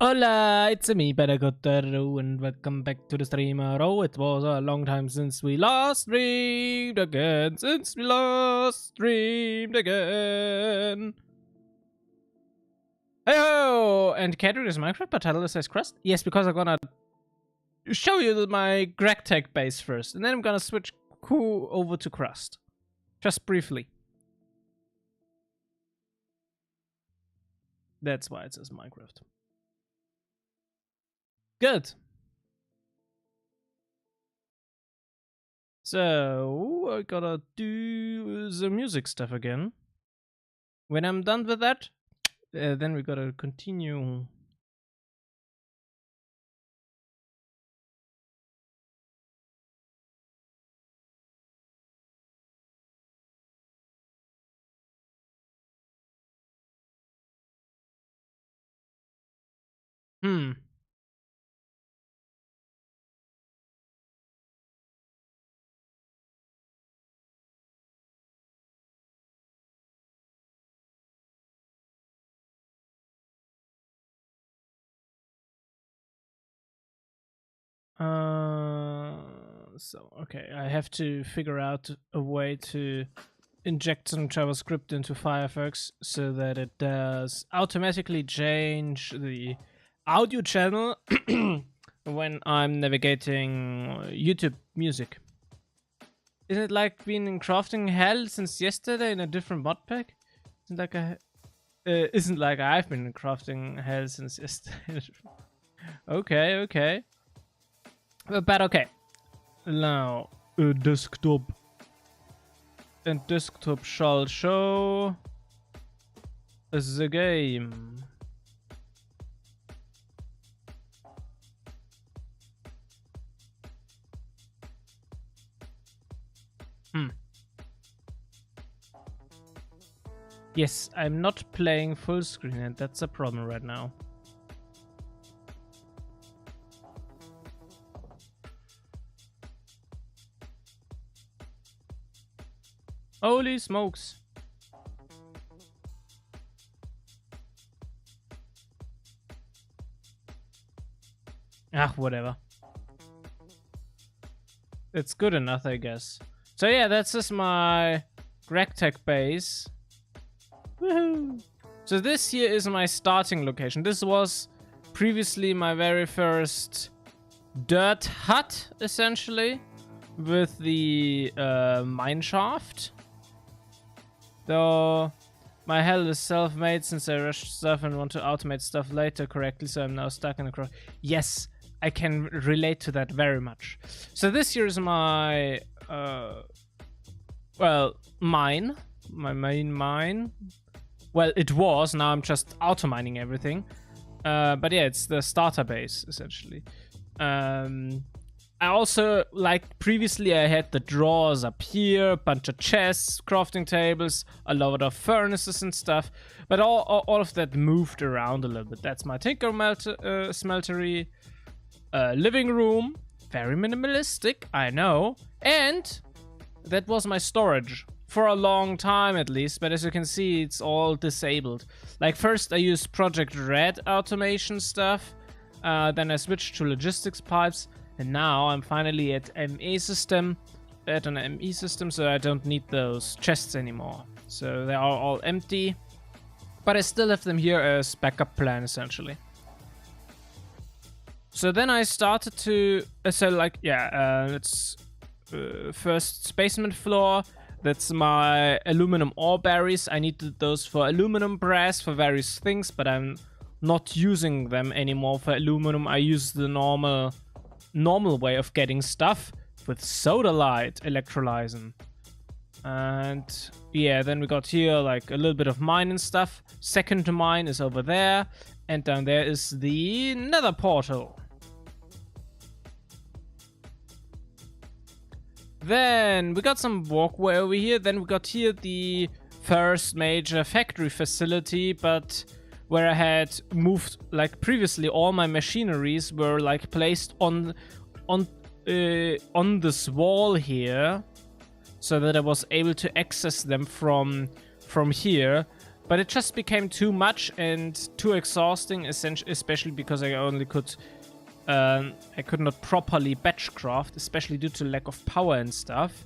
Hola, it's me, Pedagotero, and welcome back to the streamer. Oh, it was a long time since we last streamed again. Hey-ho! And Catherine is Minecraft, but title says crust? Yes, because I'm gonna show you my GregTech base first, and then I'm gonna switch over to crust. Just briefly. That's why it says Minecraft. Good. So, I gotta do the music stuff again. When I'm done with that, then we gotta continue. So, okay, I have to figure out a way to inject some JavaScript into Firefox so that it does automatically change the audio channel when I'm navigating YouTube music. Isn't it like being in crafting hell since yesterday in a different mod pack? Isn't like I've been in crafting hell since yesterday. Okay. But okay. Now, desktop. And desktop shall show the game. Yes, I'm not playing full screen, and that's a problem right now. Holy smokes. Ah, whatever. It's good enough, I guess. So yeah, that's just my GregTech base. Woohoo! So this here is my starting location. This was previously my very first dirt hut, essentially, with the mine shaft. Though my hell is self-made since I rushed stuff and want to automate stuff later correctly, so I'm now stuck in the cross. Yes, I can relate to that very much. So this here is my, mine. My main mine. Well, it was. Now I'm just auto-mining everything. But yeah, it's the starter base, essentially. I also, like previously, I had the drawers up here, bunch of chests, crafting tables, a lot of furnaces and stuff. But all of that moved around a little bit. That's my tinker smeltery, living room. Very minimalistic, I know. And that was my storage. For a long time at least, but as you can see, it's all disabled. Like first I used Project Red automation stuff, then I switched to logistics pipes, and now I'm finally at an ME system, so I don't need those chests anymore. So they are all empty, but I still have them here as backup plan essentially. So then I started to, first basement floor. That's my aluminum ore berries. I needed those for aluminum brass for various things, but I'm not using them anymore for aluminum. I use the normal way of getting stuff with soda light electrolyzing. And yeah, then we got here like a little bit of mine and stuff. Second mine is over there, and down there is the nether portal. Then we got some walkway over here. Then we got here the first major factory facility, but where I had moved, like previously, all my machineries were like placed on this wall here, so that I was able to access them from here. But it just became too much and too exhausting, especially because I only could... I could not properly batch craft, especially due to lack of power and stuff.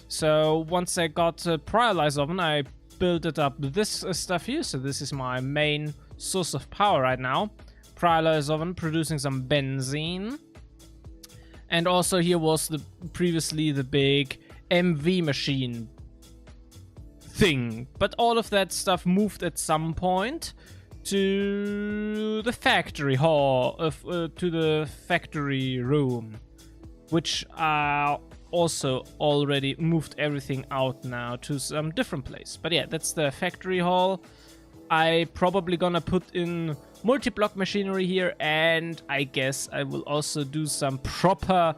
So once I got a Pyrolyze oven, I built it up this stuff here. So this is my main source of power right now. Pyrolyze oven producing some benzene. And also here was previously the big MV machine thing. But all of that stuff moved at some point to the factory hall, to the factory room, which also already moved everything out now to some different place. But yeah, that's the factory hall. I probably gonna put in multi-block machinery here, and I guess I will also do some proper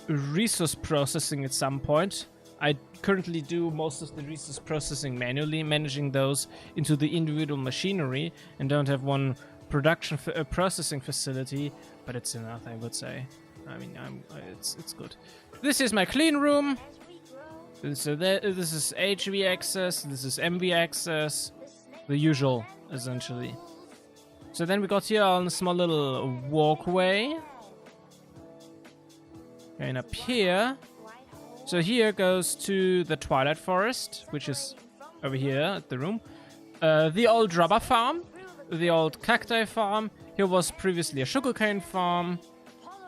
resource processing at some point. I currently do most of the resource processing manually, managing those into the individual machinery, and don't have one production processing facility, but it's enough, I would say. I mean, it's good. This is my clean room. So this is HV access, this is MV access, the usual, essentially. So then we got here on a small little walkway. And up here. So here goes to the Twilight Forest, which is over here at the room. The old rubber farm, the old cacti farm. Here was previously a sugarcane farm.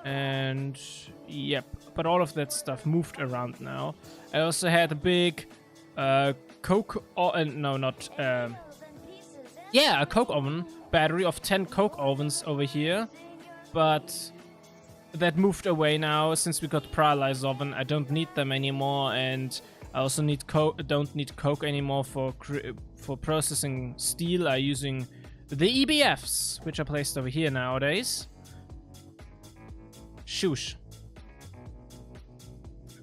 And yep, but all of that stuff moved around now. I also had a big coke, a coke oven battery of 10 coke ovens over here, but that moved away now since we got Pyrolyze oven. I don't need them anymore, and I also don't need coke anymore for processing steel. I'm using the EBFs, which are placed over here nowadays. Shoosh.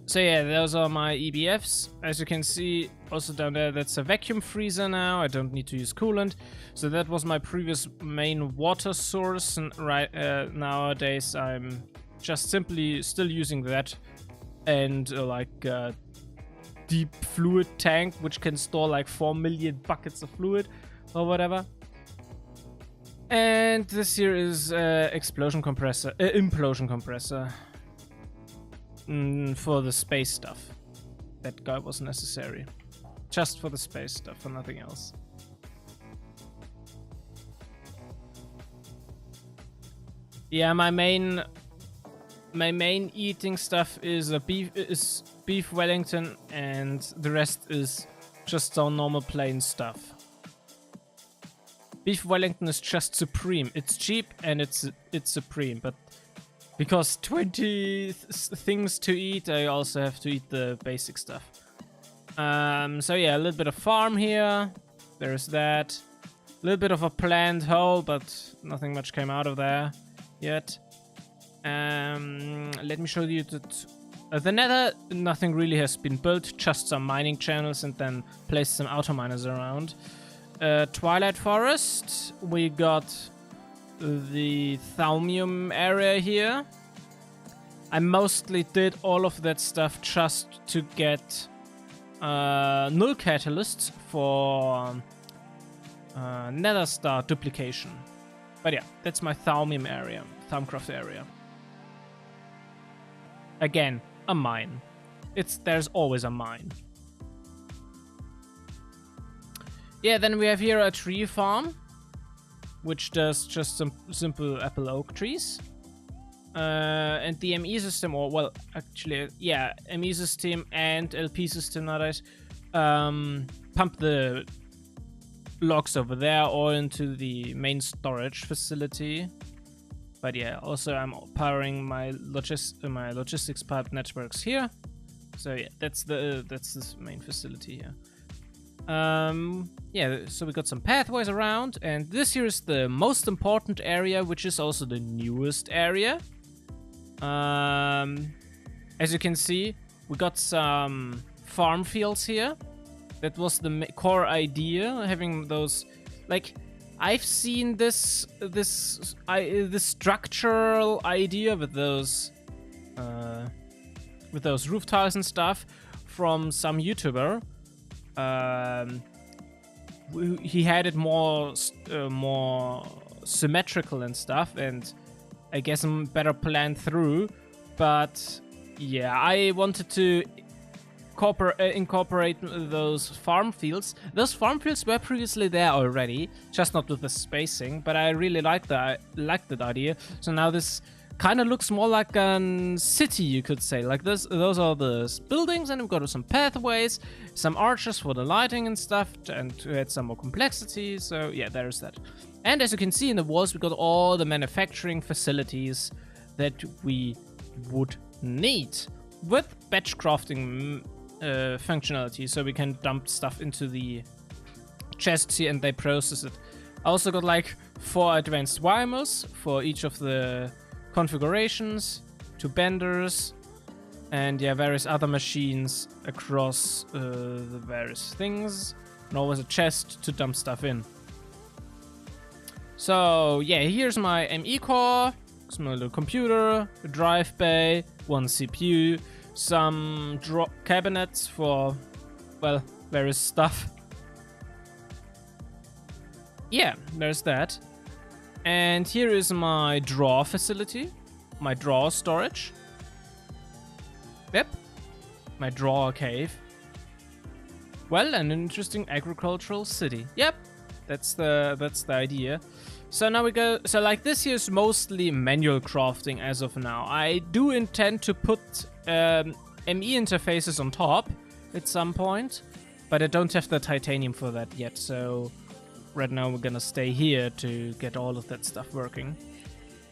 So yeah, those are my EBFs. As you can see, also down there, that's a vacuum freezer now. I don't need to use coolant. So that was my previous main water source, and nowadays I'm just simply still using that, and like a deep fluid tank which can store like 4 million buckets of fluid or whatever. And this here is implosion compressor for the space stuff. That guy was necessary, just for the space stuff, for nothing else. Yeah, my main eating stuff is beef Wellington, and the rest is just some normal plain stuff. Beef Wellington is just supreme. It's cheap and it's supreme, but because 20 things to eat, I also have to eat the basic stuff. So yeah, a little bit of farm here. There's that. A little bit of a planned hole, but nothing much came out of there yet. Let me show you the nether. Nothing really has been built, just some mining channels, and then placed some auto miners around. Twilight Forest, we got the Thaumium area here. I mostly did all of that stuff just to get null catalysts for nether star duplication. But yeah, that's my Thaumium area, Thaumcraft area. Again, a mine. There's always a mine. Yeah, then we have here a tree farm, which does just some simple apple oak trees. And the ME system, or well, actually, yeah, ME system and LP system nowadays, pump the logs over there or into the main storage facility. But yeah, also I'm powering my logistics pipe networks here. So yeah, that's this main facility here. Yeah, so we got some pathways around, and this here is the most important area, which is also the newest area. As you can see, we got some farm fields here. That was the core idea, having those, like, I've seen this structural idea with those roof tiles and stuff from some YouTuber. he had it more symmetrical and stuff, and I guess I'm better planned through. But yeah, I wanted to incorporate those farm fields. Those farm fields were previously there already, just not with the spacing, but I really liked that idea. So now this kind of looks more like a city, you could say. Like this, those are the buildings, and we've got some pathways, some arches for the lighting and stuff, and to add some more complexity. So yeah, there's that. And as you can see in the walls, we got all the manufacturing facilities that we would need with batch crafting functionality, so we can dump stuff into the chests here and they process it. I also got like 4 advanced wires for each of the configurations, 2 benders, and yeah, various other machines across the various things, and always a chest to dump stuff in. So yeah, here's my ME core, my little computer, a drive bay, 1 CPU, some cabinets for, well, various stuff. Yeah, there's that. And here is my drawer facility, my drawer storage. Yep, my drawer cave. Well, an interesting agricultural city. Yep, that's the idea. So now we go. So like this here is mostly manual crafting as of now. I do intend to put ME interfaces on top at some point, but I don't have the titanium for that yet. So right now we're gonna stay here to get all of that stuff working.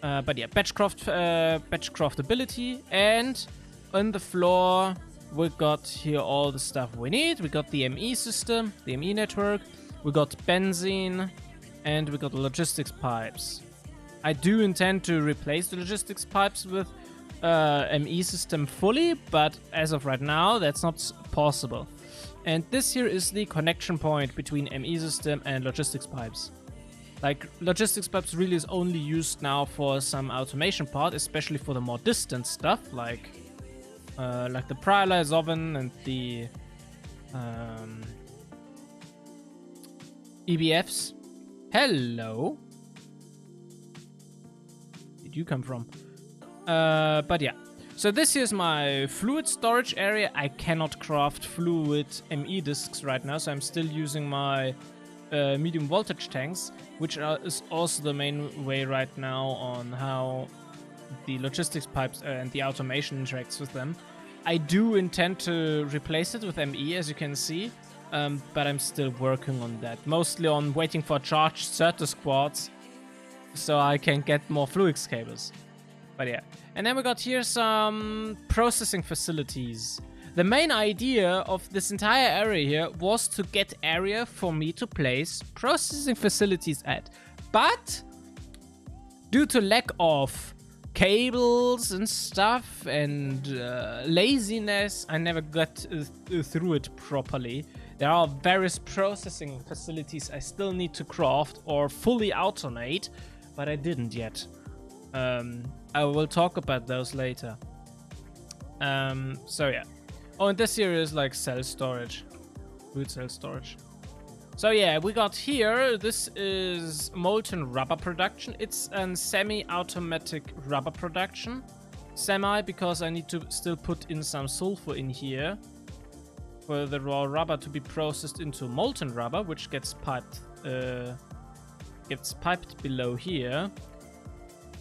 But yeah, batch craftability, and on the floor we got here all the stuff we need. We got the ME system, the ME network. We got benzene. And we got logistics pipes. I do intend to replace the logistics pipes with ME system fully, but as of right now, that's not possible. And this here is the connection point between ME system and logistics pipes. Like, logistics pipes really is only used now for some automation part, especially for the more distant stuff, like the Pryolise oven and the EBFs. Hello. Where'd you come from? But yeah. So this here's my fluid storage area. I cannot craft fluid ME discs right now, so I'm still using my medium voltage tanks, which is also the main way right now on how the logistics pipes and the automation interacts with them. I do intend to replace it with ME, as you can see. But I'm still working on that. Mostly on waiting for charged Certus quads so I can get more Fluix cables. But yeah. And then we got here some processing facilities. The main idea of this entire area here was to get area for me to place processing facilities at. But due to lack of cables and stuff and laziness, I never got through it properly. There are various processing facilities I still need to craft or fully automate, but I didn't yet. I will talk about those later. So yeah. Oh, and this here is like cell storage. Food cell storage. So yeah, we got here, this is molten rubber production. It's a semi-automatic rubber production. Semi, because I need to still put in some sulfur in here for the raw rubber to be processed into molten rubber, which gets piped below here.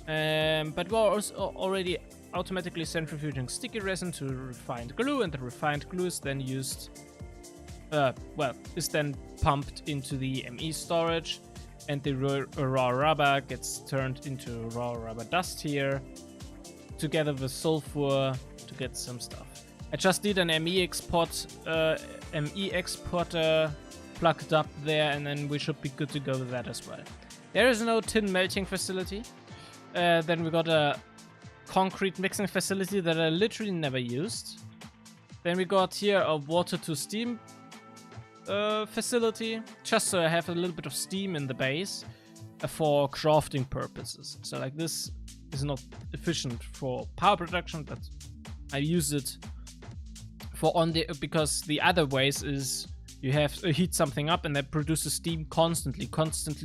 But we're also already automatically centrifuging sticky resin to refined glue, and the refined glue is then used, is then pumped into the ME storage, and the raw rubber gets turned into raw rubber dust here, together with sulfur to get some stuff. I just need an ME exporter plugged up there, and then we should be good to go with that as well. There is no tin melting facility. Then we got a concrete mixing facility that I literally never used. Then we got here a water to steam facility, just so I have a little bit of steam in the base for crafting purposes. So like this is not efficient for power production, but I use it for because the other ways is You have to heat something up and that produces steam constantly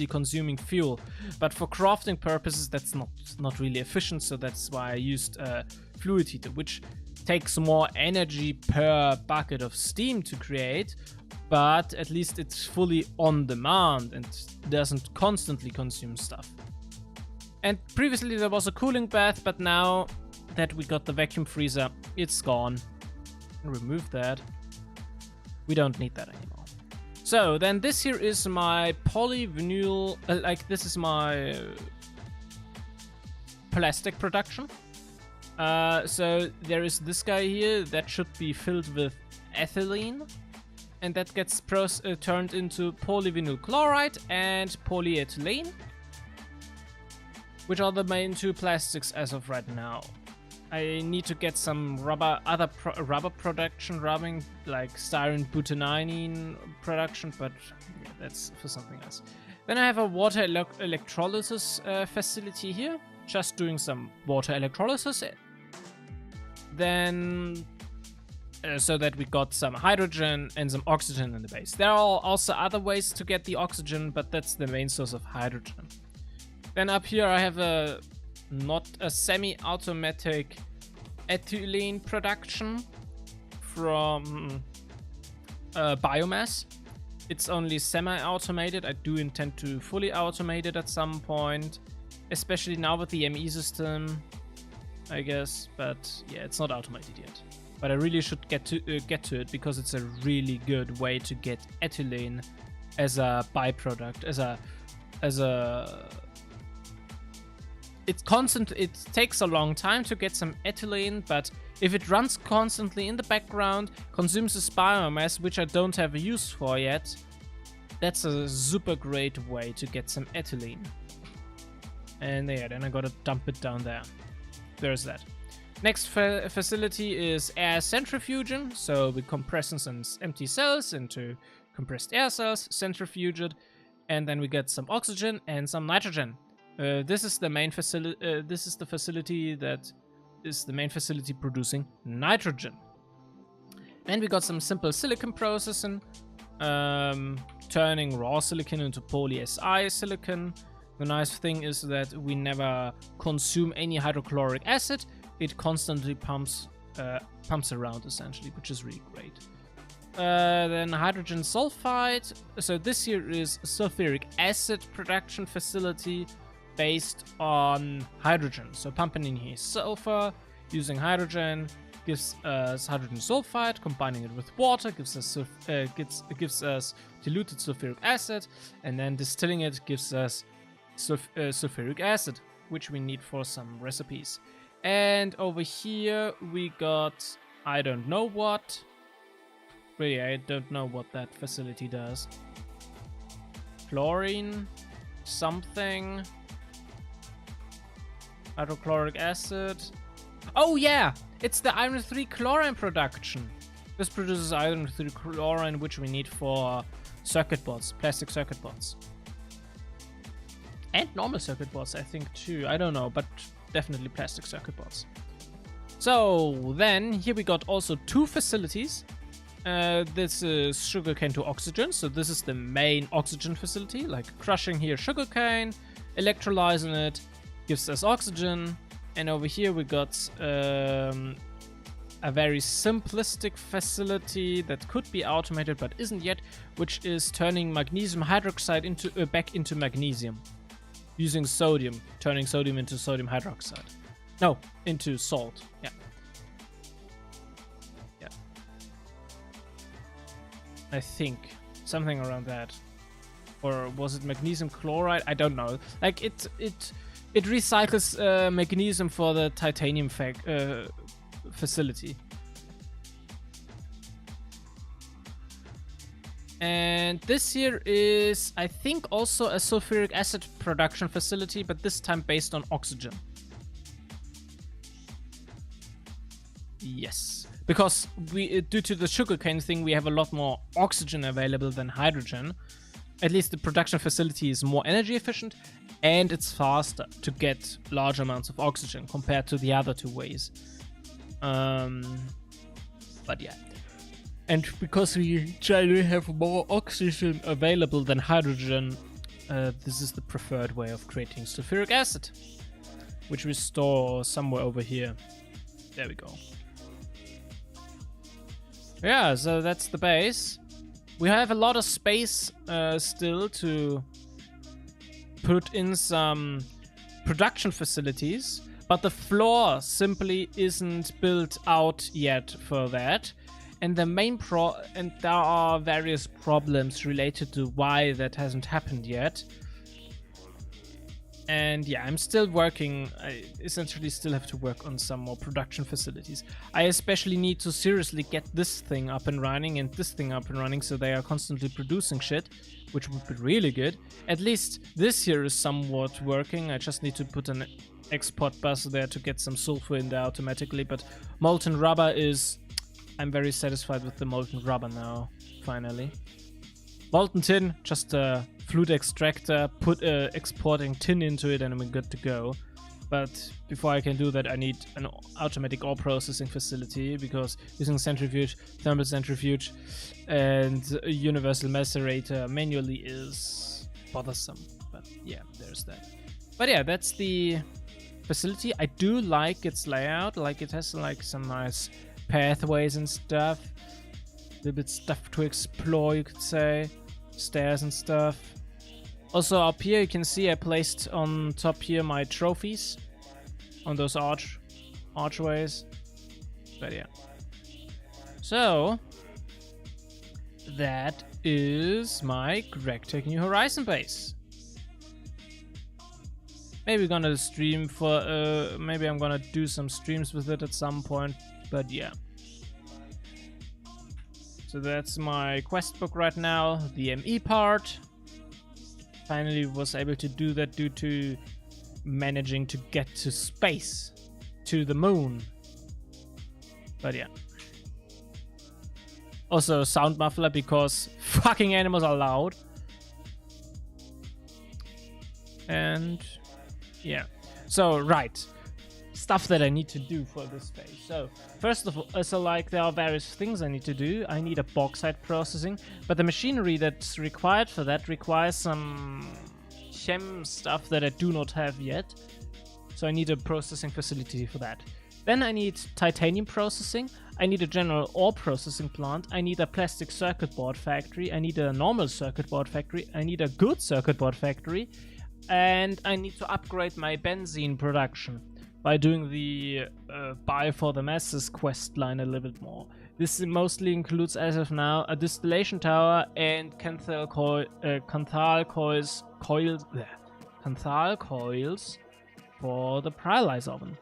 consuming fuel. But for crafting purposes, that's not really efficient, so that's why I used a fluid heater, which takes more energy per bucket of steam to create, but at least it's fully on demand and doesn't constantly consume stuff. And previously there was a cooling bath, but now that we got the vacuum freezer, it's gone. Remove that. We don't need that anymore. So then this here is my polyvinyl, this is my plastic production. So there is this guy here that should be filled with ethylene, and that gets turned into polyvinyl chloride and polyethylene, which are the main two plastics as of right now. I need to get some rubber production, like styrene butanine production, but yeah, that's for something else. Then I have a water electrolysis facility here, just doing some water electrolysis. Then, so that we got some hydrogen and some oxygen in the base. There are also other ways to get the oxygen, but that's the main source of hydrogen. Then up here I have not a semi-automatic ethylene production from biomass. It's only semi-automated. I do intend to fully automate it at some point, especially now with the ME system, I guess. But yeah, it's not automated yet. But I really should get to it, because it's a really good way to get ethylene as a byproduct, it takes a long time to get some ethylene, but if it runs constantly in the background, consumes this biomass, which I don't have a use for yet, that's a super great way to get some ethylene. And yeah, then I gotta dump it down there. There's that. Next facility is air centrifuging. So we compress some empty cells into compressed air cells, centrifuge it, and then we get some oxygen and some nitrogen. This is the main facility. This is the facility that is the main facility producing nitrogen. And we got some simple silicon processing, turning raw silicon into poly-Si silicon. The nice thing is that we never consume any hydrochloric acid. It constantly pumps around, essentially, which is really great. Then hydrogen sulfide. So this here is a sulfuric acid production facility based on hydrogen. So pumping in here sulfur, using hydrogen, gives us hydrogen sulfide. Combining it with water gives us diluted sulfuric acid, and then distilling it gives us sulfuric acid, which we need for some recipes. And over here we got, I don't know what. Really, I don't know what that facility does. Chlorine, something. Hydrochloric acid. Oh yeah, it's the iron 3 chlorine production. This produces iron 3 chlorine, which we need for circuit boards, plastic circuit boards. And normal circuit boards, I think, too. I don't know, but definitely plastic circuit boards. So then here we got also two facilities. This is sugarcane to oxygen. So this is the main oxygen facility, like crushing here sugarcane, electrolyzing it, gives us oxygen. And over here we got a very simplistic facility that could be automated but isn't yet, which is turning magnesium hydroxide into back into magnesium. Using sodium, turning sodium into sodium hydroxide. No, into salt. Yeah. Yeah. I think something around that. Or was it magnesium chloride? I don't know. Like it recycles magnesium for the titanium facility. And this here is, I think, also a sulfuric acid production facility, but this time based on oxygen. Yes, because due to the sugarcane thing, we have a lot more oxygen available than hydrogen. At least the production facility is more energy efficient, and it's faster to get large amounts of oxygen compared to the other two ways. But yeah. And because we generally have more oxygen available than hydrogen, this is the preferred way of creating sulfuric acid, which we store somewhere over here. There we go. Yeah, so that's the base. We have a lot of space still to put in some production facilities, but the floor simply isn't built out yet for that. And the main and there are various problems related to why that hasn't happened yet. And yeah, I'm still working. I essentially still have to work on some more production facilities. I especially need to seriously get this thing up and running and this thing up and running, so they are constantly producing shit, which would be really good. At least this here is somewhat working. I just need to put an export bus there to get some sulfur in there automatically. But molten rubber is... I'm very satisfied with the molten rubber now, finally. Molten tin, just a flute extractor, exporting tin into it, and I'm good to go. But before I can do that, I need an automatic ore processing facility, because using centrifuge, thermal centrifuge, and a universal macerator manually is bothersome. But yeah, there's that. But yeah, that's the facility. I do like its layout, like it has like some nice pathways and stuff, a little bit stuff to explore, you could say, stairs and stuff. Also up here you can see I placed on top here my trophies on those archways. But yeah, so that is my GregTech New Horizon base. Maybe gonna stream for maybe I'm gonna do some streams with it at some point. But yeah, so that's my quest book right now, the ME part. Finally was able to do that due to managing to get to space, to the moon. But yeah. Also sound muffler because fucking animals are loud. And yeah, so right. Stuff that I need to do for this phase. So first of all, there are various things I need to do. I need a bauxite processing, but the machinery that's required for that requires some chem stuff that I do not have yet. So I need a processing facility for that. Then I need titanium processing. I need a general ore processing plant. I need a plastic circuit board factory. I need a normal circuit board factory. I need a good circuit board factory. And I need to upgrade my benzene production by doing the Buy for the Masses quest line a little bit more. This mostly includes, as of now, a distillation tower and canthal coils for the pyrolyze oven.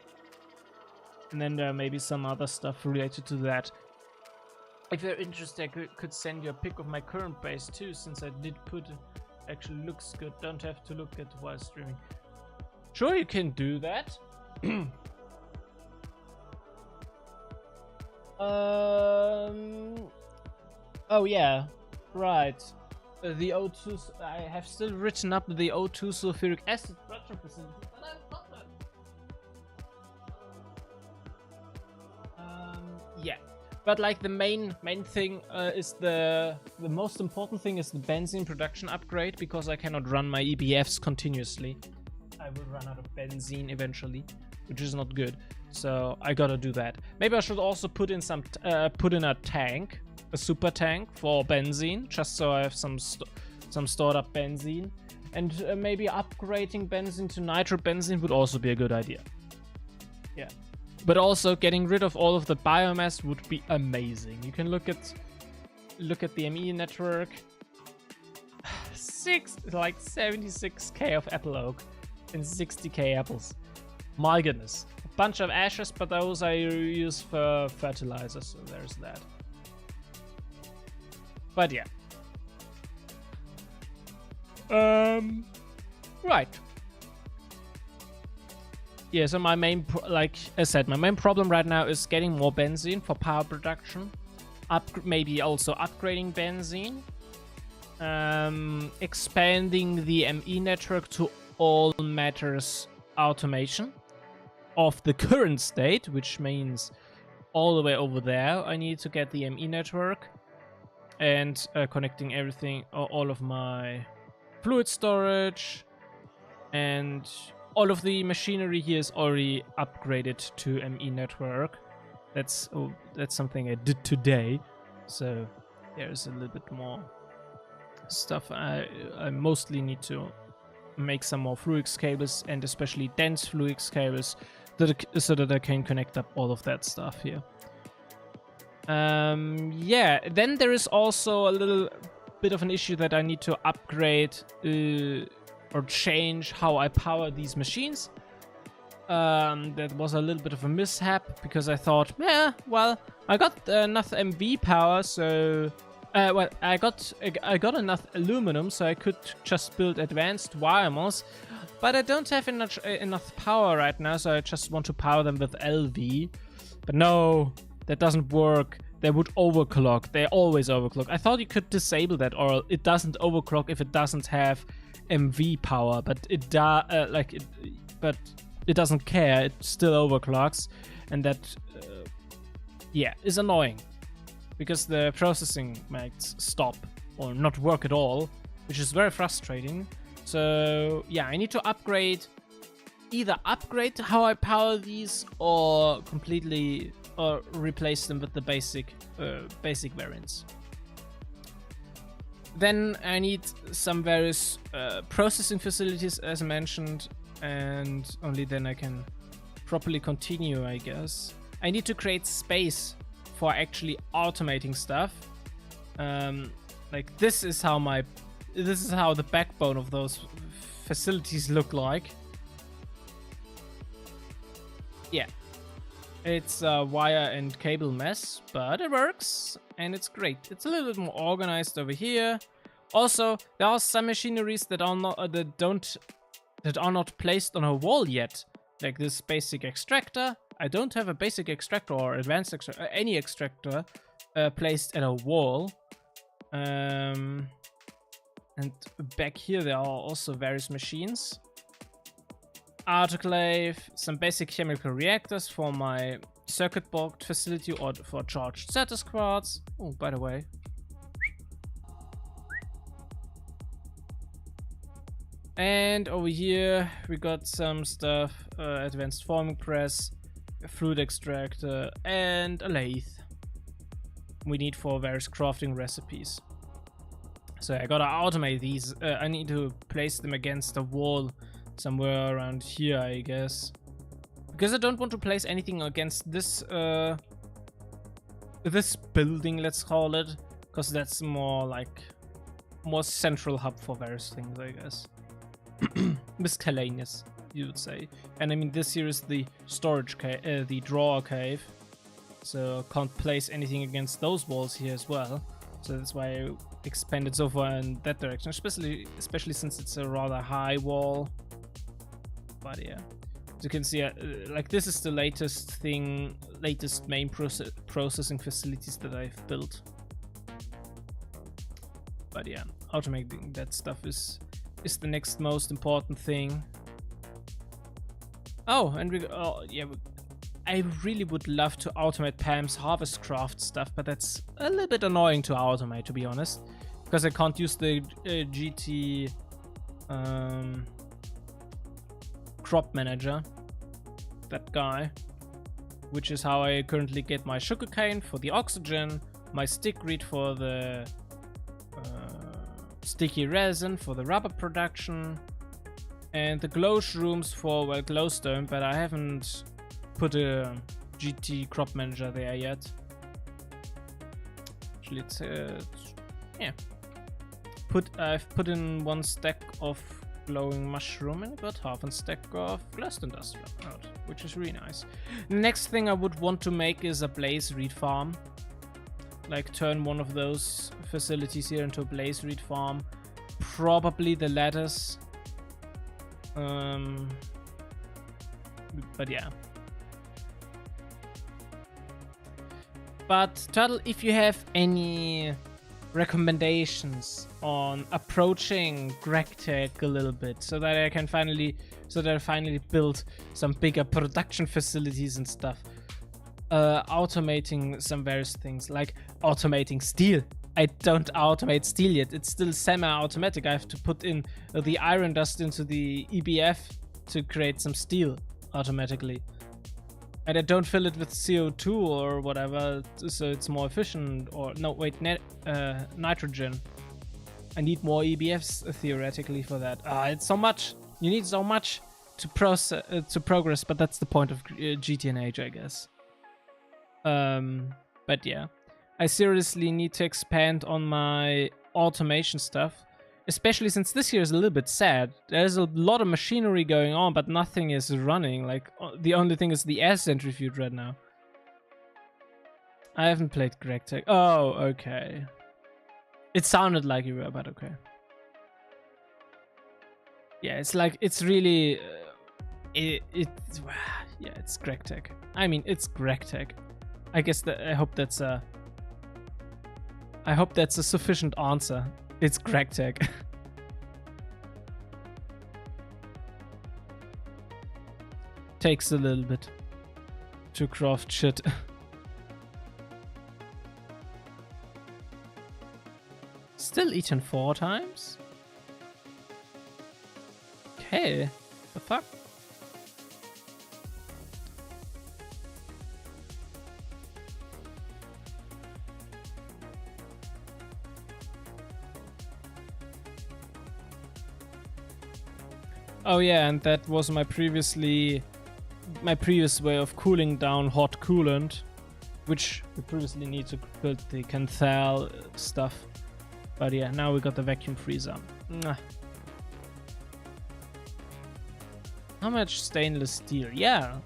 And then there may be some other stuff related to that. If you're interested, I could send you a pic of my current base too, since I did put it. Actually looks good. Don't have to look at it while streaming. Sure, you can do that. Oh yeah, right. The O2. I have still written up the O2 sulfuric acid production facility, but I've got that. Yeah, but like the main thing is the most important thing is the benzene production upgrade, because I cannot run my EBFs continuously. I will run out of benzene eventually, which is not good. So I gotta do that. Maybe I should also put in a tank, a super tank for benzene, just so I have some stored up benzene. And maybe upgrading benzene to nitrobenzene would also be a good idea. Yeah. But also getting rid of all of the biomass would be amazing. You can look at the ME network. 76k of apple oak and 60k apples. My goodness. A bunch of ashes, but those I use for fertilizer, so there's that. But yeah. Right. Yeah, so my main, like I said, my main problem right now is getting more benzene for power production. Maybe also upgrading benzene. Expanding the ME network to all matters automation of the current state, which means all the way over there I need to get the ME network. and connecting everything, all of my fluid storage, and all of the machinery here is already upgraded to ME network. That's something I did today. So there's a little bit more stuff. I mostly need to make some more fluix cables, and especially dense fluix cables, so that I can connect up all of that stuff here. Yeah, then there is also a little bit of an issue that I need to upgrade or change how I power these machines. That was a little bit of a mishap, because I thought, yeah, well, I got enough MV power, so well, I got enough aluminum, so I could just build advanced wire mills, but I don't have enough power right now, so I just want to power them with LV. But no, that doesn't work. They would overclock. They always overclock. I thought you could disable that, or it doesn't overclock if it doesn't have MV power, but it but it doesn't care. It still overclocks, and that yeah, is annoying, because the processing might stop or not work at all, which is very frustrating. So yeah, I need to either upgrade how I power these, or completely replace them with the basic variants. Then I need some various processing facilities, as I mentioned, and only then I can properly continue, I guess. I need to create space for actually automating stuff. Like this is how the backbone of those facilities look like. Yeah. It's a wire and cable mess, but it works, and it's great. It's a little bit more organized over here. Also, there are some machineries that are not placed on a wall yet, like this basic extractor. I don't have a basic extractor or advanced extractor, any extractor placed at a wall. And back here there are also various machines. Autoclave, some basic chemical reactors for my circuit board facility, or for charged status quartz. Oh, by the way. And over here we got some stuff, advanced forming press, a fluid extractor, and a lathe we need for various crafting recipes. So I gotta automate these. I need to place them against the wall somewhere around here, I guess, because I don't want to place anything against this this building, let's call it, because that's more central hub for various things, I guess. Miscellaneous, you would say. And I mean, this here is the storage cave, the drawer cave, so I can't place anything against those walls here as well. So that's why I expanded so far in that direction, especially since it's a rather high wall. But yeah, as you can see, like this is the latest main processing facilities that I've built. But yeah, automating that stuff is the next most important thing. Oh, and I really would love to automate Pam's harvest craft stuff, but that's a little bit annoying to automate, to be honest, because I can't use the GT crop manager, that guy, which is how I currently get my sugarcane for the oxygen, my stickweed for the sticky resin for the rubber production, and the glow shrooms for, well, glowstone, but I haven't put a GT crop manager there yet. Actually, it's yeah. I've put in 1 stack of glowing mushroom and got half a stack of glass industrial out, which is really nice. Next thing I would want to make is a blaze reed farm. Like turn one of those facilities here into a blaze reed farm. Probably the lattice. But yeah. But Turtle, if you have any recommendations on approaching GregTech a little bit, so that I finally build some bigger production facilities and stuff, automating some various things, like automating steel. I don't automate steel yet. It's still semi-automatic. I have to put in the iron dust into the EBF to create some steel automatically. And I don't fill it with CO2 or whatever, so it's more efficient. Or no, wait, nitrogen. I need more EBFs theoretically for that. It's so much. You need so much to progress, but that's the point of GTNH, I guess. But yeah, I seriously need to expand on my automation stuff, especially since this year is a little bit sad. There's a lot of machinery going on, but nothing is running. Like, the only thing is the air centrifuge right now. I haven't played GregTech. Oh, okay. It sounded like you were, but okay. Yeah, it's like, it's really... yeah, it's GregTech. I mean, it's GregTech. I guess that I hope that's a sufficient answer. It's GregTech. Takes a little bit to craft shit. Still eaten 4 times? Okay. The fuck? Oh yeah, and that was my previous way of cooling down hot coolant, which we previously need to build the Canthal stuff. But yeah, now we got the vacuum freezer. Mwah. How much stainless steel? Yeah,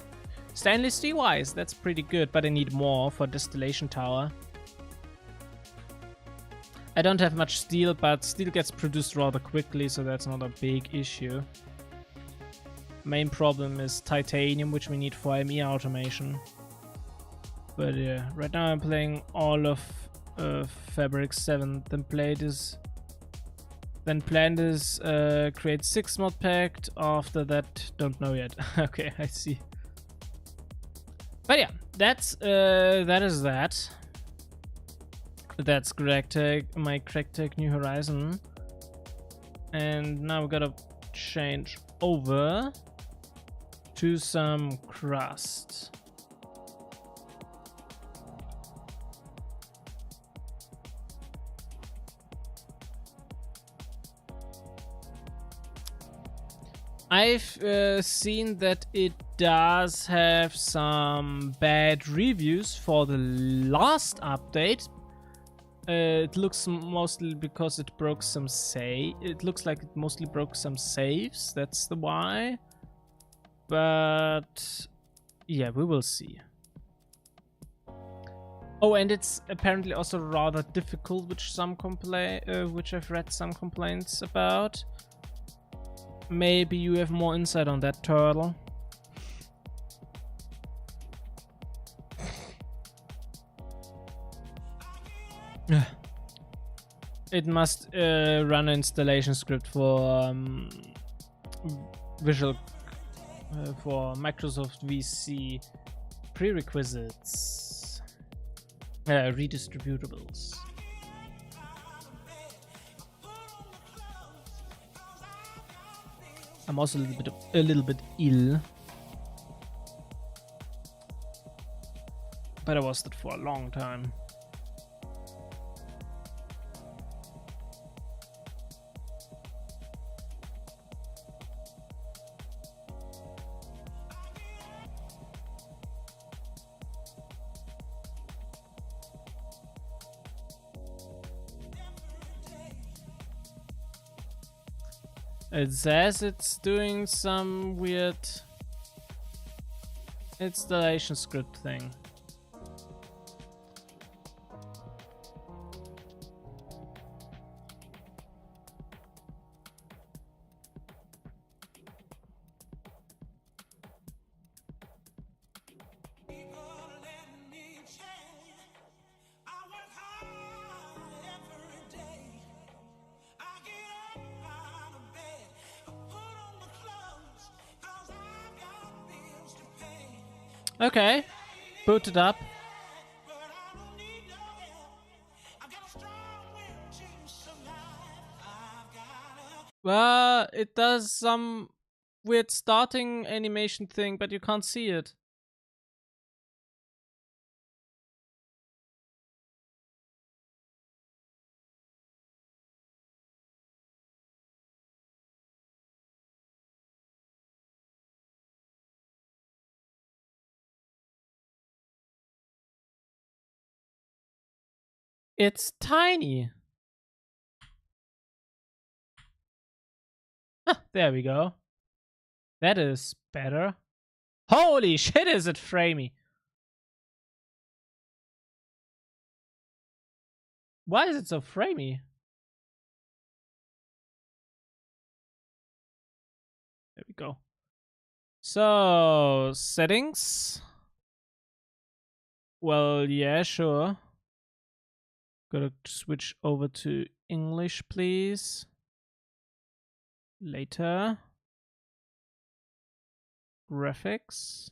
stainless steel wise, that's pretty good, but I need more for distillation tower. I don't have much steel, but steel gets produced rather quickly, so that's not a big issue. Main problem is titanium, which we need for ME automation. But yeah, right now I'm playing all of Fabric 7. Then plan is create 6 mod pack. After that, don't know yet. Okay, I see. But yeah, that's that is that. That's GregTech, my GregTech New Horizon. And now we gotta change over to some crust. I've seen that it does have some bad reviews for the last update. It looks mostly because it broke some it looks like it mostly broke some saves. That's the why. But yeah, we will see. Oh, and it's apparently also rather difficult, which I've read some complaints about. Maybe you have more insight on that, Turtle. It must run an installation script for Visual for Microsoft VC prerequisites, redistributables. I'm also a little bit ill, but I was that for a long time. It says it's doing some weird installation script thing. Okay, boot it up. Well, it does some weird starting animation thing, but you can't see it. It's tiny. Huh, there we go. That is better. Holy shit, is it framey? Why is it so framey? There we go. So, settings. Well, yeah, sure. Gotta switch over to English, please. Later. Graphics.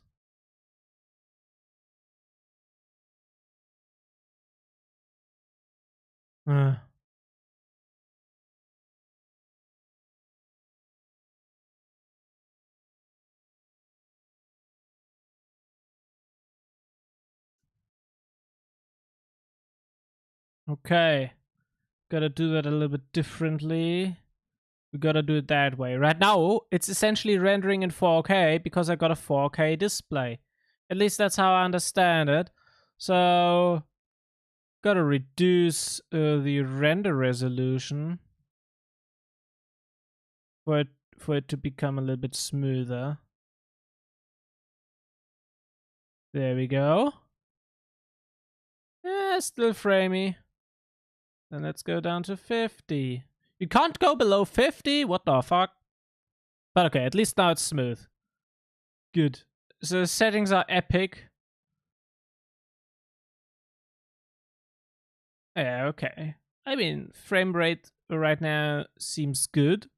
Uh. Okay. Gotta do that a little bit differently. We gotta do it that way. Right now, it's essentially rendering in 4K because I got a 4K display. At least that's how I understand it. So, gotta reduce the render resolution for it to become a little bit smoother. There we go. Yeah, still framey. Then let's go down to 50. You can't go below 50? What the fuck? But okay, at least now it's smooth. Good. So the settings are epic. Yeah, okay. I mean, frame rate right now seems good.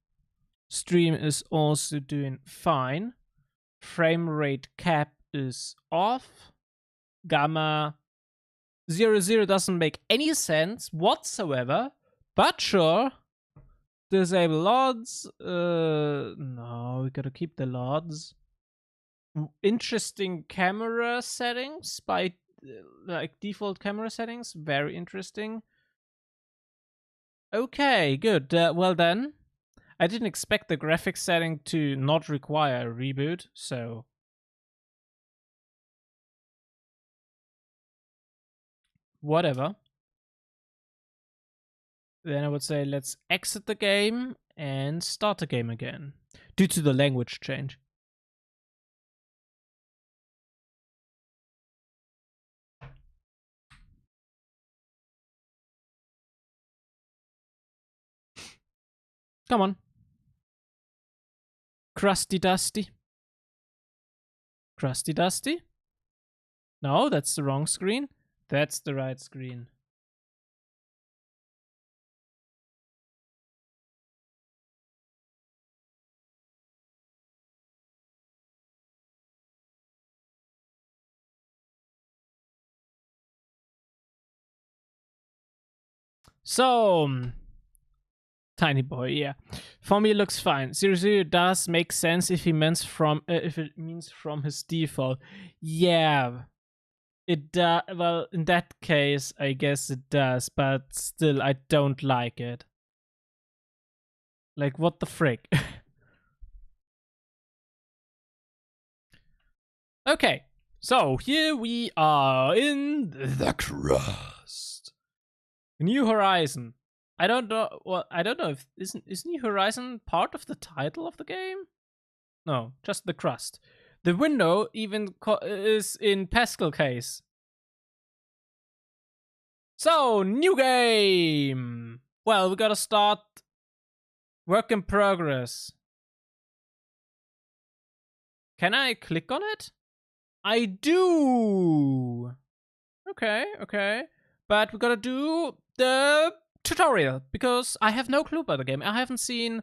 Stream is also doing fine. Frame rate cap is off. Gamma 00 doesn't make any sense whatsoever, but sure. Disable LODs. No, we gotta keep the LODs. Interesting camera settings by like default camera settings. Very interesting. Okay, good. Well then, I didn't expect the graphics setting to not require a reboot, so whatever. Then I would say let's exit the game and start the game again due to the language change. Come on. Crusty Dusty. Crusty Dusty? No, that's the wrong screen. That's the right screen. So, tiny boy, yeah. For me, it looks fine. 00 does make sense if it means from his default. Yeah, it does. Well, in that case, I guess it does, but still, I don't like it. Like, what the frick? Okay, so here we are in the crust. New Horizon. I don't know. Well, I don't know if isn't New Horizon part of the title of the game? No, just the crust. The window even is in Pascal case. So, new game. Well, we gotta start work in progress. Can I click on it? I do. Okay. But we gotta do the tutorial because I have no clue about the game. I haven't seen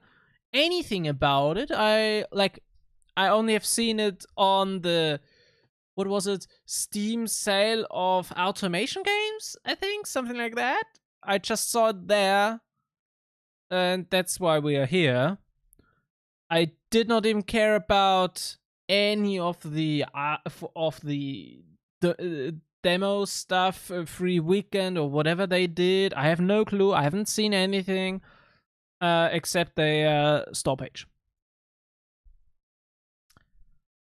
anything about it. I only have seen it on the, what was it, Steam sale of automation games, I think, something like that. I just saw it there. and that's why we are here. I did not even care about any of the demo stuff, free weekend or whatever they did. I have no clue. I haven't seen anything except the store page.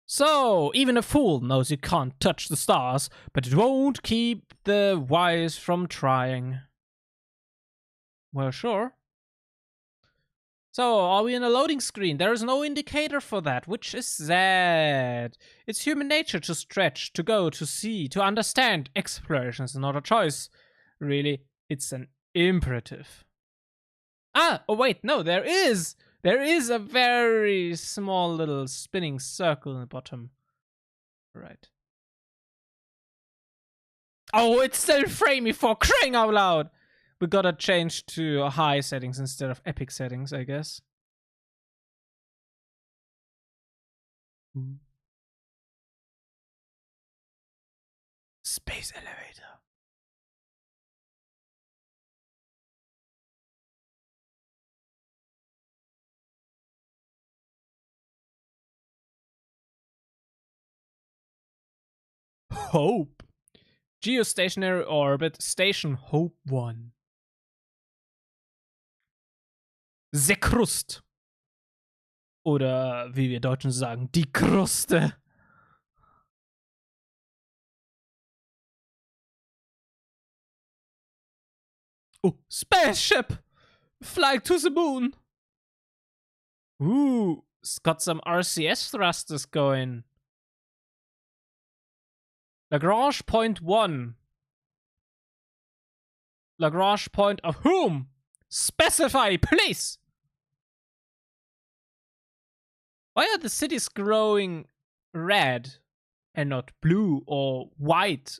So, even a fool knows you can't touch the stars, but it won't keep the wise from trying. Well, sure. So, are we in a loading screen? There is no indicator for that, which is sad. It's human nature to stretch, to go, to see, to understand. Exploration is not a choice. Really, it's an imperative. Ah, oh wait, no, there is! There is a very small little spinning circle in the bottom. Right. Oh, it's still framey for crying out loud! We gotta change to high settings instead of epic settings, I guess. Space elevator. Hope. Geostationary orbit, Station Hope 1. The Crust. Oder wie wir Deutschen sagen, die Kruste. Oh, spaceship! Flying to the moon! Ooh, it's got some RCS thrusters going. Lagrange point 1. Lagrange point of whom? Specify, please! Why are the cities growing red and not blue or white?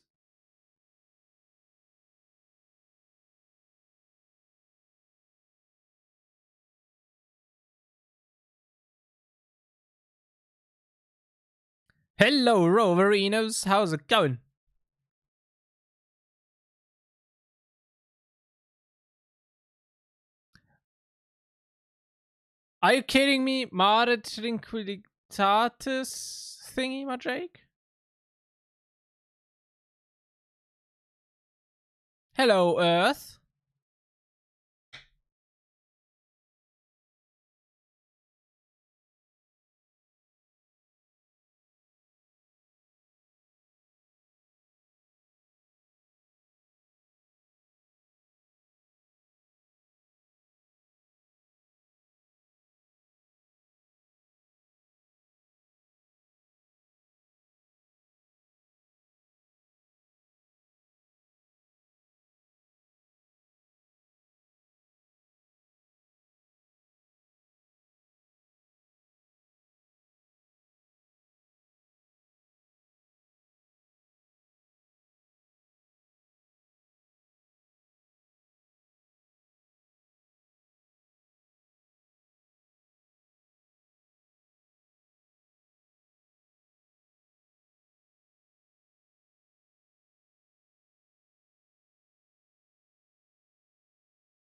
Hello, Roverinos. How's it going? Are you kidding me? Mare Tranquillitatis thingy, my Jake? Hello, Earth.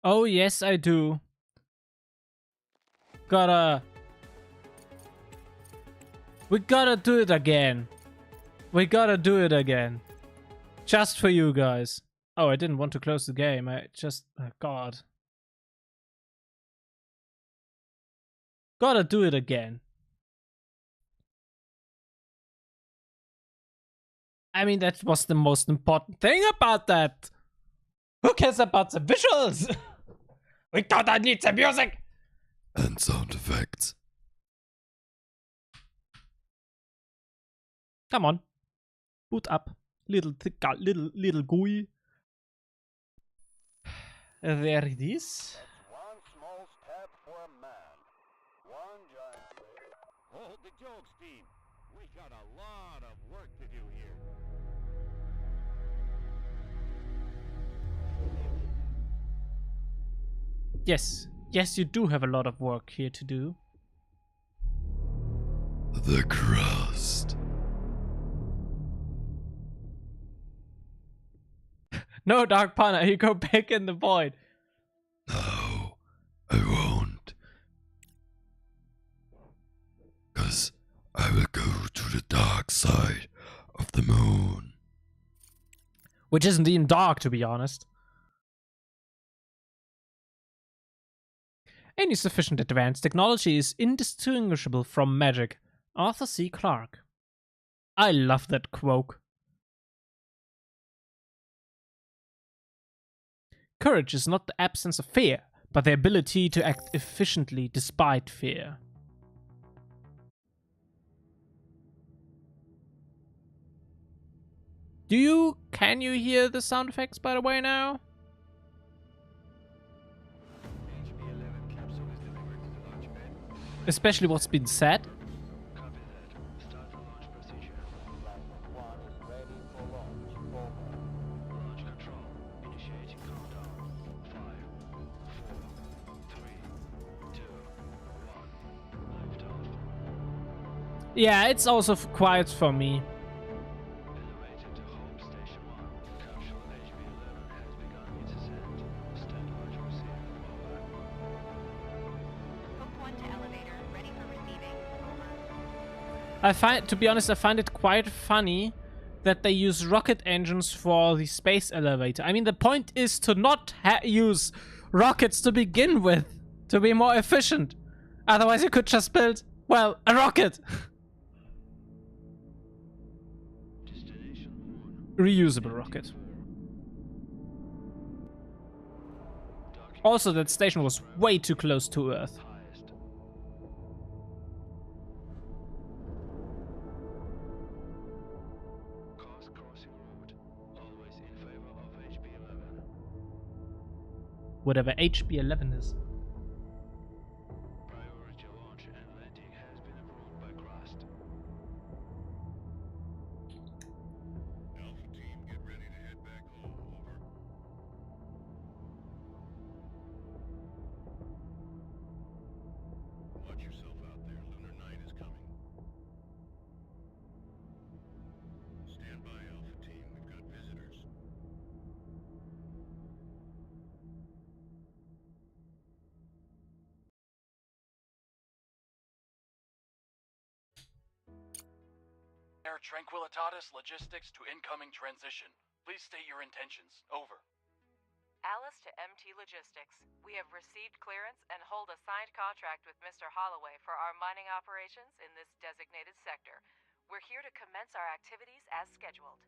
Oh, yes, I do. We gotta do it again. We gotta do it again. Just for you guys. Oh, I didn't want to close the game. I just... Oh, God. Gotta do it again. I mean, that was the most important thing about that. Who cares about the visuals? We gotta need the music. And sound effects. Come on. Boot up. Little gooey. There it is. One small step for a man. One giant... Hold the jokes, team. We got a lot of work to do here. Yes. Yes, you do have a lot of work here to do. The crust. No, Dark Pana, you go back in the void. No. I won't. 'Cause I will go to the dark side of the moon. Which isn't even dark, to be honest. Any sufficient advanced technology is indistinguishable from magic. Arthur C. Clarke. I love that quote. Courage is not the absence of fear, but the ability to act efficiently despite fear. Can you hear the sound effects, by the way, now? Especially what's been said. One is ready for launch. Over. Launch control. Initiating countdown. 5, 4, 3, 2, 1. Liftoff. Yeah, it's also quiet for me. Elevator to home station 1. Capsule HB11 has begun its ascent. Stand by to receive. Over. Hope 1 to elevator, ready for receiving. To be honest, I find it quite funny that they use rocket engines for the space elevator. I mean, the point is to not use rockets to begin with, to be more efficient. Otherwise, you could just build, well, a rocket. Destination moon. Reusable rocket. Also, that station was way too close to Earth. Highest. Course crossing route. Always in favor of HB11. Whatever HB11 is. Priority launch and landing has been approved by crust. Alpha team, get ready to head back home. Over. Watch yourself out there. Lunar night is coming. Stand by, Alpha team. We've got visitors. Air Tranquilitatis Logistics to incoming transition. Please state your intentions. Over. Alice to MT Logistics. We have received clearance and hold a signed contract with Mr. Holloway for our mining operations in this designated sector. We're here to commence our activities as scheduled.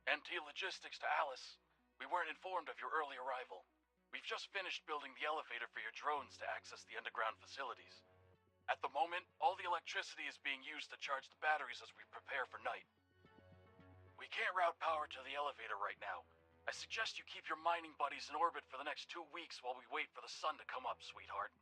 MT Logistics to Alice. We weren't informed of your early arrival. We've just finished building the elevator for your drones to access the underground facilities. At the moment, all the electricity is being used to charge the batteries as we prepare for night. We can't route power to the elevator right now. I suggest you keep your mining buddies in orbit for the next 2 weeks while we wait for the sun to come up, sweetheart.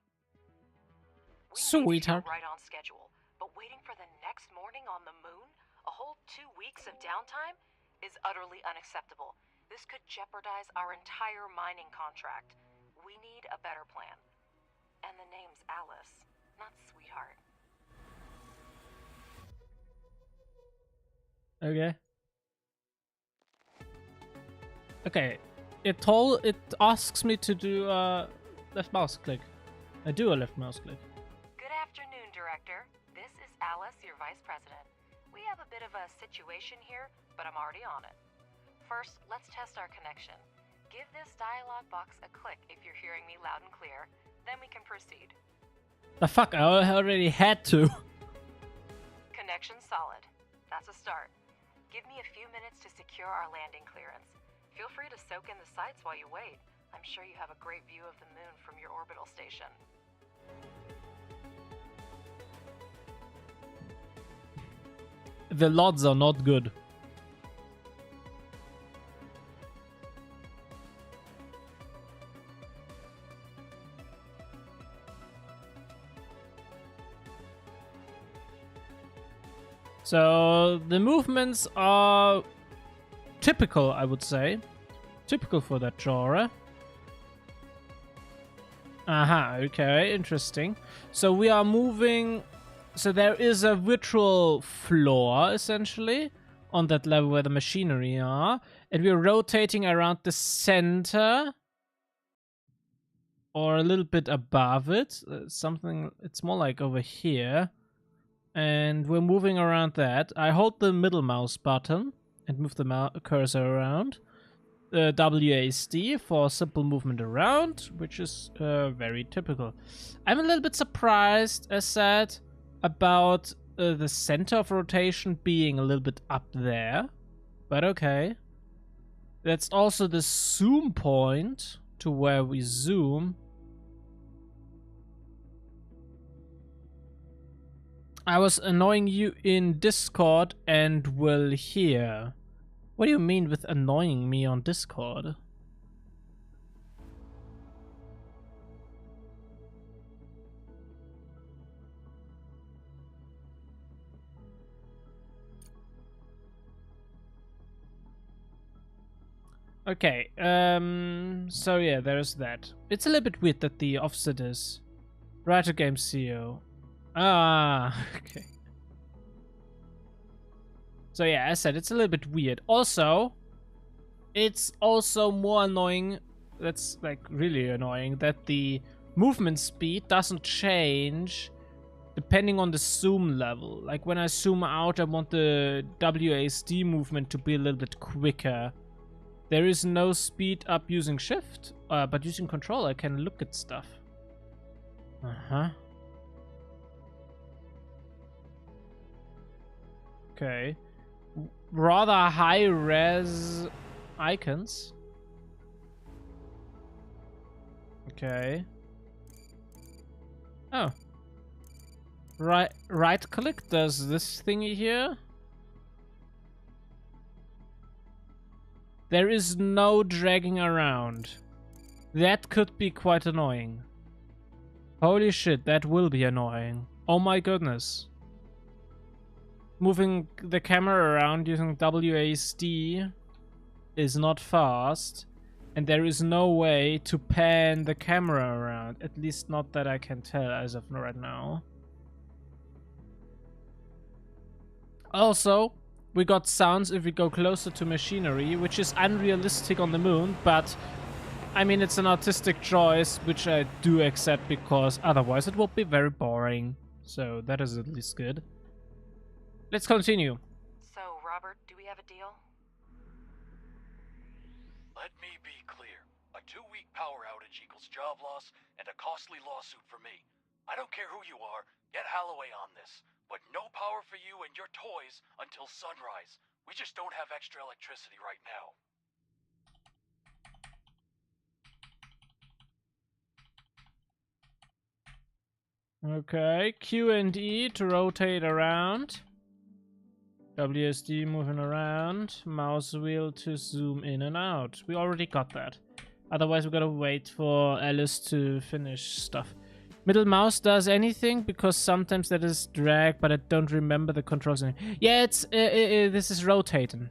We Sweetheart. need to go right on schedule, but waiting for the next morning on the moon, a whole 2 weeks of downtime, is utterly unacceptable. This could jeopardize our entire mining contract. We need a better plan. And the name's Alice, not sweetheart. Okay. Okay. It asks me to do a left mouse click. I do a left mouse click. Good afternoon, Director. This is Alice, your Vice President. We have a bit of a situation here, but I'm already on it. First, let's test our connection. Give this dialog box a click if you're hearing me loud and clear. Then we can proceed. The fuck, I already had to. Connection solid. That's a start. Give me a few minutes to secure our landing clearance. Feel free to soak in the sights while you wait. I'm sure you have a great view of the moon from your orbital station. The odds are not good. So the movements are typical, I would say. Typical for that genre. Aha, okay, interesting. So we are moving... So there is a virtual floor, essentially, on that level where the machinery are. And we're rotating around the center or a little bit above it. Something, it's more like over here. And we're moving around that. I hold the middle mouse button and move the cursor around. WASD for simple movement around, which is very typical. I'm a little bit surprised, as said, about the center of rotation being a little bit up there. But okay. That's also the zoom point to where we zoom. I was annoying you in Discord and will here. What do you mean with annoying me on Discord? Okay, so yeah, there's that. It's a little bit weird that the offset is Writer Game CEO. Ah, okay. So yeah, as I said, it's a little bit weird. Also, it's also more annoying, that's like really annoying, that the movement speed doesn't change depending on the zoom level. Like when I zoom out, I want the WASD movement to be a little bit quicker. There is no speed up using shift, but using control I can look at stuff. Uh-huh. Okay. Rather high res icons. Okay. Oh. Right click does this thingy here. There is no dragging around. That could be quite annoying. Holy shit, that will be annoying. Oh my goodness. Moving the camera around using WASD is not fast, and there is no way to pan the camera around, at least not that I can tell as of right now. Also, we got sounds if we go closer to machinery, which is unrealistic on the moon, but I mean, it's an artistic choice, which I do accept because otherwise it would be very boring. So that is at least good. Let's continue. So, Robert, do we have a deal? Let me be clear. A 2-week power outage equals job loss and a costly lawsuit for me. I don't care who you are, get Holloway on this. But no power for you and your toys until sunrise. We just don't have extra electricity right now. Okay, Q and E to rotate around. WSD moving around. Mouse wheel to zoom in and out. We already got that. Otherwise we gotta wait for Alice to finish stuff. Middle mouse does anything because sometimes that is drag, but I don't remember the controls. Yeah, it's this is rotating.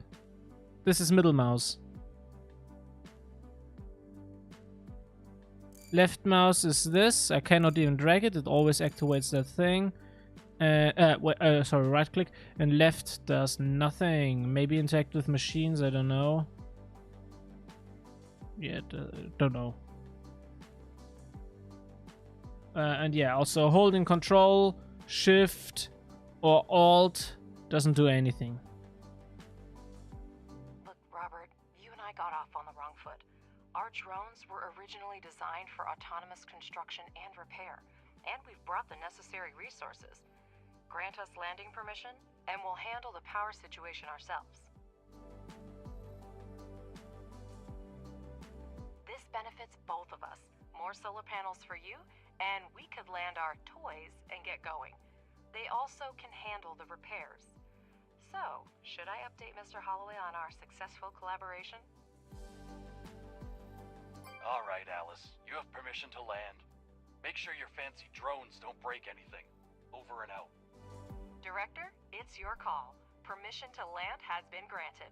This is middle mouse. Left mouse is this. I cannot even drag it. It always activates that thing. Sorry, right click. And left does nothing. Maybe interact with machines. I don't know. Yeah, don't know. And yeah, also holding control, shift, or alt doesn't do anything. Look, Robert, you and I got off on the wrong foot. Our drones were originally designed for autonomous construction and repair, and we've brought the necessary resources. Grant us landing permission, and we'll handle the power situation ourselves. This benefits both of us. More solar panels for you, and we could land our toys and get going. They also can handle the repairs. So, should I update Mr. Holloway on our successful collaboration? All right, Alice. You have permission to land. Make sure your fancy drones don't break anything. Over and out. Director, it's your call. Permission to land has been granted.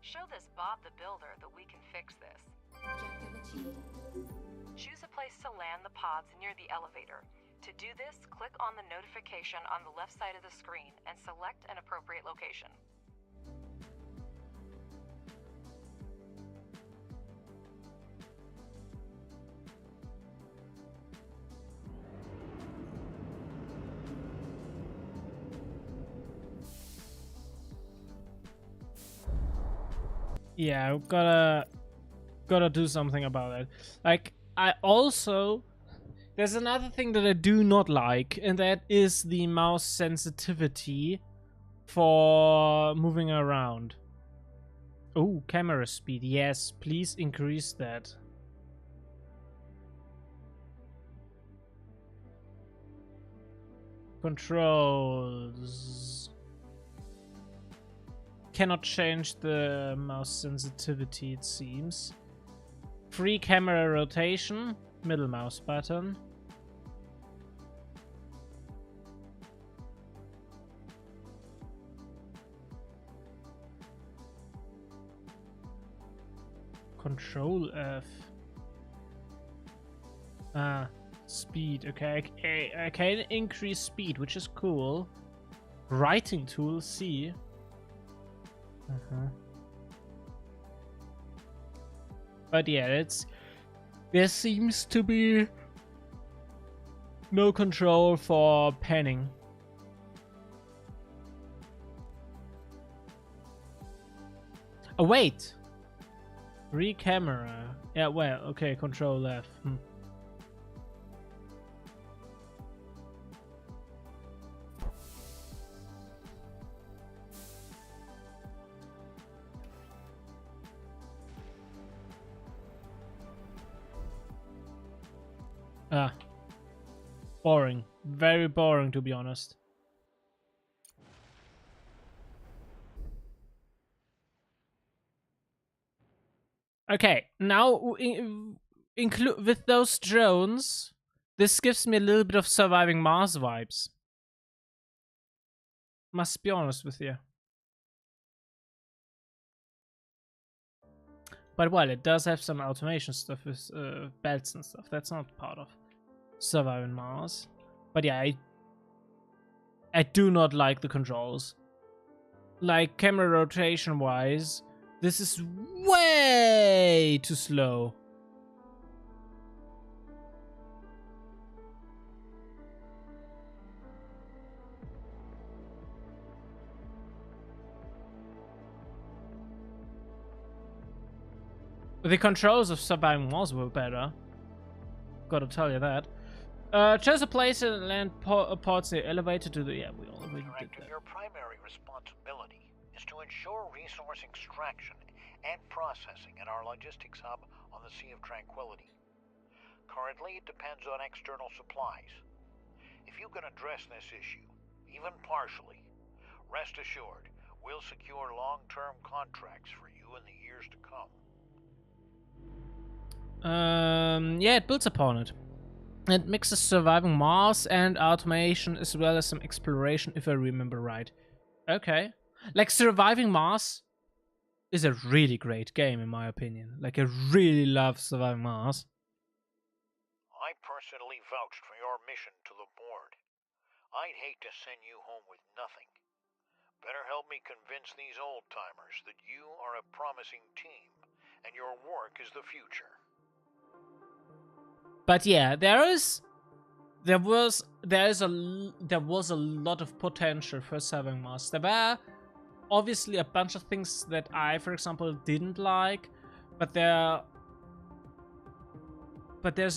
Show this Bob the Builder that we can fix this. Choose a place to land the pods near the elevator. To do this, click on the notification on the left side of the screen and select an appropriate location. Yeah, gotta do something about it. Like, I also, there's another thing that I do not like, and that is the mouse sensitivity for moving around. Oh, camera speed. Yes, please increase that. Controls. Cannot change the mouse sensitivity, it seems. Free camera rotation. Middle mouse button. Control F. Speed. Okay, I can increase speed, which is cool. Writing tool C. But yeah, there seems to be no control for panning. Oh wait, re-camera. Yeah, well, okay, control F. Boring. Very boring, to be honest. Okay, now with those drones, this gives me a little bit of Surviving Mars vibes. Must be honest with you. But well, it does have some automation stuff with belts and stuff. That's not part of Surviving Mars. But yeah, I do not like the controls. Like, camera rotation wise, this is way too slow. The controls of Surviving Mars were better. Gotta tell you that. Choose a place and land ports the elevator to the... Yeah, we already did that. Your primary responsibility is to ensure resource extraction and processing at our logistics hub on the Sea of Tranquility. Currently, it depends on external supplies. If you can address this issue, even partially, rest assured, we'll secure long-term contracts for you in the years to come. Yeah, it builds upon it. It mixes Surviving Mars and automation as well as some exploration, if I remember right. Okay. Like, Surviving Mars is a really great game, in my opinion. Like, I really love Surviving Mars. I personally vouched for your mission to the board. I'd hate to send you home with nothing. Better help me convince these old-timers that you are a promising team, and your work is the future. But yeah, there was a lot of potential for Surviving Mars. There were obviously a bunch of things that I, for example, didn't like, but there's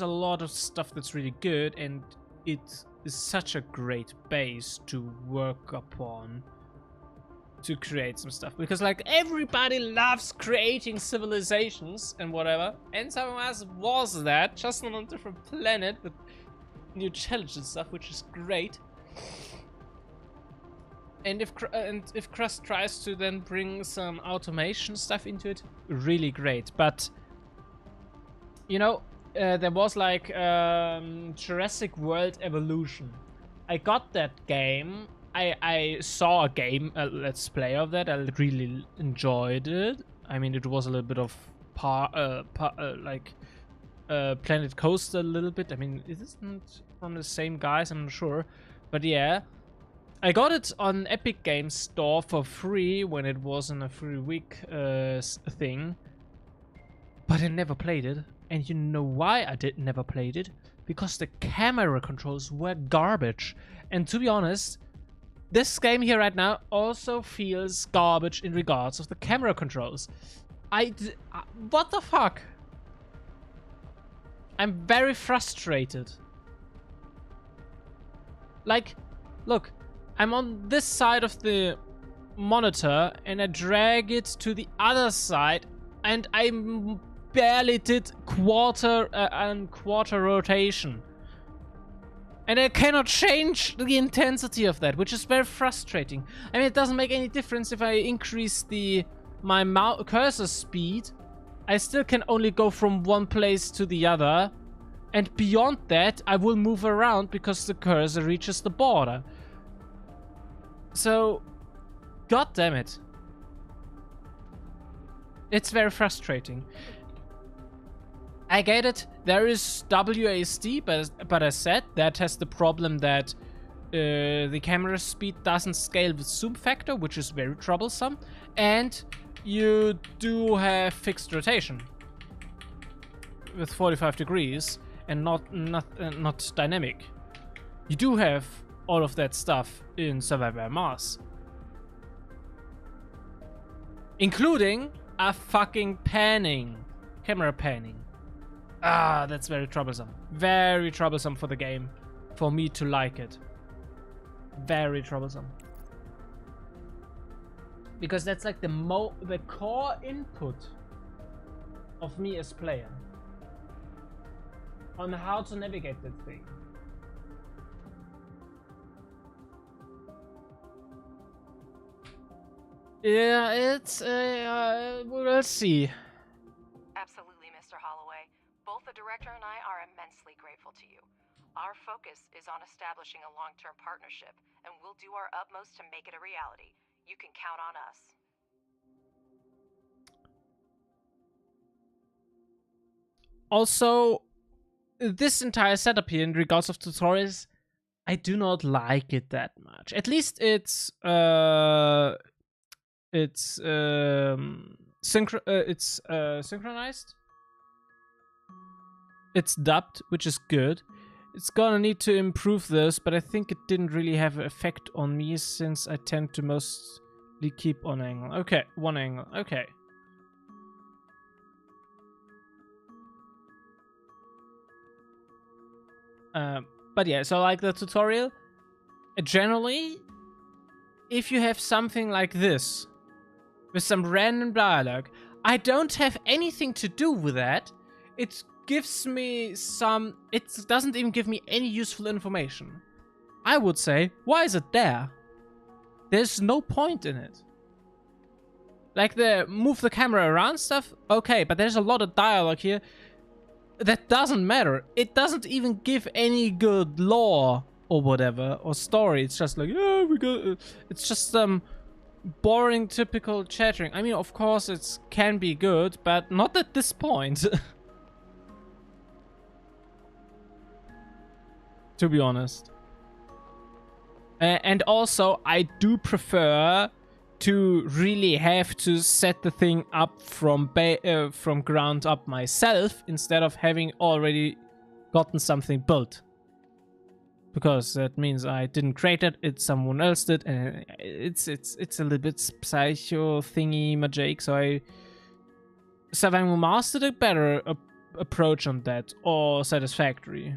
a lot of stuff that's really good, and it is such a great base to work upon to create some stuff, because like everybody loves creating civilizations and whatever, and Surviving Mars was that, just on a different planet with new challenges and stuff, which is great. And if Crust tries to then bring some automation stuff into it, really great. But you know, there was like Jurassic World Evolution. I got that game. I saw a let's play of that. I really enjoyed it. I mean, it was a little bit of Planet Coaster a little bit. I mean, it isn't from the same guys, I'm not sure. But yeah, I got it on Epic Games Store for free when it was in a free week thing. But I never played it. And you know why I never played it? Because the camera controls were garbage. And to be honest, this game here right now also feels garbage in regards of the camera controls. What the fuck? I'm very frustrated. Like, look, I'm on this side of the monitor and I drag it to the other side and I barely did quarter rotation. And I cannot change the intensity of that, which is very frustrating. I mean, it doesn't make any difference if I increase my cursor speed. I still can only go from one place to the other. And beyond that, I will move around because the cursor reaches the border. So, god damn it. It's very frustrating. I get it, there is WASD, but as said, that has the problem that the camera speed doesn't scale with zoom factor, which is very troublesome, and you do have fixed rotation with 45 degrees and not dynamic. You do have all of that stuff in Survivor Mars, including a fucking camera panning. Ah, that's very troublesome. Very troublesome for the game. For me to like it. Very troublesome. Because that's like the core input of me as player. On how to navigate that thing. Yeah, it's... we'll see. Absolutely, Mr. Holloway. Both the director and I are immensely grateful to you. Our focus is on establishing a long-term partnership, and we'll do our utmost to make it a reality. You can count on us. Also, this entire setup here in regards of tutorials, I do not like it that much. At least it's synchronized. It's dubbed, which is good. It's gonna need to improve this, but I think it didn't really have an effect on me since I tend to mostly keep on angle. Okay, one angle. Okay. But yeah, so like the tutorial, generally, if you have something like this, with some random dialogue, I don't have anything to do with that. It gives me some... It doesn't even give me any useful information. I would say, why is it there? There's no point in it. Like the move the camera around stuff, okay, but there's a lot of dialogue here that doesn't matter. It doesn't even give any good lore or whatever, or story. It's just like, yeah, we got... It's just boring, typical chattering. I mean, of course, it can be good, but not at this point. To be honest. And also, I do prefer to really have to set the thing up from ground up myself instead of having already gotten something built. Because that means I didn't create it, someone else did, and it's a little bit psycho thingy magic. So Surviving Mars did a better approach on that, or Satisfactory.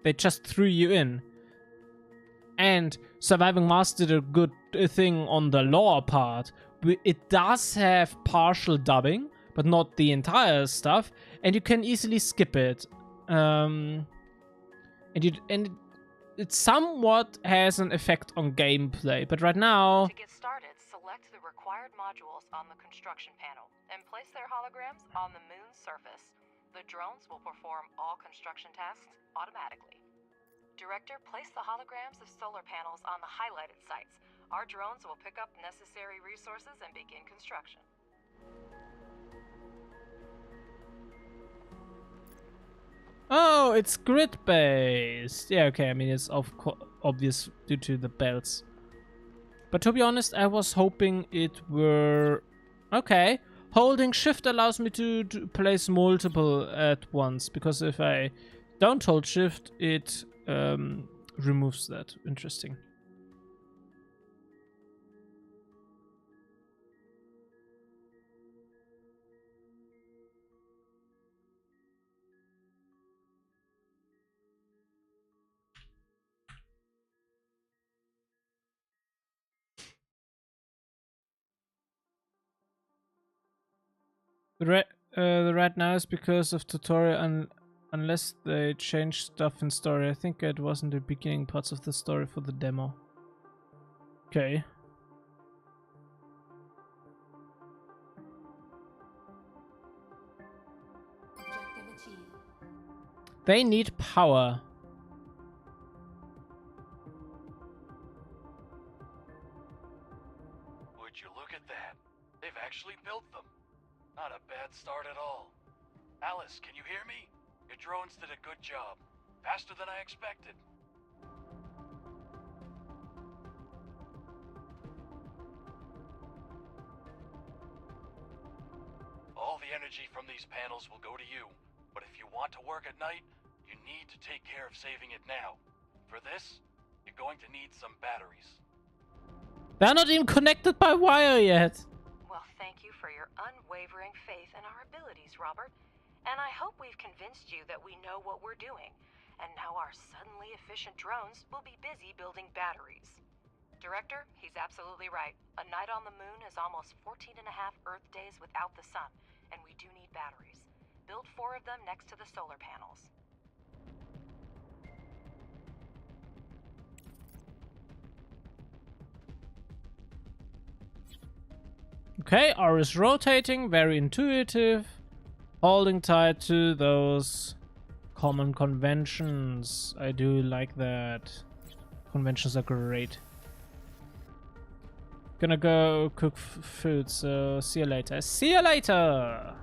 They just threw you in. And Surviving Mars did a good thing on the lore part. It does have partial dubbing, but not the entire stuff, and you can easily skip it. It somewhat has an effect on gameplay, but right now... To get started, select the required modules on the construction panel and place their holograms on the moon's surface. The drones will perform all construction tasks automatically. Director, place the holograms of solar panels on the highlighted sites. Our drones will pick up necessary resources and begin construction. Oh, it's grid-based. Yeah, okay, I mean, it's obvious due to the belts. But to be honest, I was hoping it were... Okay, holding shift allows me to place multiple at once, because if I don't hold shift, it removes that. Interesting. The red now is because of tutorial and unless they change stuff in story. I think it wasn't the beginning parts of the story for the demo. Okay. Objective achieved. They need power. Would you look at that? They've actually built them. Not a bad start at all. Alice, can you hear me? Your drones did a good job. Faster than I expected. All the energy from these panels will go to you. But if you want to work at night, you need to take care of saving it now. For this, you're going to need some batteries. They're not even connected by wire yet. Well, thank you for your unwavering faith in our abilities, Robert. And I hope we've convinced you that we know what we're doing. And now our suddenly efficient drones will be busy building batteries. Director, he's absolutely right. A night on the moon is almost 14 and a half Earth days without the sun, and we do need batteries. Build 4 of them next to the solar panels. Okay, R is rotating, very intuitive. Holding tight to those common conventions. I do like that. Conventions are great. Gonna go cook food, so see you later. See you later!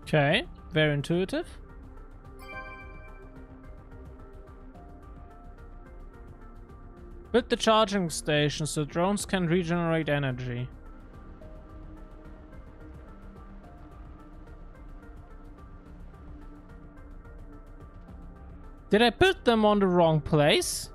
Okay, very intuitive. Build the charging station so drones can regenerate energy. Did I put them on the wrong place?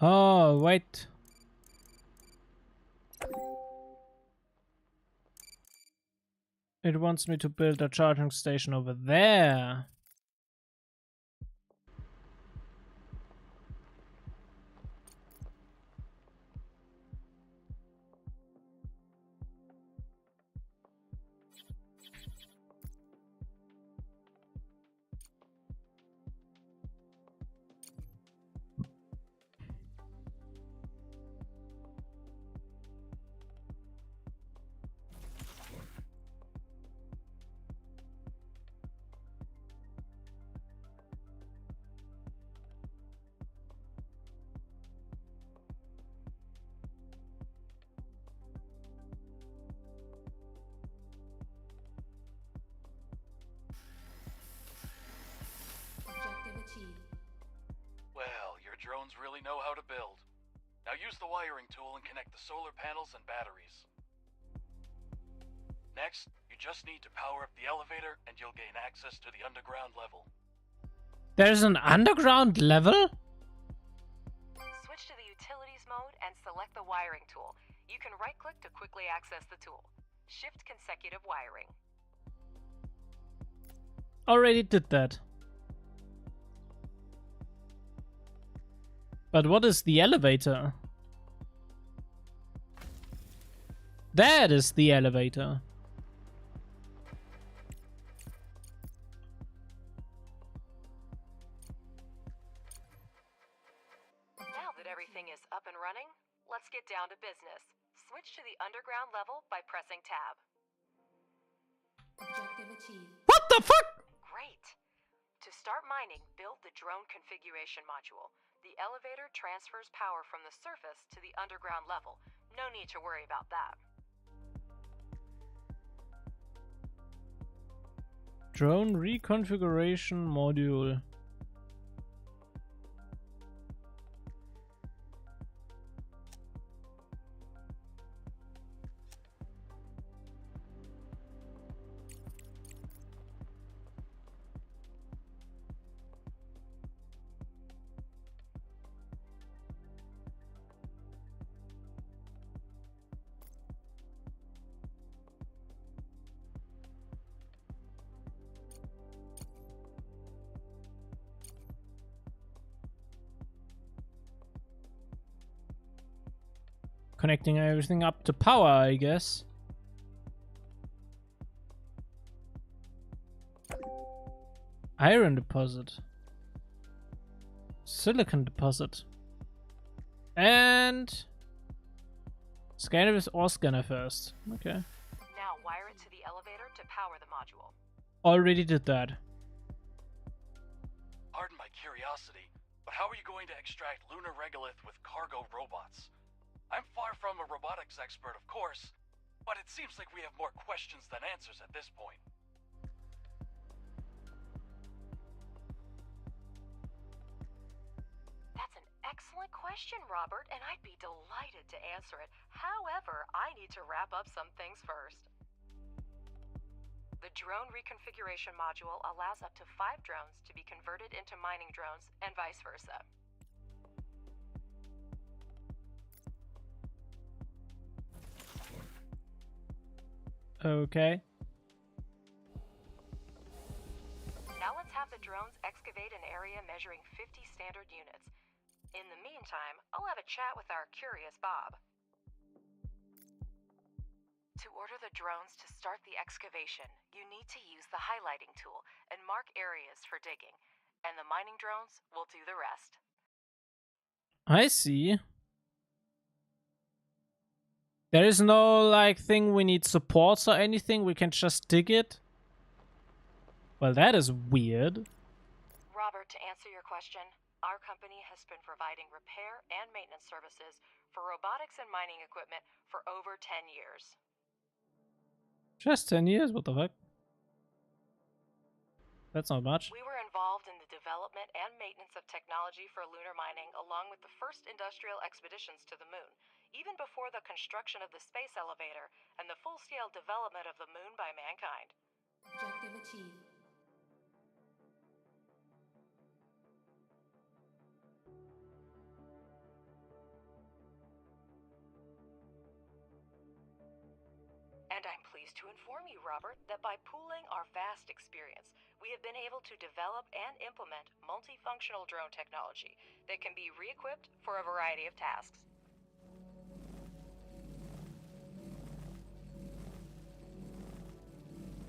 Oh, wait. It wants me to build a charging station over there. Objective achieved. Well, your drones really know how to build. Now use the wiring tool and connect the solar panels and batteries. Next, you just need to power up the elevator and you'll gain access to the underground level. There's an underground level? Switch to the utilities mode and select the wiring tool. You can right-click to quickly access the tool. Shift consecutive wiring. Already did that. But what is the elevator? That is the elevator. Now that everything is up and running, let's get down to business. Switch to the underground level by pressing tab. Objective achieved. What the fuck? Great. To start mining, build the drone configuration module. The elevator transfers power from the surface to the underground level. No need to worry about that. Drone reconfiguration module. Connecting everything up to power, I guess. Iron deposit. Silicon deposit. And scanner with ore scanner first. Okay. Now wire it to the elevator to power the module. Already did that. Pardon my curiosity, but how are you going to extract lunar regolith with cargo robots? I'm far from a robotics expert, of course, but it seems like we have more questions than answers at this point. That's an excellent question, Robert, and I'd be delighted to answer it. However, I need to wrap up some things first. The drone reconfiguration module allows up to 5 drones to be converted into mining drones and vice versa. Okay. Now let's have the drones excavate an area measuring 50 standard units. In the meantime, I'll have a chat with our curious Bob. To order the drones to start the excavation, you need to use the highlighting tool and mark areas for digging, and the mining drones will do the rest. I see. There is no like thing we need supports or anything. We can just dig it. Well, that is weird. Robert, to answer your question, our company has been providing repair and maintenance services for robotics and mining equipment for over 10 years. Just 10 years? What the fuck? That's not much. We were involved in the development and maintenance of technology for lunar mining, along with the first industrial expeditions to the moon, even before the construction of the space elevator and the full-scale development of the moon by mankind. Objective achieved. And I'm pleased to inform you, Robert, that by pooling our vast experience, we have been able to develop and implement multifunctional drone technology that can be re-equipped for a variety of tasks.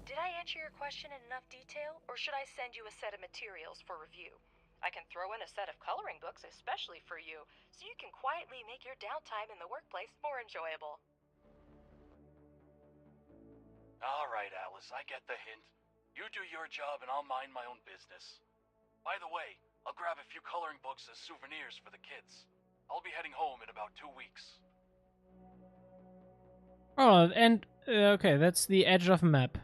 Did I answer your question in enough detail, or should I send you a set of materials for review? I can throw in a set of coloring books especially for you, so you can quietly make your downtime in the workplace more enjoyable. All right, Alice, I get the hint. You do your job and I'll mind my own business. By the way, I'll grab a few coloring books as souvenirs for the kids. I'll be heading home in about 2 weeks. Oh, and okay, that's the edge of map.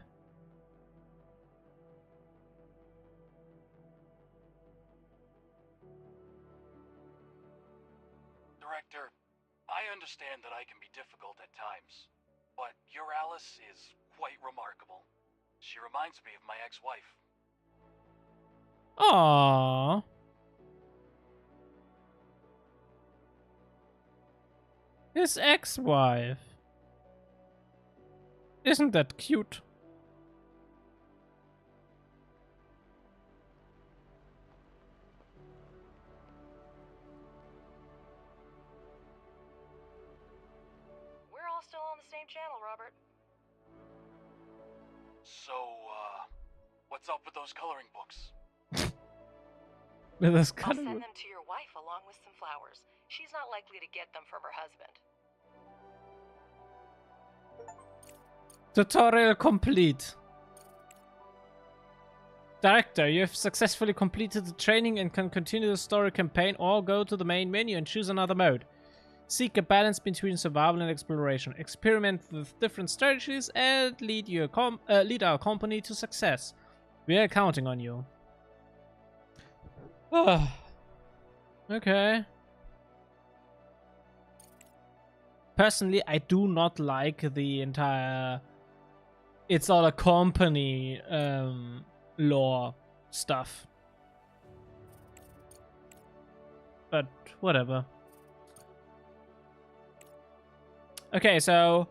Director, I understand that I can be difficult at times, but your Alice is quite remarkable. She reminds me of my ex-wife. Aww. His ex-wife. Isn't that cute? same channel, Robert. So, what's up with those coloring books? That's I'll kind send of them to your wife along with some flowers. She's not likely to get them from her husband. tutorial complete. Director, you have successfully completed the training and can continue the story campaign or go to the main menu and choose another mode. Seek a balance between survival and exploration. Experiment with different strategies and lead our company to success. We are counting on you. Okay. Personally, I do not like the entire it's all a company lore stuff. But whatever. Okay, so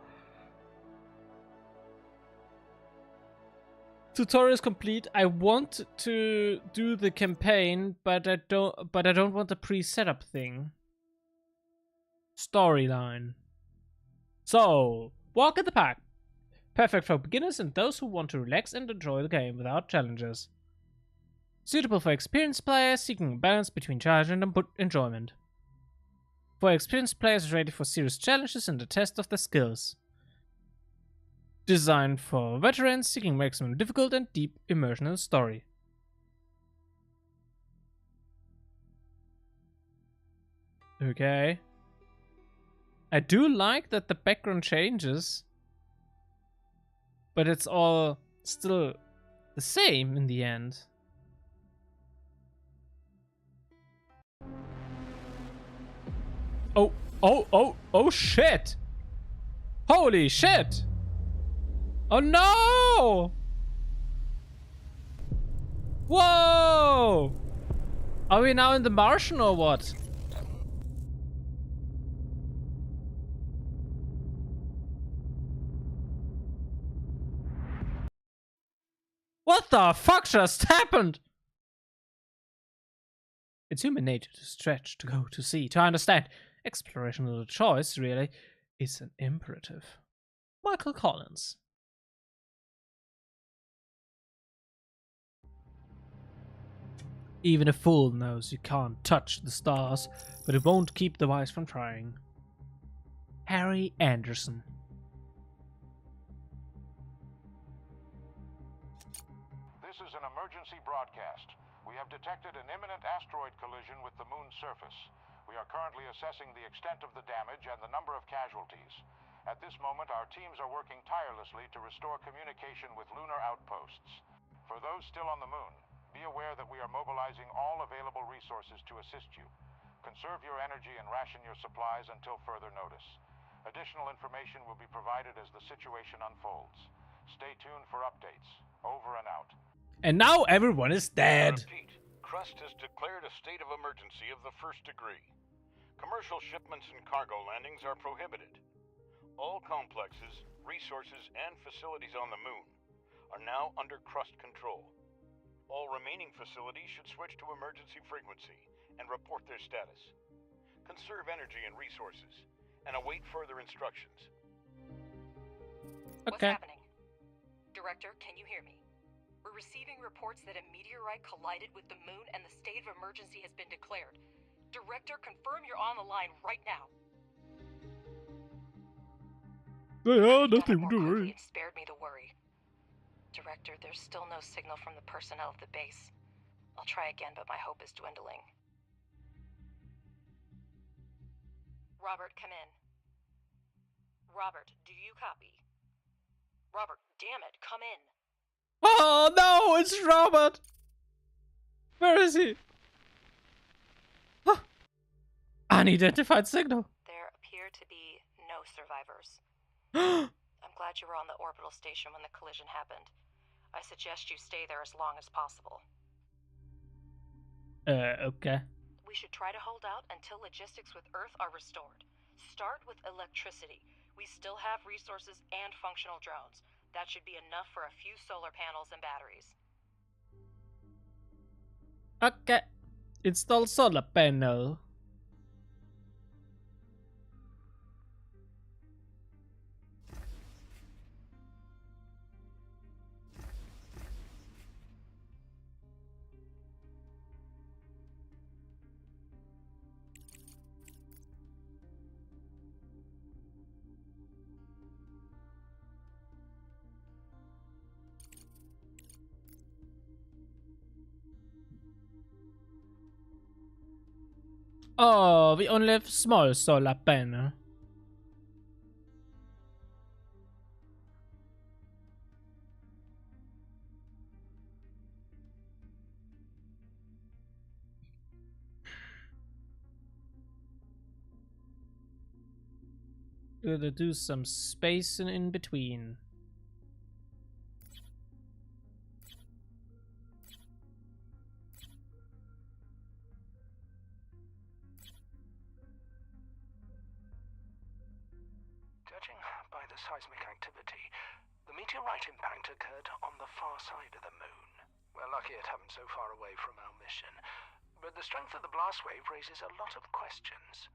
tutorial is complete. I want to do the campaign, but I don't want the pre-setup thing. Storyline. So, walk in the park. Perfect for beginners and those who want to relax and enjoy the game without challenges. Suitable for experienced players seeking a balance between challenge and enjoyment. For experienced players ready for serious challenges and the test of their skills. Designed for veterans seeking maximum difficult and deep immersion in the story. Okay. I do like that the background changes, but it's all still the same in the end. Oh shit! Holy shit! Oh no! Whoa! Are we now in the Martian or what? What the fuck just happened? It's human nature to stretch, to go, to see, to understand. Exploration is a choice, really. It's an imperative. Michael Collins. Even a fool knows you can't touch the stars, but it won't keep the wise from trying. Harry Anderson. This is an emergency broadcast. We have detected an imminent asteroid collision with the moon's surface. We are currently assessing the extent of the damage and the number of casualties. At this moment, our teams are working tirelessly to restore communication with lunar outposts. For those still on the moon, be aware that we are mobilizing all available resources to assist you. Conserve your energy and ration your supplies until further notice. Additional information will be provided as the situation unfolds. Stay tuned for updates. Over and out. And now everyone is dead. Repeat, Crust has declared a state of emergency of the first degree. Commercial shipments and cargo landings are prohibited. All complexes, resources, and facilities on the moon are now under Crust control. All remaining facilities should switch to emergency frequency and report their status. Conserve energy and resources and await further instructions. What's Okay. happening? Director, can you hear me? We're receiving reports that a meteorite collided with the moon and the state of emergency has been declared. Director, confirm you're on the line right now. Yeah, Done it nothing more to quickly worry. and spared me the worry. Director, there's still no signal from the personnel of the base. I'll try again, but my hope is dwindling. Robert, come in. Robert, do you copy? Robert, damn it, come in. Oh no, it's Robert! Where is he? Huh. Unidentified signal. There appear to be no survivors. I'm glad you were on the orbital station when the collision happened. I suggest you stay there as long as possible. Okay. We should try to hold out until logistics with Earth are restored. Start with electricity. We still have resources and functional drones. That should be enough for a few solar panels and batteries. Okay. Install solar panel. Oh, we only have small solar panel. Gotta do some spacing in between. Judging by the seismic activity, the meteorite impact occurred on the far side of the moon. We're lucky it happened so far away from our mission, but the strength of the blast wave raises a lot of questions.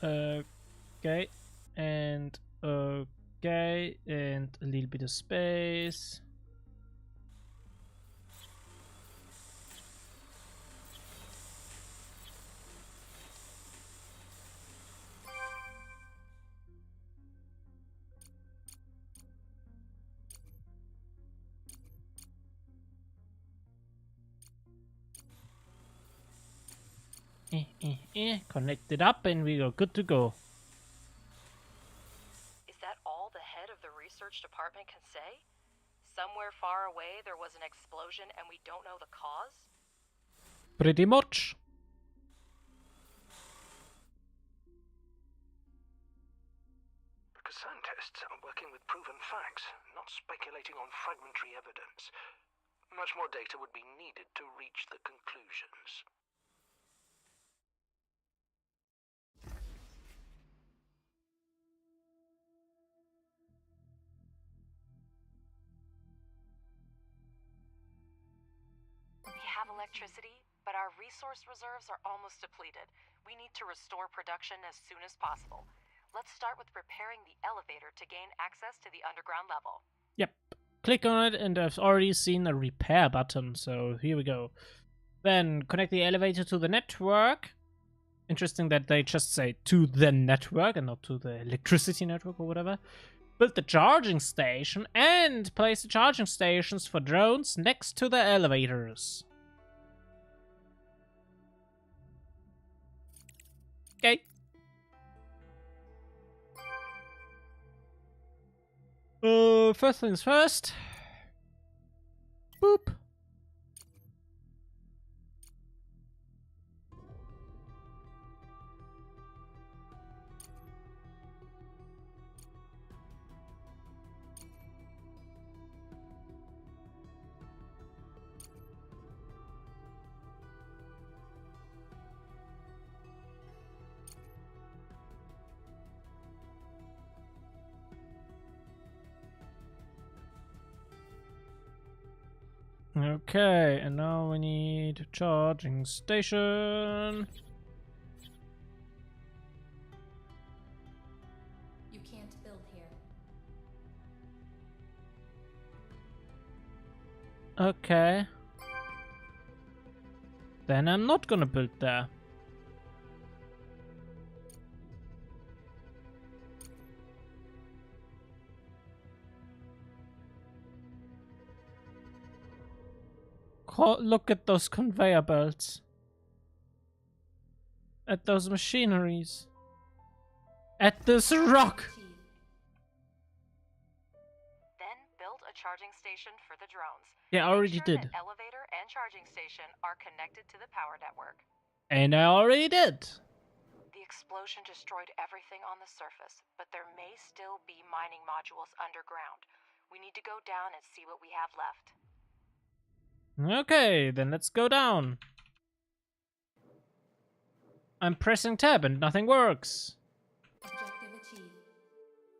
Okay, and okay, and a little bit of space. Connect it up and we are good to go. Is that all the head of the research department can say? Somewhere far away there was an explosion and we don't know the cause? Pretty much. Because scientists are working with proven facts, not speculating on fragmentary evidence. Much more data would be needed to reach the conclusions. We have electricity, but our resource reserves are almost depleted. We need to restore production as soon as possible. Let's start with repairing the elevator to gain access to the underground level. Yep. Click on it and I've already seen a repair button, so here we go. Then connect the elevator to the network. Interesting that they just say to the network and not to the electricity network or whatever. Build the charging station and place the charging stations for drones next to the elevators. Okay. First things first. Boop. Okay, and now we need a charging station. You can't build here. Okay. Then I'm not gonna build there. Look at those conveyor belts. At those machineries. At this rock. Achieved. Then build a charging station for the drones. Yeah, I already Make sure did. that elevator and charging station are connected to the power network. And I already did. The explosion destroyed everything on the surface, but there may still be mining modules underground. We need to go down and see what we have left. Okay, then let's go down. I'm pressing tab and nothing works. Objective achieved.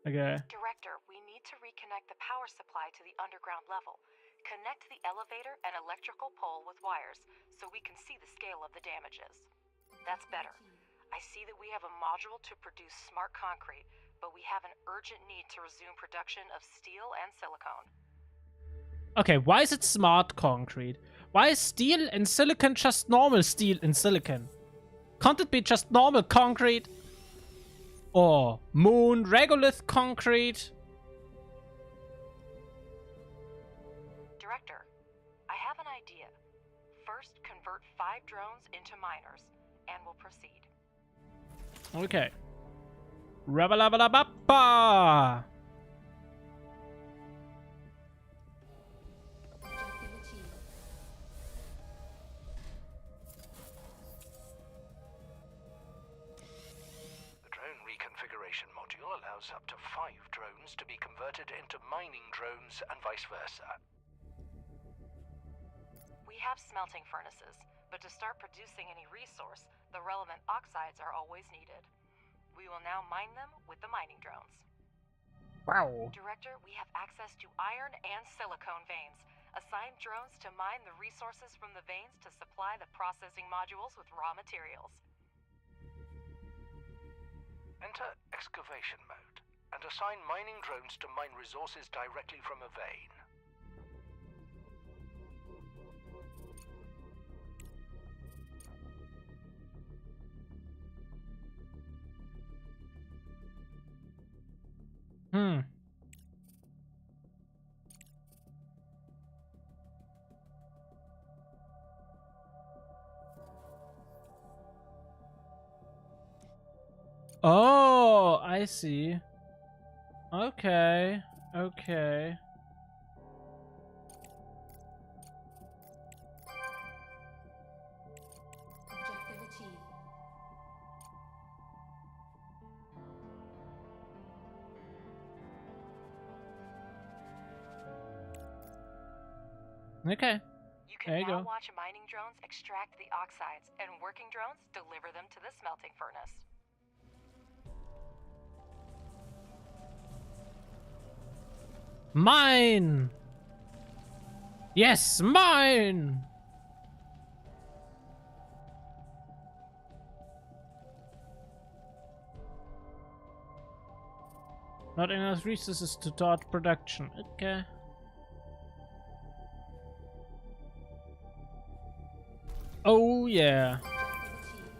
Okay. Director, we need to reconnect the power supply to the underground level. Connect the elevator and electrical pole with wires so we can see the scale of the damages. That's better. I see that we have a module to produce smart concrete, but we have an urgent need to resume production of steel and silicone. Okay, why is it smart concrete? Why is steel and silicon just normal steel and silicon? Can't it be just normal concrete? Or moon regolith concrete? Director, First, convert 5 drones into miners, and we'll proceed. Okay. Rabba-labba-labba-ba! Objective achieved. The drone reconfiguration module allows up to 5 drones to be converted into mining drones and vice versa. We have smelting furnaces, but to start producing any resource, the relevant oxides are always needed. We will now mine them with the mining drones. Wow. Director, we have access to iron and silicone veins. Assign drones to mine the resources from the veins to supply the processing modules with raw materials. Enter excavation mode and assign mining drones to mine resources directly from a vein. Oh, I see. Okay. Okay. Objective achieved. Okay. You can There you now go. watch mining drones extract the oxides, and working drones deliver them to the smelting furnace. Mine! Yes, mine! Not enough resources to start production. Okay. Oh yeah. Objective achieved.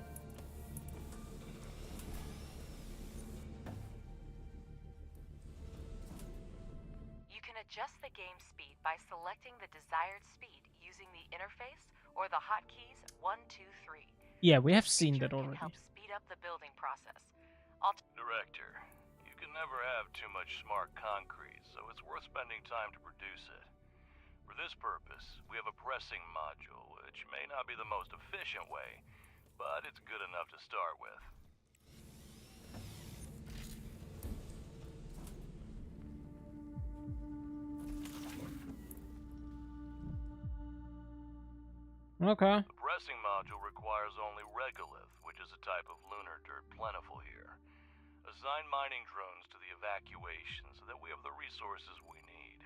You can adjust the game speed by selecting the desired speed using the interface or the hotkeys 1, 2, 3. Yeah, we have This seen feature that can already. help speed up the building process. Director, you can never have too much smart concrete, so it's worth spending time to produce it. For this purpose, we have a pressing module, which may not be the most efficient way, but it's good enough to start with. Okay. The pressing module requires only regolith, which is a type of lunar dirt plentiful here. Assign mining drones to the evacuation so that we have the resources we need.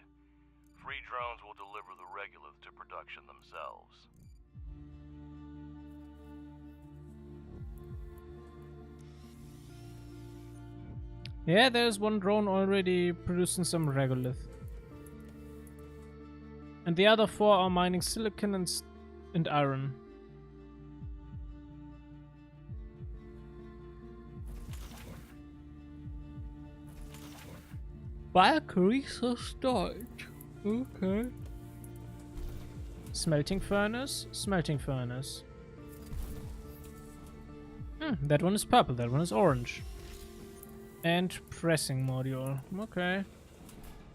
Free drones will deliver the regolith to production themselves. Yeah, there's one drone already producing some regolith. And the other 4 are mining silicon and iron. Bulk resource storage. Okay. Smelting furnace, smelting furnace. That one is purple, that one is orange. And pressing module. Okay.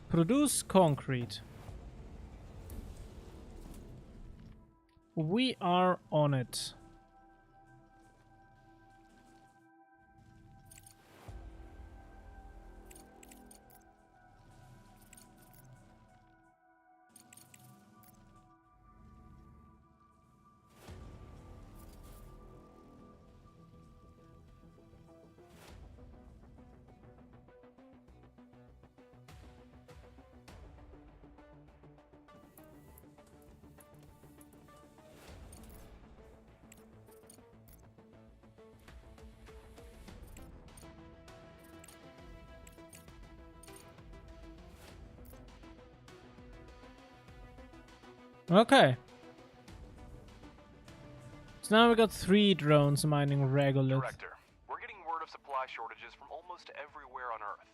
Produce concrete. We are on it. Okay. So now we got 3 drones mining regolith. Director, we're getting word of supply shortages from almost everywhere on Earth.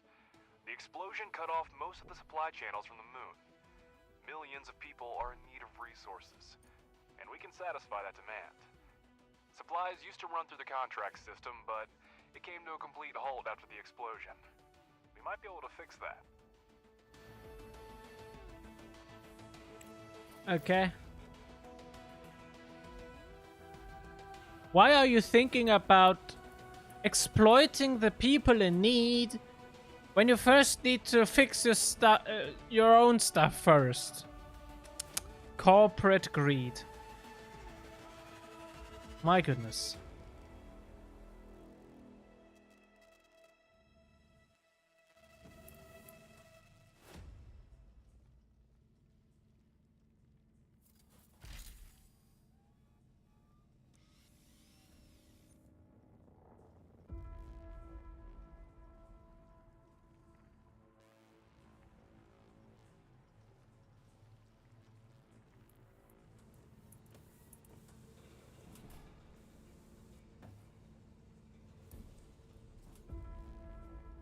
The explosion cut off most of the supply channels from the moon. Millions of people are in need of resources. and we can satisfy that demand. Supplies used to run through the contract system, but it came to a complete halt after the explosion. We might be able to fix that. Okay. Why are you thinking about exploiting the people in need when you first need to fix your stuff, your own stuff first? Corporate greed. My goodness.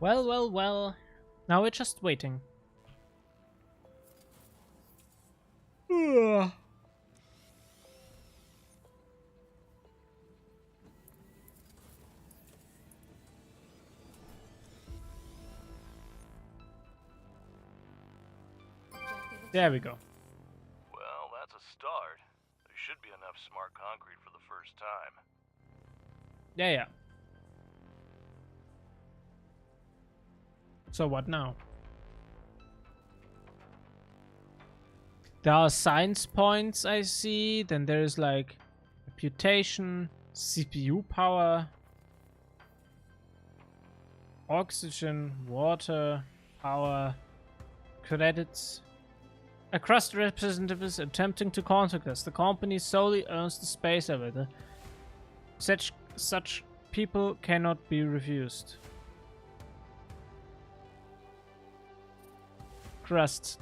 Well, well, well. Now we're just waiting. Ugh. There we go. Well, that's a start. There should be enough smart concrete for the first time. Yeah, yeah. So what now? There are science points I see. Then there's like reputation, CPU power, oxygen, water, power, credits. A crust representative is attempting to contact us. The company solely owns the space elevator. Such people cannot be refused. Crust.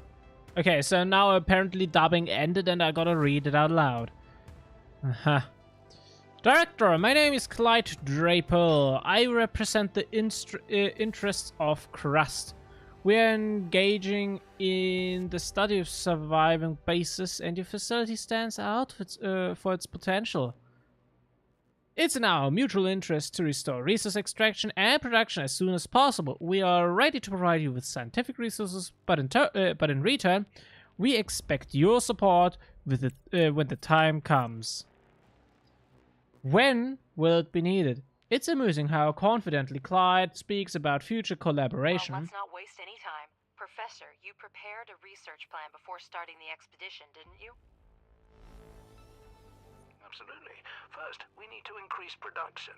Okay, so now apparently dubbing ended and I gotta read it out loud. Director, my name is Clyde Draper. I represent the interests of Crust. We are engaging in the study of surviving bases, and your facility stands out for its potential. It's in our mutual interest to restore resource extraction and production as soon as possible. We are ready to provide you with scientific resources, but in return, we expect your support with when the time comes. When will it be needed? It's amusing how confidently Clyde speaks about future collaboration. Well, let's not waste any time. Professor, you prepared a research plan before starting the expedition, didn't you? Absolutely. First, we need to increase production.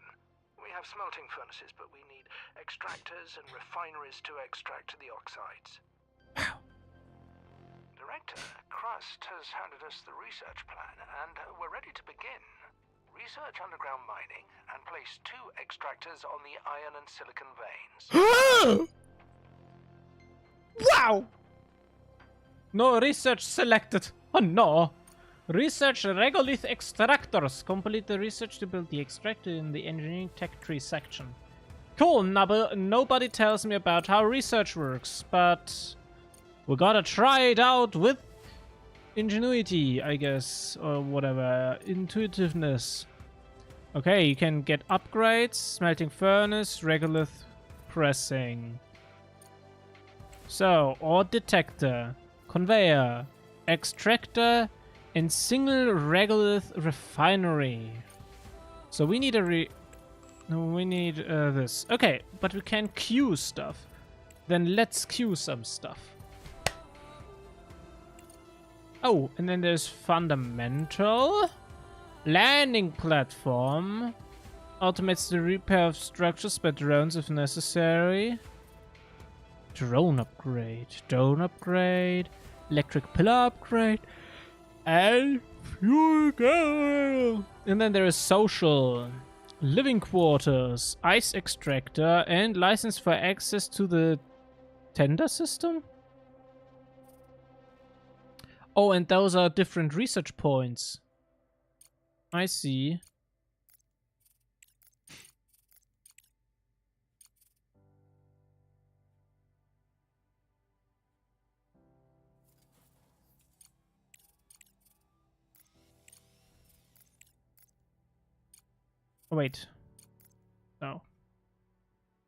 We have smelting furnaces, but we need extractors and refineries to extract the oxides. Wow. Director, Crust has handed us the research plan, and we're ready to begin. Research underground mining and place 2 extractors on the iron and silicon veins. Wow! No research selected. Oh no. Research regolith extractors. Complete the research to build the extractor in the engineering tech tree section. Cool, nobody tells me about how research works, but we gotta try it out with ingenuity, I guess, or whatever. Intuitiveness. Okay, you can get upgrades, smelting furnace, regolith pressing. So, ore detector, conveyor, extractor, and single regolith refinery. So we need this. Okay, but we can queue stuff. Then let's queue some stuff. Oh, and then there's fundamental. Landing platform. Automates the repair of structures by drones if necessary. Drone upgrade. Drone upgrade. Electric pillar upgrade. And fuel gas. And then there is social. Living quarters. Ice extractor. And license for access to the tender system. Oh, and those are different research points. I see. Oh, wait. No.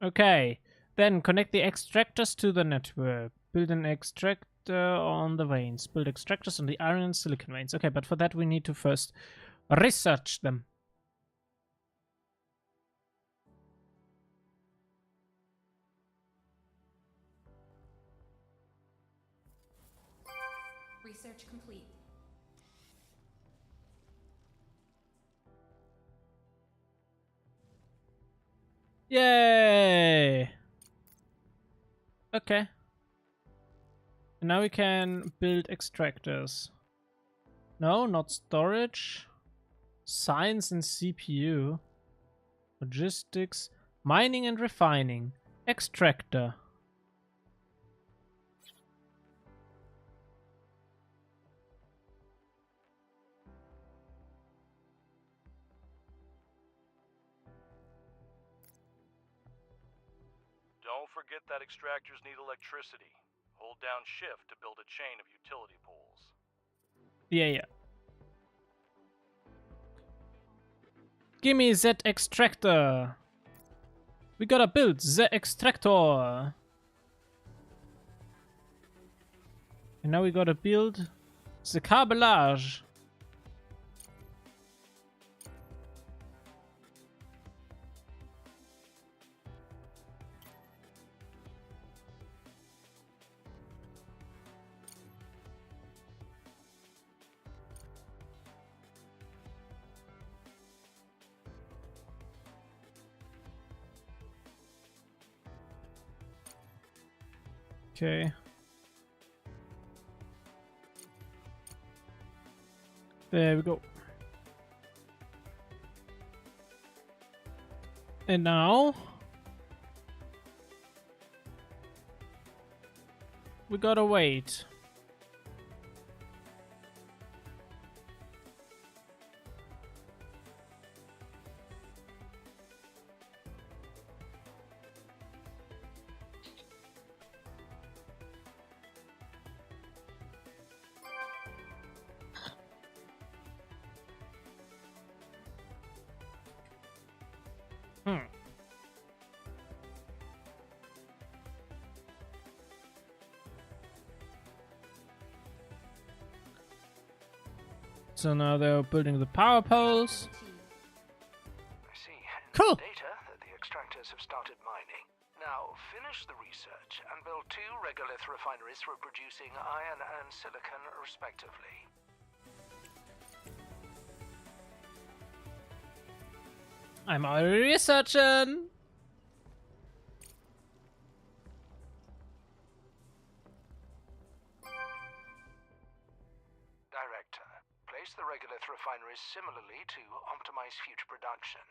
Okay. Then connect the extractors to the network. Build an extractor on the veins. Build extractors on the iron and silicon veins. Okay, but for that we need to first research them. Research complete. Yay! Okay. And now we can build extractors. No, not storage. Science and CPU. Logistics. Mining and refining. Extractor. Don't forget that extractors need electricity. Hold down shift to build a chain of utility poles. Yeah. Gimme that extractor. We gotta build the extractor. And now we gotta build the cabellage. Okay. There we go. And now we gotta wait. So now they're building the power poles. I see. Cool. Data that the extractors have started mining. Now, finish the research and build 2 regolith refineries for producing iron and silicon, respectively. I'm already researching. Director, place the regolith refineries similarly to optimize future production.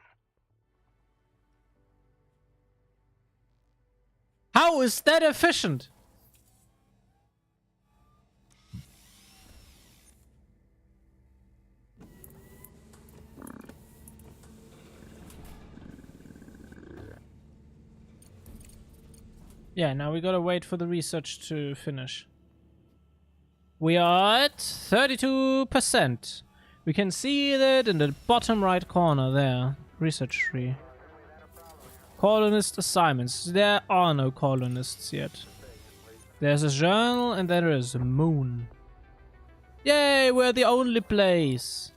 How is that efficient? Yeah, now we gotta wait for the research to finish. We are at 32%. We can see that in the bottom right corner there. Research tree. Colonist assignments. There are no colonists yet. There's a journal and there is a moon. Yay, we're the only place.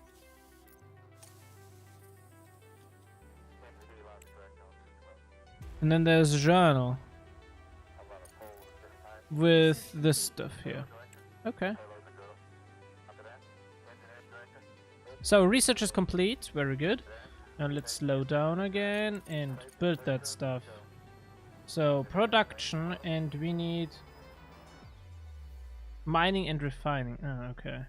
And then there's a journal. With this stuff here. Okay. So research is complete. Very good. Now let's slow down again and build that stuff. So production, and we need mining and refining. Oh, okay.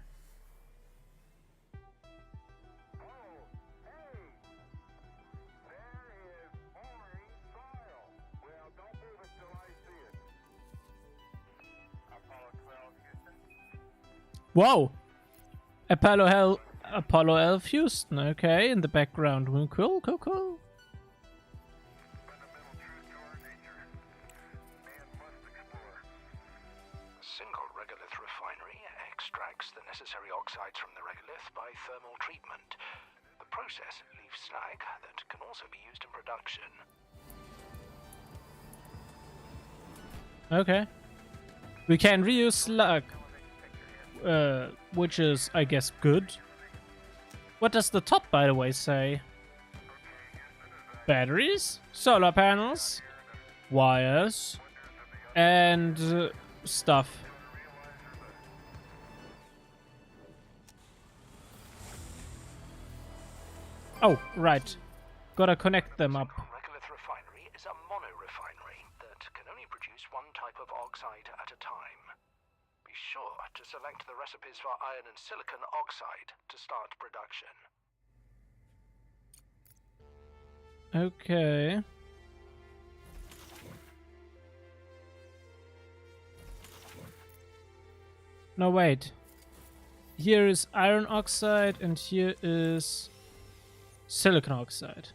Whoa! Apollo 11 Houston, okay, in the background. Cool. Single regolith refinery extracts the necessary oxides from the regolith by thermal treatment. The process leaves slag that can also be used in production. Okay. We can reuse slug, which is, I guess, good. What does the top, by the way, say? Batteries, solar panels, wires, and stuff. Oh, right. Gotta connect them up. Regolith Refinery is a mono-refinery that can only produce one type of oxide at a time. Be sure to select the recipes for iron and silicon oxide to start production. Okay. No, wait. Here is iron oxide and here is silicon oxide.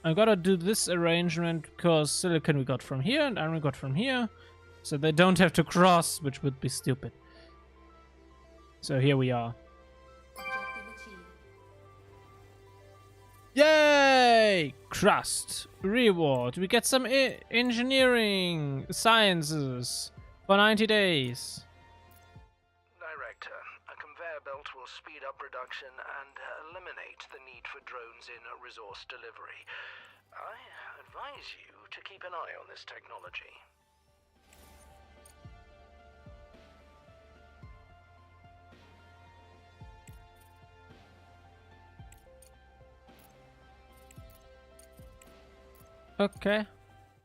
I gotta do this arrangement because silicon we got from here and iron we got from here. So they don't have to cross, which would be stupid. So here we are. Objective achieved. Yay! Crust. Reward. We get some engineering sciences for 90 days. Director, a conveyor belt will speed up production and eliminate the need for drones in resource delivery. I advise you to keep an eye on this technology. Okay.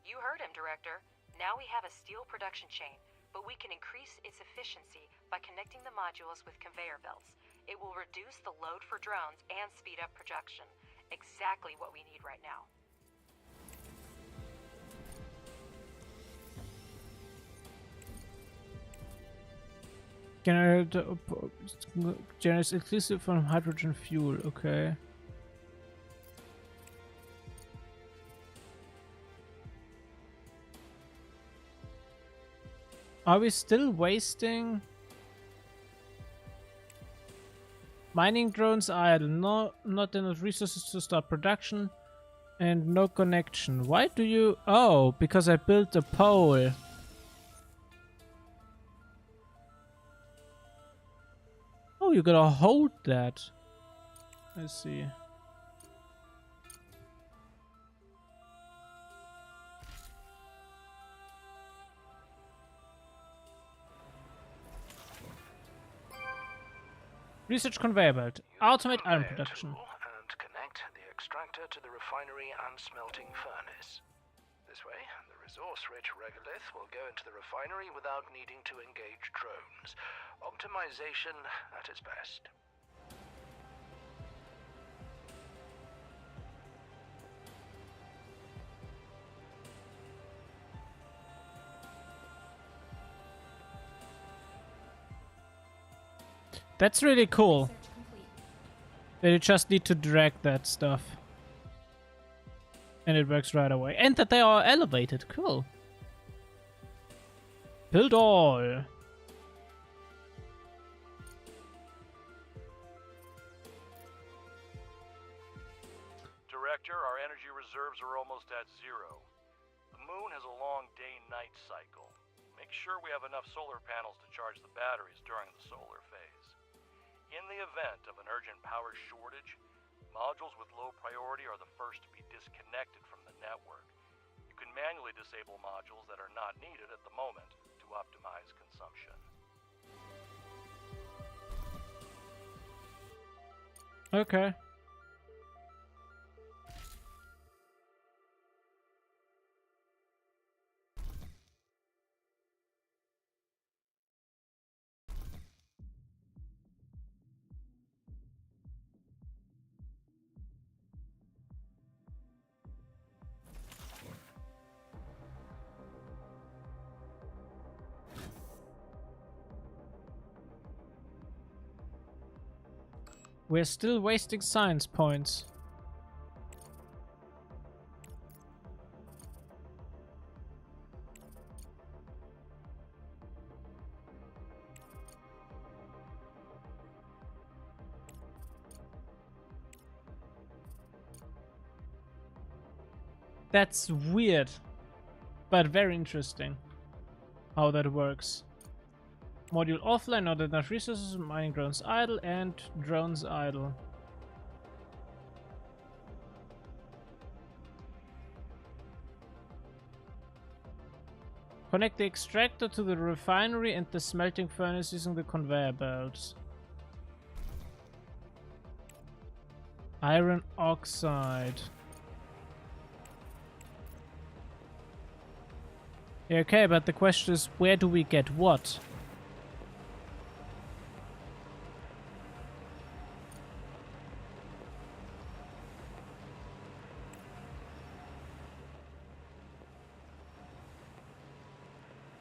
You heard him, Director. Now we have a steel production chain, but we can increase its efficiency by connecting the modules with conveyor belts. It will reduce the load for drones and speed up production. Exactly what we need right now. Generates exclusive from hydrogen fuel. Okay. Are we still wasting? Mining drones are idle. No, not enough resources to start production. And no connection. Why do you... Oh, because I built a pole. Oh, you gotta hold that. I see. Research conveyor belt. Automate iron production. And connect the extractor to the refinery and smelting furnace. This way, the resource-rich regolith will go into the refinery without needing to engage drones. Optimization at its best. That's really cool. Research complete. That you just need to drag that stuff. And it works right away. And that they are elevated. Cool. Build all. Director, our energy reserves are almost at zero. The moon has a long day-night cycle. Make sure we have enough solar panels to charge the batteries during the solar phase. In the event of an urgent power shortage, modules with low priority are the first to be disconnected from the network. You can manually disable modules that are not needed at the moment to optimize consumption. Okay. We're still wasting science points. That's weird, but very interesting how that works. Module offline, not enough resources, mining drones idle, and drones idle. Connect the extractor to the refinery and the smelting furnace using the conveyor belts. Iron oxide. Yeah, okay, but the question is, where do we get what?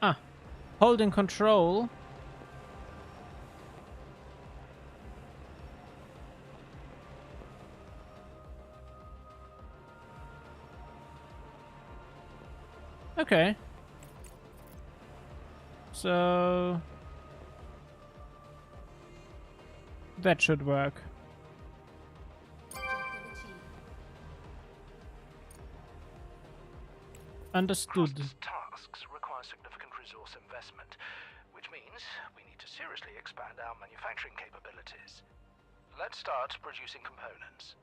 Ah, holding control. Okay. So that should work. Understood. Crust's tasks require significant resource investment, which means we need to seriously expand our manufacturing capabilities. Let's start producing components.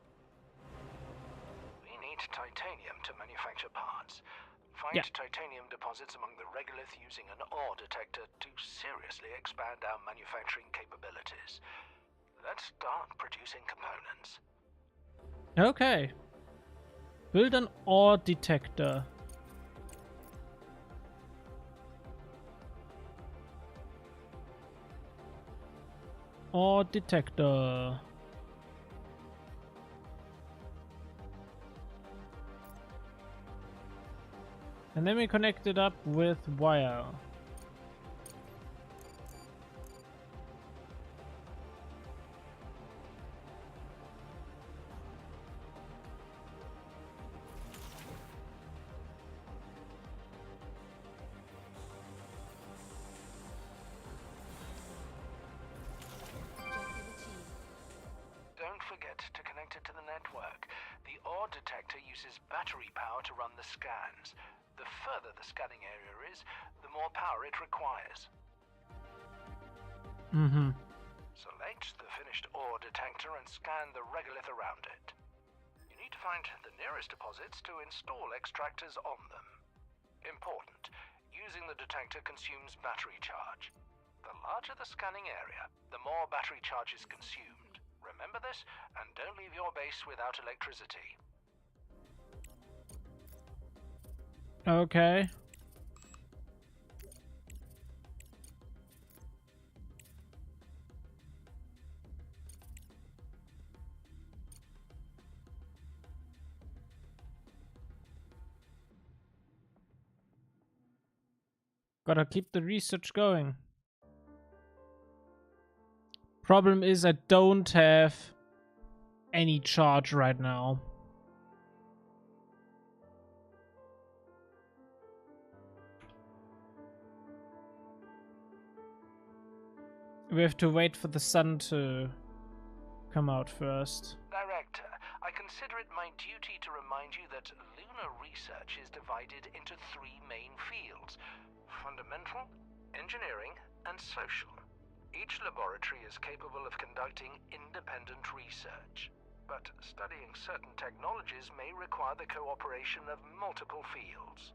We need titanium to manufacture parts. Find titanium deposits among the regolith using an ore detector to seriously expand our manufacturing capabilities. Let's start producing components. Okay. Build an ore detector. Ore detector. And then we connect it up with wire. Don't forget to connect it to the network. The ore detector uses battery power to run the scans. The further the scanning area is, the more power it requires. Select the finished ore detector and scan the regolith around it. You need to find the nearest deposits to install extractors on them. Important, using the detector consumes battery charge. The larger the scanning area, the more battery charge is consumed. Remember this, and don't leave your base without electricity. Okay. Gotta keep the research going. Problem is I don't have any charge right now. We have to wait for the sun to come out first. Director, I consider it my duty to remind you that lunar research is divided into three main fields: fundamental, engineering, and social. Each laboratory is capable of conducting independent research, but studying certain technologies may require the cooperation of multiple fields.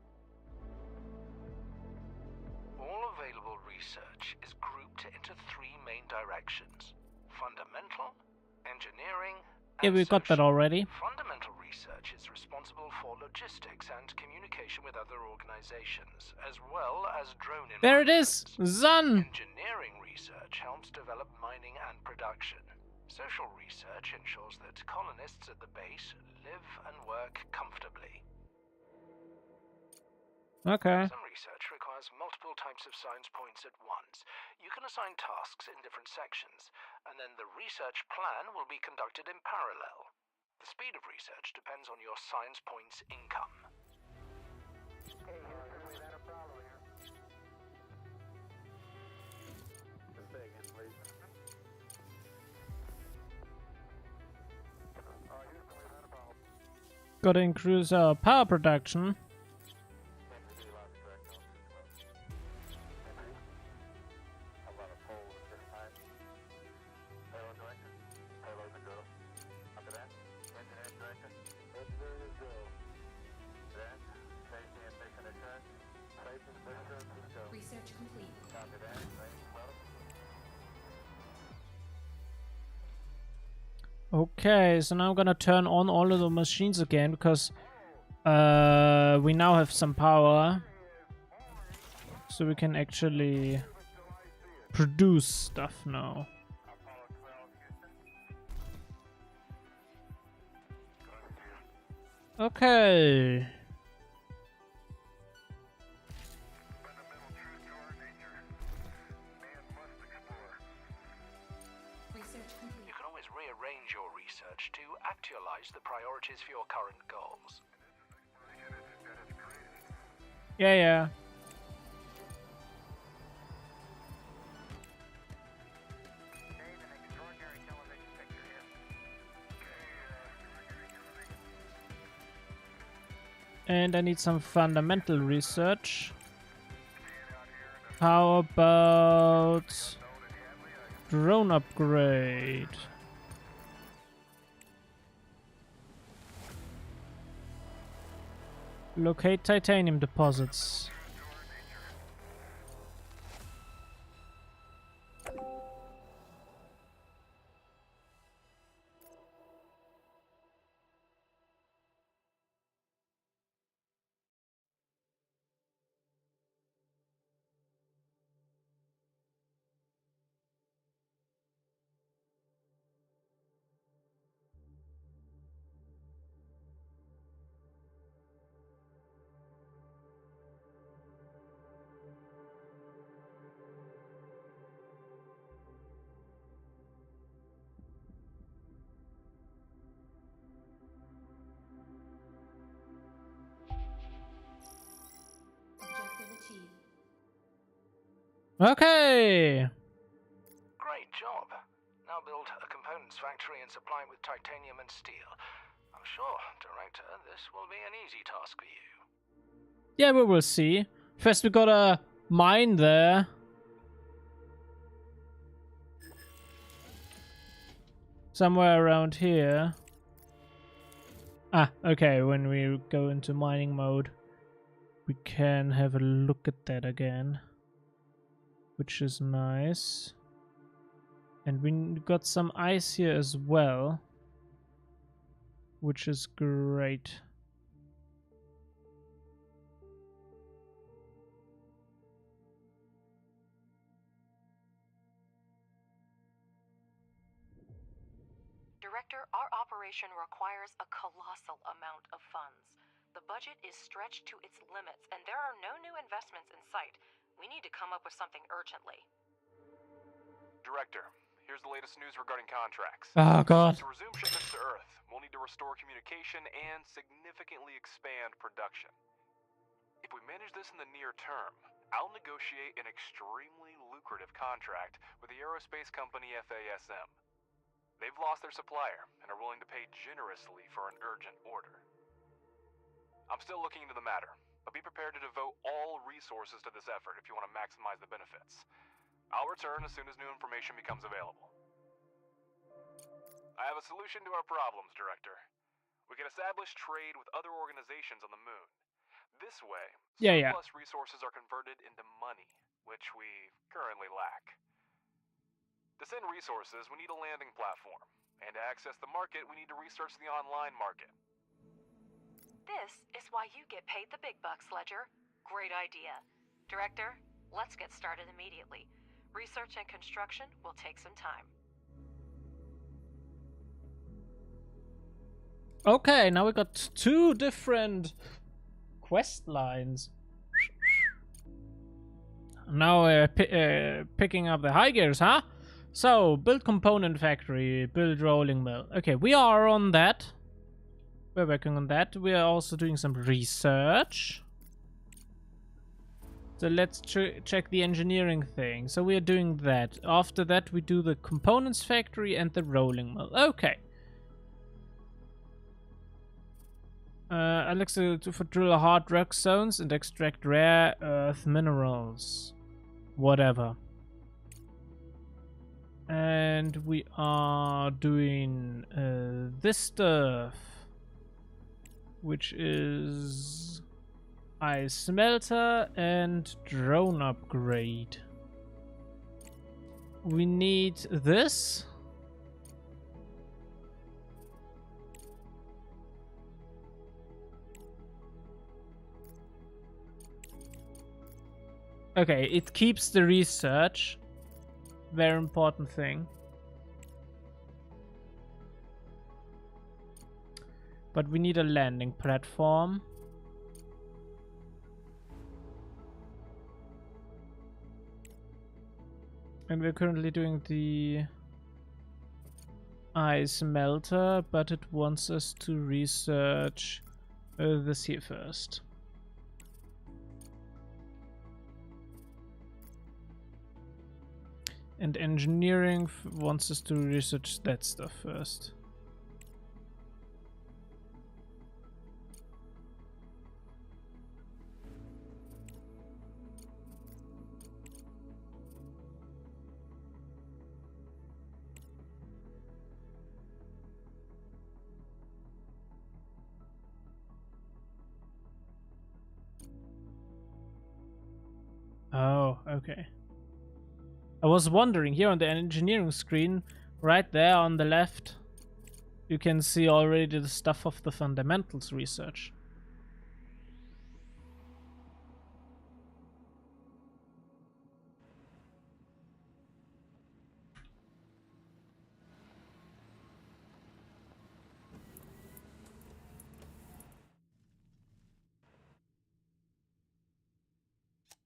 All available research is grouped into three main directions: fundamental, engineering, and Yeah, we got that social. already. Fundamental research is responsible for logistics and communication with other organizations, as well as drone There it is! Sun! Engineering research helps develop mining and production. Social research ensures that colonists at the base live and work comfortably. Okay. Some research requires multiple types of science points at once. You can assign tasks in different sections, and then the research plan will be conducted in parallel. The speed of research depends on your science points income. Hey, Houston, we've had a problem here. Just say again, please. Houston, we've had a problem. Gotta increase our power production. Research complete. Okay, so now I'm gonna turn on all of the machines again because we now have some power. So we can actually produce stuff now. Okay. Research complete. You can always rearrange your research to actualize the priorities for your current goals. Yeah, yeah. And I need some fundamental research. How about drone upgrade? Locate titanium deposits. Objective achieved. Okay. Great job. Now build a components factory and supply it with titanium and steel. I'm sure, Director, this will be an easy task for you. Yeah, we will see. First we got a mine there. Somewhere around here. Ah, okay, when we go into mining mode, we can have a look at that again. Which is nice. And we got some ice here as well. Which is great. Director, our operation requires a colossal amount of funds. The budget is stretched to its limits, and there are no new investments in sight. We need to come up with something urgently. Director, here's the latest news regarding contracts. Oh god. To resume shipments to Earth, we'll need to restore communication and significantly expand production. If we manage this in the near term, I'll negotiate an extremely lucrative contract with the aerospace company FASM. They've lost their supplier and are willing to pay generously for an urgent order. I'm still looking into the matter, but be prepared to devote all resources to this effort if you want to maximize the benefits. I'll return as soon as new information becomes available. I have a solution to our problems, Director. We can establish trade with other organizations on the moon. This way, surplus resources are converted into money, which we currently lack. To send resources, we need a landing platform. And to access the market, we need to research the online market. This is why you get paid the big bucks, Ledger. Great idea. Director, let's get started immediately. Research and construction will take some time. Okay, now we got two different quest lines. Now we're picking up the high gears, huh? So, build component factory, build rolling mill. Okay, we are on that. We're working on that. We are also doing some research. So let's check the engineering thing. So we are doing that. After that we do the components factory and the rolling mill. Okay. Elixir for drill hard rock zones and extract rare earth minerals. Whatever. And we are doing this stuff, which is ice smelter and drone upgrade. We need this. Okay, it keeps the research. Very important thing. But we need a landing platform. And we're currently doing the ice melter, but it wants us to research this here first. And engineering wants us to research that stuff first. Oh, okay. I was wondering, here on the engineering screen, right there on the left, you can see already the stuff of the fundamentals research.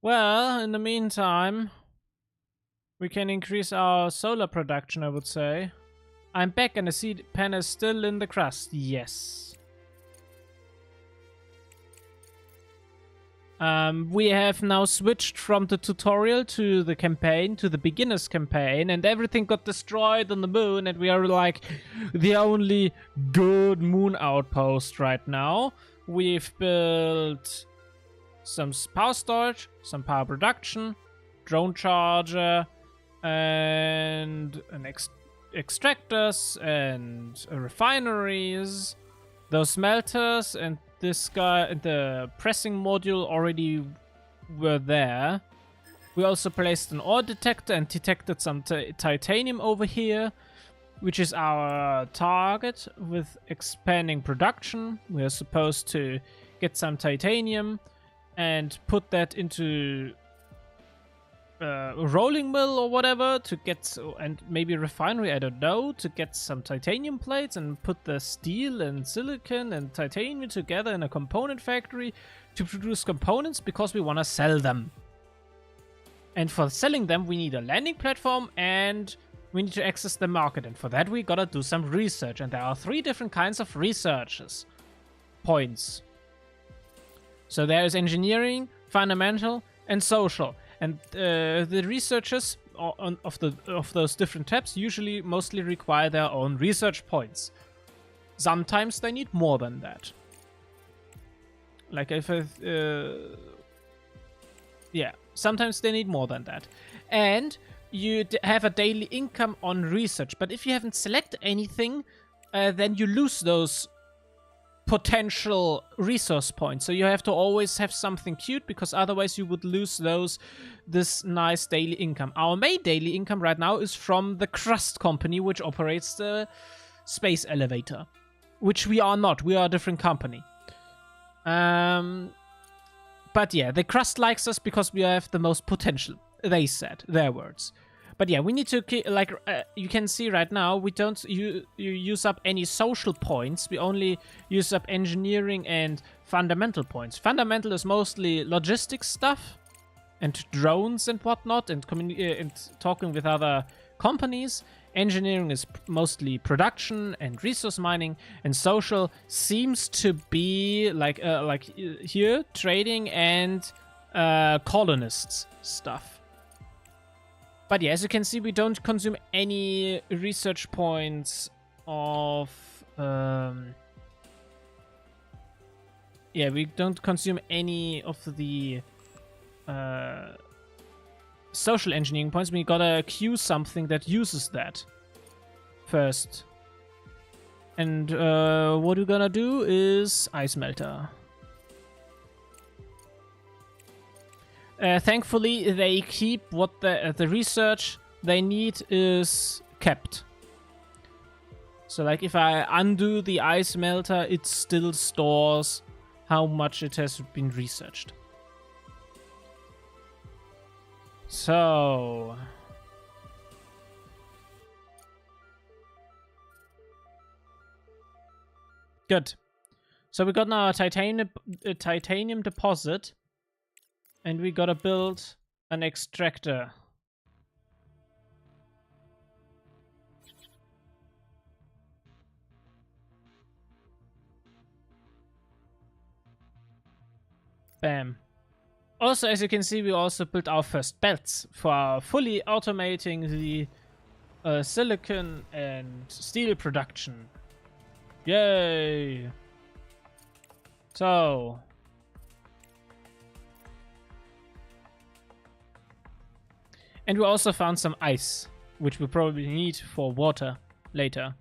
Well, in the meantime, we can increase our solar production, I would say. I'm back and the seed pen is still in the crust. Yes. We have now switched from the tutorial to the campaign, to the beginner's campaign, and everything got destroyed on the moon, and we are like the only good moon outpost right now. We've built some power storage, some power production, drone charger, and an extractors and refineries, those smelters, and this guy and the pressing module already were there. We also placed an ore detector and detected some titanium over here, which is our target with expanding production. We are supposed to get some titanium and put that into a rolling mill or whatever to get, and maybe refinery, I don't know, to get some titanium plates and put the steel and silicon and titanium together in a component factory to produce components because we want to sell them. And for selling them, we need a landing platform and we need to access the market. And for that, we gotta do some research. And there are 3 different kinds of researches points. So there is engineering, fundamental, and social. And the researchers of those different tabs usually mostly require their own research points. Sometimes they need more than that. Like if yeah, sometimes they need more than that. And you have a daily income on research. But if you haven't selected anything, then you lose those potential resource points. So you have to always have something cute, because otherwise you would lose this nice daily income. Our main daily income right now is from the Crust company, which operates the space elevator, which we are not. We are a different company. But yeah, the Crust likes us because we have the most potential. They said, their words. But yeah, we need to, like, you can see right now, we don't use up any social points. We only use up engineering and fundamental points. Fundamental is mostly logistics stuff and drones and whatnot, and talking with other companies. Engineering is mostly production and resource mining, and social seems to be like here, trading and colonists stuff. But yeah, as you can see, we don't consume any research points of Yeah, we don't consume any of the social engineering points. We gotta queue something that uses that first. And what we're gonna do is ice melter. Thankfully, they keep what the research they need is kept. So, like, if I undo the ice melter, it still stores how much it has been researched. So... Good. So we got now a titanium deposit. And we gotta build an extractor. Bam. Also, as you can see, we also built our first belts for fully automating the silicon and steel production. Yay! So... And we also found some ice, which we probably need for water later.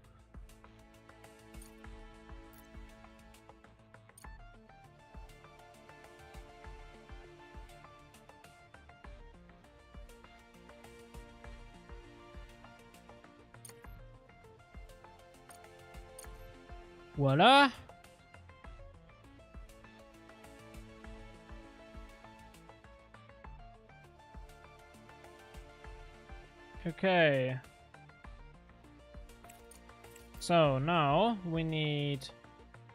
Voila! Okay. So now we need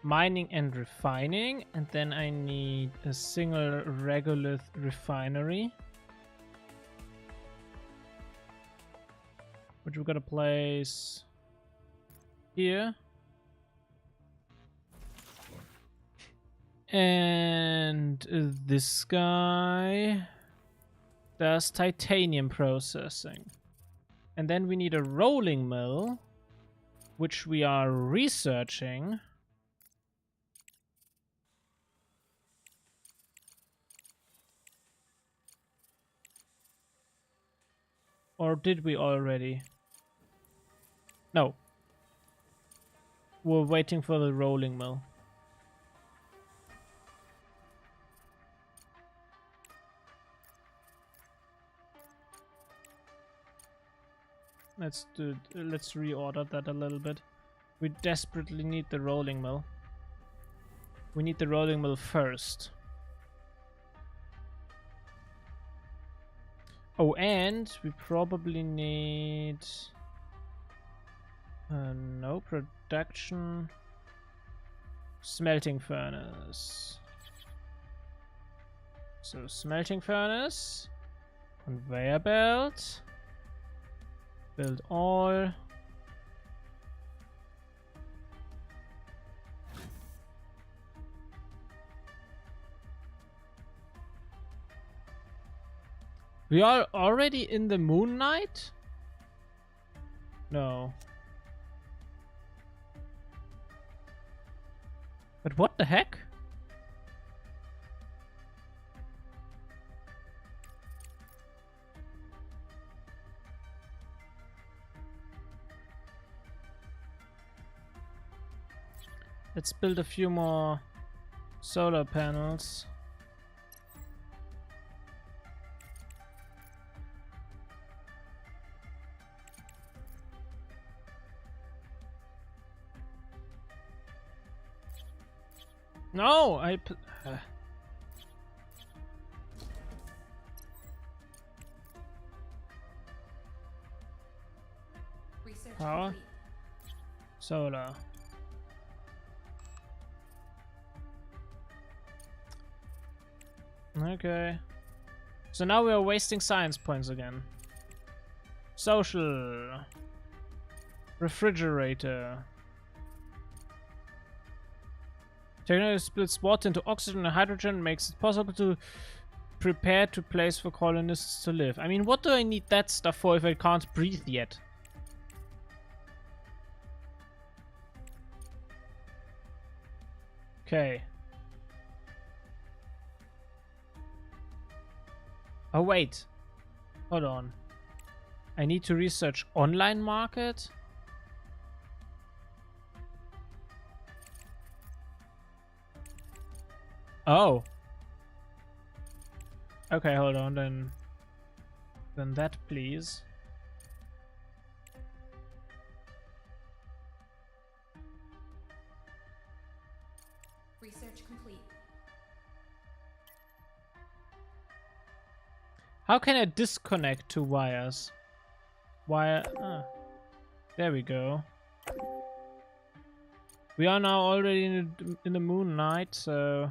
mining and refining, and then I need a single regolith refinery, which we're gonna place here. And this guy does titanium processing. And then we need a rolling mill, which we are researching. Or did we already? No. We're waiting for the rolling mill. Let's reorder that a little bit. We desperately need the rolling mill. We need the rolling mill first. Oh, and we probably need... no, production... Smelting furnace. So, smelting furnace. Conveyor belt. Build all. We are already in the Moon Knight? No. But what the heck? Let's build a few more solar panels. No, Research power. complete. Solar. Okay. So now we are wasting science points again. Social. Refrigerator. Technology splits water into oxygen and hydrogen and makes it possible to prepare to place for colonists to live. I mean, what do I need that stuff for if I can't breathe yet? Okay. Oh, wait. Hold on. I need to research online market. Oh. Okay, hold on then. Then that, please. Research complete. How can I disconnect two wires? Wire. There we go. We are now already in the moon night, so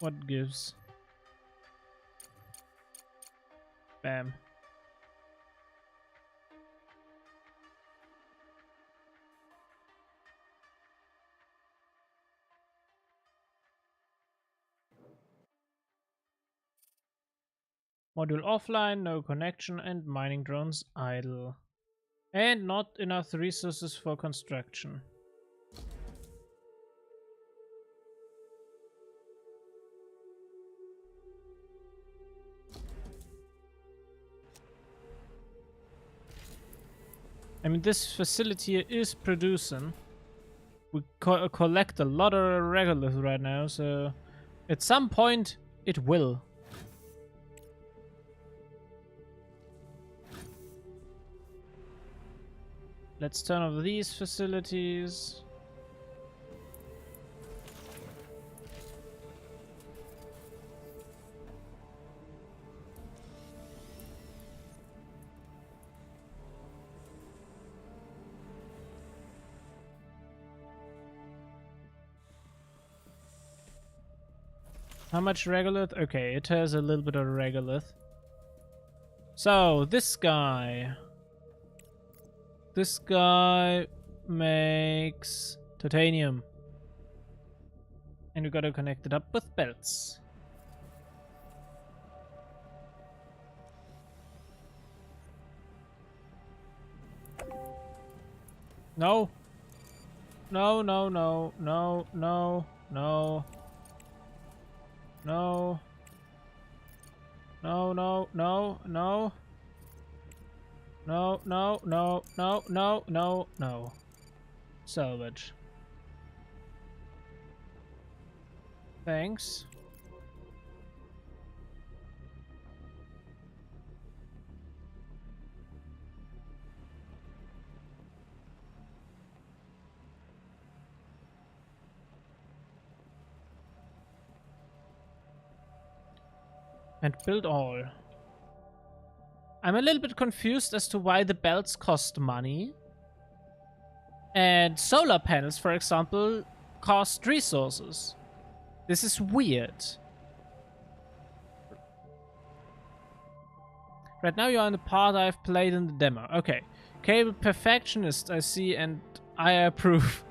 what gives? Bam. Module offline, no connection, and mining drones idle. And not enough resources for construction. I mean, this facility is producing. We collect a lot of regolith right now, so at some point it will. Let's turn off these facilities. How much regolith? Okay, it has a little bit of regolith. So, this guy. This guy makes titanium. And we gotta connect it up with belts. No. No, no, no, no, no, no. No. No, no, no, no. No, no, no, no, no, no, no. Salvage. Thanks. And build all. I'm a little bit confused as to why the belts cost money. And solar panels, for example, cost resources. This is weird. Right now you're on the part I've played in the demo. Okay. Cable perfectionist, I see, and I approve.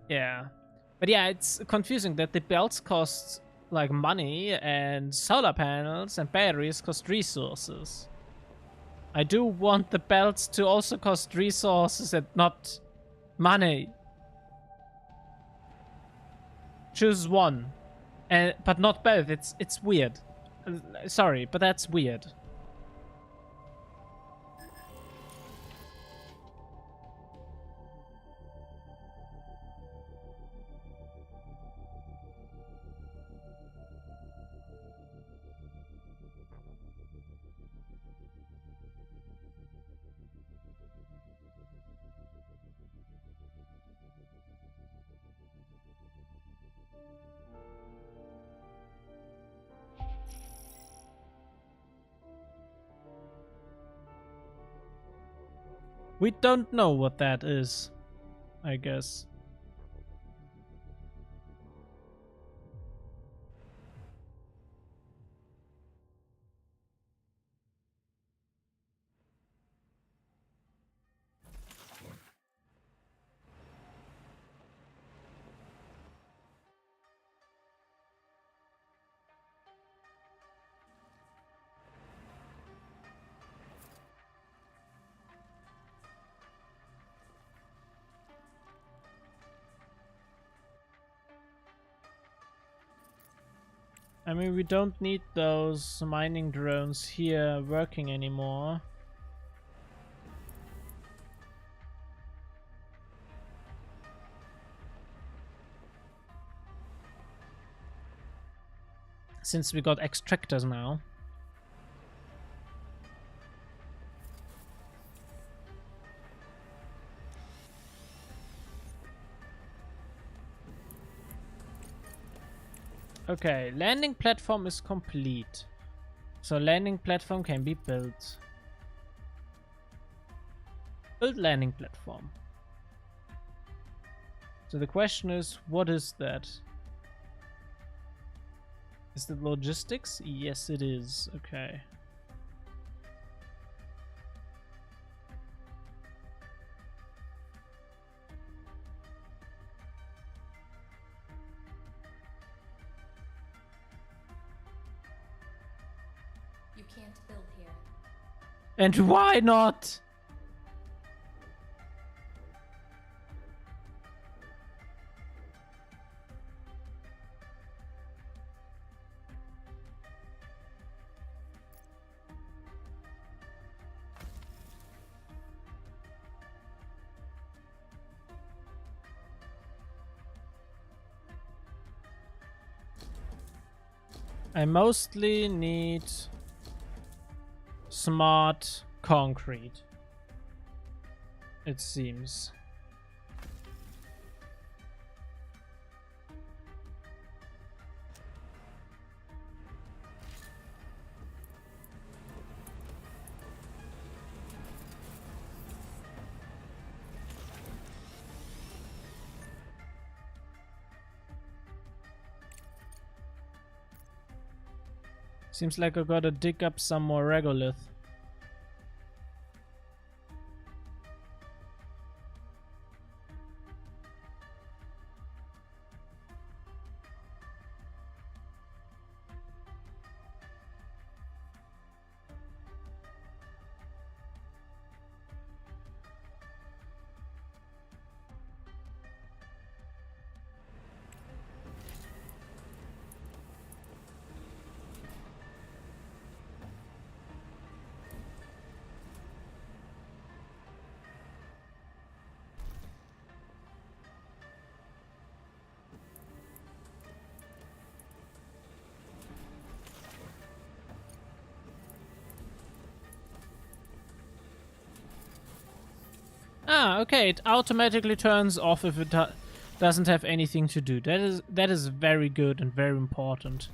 Yeah. But yeah, it's confusing that the belts cost like money and solar panels and batteries cost resources. I do want the belts to also cost resources and not money. Choose one, but not both. It's weird. Sorry, but that's weird. We don't know what that is, I guess. I mean, we don't need those mining drones here working anymore. Since we got extractors now. Okay, landing platform is complete. So landing platform can be built. Build landing platform. So the question is, what is that? Is it logistics? Yes, it is. Okay. You can't build here. And why not? I mostly need smart concrete, it seems. Seems like I gotta dig up some more regolith. Ah, okay, it automatically turns off if it doesn't have anything to do. That is very good and very important.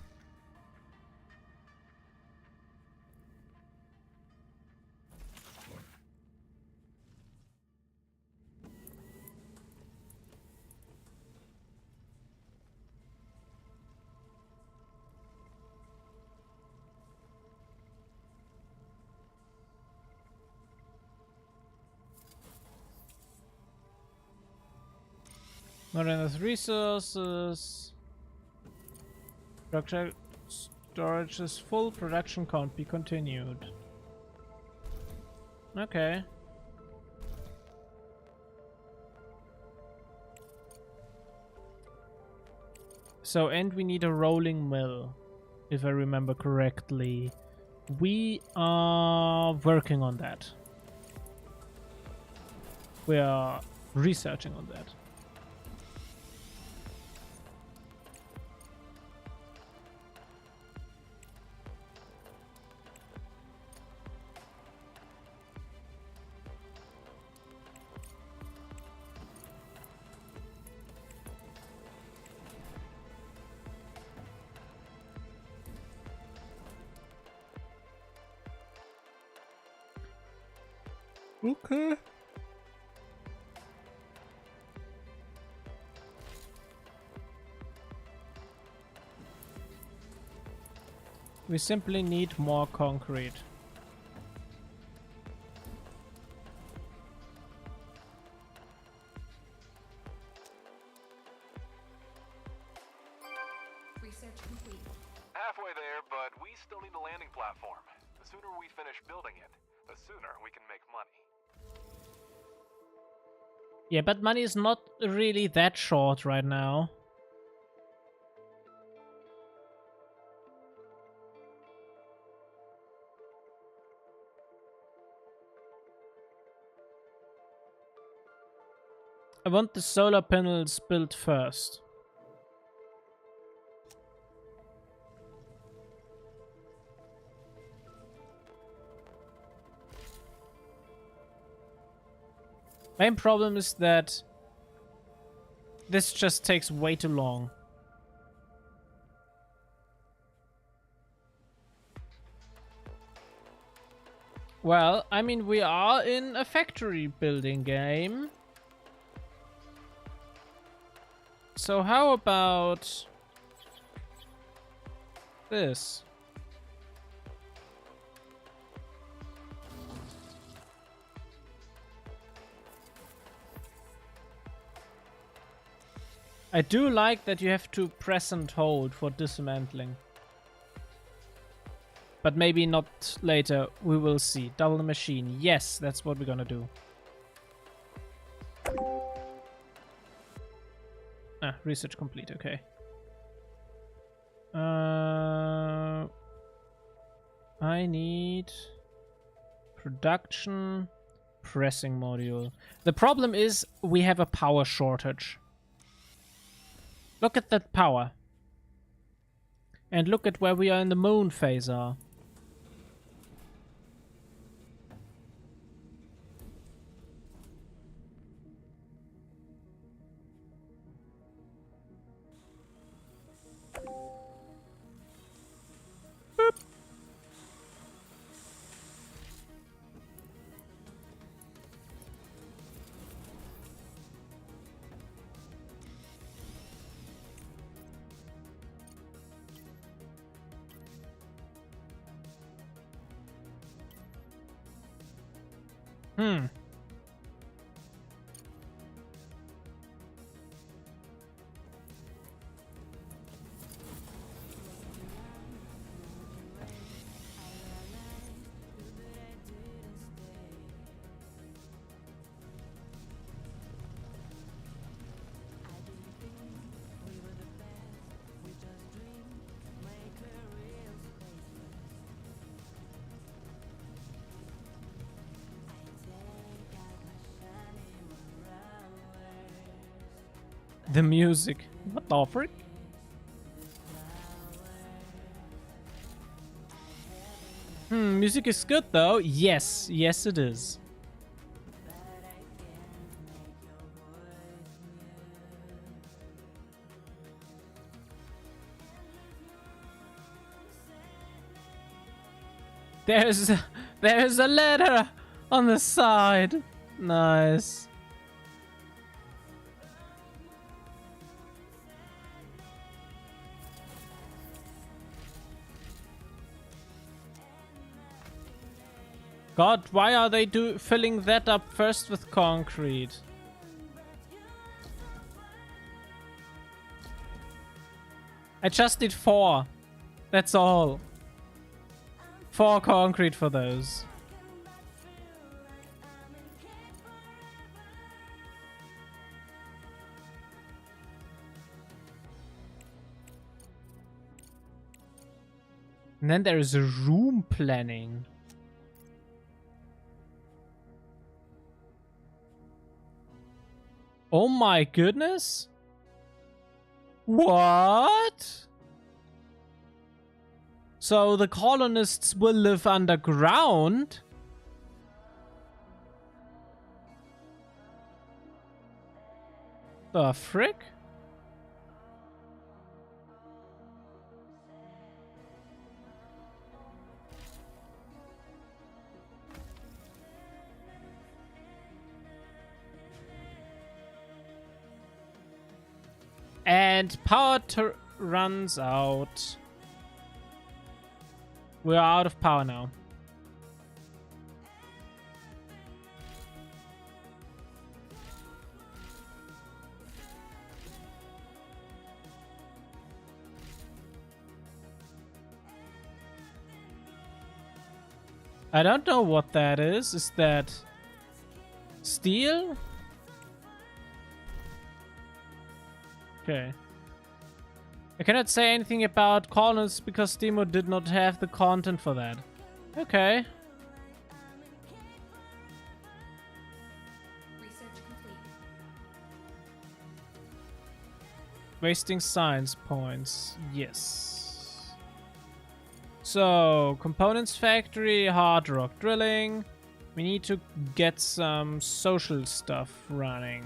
Not enough resources. Structure storage is full. Production can't be continued. Okay. So, and we need a rolling mill, if I remember correctly. We are working on that. We are researching on that. Okay. We simply need more concrete. Research complete. Halfway there, but we still need a landing platform. The sooner we finish building it, the sooner we can make money. Yeah, but money is not really that short right now. I want the solar panels built first. Main problem is that this just takes way too long. Well, I mean, we are in a factory building game. So how about this? I do like that you have to press and hold for dismantling. But maybe not later. We will see. Double the machine. Yes, that's what we're gonna do. Ah, research complete. Okay. I need production pressing module. The problem is we have a power shortage. Look at that power. And look at where we are in the moon phase are. Hmm. The music. What the frick? Music is good though. Yes, yes it is. There's a letter on the side. Nice. God, why are they filling that up first with concrete? I just need 4. That's all. 4 concrete for those. And then there is a room planning. Oh my goodness. What? So the colonists will live underground? The frick? And power runs out. We're out of power now. I don't know what that is. Is that steel? Okay. I cannot say anything about colonists because Demo did not have the content for that. Okay. Research complete. Wasting science points. Yes. So, components factory, hard rock drilling. We need to get some social stuff running.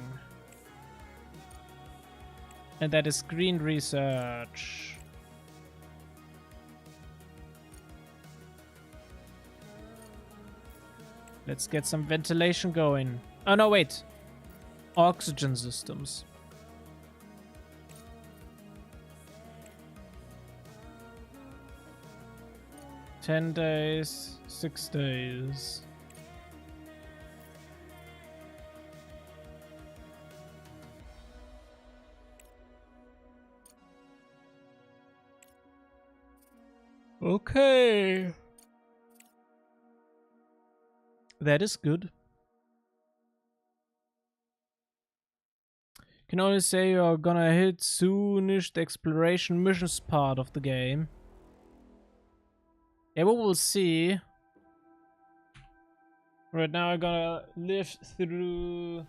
And that is green research. Let's get some ventilation going. Oh no, wait. Oxygen systems. $10 days, 6 days. Okay. That is good. Can only say you're gonna hit soonish the exploration missions part of the game. Yeah, but we'll see. Right now I'm gonna live through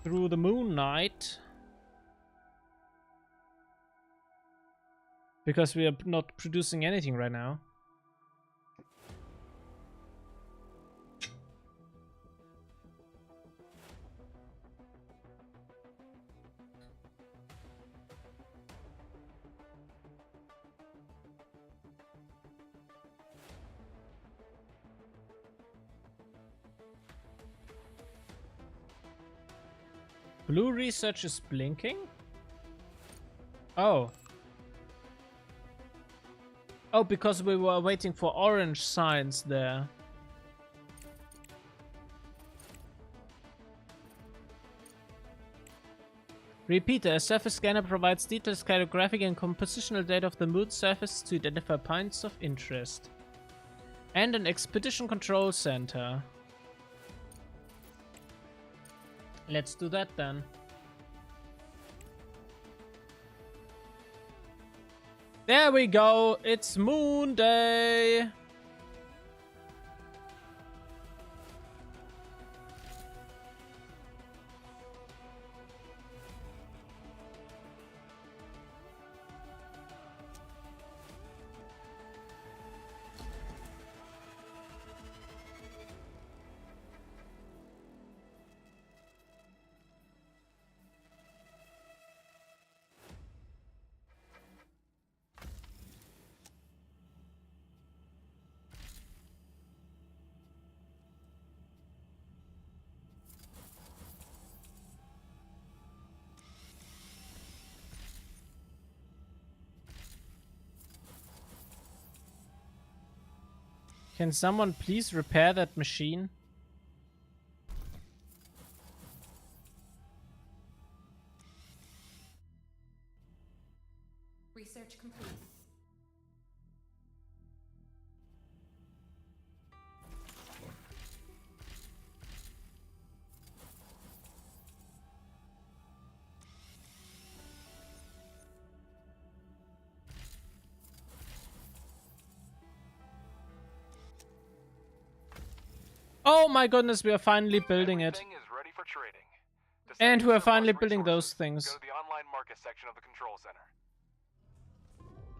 the Moon Knight. Because we are not producing anything right now. Blue research is blinking? Oh. Oh, because we were waiting for orange signs there. Repeat, a surface scanner provides detailed cartographic and compositional data of the moon's surface to identify points of interest. And an expedition control center. Let's do that then. There we go, it's Moon Day! Can someone please repair that machine? Research complete. Oh my goodness, we are finally building it. Everything is ready for trading. To And sell we're surplus finally building resources, those things. Go to the online market section of the control center.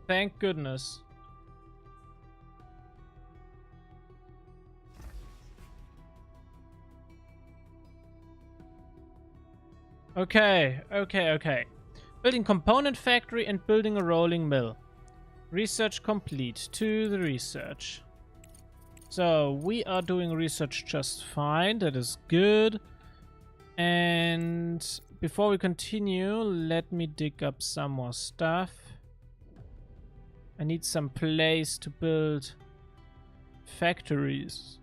Thank goodness. Okay. Building component factory and building a rolling mill. Research complete. To the research. So, we are doing research just fine. That is good. And before we continue, let me dig up some more stuff. I need some place to build factories.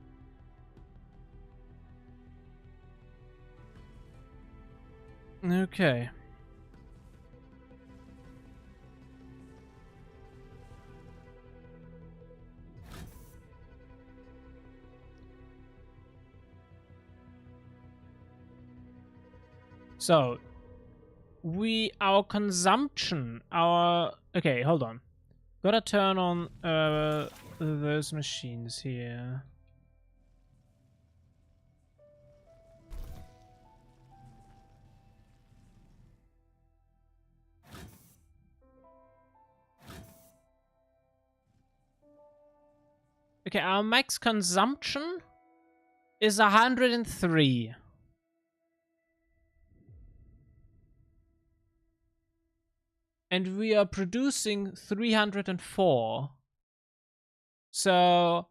Okay. So, our consumption, okay, hold on. Gotta turn on those machines here. Okay, our max consumption is 103. And we are producing 304. So,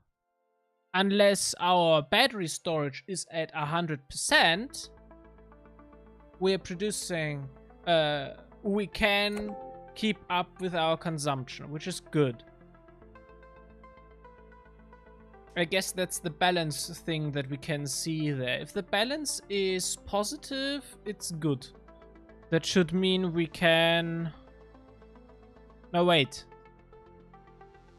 unless our battery storage is at 100%, we're producing, we can keep up with our consumption, which is good. I guess that's the balance thing that we can see there. If the balance is positive, it's good. That should mean we can... No, wait.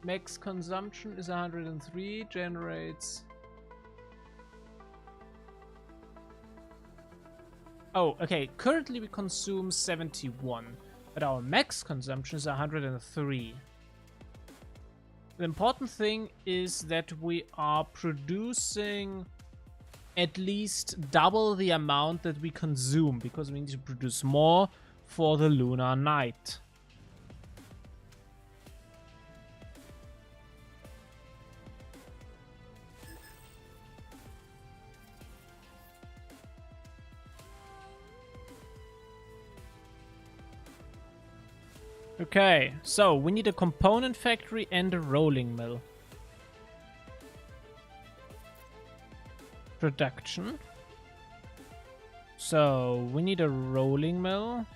Max consumption is 103, generates... Oh, okay. Currently we consume 71, but our max consumption is 103. The important thing is that we are producing at least double the amount that we consume, because we need to produce more for the lunar night. Okay, so we need a component factory and a rolling mill. Production. So we need a rolling mill.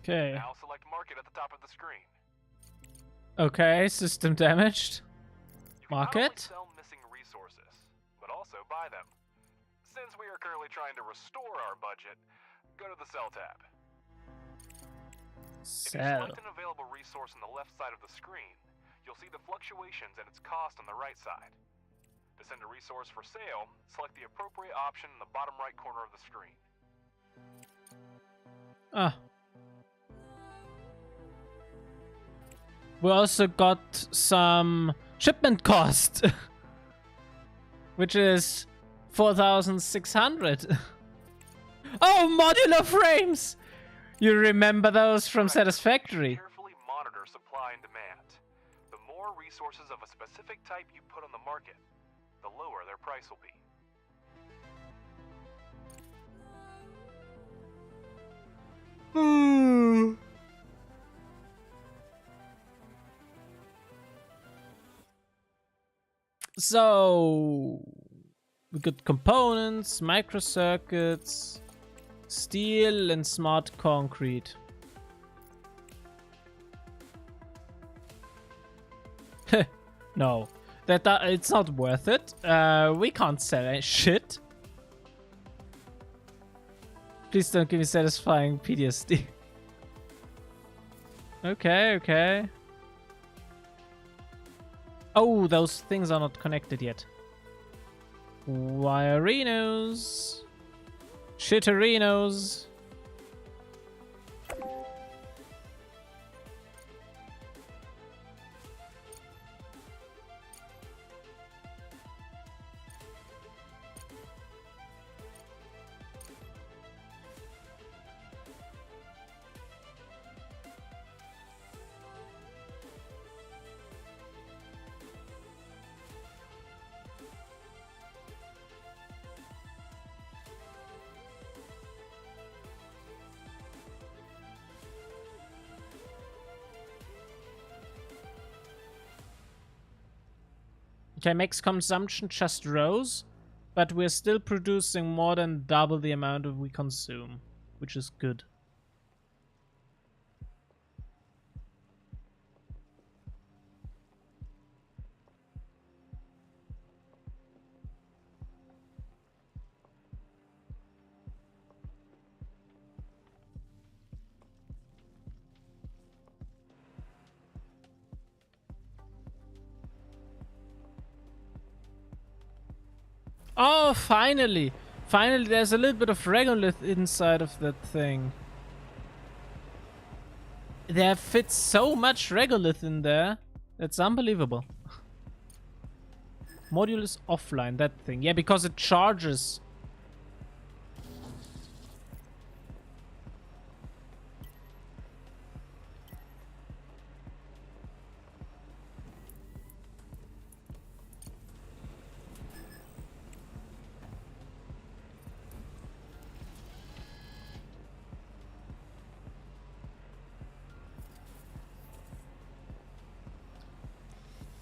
Okay. Now select market at the top of the screen. Okay, system damaged. You can not only Market. sell missing resources, but also buy them. Since we are currently trying to restore our budget, go to the sell tab. If you Sell. select an available resource on the left side of the screen, you'll see the fluctuations and its cost on the right side. To send a resource for sale, select the appropriate option in the bottom right corner of the screen. Ah. We also got some shipment cost, which is 4,600. Oh, modular frames! You remember those from Satisfactory? Carefully monitor supply and demand. The more resources of a specific type you put on the market, the lower their price will be. So we got components, microcircuits, steel, and smart concrete. No, that it's not worth it. We can't sell any shit. Please don't give me satisfying PTSD. Okay, okay. Oh, those things are not connected yet. Wirenos. Shitterinos. Okay, max consumption just rose, but we're still producing more than double the amount of we consume, which is good. Oh, finally! Finally, there's a little bit of regolith inside of that thing. There fits so much regolith in there. That's unbelievable. Module is offline, that thing. Yeah, because it charges.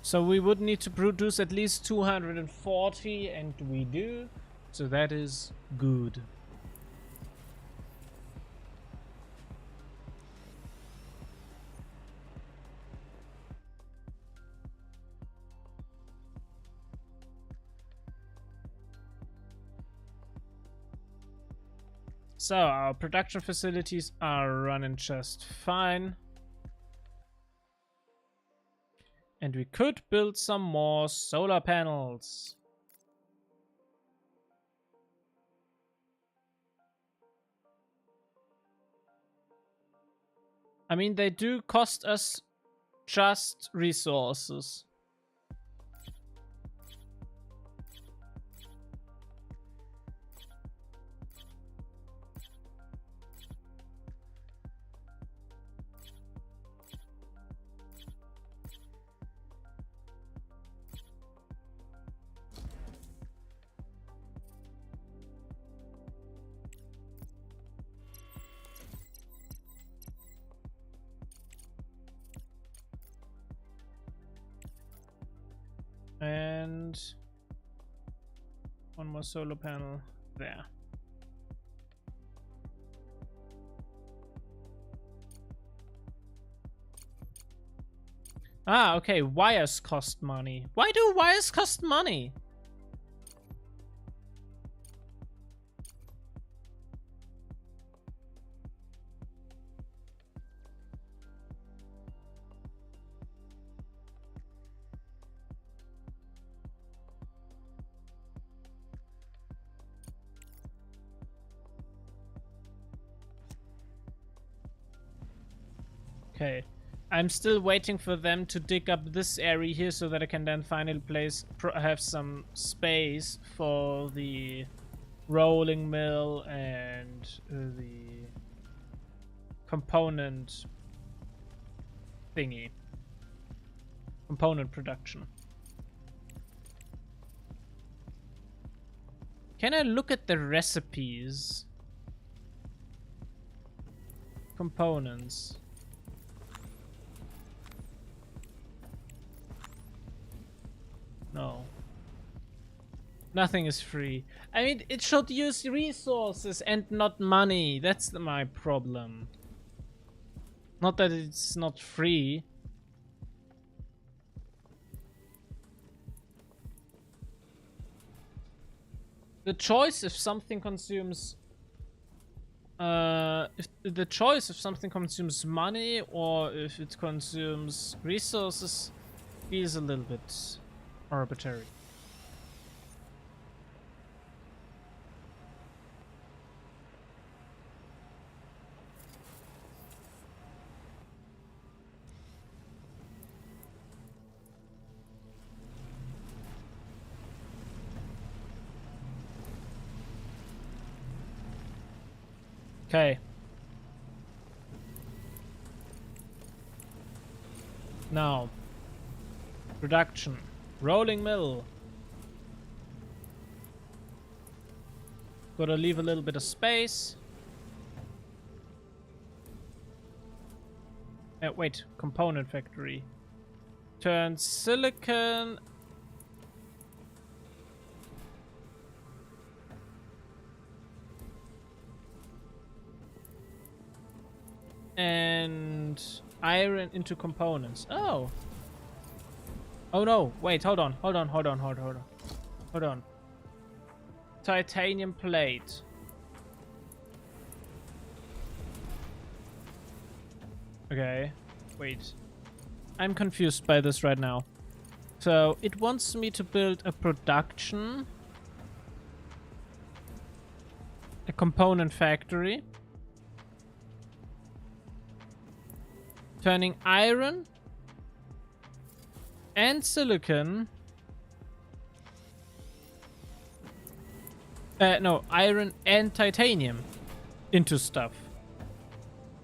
So we would need to produce at least 240, and we do. So that is good. So our production facilities are running just fine. And we could build some more solar panels. I mean, they do cost us just resources. And one more solar panel there. Ah, okay, wires cost money. Why do wires cost money? Okay, I'm still waiting for them to dig up this area here so that I can then finally have some space for the rolling mill and the component thingy. Component production. Can I look at the recipes? Components. No. Nothing is free. I mean, it should use resources and not money. That's my problem. Not that it's not free. The choice if something consumes... if the choice if something consumes money or if it consumes resources feels a little bit arbitrary. Okay. Now, production. Rolling mill. Gotta leave a little bit of space. Wait, component factory. Turn silicon. And iron into components. Oh. Oh no, wait, hold on. Titanium plate. Okay, wait. I'm confused by this right now. So, it wants me to build a production component factory. Turning iron and silicon. No, iron and titanium into stuff.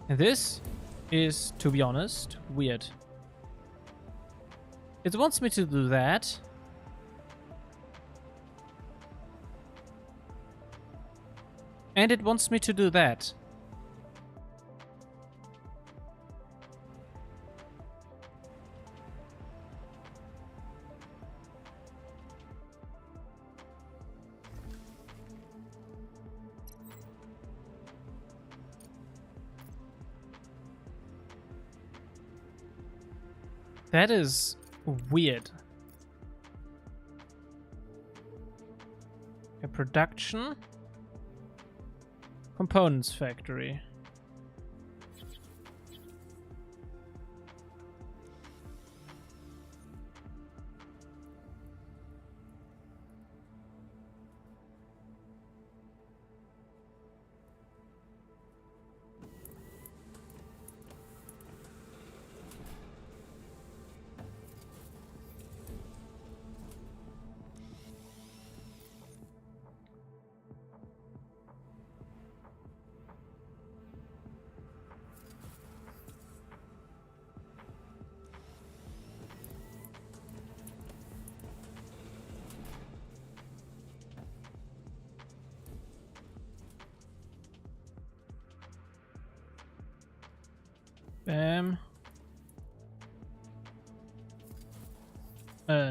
And this is, to be honest, weird. It wants me to do that. And it wants me to do that. That is weird. A production components factory.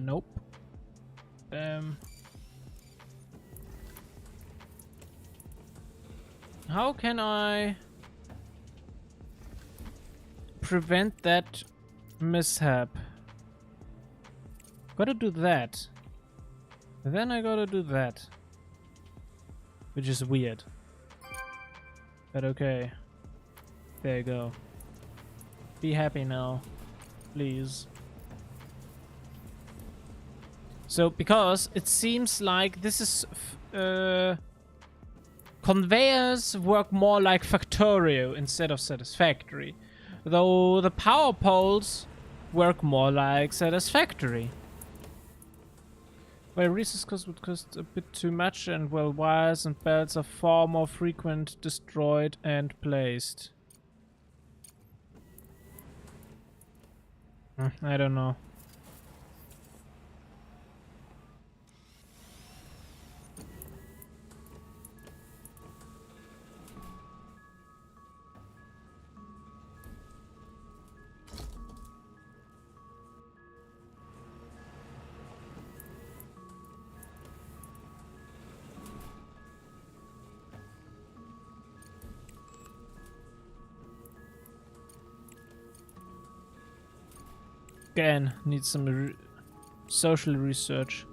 Nope. How can I prevent that mishap? Gotta do that. Then I gotta do that. Which is weird. But okay. There you go. Be happy now. Please. So, because it seems like this is... conveyors work more like Factorio instead of Satisfactory. Though the power poles work more like Satisfactory. Where resource cost would cost a bit too much, and well, wires and belts are far more frequent, destroyed and placed. I don't know. Again, need some social research.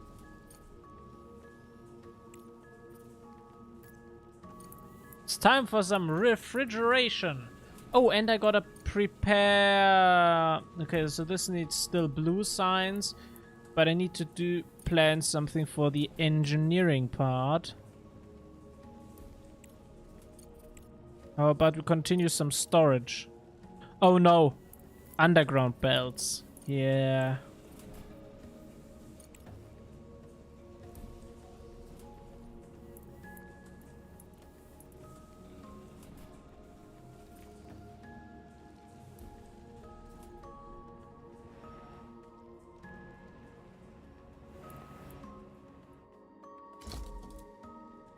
It's time for some refrigeration. Oh, and I gotta prepare... Okay, so this needs still blue signs, but I need to plan something for the engineering part. How about we continue some storage? Oh no, underground belts. Yeah.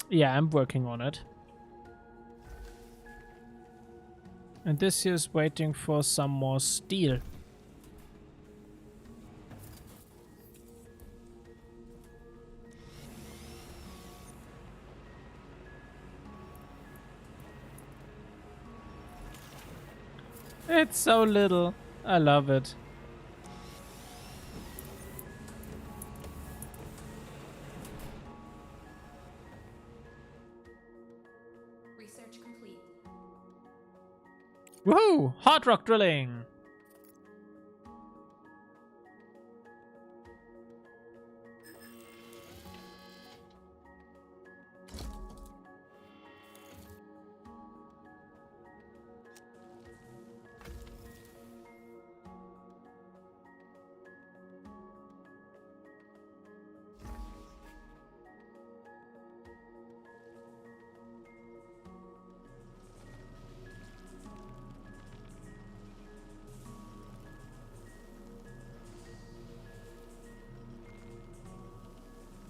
Yeah, I'm working on it. And this here is waiting for some more steel. It's so little. I love it. Research complete. Woohoo! Hard rock drilling!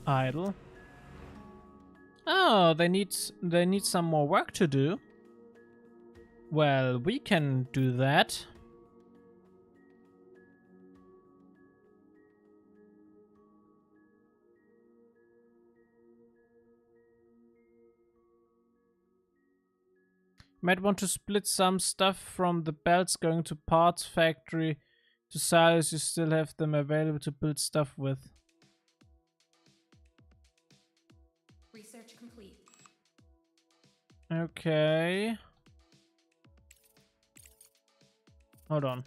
idle. Oh, they need some more work to do. Well, we can do that. Might want to split some stuff from the belts going to parts factory to silos. You still have them available to build stuff with. Research complete. Okay. Hold on.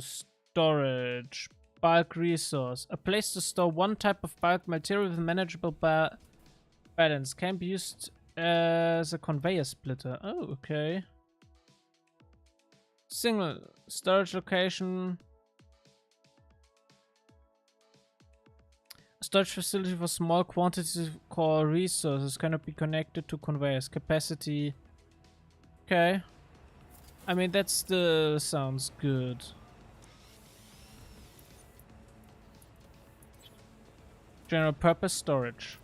Storage. Bulk resource. A place to store one type of bulk material with manageable balance. Can be used as a conveyor splitter. Oh, okay. Single storage location. Storage facility for small quantities of core resources cannot be connected to conveyors. Capacity. Okay. I mean, that still sounds good. General purpose storage.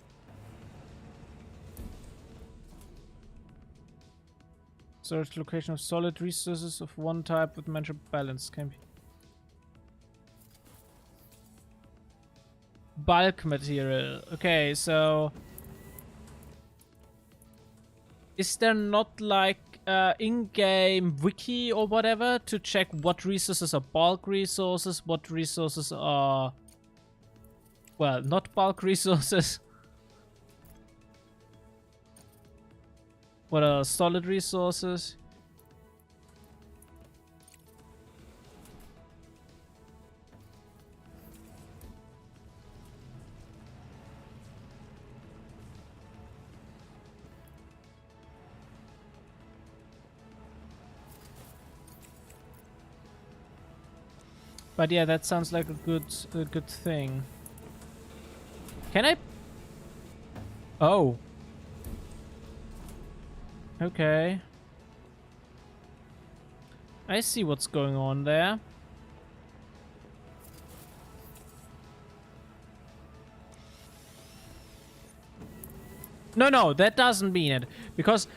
Storage location of solid resources of one type with manageable balance can be. Bulk material. Okay, so is there not like in-game wiki or whatever to check what resources are bulk resources, what resources are, well, not bulk resources? What are solid resources? But yeah, that sounds like a good thing. Can I? Oh. Okay. I see what's going on there. No, that doesn't mean it. Because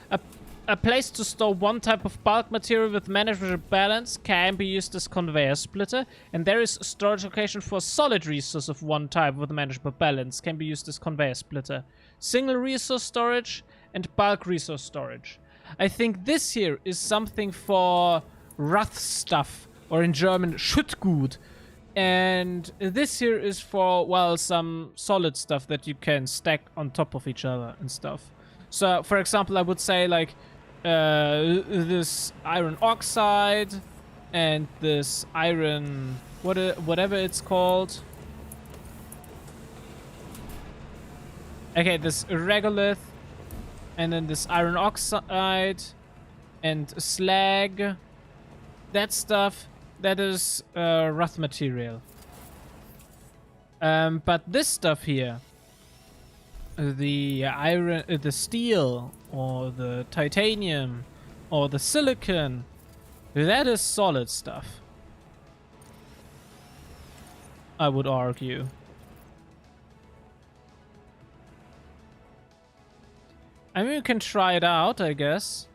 a place to store one type of bulk material with manageable balance can be used as conveyor splitter, and there is a storage location for solid resource of one type with manageable balance can be used as conveyor splitter. Single resource storage and bulk resource storage. I think this here is something for Rough stuff, or in German Schüttgut. And this here is for, well, some solid stuff that you can stack on top of each other and stuff. So, for example, I would say like this iron oxide and this iron whatever it's called. Okay, this regolith, and then this iron oxide and slag. That stuff, that is rough material. But this stuff here, the iron, the steel, or the titanium, or the silicon, that is solid stuff, I would argue. I mean, you can try it out, I guess.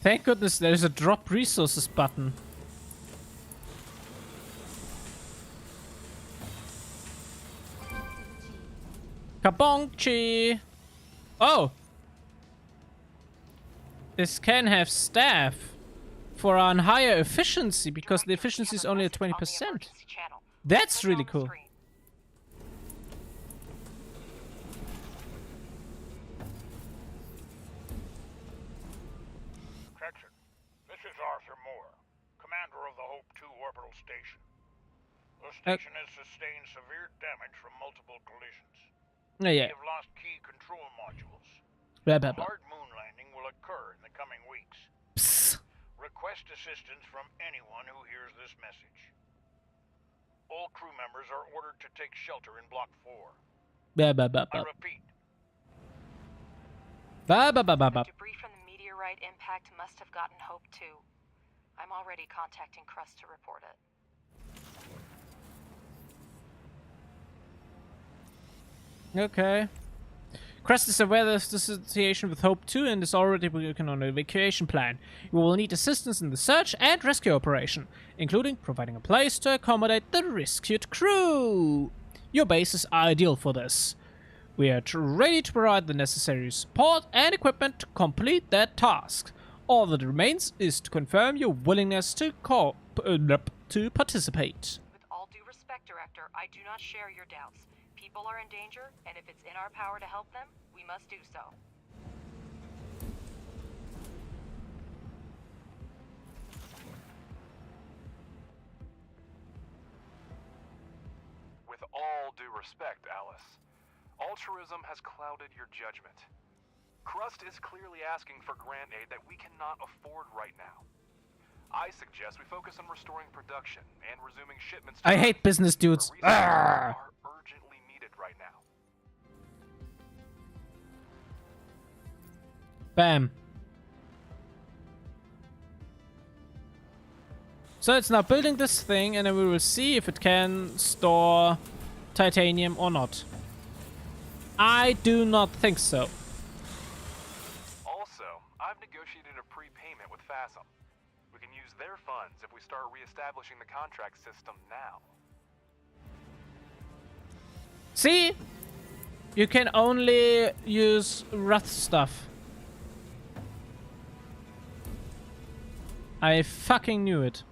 Thank goodness there's a drop resources button. Kabongchi! Oh! This can have staff for an higher efficiency because the efficiency is only at 20%. That's really cool. Central Station. The station has sustained severe damage from multiple collisions. Yeah. We have lost key control modules. Blah, A blah, blah. hard moon landing will occur in the coming weeks. Psst. Request assistance from anyone who hears this message. All crew members are ordered to take shelter in Block 4. Blah, blah, blah, I blah. repeat, Blah, blah, blah, blah, blah. The debris from the meteorite impact must have gotten Hope 2. I'm already contacting Crust to report it. Okay. Crust is aware of the situation with Hope 2 and is already working on an evacuation plan. You will need assistance in the search and rescue operation, including providing a place to accommodate the rescued crew. Your base is ideal for this. We are ready to provide the necessary support and equipment to complete that task. All that remains is to confirm your willingness to participate. With all due respect, Director, I do not share your doubts. People are in danger, and if it's in our power to help them, we must do so. With all due respect, Alice, altruism has clouded your judgment. Crust is clearly asking for grant aid that we cannot afford right now. I suggest we focus on restoring production and resuming shipments to I hate business dudes. where resources are urgently needed right now. Bam. So it's now building this thing, and then we will see if it can store titanium or not. I do not think so. Also, I've negotiated a prepayment with FASM. We can use their funds if we start reestablishing the contract system now. See? You can only use rough stuff. I fucking knew it.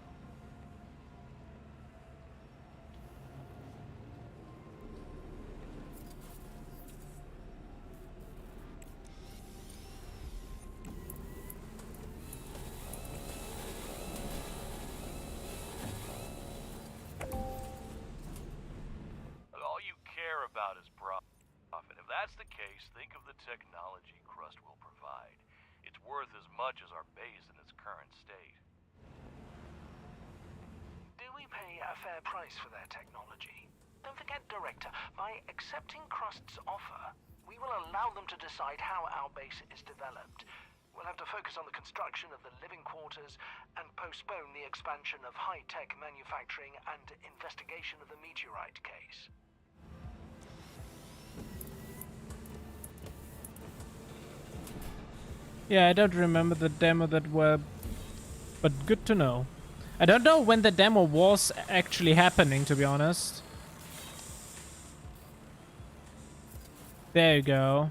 All you care about is profit. If that's the case, think of the technology Crust will provide. It's worth as much as our base in its current state. Do we pay a fair price for their technology? Don't forget, Director, by accepting Crust's offer, we will allow them to decide how our base is developed. We'll have to focus on the construction of the living quarters and postpone the expansion of high-tech manufacturing and investigation of the meteorite case. Yeah, I don't remember the demo that well, but good to know. I don't know when the demo was actually happening, to be honest. There you go.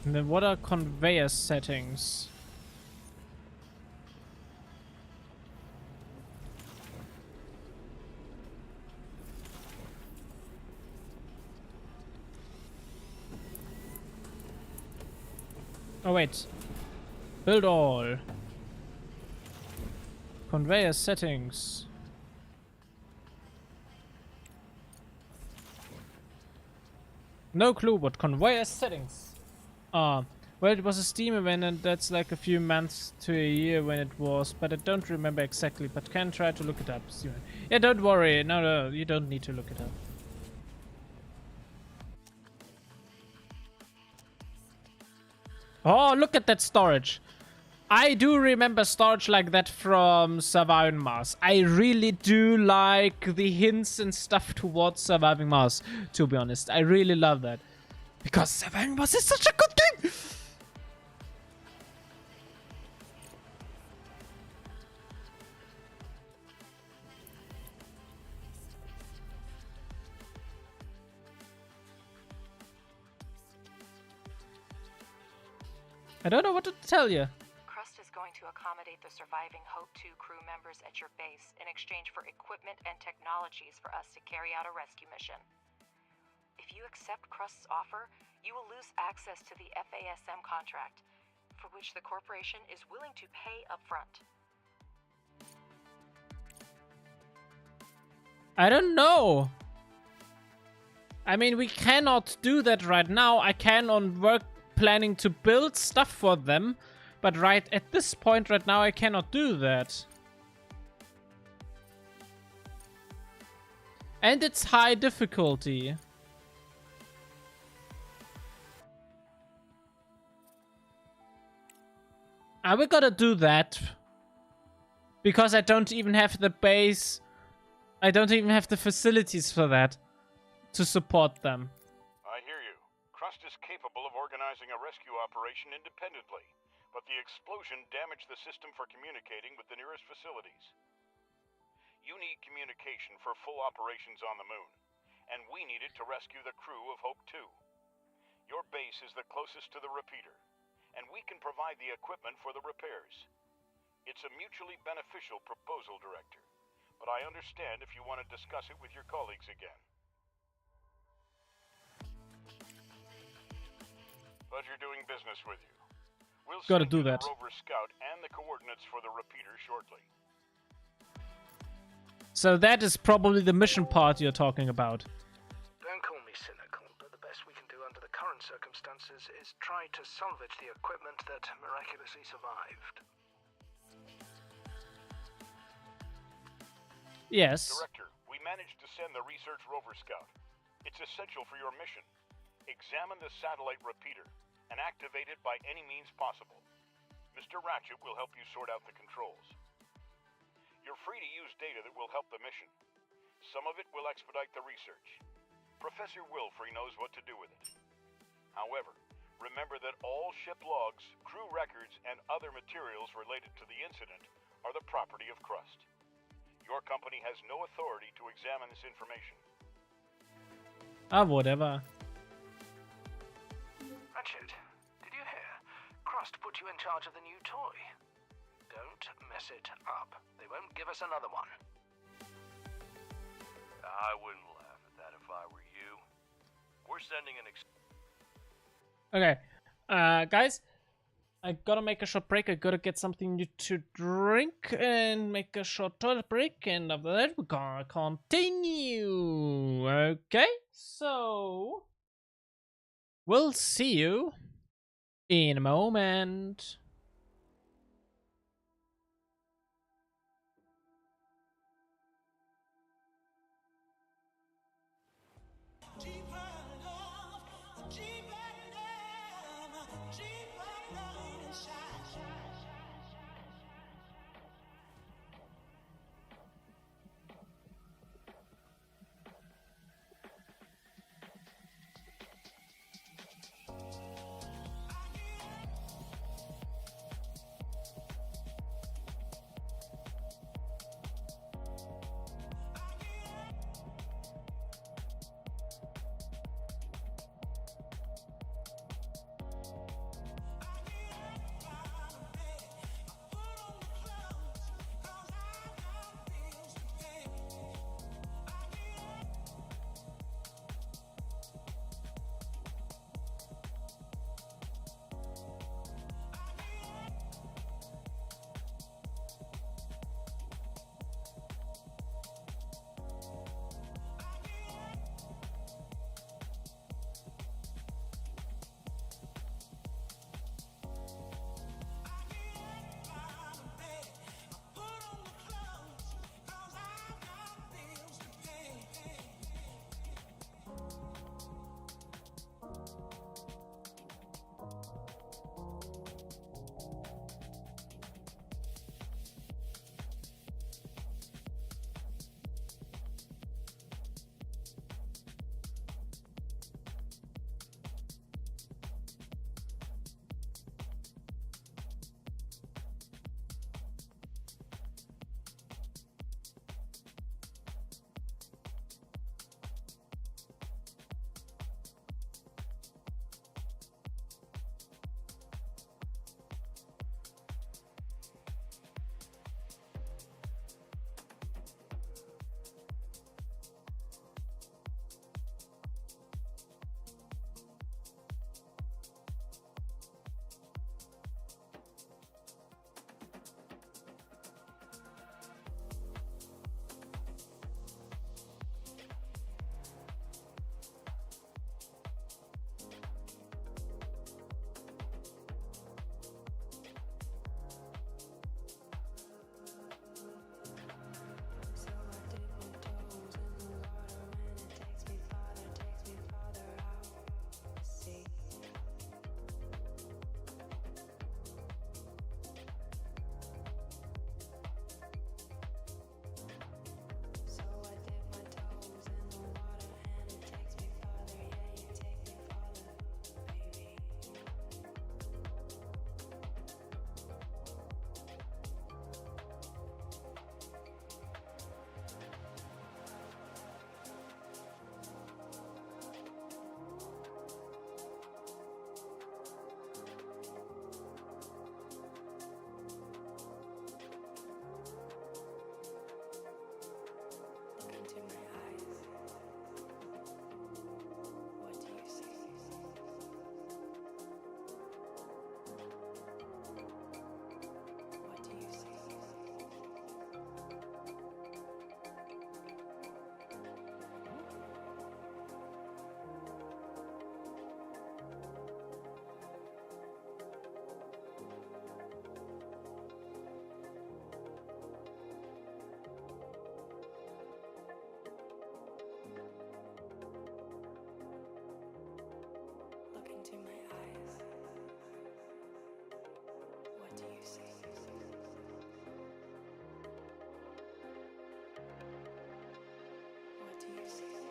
And then what are conveyor settings? Oh wait. Build all. Conveyor settings. No clue what conveyor settings. Well, it was a Steam event, and that's like a few months to a year when it was, but I don't remember exactly, but can try to look it up. Yeah, don't worry. No, you don't need to look it up. Oh, look at that storage. I do remember storage like that from Surviving Mars. I really do like the hints and stuff towards Surviving Mars, to be honest. I really love that. Because Surviving Mars is such a good thing! I don't know what to tell you. Crust is going to accommodate the surviving Hope 2 crew members at your base in exchange for equipment and technologies for us to carry out a rescue mission. If you accept Crust's offer, you will lose access to the FASM contract, for which the corporation is willing to pay upfront. I don't know. I mean, we cannot do that right now. I can on work planning to build stuff for them, but right at this point right now I cannot do that. And it's high difficulty. We gotta do that. Because I don't even have the base. I don't even have the facilities for that. To support them. I hear you. Crust is capable of organizing a rescue operation independently, but the explosion damaged the system for communicating with the nearest facilities. You need communication for full operations on the moon, and we need it to rescue the crew of Hope 2. Your base is the closest to the repeater, and we can provide the equipment for the repairs. It's a mutually beneficial proposal, Director, but I understand if you want to discuss it with your colleagues again. Pleasure doing business with you. We'll gotta send do you that. the Rover Scout and the coordinates for the repeater shortly. So that is probably the mission part you're talking about. Don't call me cynical, but the best we can do under the current circumstances is try to salvage the equipment that miraculously survived. Yes. Director, we managed to send the Research Rover Scout. It's essential for your mission. Examine the satellite repeater and activate it by any means possible. Mr. Ratchet will help you sort out the controls. You're free to use data that will help the mission. Some of it will expedite the research. Professor Wilfrey knows what to do with it. However, remember that all ship logs, crew records, and other materials related to the incident are the property of Crust. Your company has no authority to examine this information. Whatever. Ratchet, did you hear? Crust put you in charge of the new toy. Don't mess it up. They won't give us another one. I wouldn't laugh at that if I were you. We're sending an Okay. Guys, I gotta make a short break. I gotta get something new to drink and make a short toilet break. And after that, we're gonna continue. Okay? So, we'll see you in a moment. into my eyes. What do you see? What do you see?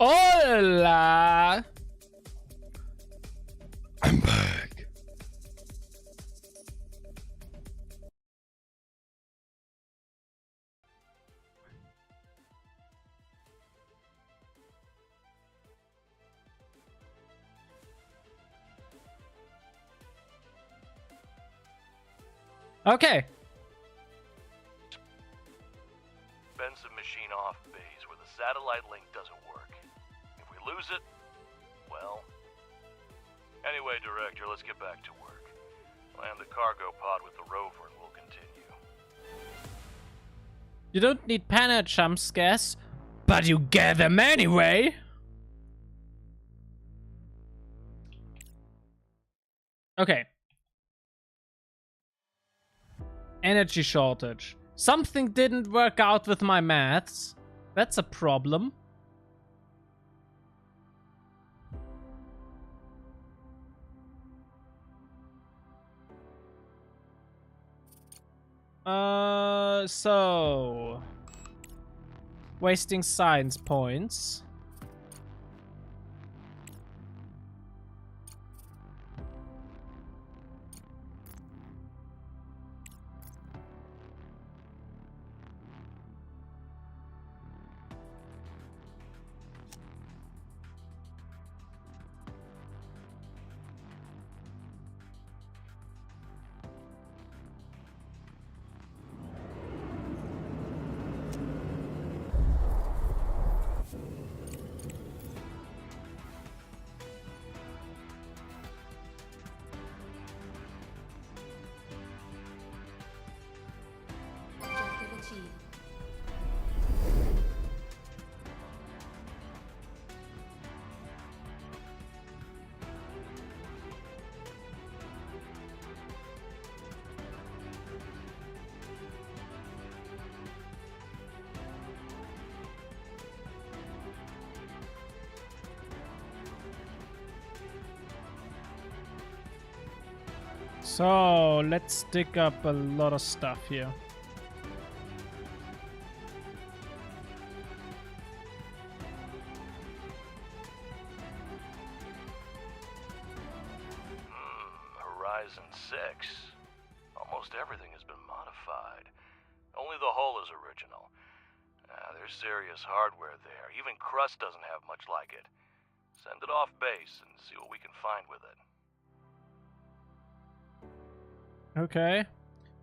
Hola! I'm back. Okay. Expensive machine off base where the satellite link doesn't work. If we lose it, well... Anyway, Director, let's get back to work. Land the cargo pod with the rover and we'll continue. You don't need panic jump scares, but you get them anyway. Okay. Energy shortage. Something didn't work out with my maths. That's a problem. So... wasting science points. Objective achieved. So, let's dig up a lot of stuff here. Horizon 6. Almost everything has been modified. Only the hull is original. There's serious hardware there. Even Crust doesn't have much like it. Send it off base and see what we can find with it. Okay.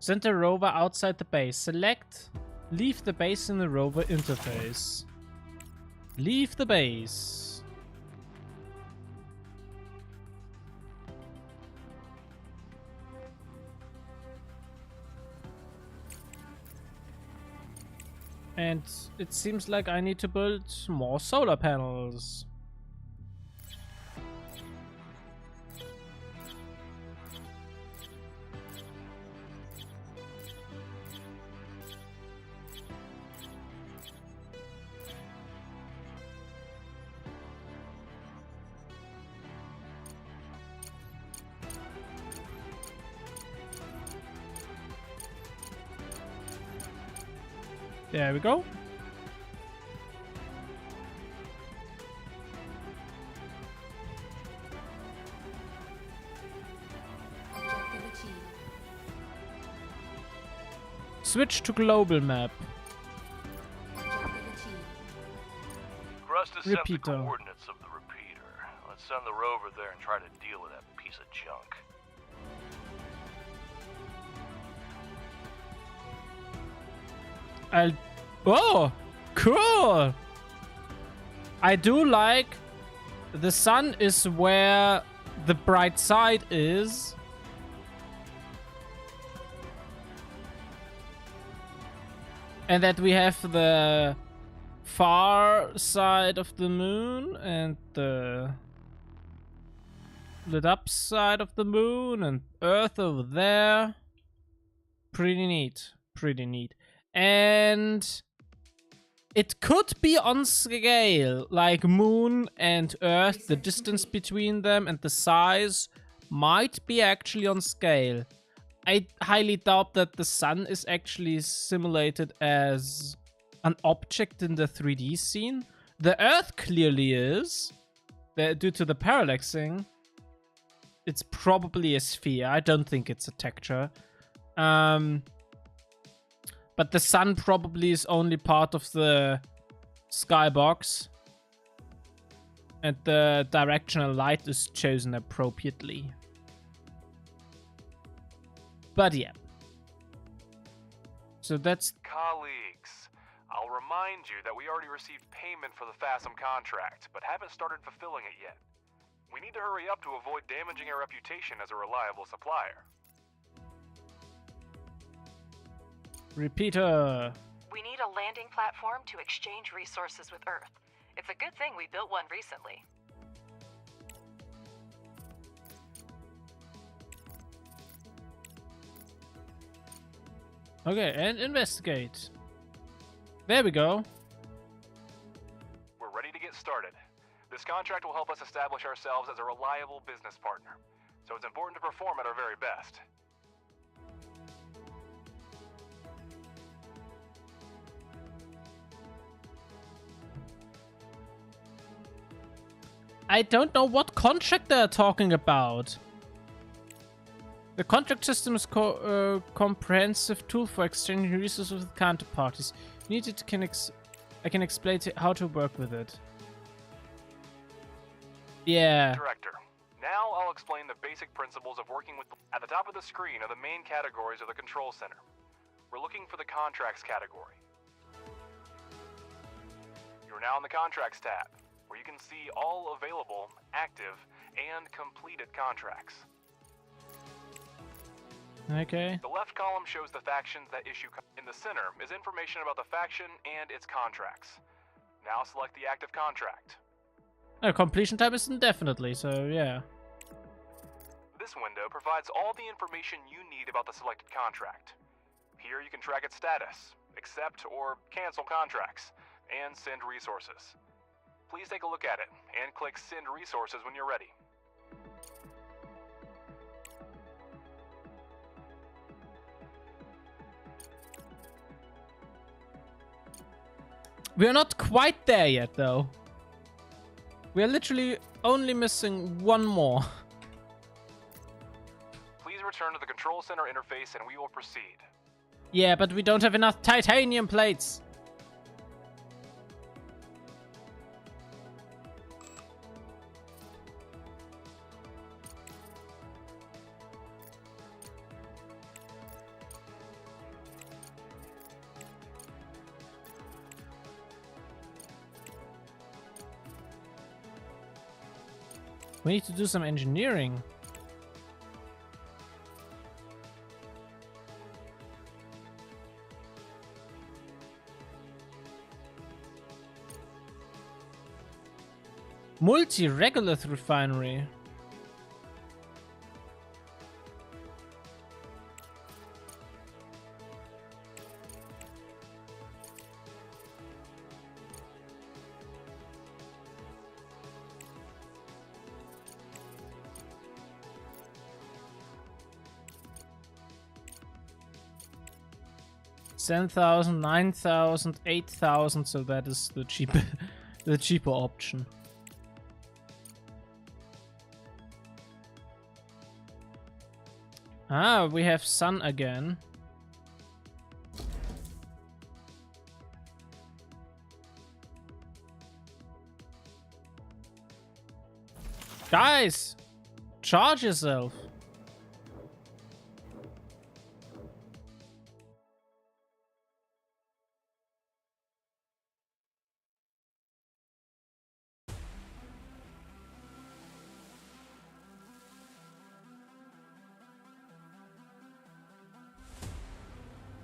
Send the rover outside the base. Select. Leave the base in the rover interface. Leave the base. And it seems like I need to build more solar panels. There we go. Objective achieved. Switch to global map. Objective achieved. Crust has sent the Repeater. coordinates of the repeater. Let's send the rover there and try to deal with that piece of junk. Oh, cool. I do like the sun is where the bright side is. And that we have the far side of the moon and the lit up side of the moon and Earth over there. Pretty neat. Pretty neat. And it could be on scale, like moon and Earth, the distance between them and the size might be actually on scale. I highly doubt that the sun is actually simulated as an object in the 3D scene. The Earth clearly is. Due to the parallaxing, it's probably a sphere. I don't think it's a texture. But the sun probably is only part of the skybox. And the directional light is chosen appropriately. But yeah. So that's... Colleagues, I'll remind you that we already received payment for the FASM contract, but haven't started fulfilling it yet. We need to hurry up to avoid damaging our reputation as a reliable supplier. Repeater. We need a landing platform to exchange resources with Earth. It's a good thing we built one recently. Okay, and investigate. There we go. We're ready to get started. This contract will help us establish ourselves as a reliable business partner, so it's important to perform at our very best. I don't know what contract they're talking about. The contract system is a comprehensive tool for exchanging resources with counterparties. Needed I can explain how to work with it. Yeah. Director, now I'll explain the basic principles of working with... At the top of the screen are the main categories of the control center. We're looking for the contracts category. You're now in the contracts tab, where you can see all available, active, and completed contracts. Okay. The left column shows the factions that issue. In the center is information about the faction and its contracts. Now select the active contract. Completion time is indefinitely, so yeah. This window provides all the information you need about the selected contract. Here you can track its status, accept or cancel contracts, and send resources. Please take a look at it, and click Send Resources when you're ready. We're not quite there yet, though. We're literally only missing one more. Please return to the control center interface and we will proceed. Yeah, but we don't have enough titanium plates. We need to do some engineering. Multi-regolith refinery. $10,000, $9,000, $8,000, so that is the cheaper option. Ah, we have sun again. Guys, charge yourself.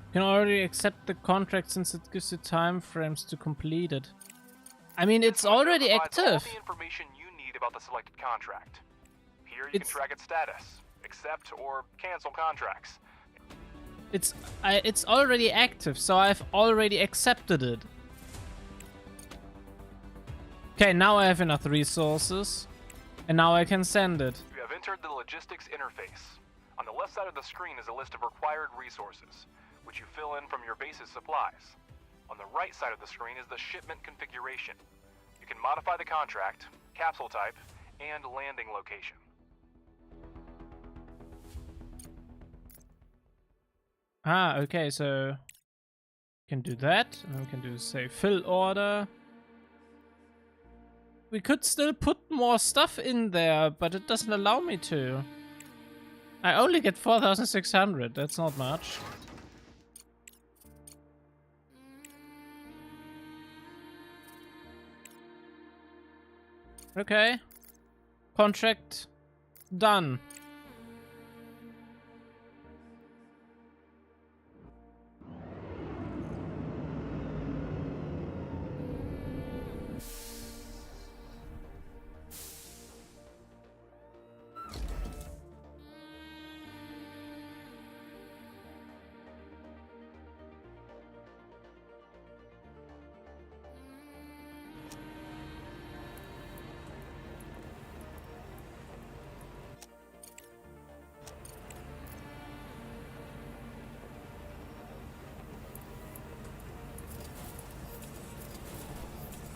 You can already accept the contract since it gives you time frames to complete it. I mean, it's already active. All the information you need about the selected contract. Here you can track its status, accept or cancel contracts. It's already active, so I've already accepted it. Okay, now I have enough resources, and now I can send it. You have entered the logistics interface. On the left side of the screen is a list of required resources, which you fill in from your base's supplies. On the right side of the screen is the shipment configuration. You can modify the contract, capsule type, and landing location. Ah, okay, so we can do that, and we can do, say, fill order. We could still put more stuff in there, but it doesn't allow me to. I only get 4,600, that's not much. Okay. Contract done.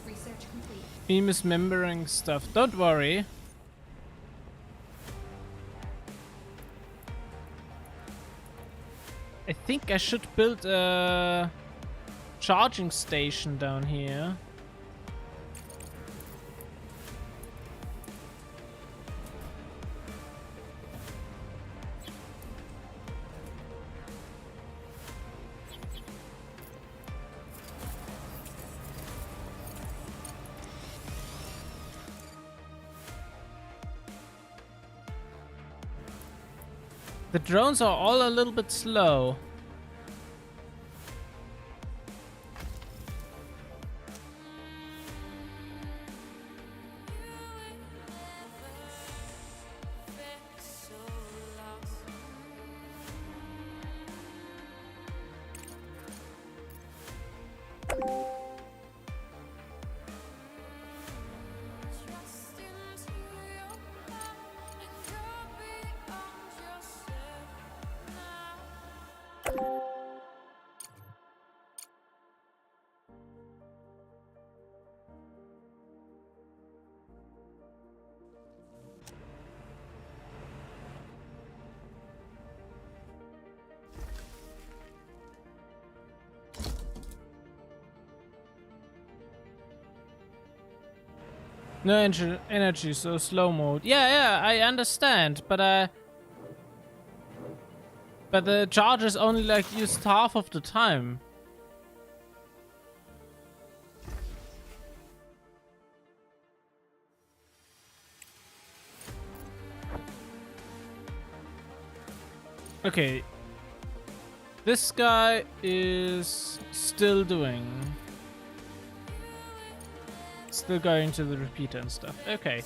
Research complete. Me misremembering stuff. Don't worry. I think I should build a charging station down here. The drones are all a little bit slow. No energy, so slow mode. Yeah, I understand, but the charge is only like used half of the time. Okay. This guy is still doing. Still going to the repeater and stuff. Okay.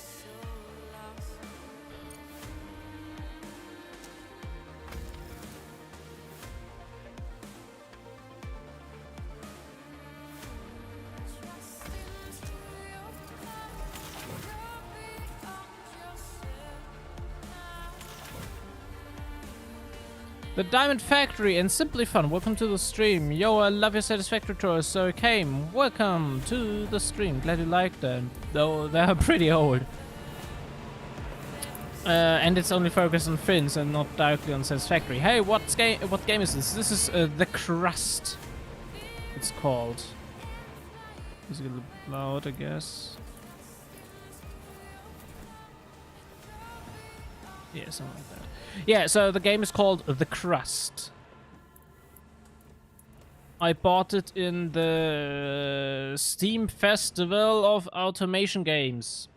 The Diamond Factory and Simply Fun, welcome to the stream. Yo, I love your Satisfactory tours, so I came. Welcome to the stream. Glad you liked them, though they are pretty old. And it's only focused on fins and not directly on Satisfactory. Hey, what game is this? This is The Crust, it's called. Is it a little loud, I guess? Yeah, something like that. Yeah, so the game is called The Crust. I bought it in the Steam Festival of Automation Games.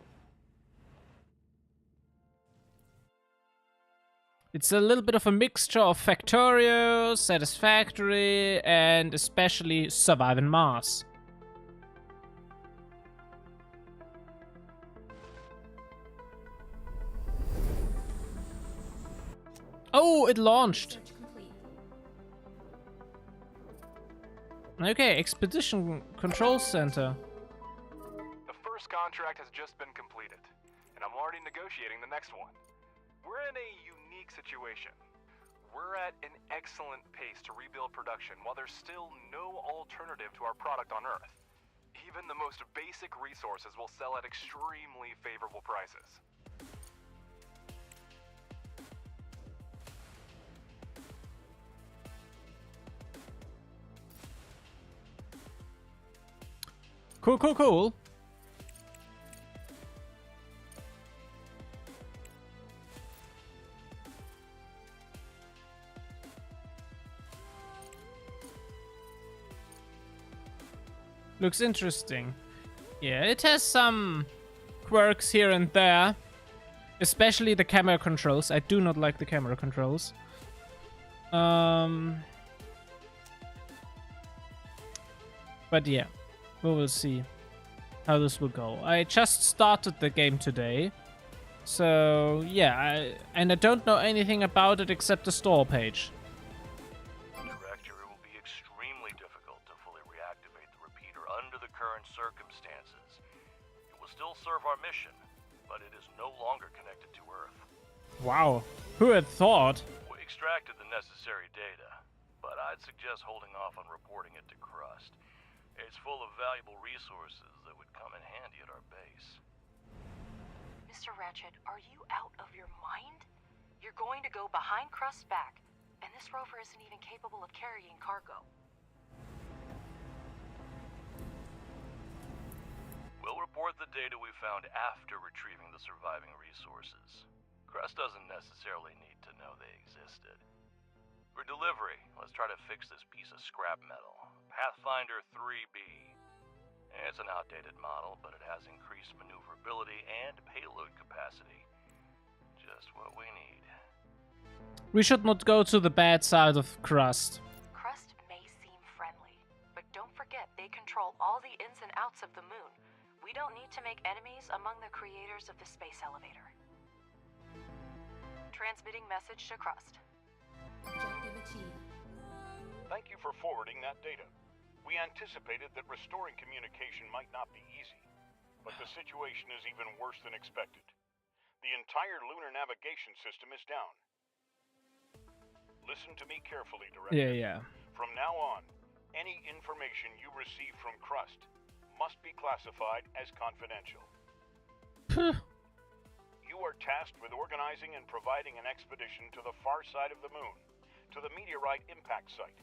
It's a little bit of a mixture of Factorio, Satisfactory, and especially Surviving Mars. Oh, it launched. Okay, Expedition Control Center. The first contract has just been completed, and I'm already negotiating the next one. We're in a unique situation. We're at an excellent pace to rebuild production while there's still no alternative to our product on Earth. Even the most basic resources will sell at extremely favorable prices. Cool, cool, cool. Looks interesting. Yeah, it has some quirks here and there. Especially the camera controls. I do not like the camera controls. But yeah, we will see how this will go. I just started the game today. So yeah, I don't know anything about it except the store page. Director, it will be extremely difficult to fully reactivate the repeater under the current circumstances. It will still serve our mission, but it is no longer connected to Earth. Wow, who had thought? We extracted the necessary data, but I'd suggest holding off on reporting it to Crust. It's full of valuable resources that would come in handy at our base. Mr. Ratchet, are you out of your mind? You're going to go behind Crust's back, and this rover isn't even capable of carrying cargo. We'll report the data we found after retrieving the surviving resources. Crust doesn't necessarily need to know they existed. For delivery, let's try to fix this piece of scrap metal. Pathfinder 3B. It's an outdated model, but it has increased maneuverability and payload capacity. Just what we need. We should not go to the bad side of Crust. Crust may seem friendly, but don't forget they control all the ins and outs of the moon. We don't need to make enemies among the creators of the space elevator. Transmitting message to Crust. Objective achieved. Thank you for forwarding that data. We anticipated that restoring communication might not be easy, but the situation is even worse than expected. The entire lunar navigation system is down. Listen to me carefully, Director. Yeah. From now on, any information you receive from Crust must be classified as confidential. You are tasked with organizing and providing an expedition to the far side of the moon, to the meteorite impact site.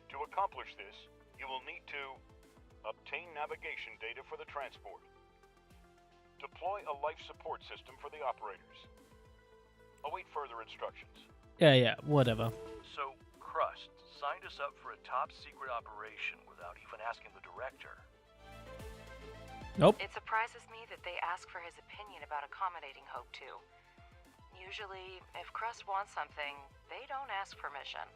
To accomplish this, you will need to obtain navigation data for the transport, deploy a life support system for the operators, await further instructions. Yeah, whatever. So, Crust signed us up for a top-secret operation without even asking the director. Nope. It surprises me that they ask for his opinion about accommodating Hope 2. Usually, if Crust wants something, they don't ask permission.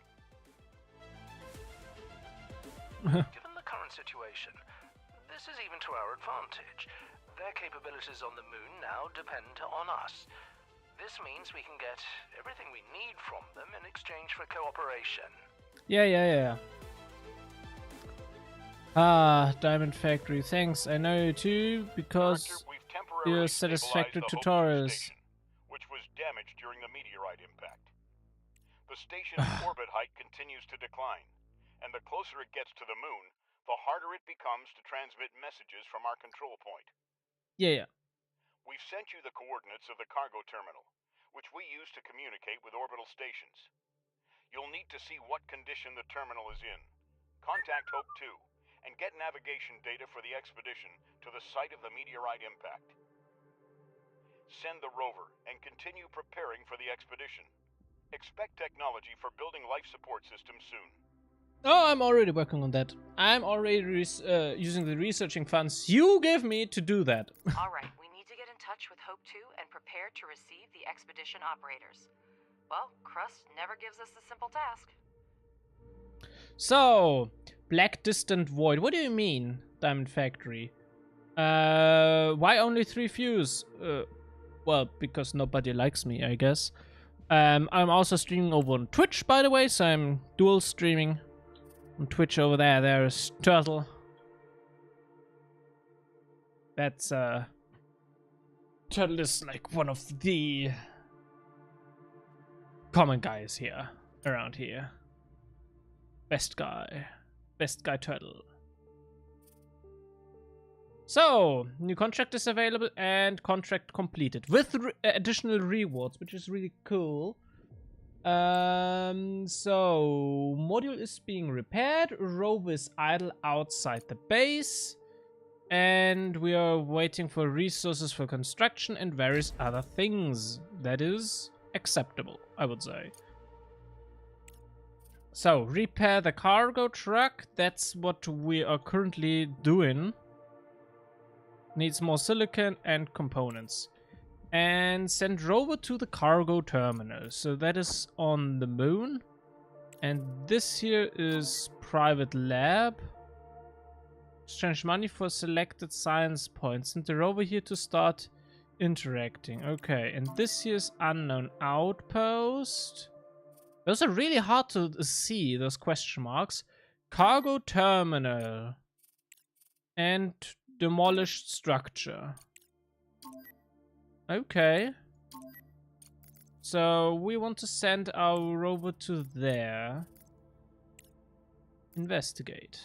Given the current situation, this is even to our advantage. Their capabilities on the moon now depend on us. This means we can get everything we need from them in exchange for cooperation. Yeah. Diamond Factory, thanks. I know you too, because your satisfactory tutorials. Which was damaged during the meteorite impact. The station's orbit height continues to decline, and the closer it gets to the moon, the harder it becomes to transmit messages from our control point. Yeah. We've sent you the coordinates of the cargo terminal, which we use to communicate with orbital stations. You'll need to see what condition the terminal is in. Contact Hope 2 and get navigation data for the expedition to the site of the meteorite impact. Send the rover and continue preparing for the expedition. Expect technology for building life support systems soon. Oh, I'm already working on that. I'm already using the researching funds you gave me to do that. Alright, we need to get in touch with Hope 2 and prepare to receive the expedition operators. Well, Crust never gives us a simple task. So, Black Distant Void. What do you mean, Diamond Factory? Why only 3 views? Well, because nobody likes me, I guess. I'm also streaming over on Twitch, by the way, so I'm dual streaming. On Twitch over there, there's Turtle. That's, Turtle is like one of the common guys here, around here. Best guy Turtle. So, new contract is available and contract completed with additional rewards, which is really cool. So, module is being repaired, rover is idle outside the base, and we are waiting for resources for construction and various other things. That is acceptable, I would say. So, repair the cargo truck, that's what we are currently doing. Needs more silicon and components. And send rover to the cargo terminal. So that is on the moon. And this here is private lab. Exchange money for selected science points. Send the rover here to start interacting. Okay, and this here is unknown outpost. Those are really hard to see, those question marks. Cargo terminal. And demolished structure. Okay. So we want to send our rover to there. Investigate.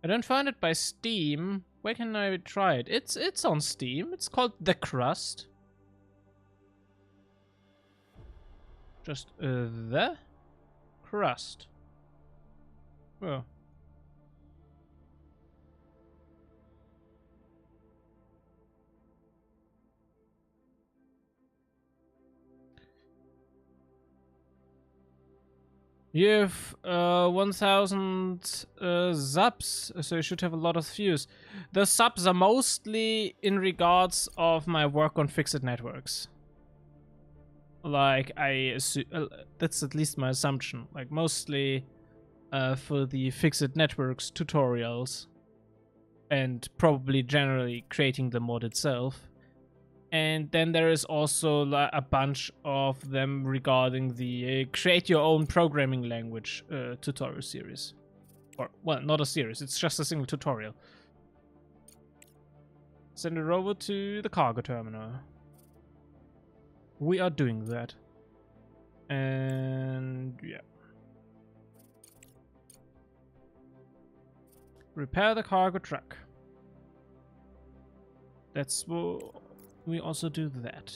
I don't find it by Steam. Where can I try it? It's on Steam. It's called The Crust. Just The Crust. Oh. You have 1000 subs, so you should have a lot of views. The subs are mostly in regards of my work on fixed networks. Like, I assume, that's at least my assumption. Like, mostly for the fixed networks tutorials. And probably generally creating the mod itself. And then there is also a bunch of them regarding the create your own programming language tutorial series. Or, well, not a series, it's just a single tutorial. Send it over to the cargo terminal. We are doing that. And yeah. Repair the cargo truck. That's what... We also do that.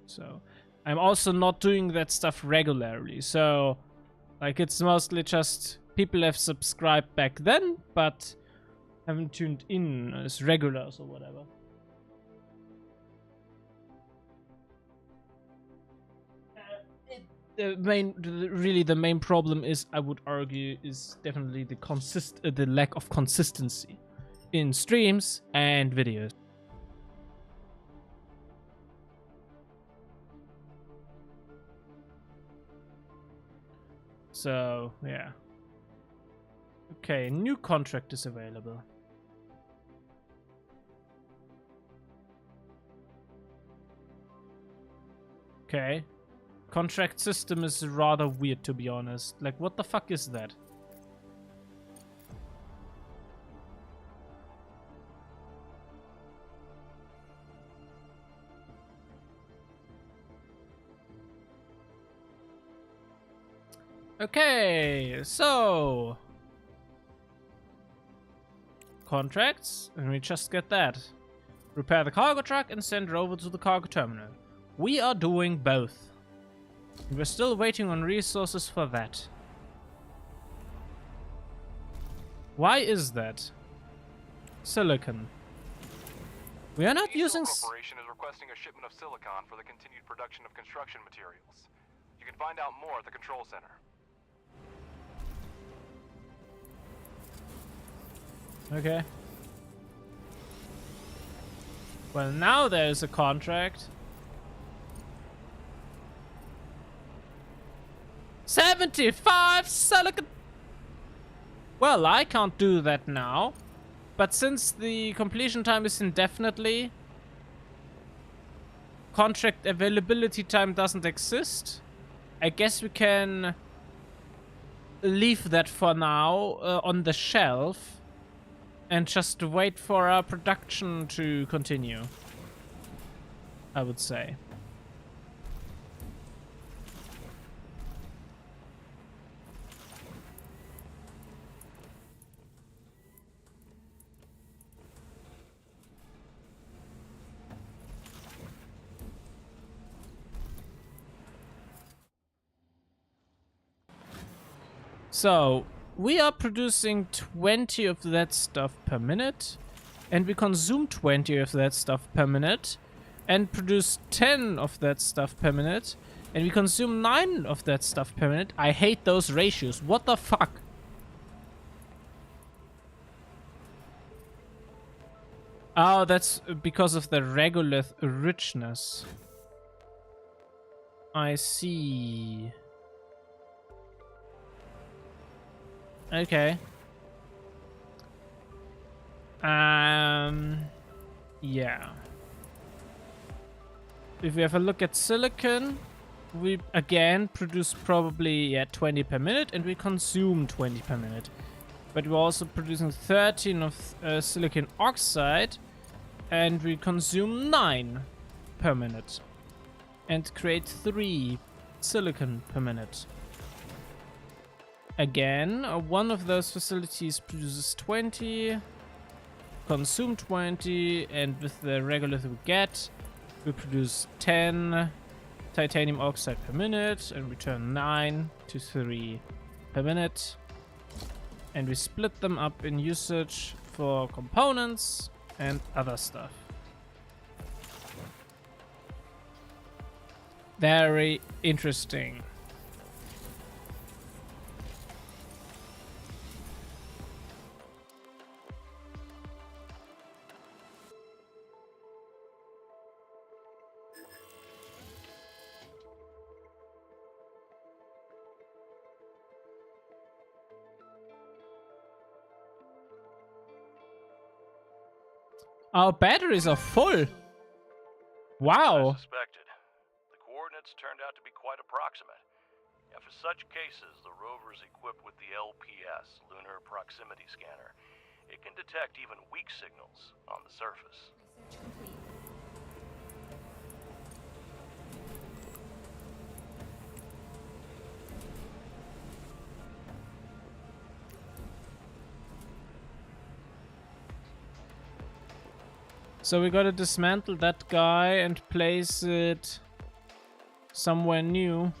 So, I'm also not doing that stuff regularly. So, like, it's mostly just people have subscribed back then, but haven't tuned in as regulars or whatever. The main problem is, I would argue, is definitely the lack of consistency in streams and videos. So, yeah. Okay, new contract is available. Okay. Contract system is rather weird, to be honest. Like, what the fuck is that? Okay, so contracts, and we just get that. Repair the cargo truck and send rover to the cargo terminal. We are doing both. We're still waiting on resources for that. Why is that? Silicon. We are not using. Corporation is requesting a shipment of silicon for the continued production of construction materials. You can find out more at the control center. Okay. Well, now there's a contract. 75 silicon. Well, I can't do that now. But since the completion time is indefinitely, contract availability time doesn't exist, I guess we can leave that for now on the shelf. And just wait for our production to continue, I would say. So we are producing 20 of that stuff per minute, and we consume 20 of that stuff per minute, and produce 10 of that stuff per minute, and we consume 9 of that stuff per minute. I hate those ratios. What the fuck? Oh, that's because of the regolith richness. I see. Okay. Yeah. If we have a look at silicon, we again produce probably 20 per minute, and we consume 20 per minute. But we're also producing 13 of silicon oxide, and we consume 9 per minute. And create 3 silicon per minute. Again, one of those facilities produces 20, consume 20, and with the regolith we get, we produce 10 titanium oxide per minute and return 9 to 3 per minute. And we split them up in usage for components and other stuff. Very interesting. Our batteries are full. Wow. As suspected. The coordinates turned out to be quite approximate. And for such cases, the rover is equipped with the LPS, Lunar Proximity Scanner. It can detect even weak signals on the surface. Research complete. So we gotta dismantle that guy and place it somewhere new.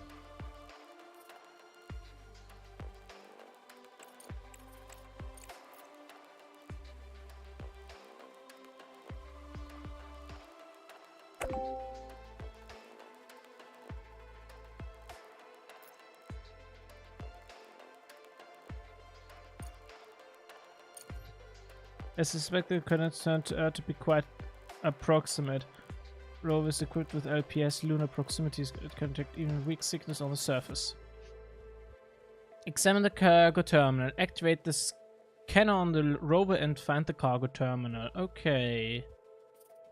I suspect the coordinates turned out to be quite approximate. Rover is equipped with LPS lunar proximities. It can detect even weak signals on the surface. Examine the cargo terminal. Activate the scanner on the rover and find the cargo terminal. Okay.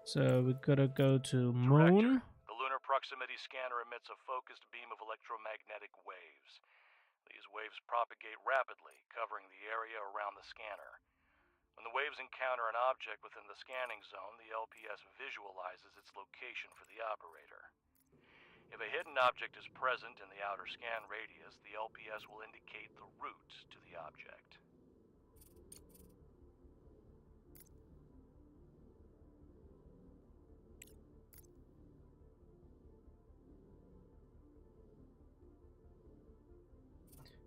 So we gotta go to moon. Director, the lunar proximity scanner emits a focused beam of electromagnetic waves. These waves propagate rapidly, covering the area around the scanner. When the waves encounter an object within the scanning zone, the LPS visualizes its location for the operator. If a hidden object is present in the outer scan radius, the LPS will indicate the route to the object.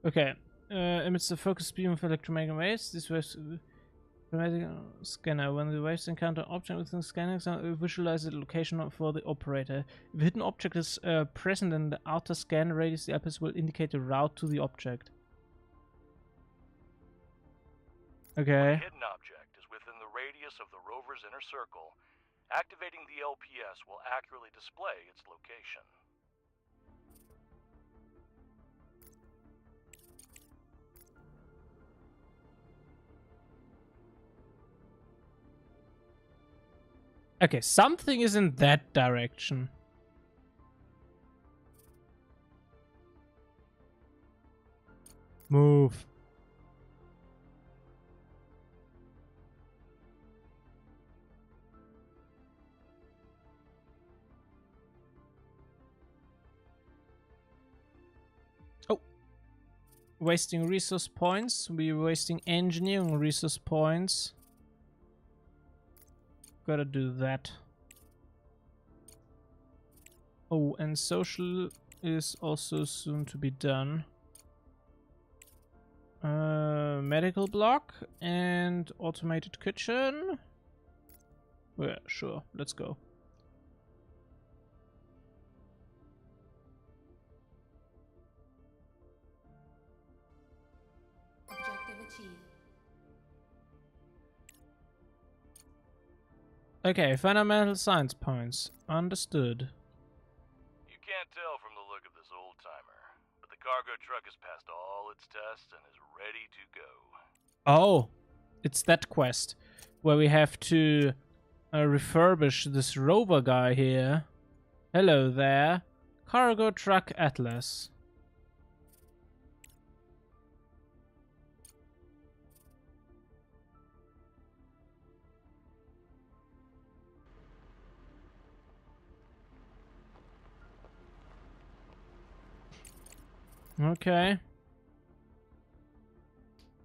Okay. Emits the focus beam of electromagnetic waves. This waves scanner. When the waves encounter an object within the scanning zone, it visualizes the location for the operator. If a hidden object is present in the outer scan radius, the LPS will indicate the route to the object. Okay. When a hidden object is within the radius of the rover's inner circle, activating the LPS will accurately display its location. Okay, something is in that direction. Move. Oh. Wasting resource points. We're wasting engineering resource points. Gotta do that. Oh, and social is also soon to be done. medical block and automated kitchen. Yeah, sure. Let's go. Objective achieved. Okay, fundamental science points. Understood. You can't tell from the look of this old-timer, but the cargo truck has passed all its tests and is ready to go. Oh, it's that quest where we have to refurbish this rover guy here. Hello there. Cargo truck Atlas. Okay.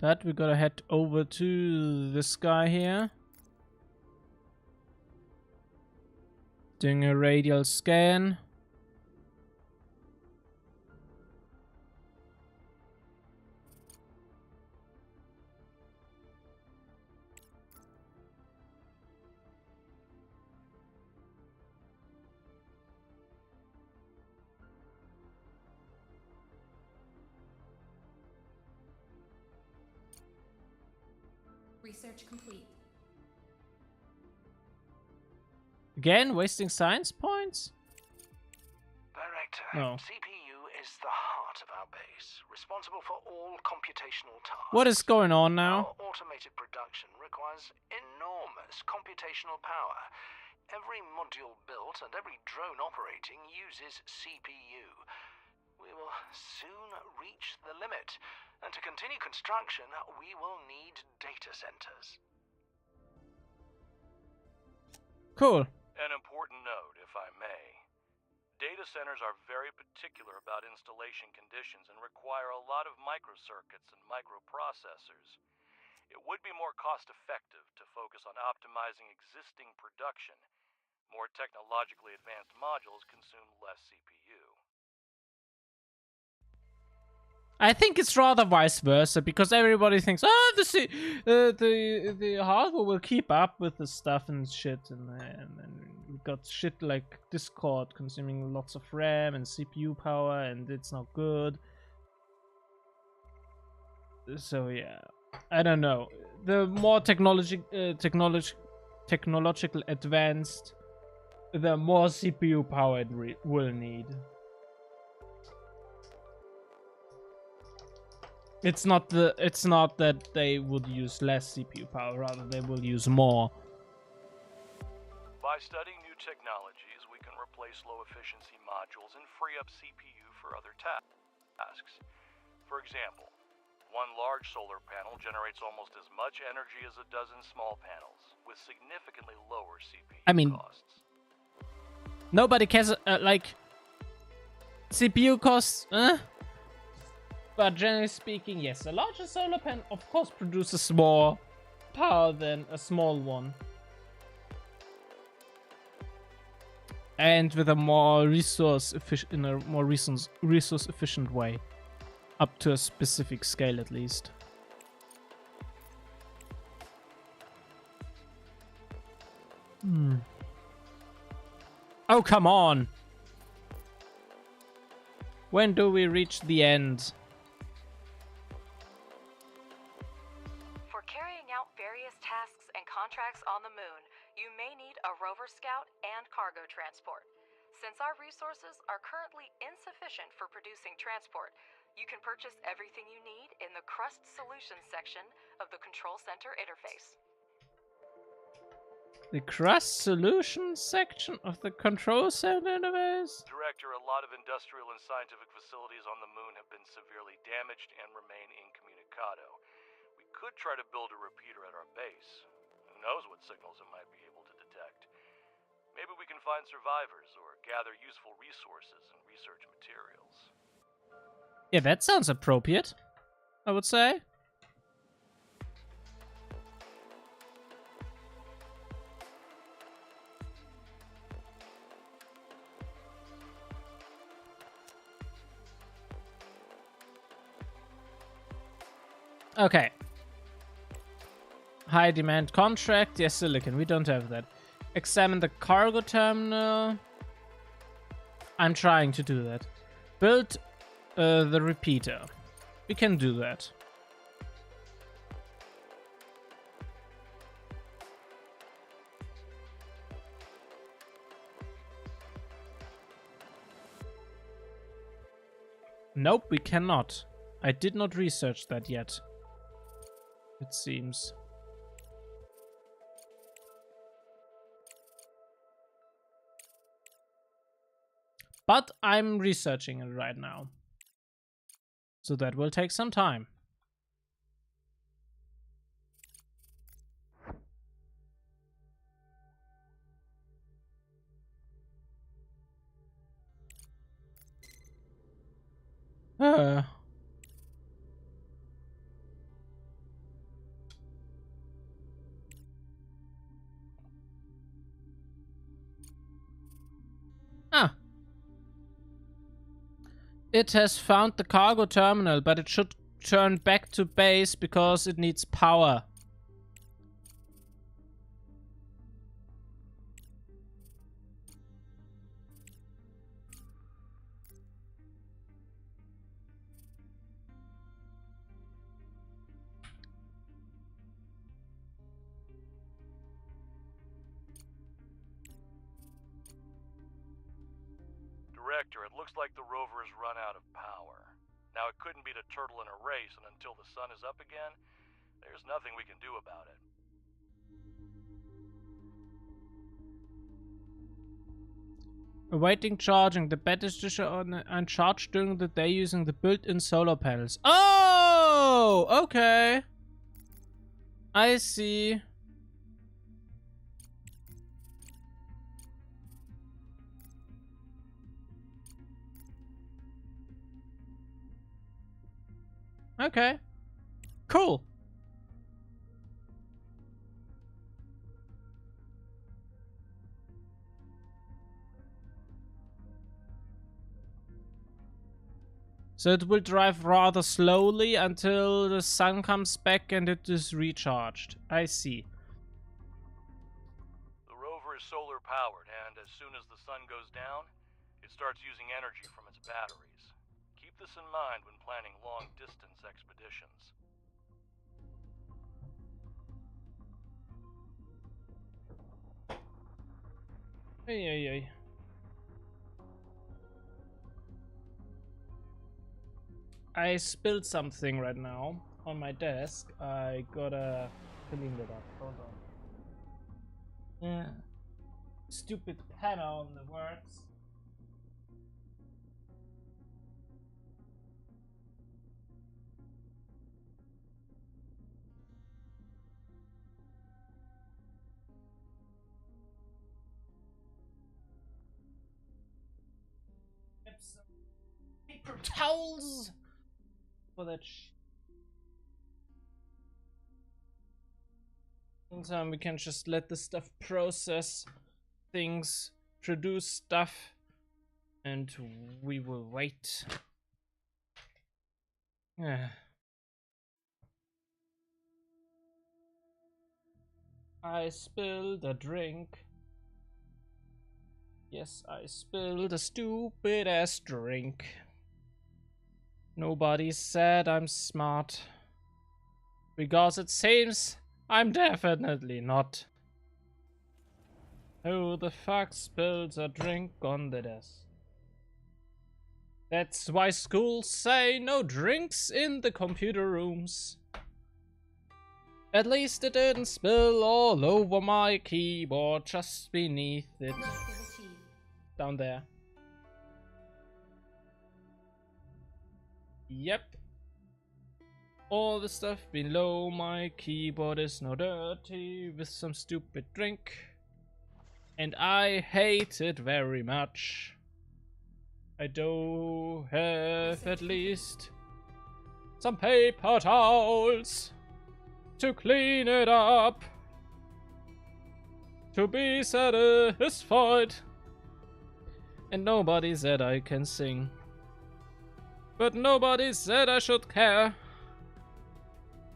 But we gotta head over to this guy here. Doing a radial scan. Research complete. Again, wasting science points? Director, No. CPU is the heart of our base, responsible for all computational tasks. What is going on now? Our automated production requires enormous computational power. Every module built and every drone operating uses CPU. We will soon reach the limit, and to continue construction, we will need data centers. Cool. An important note, if I may. Data centers are very particular about installation conditions and require a lot of microcircuits and microprocessors. It would be more cost-effective to focus on optimizing existing production. More technologically advanced modules consume less CPU. I think it's rather vice versa, because everybody thinks, oh, the hardware will keep up with the stuff and shit, and we got shit like Discord consuming lots of RAM and CPU power, and it's not good. So yeah, I don't know. The more technological advanced, the more CPU power it will need. It's not that they would use less CPU power, rather they will use more. By studying new technologies, we can replace low-efficiency modules and free up CPU for other tasks. For example, one large solar panel generates almost as much energy as a dozen small panels, with significantly lower CPU costs. Nobody cares, like, CPU costs, But generally speaking, yes, a larger solar panel of course produces more power than a small one. And with a more resource efficient way. Up to a specific scale at least. Oh, come on! When do we reach the end? For carrying out various tasks and contracts on the moon, you may need a rover scout and cargo transport. Since our resources are currently insufficient for producing transport, you can purchase everything you need in the Crust Solutions section of the Control Center interface. The Crust Solutions section of the Control Center interface? Director, a lot of industrial and scientific facilities on the moon have been severely damaged and remain incommunicado. We could try to build a repeater at our base. Who knows what signals it might be able to detect. Maybe we can find survivors or gather useful resources and research materials. Yeah, that sounds appropriate, I would say. Okay, High demand contract. Yes, silicon. We don't have that. Examine the cargo terminal. I'm trying to do that. Build the repeater. We can do that. Nope, we cannot. I did not research that yet. It seems. But I'm researching it right now. So that will take some time. Uh. Ah. It has found the cargo terminal, but it should turn back to base because it needs power. Director, it looks like the rover has run out of power. Now, it couldn't beat a turtle in a race, and until the sun is up again, there's nothing we can do about it. Awaiting charging. The batteries are uncharged during the day using the built-in solar panels. Oh! Okay. I see. Okay. Cool. So it will drive rather slowly until the sun comes back and it is recharged. I see. The rover is solar powered, and as soon as the sun goes down, it starts using energy from its batteries. Keep this in mind when planning long-distance expeditions. Hey, hey, hey. I spilled something right now on my desk. I gotta clean it up. Hold on. Yeah. Stupid pen on the words. Get some paper towels for that meantime, we can just let the stuff process things, produce stuff, and we will wait. Yeah. I spilled a drink. Yes, I spilled a stupid ass drink. Nobody said I'm smart. Because it seems I'm definitely not. Who the fuck spills a drink on the desk? That's why schools say no drinks in the computer rooms. At least it didn't spill all over my keyboard, just beneath it. Down there. Yep. All the stuff below my keyboard is now dirty with some stupid drink. And I hate it very much. I do have at least some paper towels to clean it up, to be satisfied. And nobody said I can sing, but nobody said I should care.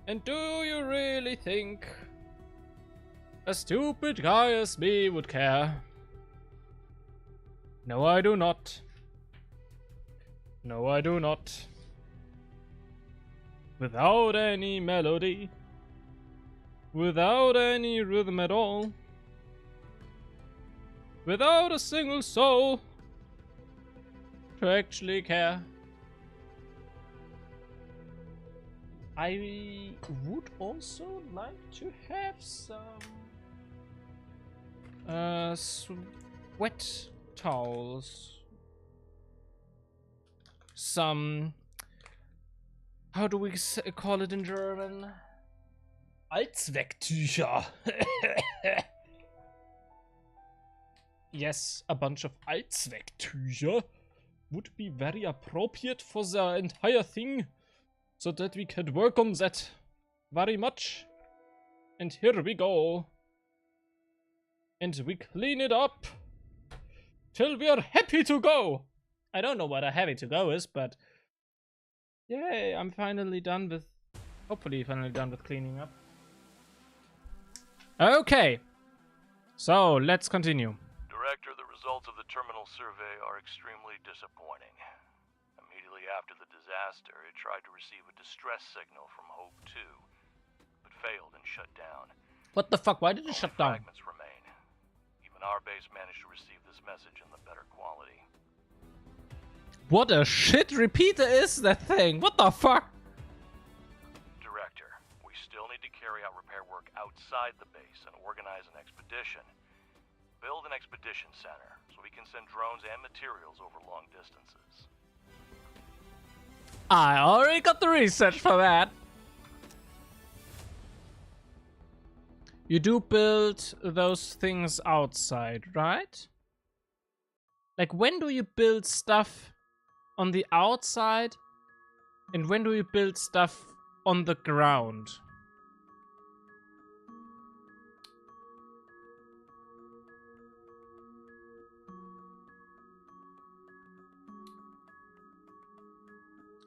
And do you really think A stupid guy as me would care. No, I do not. No, I do not. Without any melody. Without any rhythm at all. Without a single soul to actually care. I would also like to have some sweat towels. Some, how do we call it in German? Allzwecktücher. Yes, a bunch of Allzwecktücher would be very appropriate for the entire thing, so that we could work on that very much. And here we go. And we clean it up till we are happy to go. I don't know what a happy to go is, but yay, I'm finally done with, hopefully finally done with cleaning up. Okay, so let's continue. Director, the results of the terminal survey are extremely disappointing. Immediately after the disaster, it tried to receive a distress signal from Hope 2, but failed and shut down. What the fuck? Why did it shut down? Fragments remain. Even our base managed to receive this message in the better quality. What a shit repeater is that thing? What the fuck? Director, we still need to carry out repair work outside the base and organize an expedition. Build an expedition center so we can send drones and materials over long distances. I already got the research for that. You do build those things outside, right? Like, when do you build stuff on the outside? And when do you build stuff on the ground?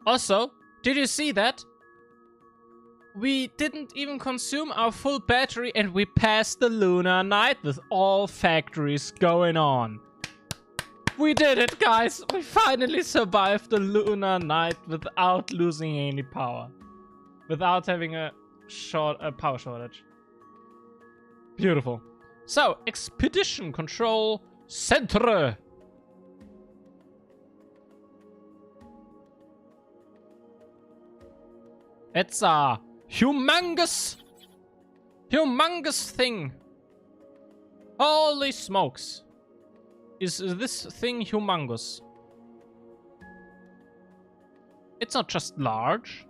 Also, did you see that? We didn't even consume our full battery and we passed the lunar night with all factories going on. We did it, guys! We finally survived the lunar night without losing any power. Without having a power shortage. Beautiful. So, Expedition Control Center. It's a humongous thing. Holy smokes. Is this thing humongous? It's not just large.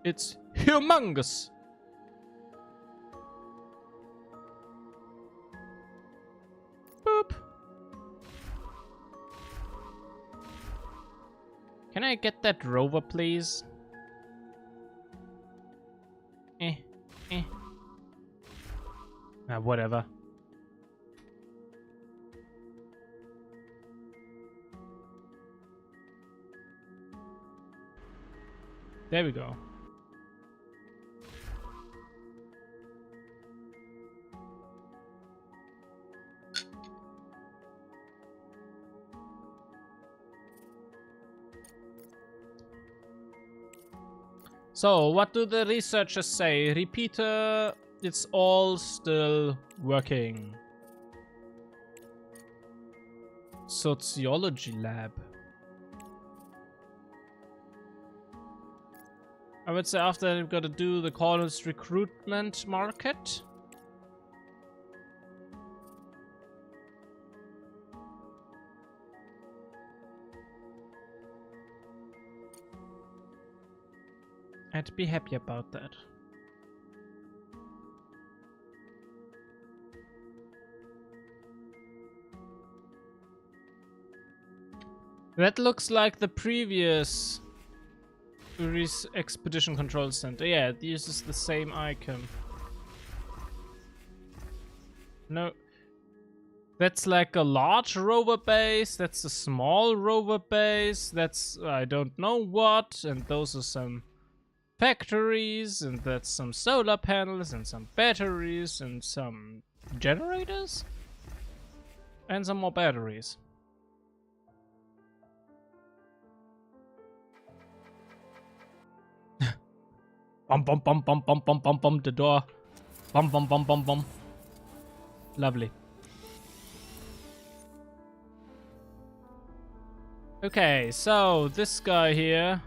It's humongous. Boop. Can I get that rover, please? Whatever. There we go. So, what do the researchers say? Repeater, it's all still working. Sociology lab. I would say after we've got to do the colonist recruitment market. I'd be happy about that. That looks like the previous Expedition Control Center. Yeah, it uses the same icon. No. That's like a large rover base. That's a small rover base. That's I don't know what. And those are some factories, and that's some solar panels, and some batteries, and some generators, and some more batteries. Bum bum bum bum bum bum bum bum, the door. Bum bum bum bum bum. Lovely. Okay, so this guy here.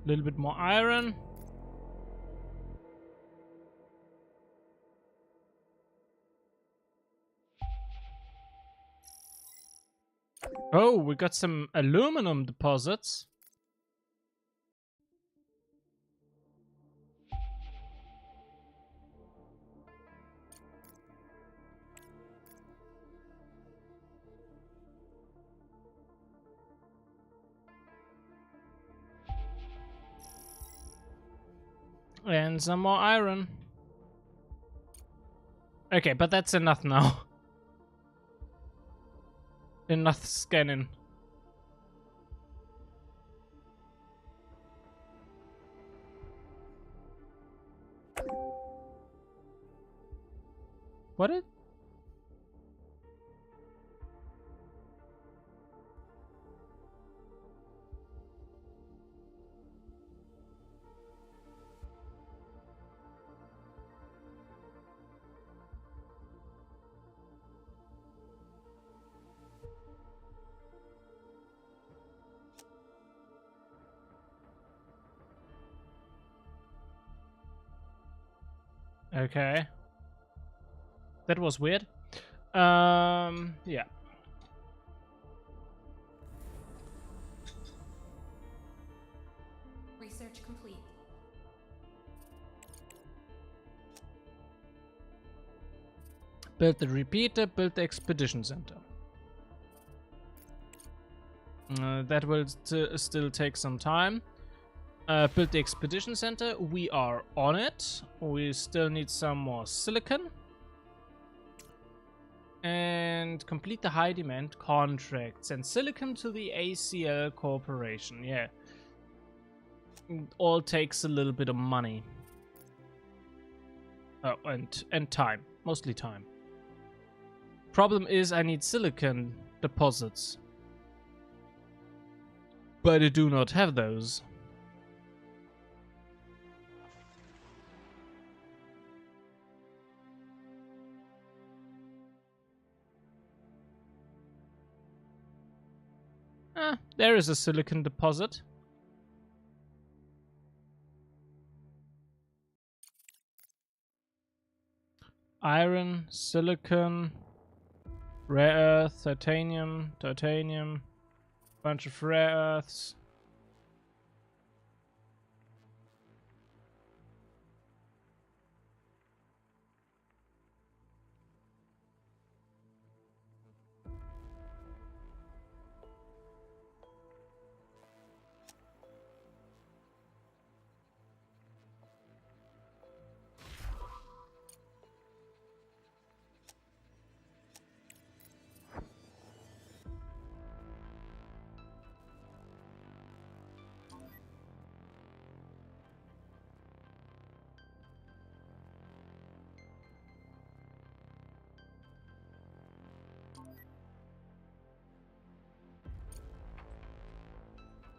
A little bit more iron. Oh, we got some aluminum deposits. And some more iron. Okay, but that's enough now. Enough scanning. What it? Okay. That was weird. Yeah. Research complete. Build the repeater, build the expedition center. That will still take some time. Build the expedition center. We are on it. We still need some more silicon. And complete the high demand contract. Send silicon to the ACL Corporation. Yeah. It all takes a little bit of money. Oh, and time. Mostly time. Problem is I need silicon deposits. But I do not have those. There is a silicon deposit. Iron, silicon, rare earth, titanium, bunch of rare earths.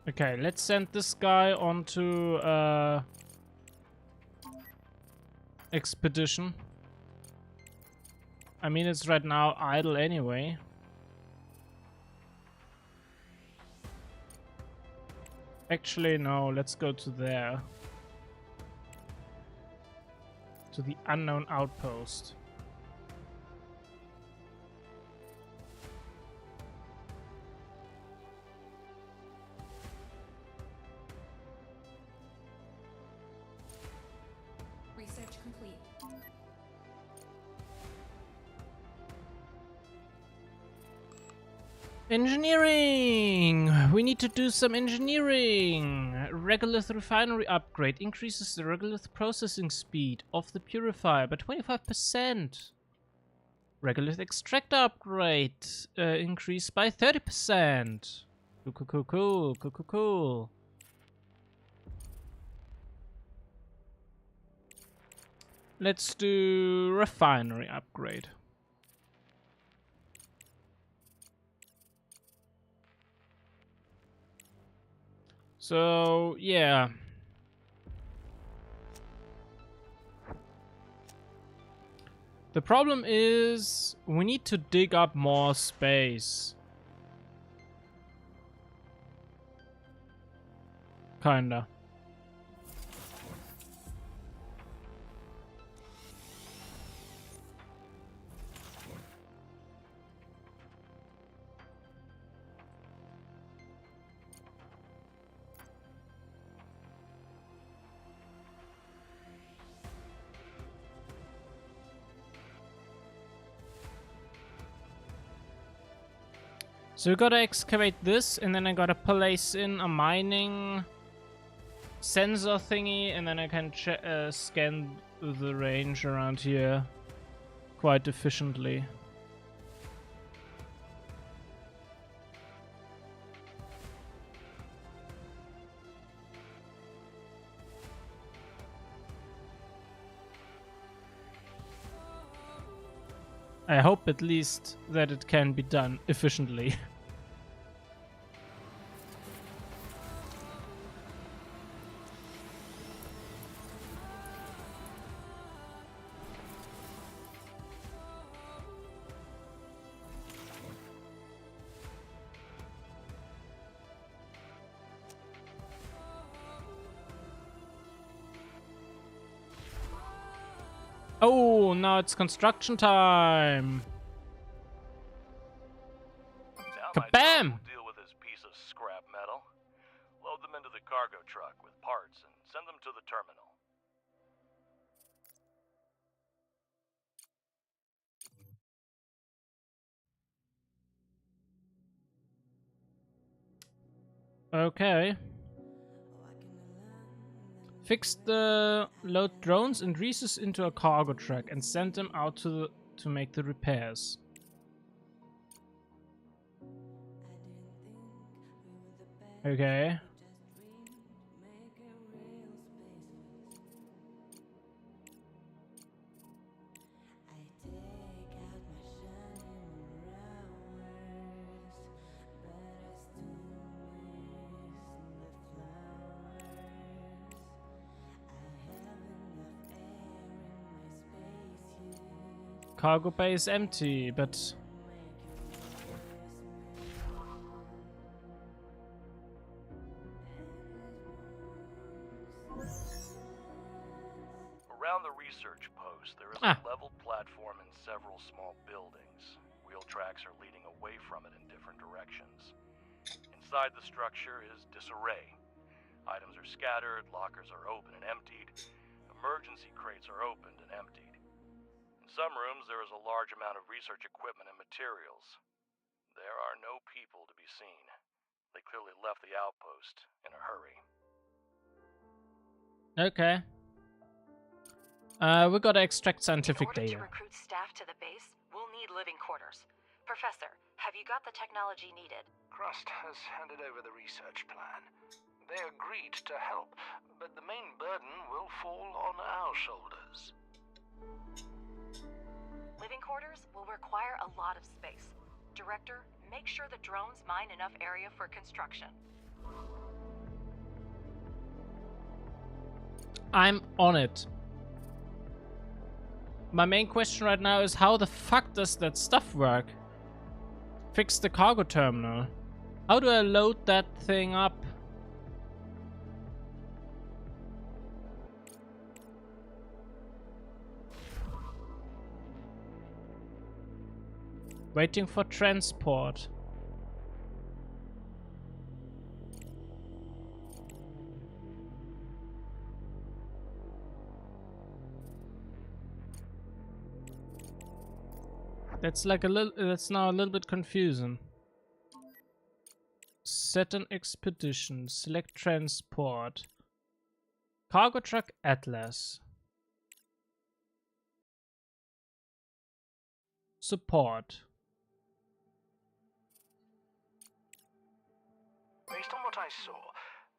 Okay, let's send this guy onto expedition. I mean, it's right now idle anyway. Actually, no, let's go to there. To the unknown outpost. Research complete. Engineering! We need to do some engineering! Regolith refinery upgrade increases the regolith processing speed of the purifier by 25%. Regolith extractor upgrade increased by 30%. Cool. Let's do refinery upgrade. So, yeah. The problem is we need to dig up more space. Kinda. So we gotta excavate this, and then I gotta place in a mining sensor thingy, and then I can scan the range around here quite efficiently. I hope at least that it can be done efficiently. Oh, now it's construction time. Now my Kabam! son will deal with this piece of scrap metal. Load them into the cargo truck with parts and send them to the terminal. Okay. Fix the load drones and resources into a cargo truck and send them out to make the repairs. Okay. Cargo bay is empty, but Around the research post, there is a level platform and several small buildings. Wheel tracks are leading away from it in different directions. Inside the structure is disarray. Items are scattered, lockers are open and emptied, emergency crates are opened and emptied. In some rooms, there is a large amount of research equipment and materials. There are no people to be seen. They clearly left the outpost in a hurry. okay. We gotta extract scientific In order data. to recruit staff to the base, we'll need living quarters. Professor, have you got the technology needed? Crust has handed over the research plan. They agreed to help, but the main burden will fall on our shoulders. Living quarters will require a lot of space. Director, make sure the drones mine enough area for construction. I'm on it. My main question right now is how the fuck does that stuff work? Fix the cargo terminal. How do I load that thing up? Waiting for transport. That's like a little. That's now a little bit confusing. Set an expedition. Select transport. Cargo truck Atlas. Support. Based on what I saw,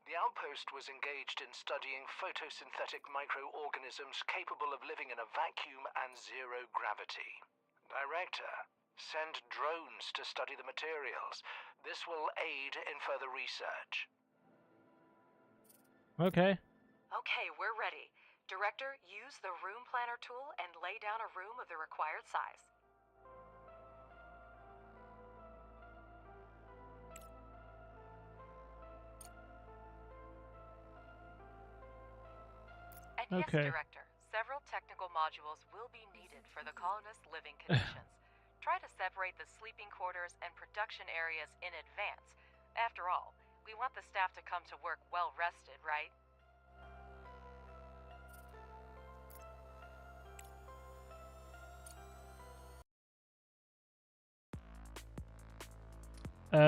the outpost was engaged in studying photosynthetic microorganisms capable of living in a vacuum and zero gravity. Director, send drones to study the materials. This will aid in further research. Okay. Okay, we're ready. Director, use the room planner tool and lay down a room of the required size. And Okay. yes, Director, several technical modules will be needed for the colonists' living conditions. Try to separate the sleeping quarters and production areas in advance. After all, we want the staff to come to work well rested, right?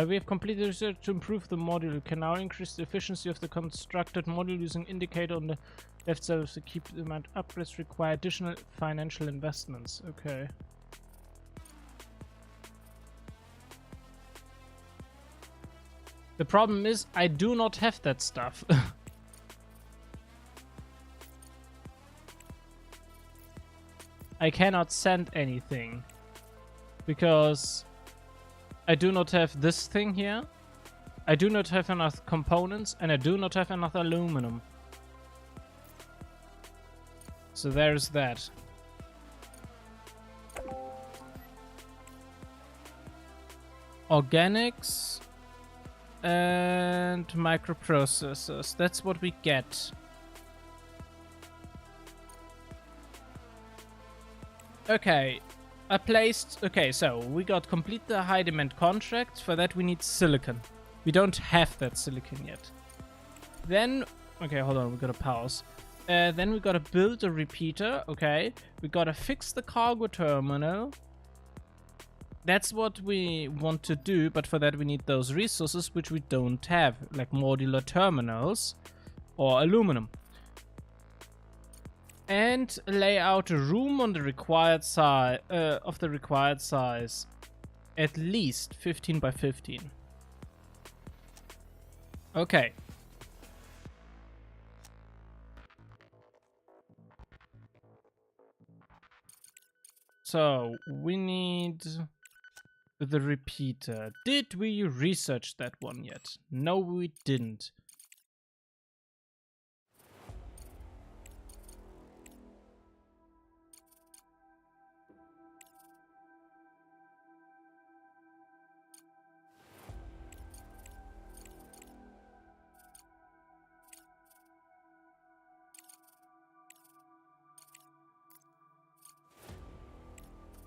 We have completed research to improve the module. We can now increase the efficiency of the constructed module using indicator on the left side of the keep in mind. Upgrades require additional financial investments. Okay. The problem is I do not have that stuff. I cannot send anything because I do not have this thing here. I do not have enough components and I do not have enough aluminum. So there's that. Organics and microprocessors. That's what we get. Okay. Okay, so we got complete the high demand contract. For that we need silicon. We don't have that silicon yet. Then, okay, hold on, we gotta pause. Then we gotta build a repeater, okay. We gotta fix the cargo terminal. That's what we want to do, but for that we need those resources which we don't have, like modular terminals or aluminum. And lay out a room on the required size at least 15 by 15. Okay. So we need the repeater. Did we research that one yet? No, we didn't.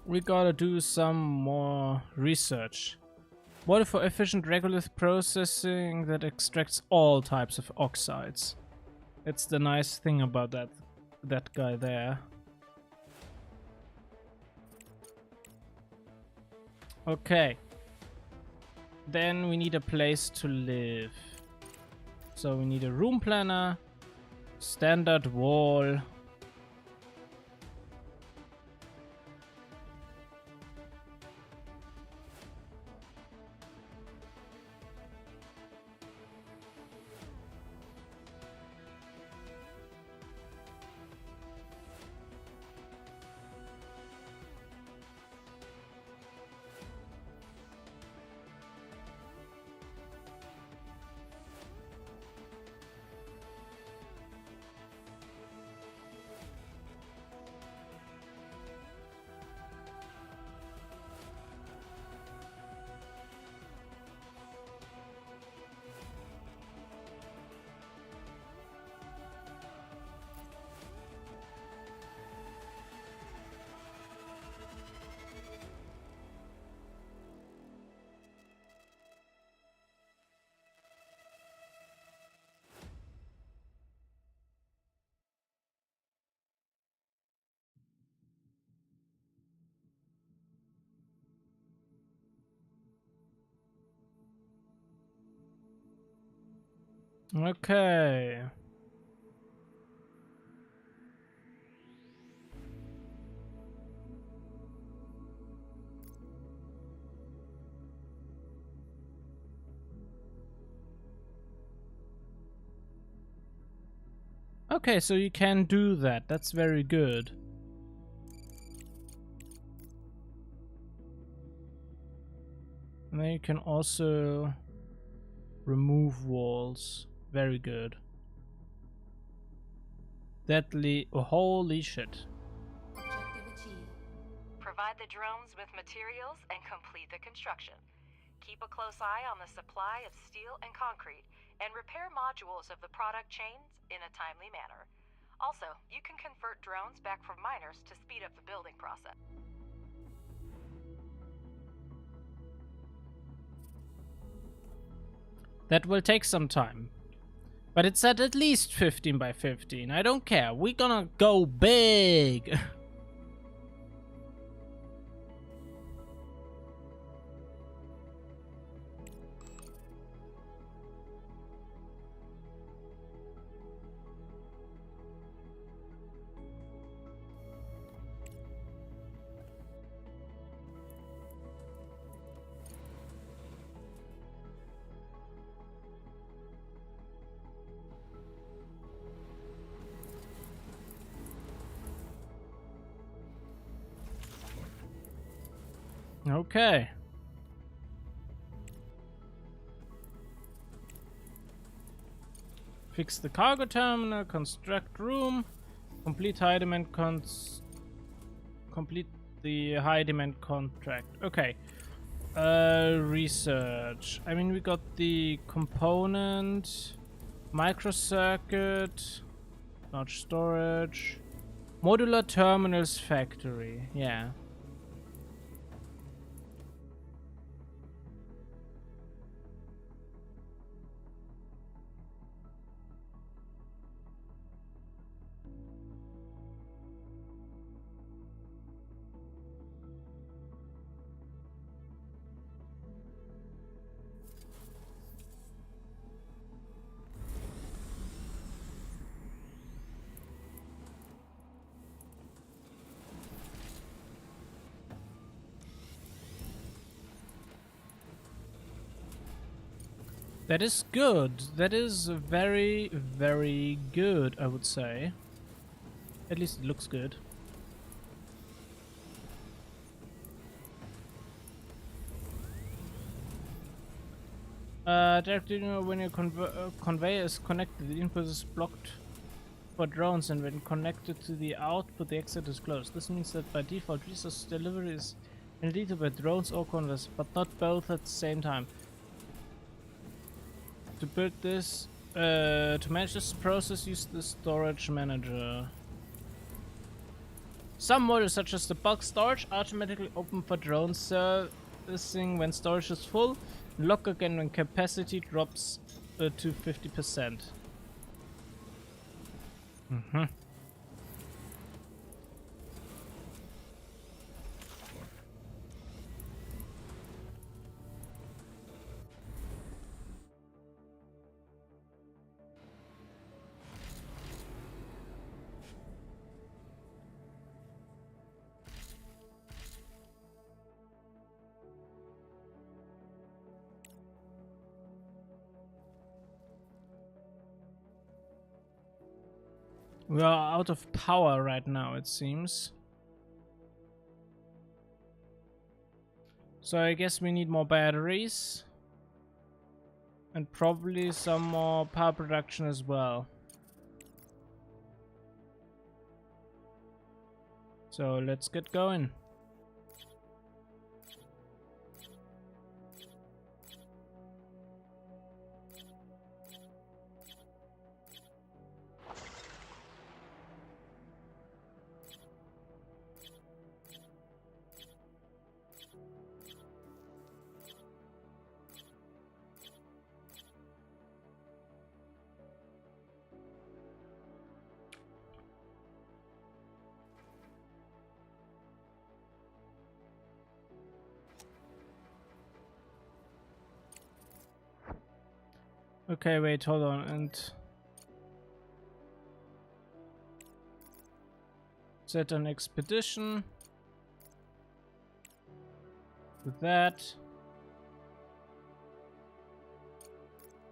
We gotta do some more research. Water for efficient regolith processing that extracts all types of oxides. That's the nice thing about that guy there. Okay. Then we need a place to live. So we need a room planner, standard wall. Okay. Okay, so you can do that. That's very good. And then you can also remove walls. Very good. Deadly. Oh, holy shit. Objective achieved. Provide the drones with materials and complete the construction. Keep a close eye on the supply of steel and concrete, and repair modules of the product chains in a timely manner. Also, you can convert drones back from miners to speed up the building process. That will take some time. But it's at least 15 by 15. I don't care. We're gonna go big. Okay. Fix the cargo terminal, construct room, complete high demand complete the high demand contract. Okay. Research. I mean, we got the component, microcircuit, large storage, modular terminals factory. Yeah. That is good. That is very, very good, I would say. At least it looks good. Directly, when your conveyor is connected, the input is blocked for drones, and when connected to the output, the exit is closed. This means that by default, resource delivery is indeed by drones or conveyors, but not both at the same time. To build this, to manage this process, use the storage manager. Some modules, such as the bulk storage, automatically open for drone servicing when storage is full, and lock again when capacity drops to 50%. We are out of power right now, it seems. So I guess we need more batteries. And probably some more power production as well. So let's get going. Okay, wait, hold on, and set an expedition with that.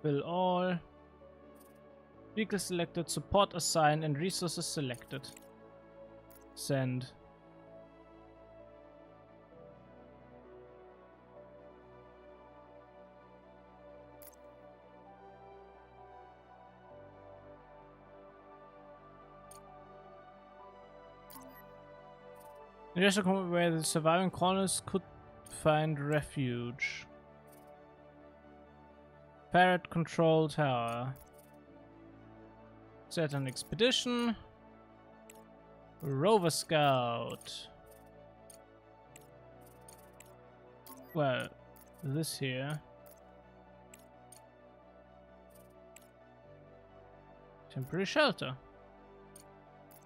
Fill all. Vehicle selected, support assigned, and resources selected. Send. There's a comment where the surviving colonists could find refuge. Parrot control tower. Set an expedition. Rover scout. Well, this here. Temporary shelter.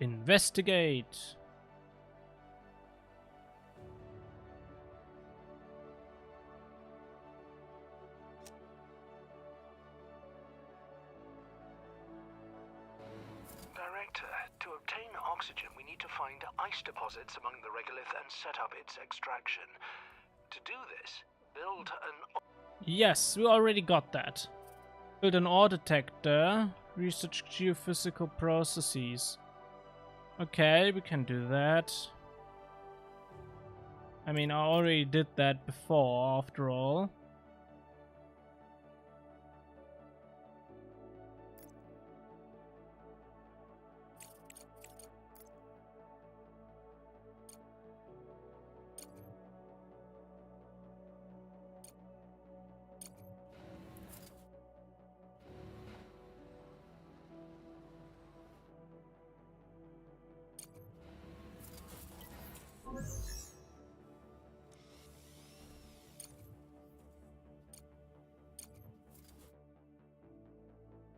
Investigate. Director, to obtain oxygen, we need to find ice deposits among the regolith and set up its extraction. To do this, build an... Yes, we already got that. Build an ore detector. Research geophysical processes. Okay, we can do that. I mean, I already did that before, after all.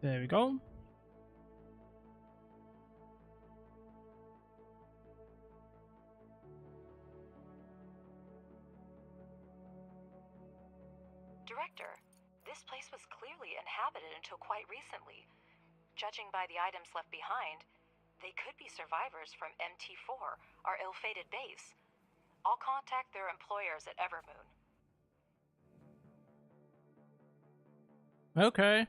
There we go. Director, this place was clearly inhabited until quite recently. Judging by the items left behind, they could be survivors from MT4, our ill-fated base. I'll contact their employers at Evermoon. Okay.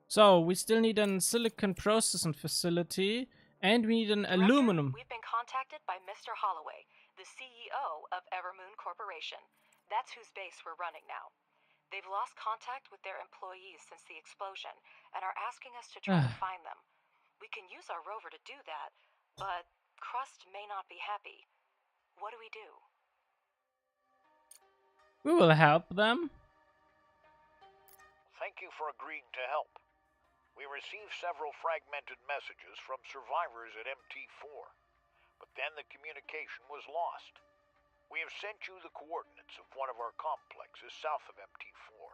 So, we still need a silicon processing facility, and we need an aluminum. We've been contacted by Mr. Holloway, the CEO of Evermoon Corporation. That's whose base we're running now. They've lost contact with their employees since the explosion, and are asking us to try to find them. We can use our rover to do that, but Crust may not be happy. What do we do? We will help them. Thank you for agreeing to help. We received several fragmented messages from survivors at MT4, but then the communication was lost. We have sent you the coordinates of one of our complexes south of MT4.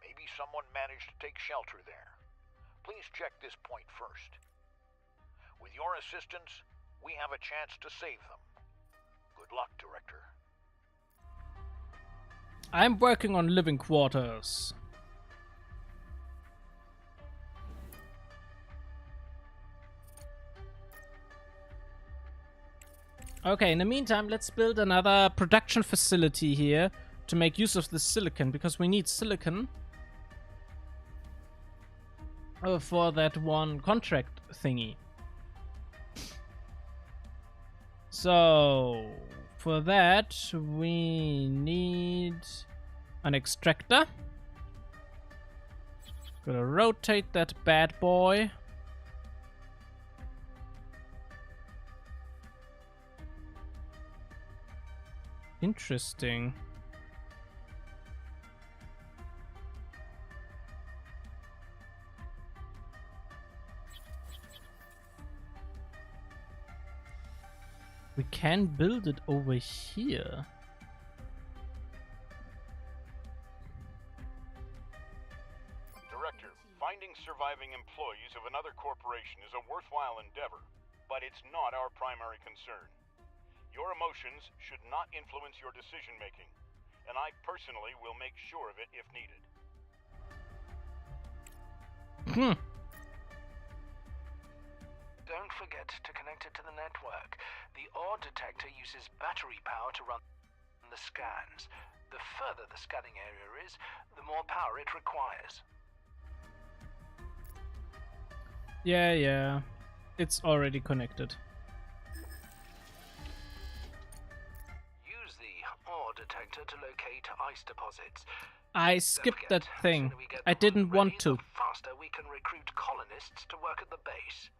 Maybe someone managed to take shelter there. Please check this point first. With your assistance, we have a chance to save them. Good luck, Director. I'm working on living quarters. Okay, in the meantime, let's build another production facility here to make use of the silicon, because we need silicon for that one contract thingy. So, for that, we need an extractor. Gonna rotate that bad boy. Interesting. We can build it over here. Director, finding surviving employees of another corporation is a worthwhile endeavor, but it's not our primary concern. Your emotions should not influence your decision making, and I personally will make sure of it if needed. Don't forget to connect it to the network. The ore detector uses battery power to run the scans. The further the scanning area is, the more power it requires. Yeah. It's already connected. Use the ore detector to locate ice deposits. I skipped that thing. I didn't want to. The faster we can recruit colonists to work at the base.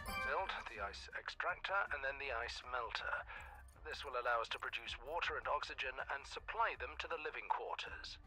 Build the ice extractor and then the ice melter. This will allow us to produce water and oxygen and supply them to the living quarters.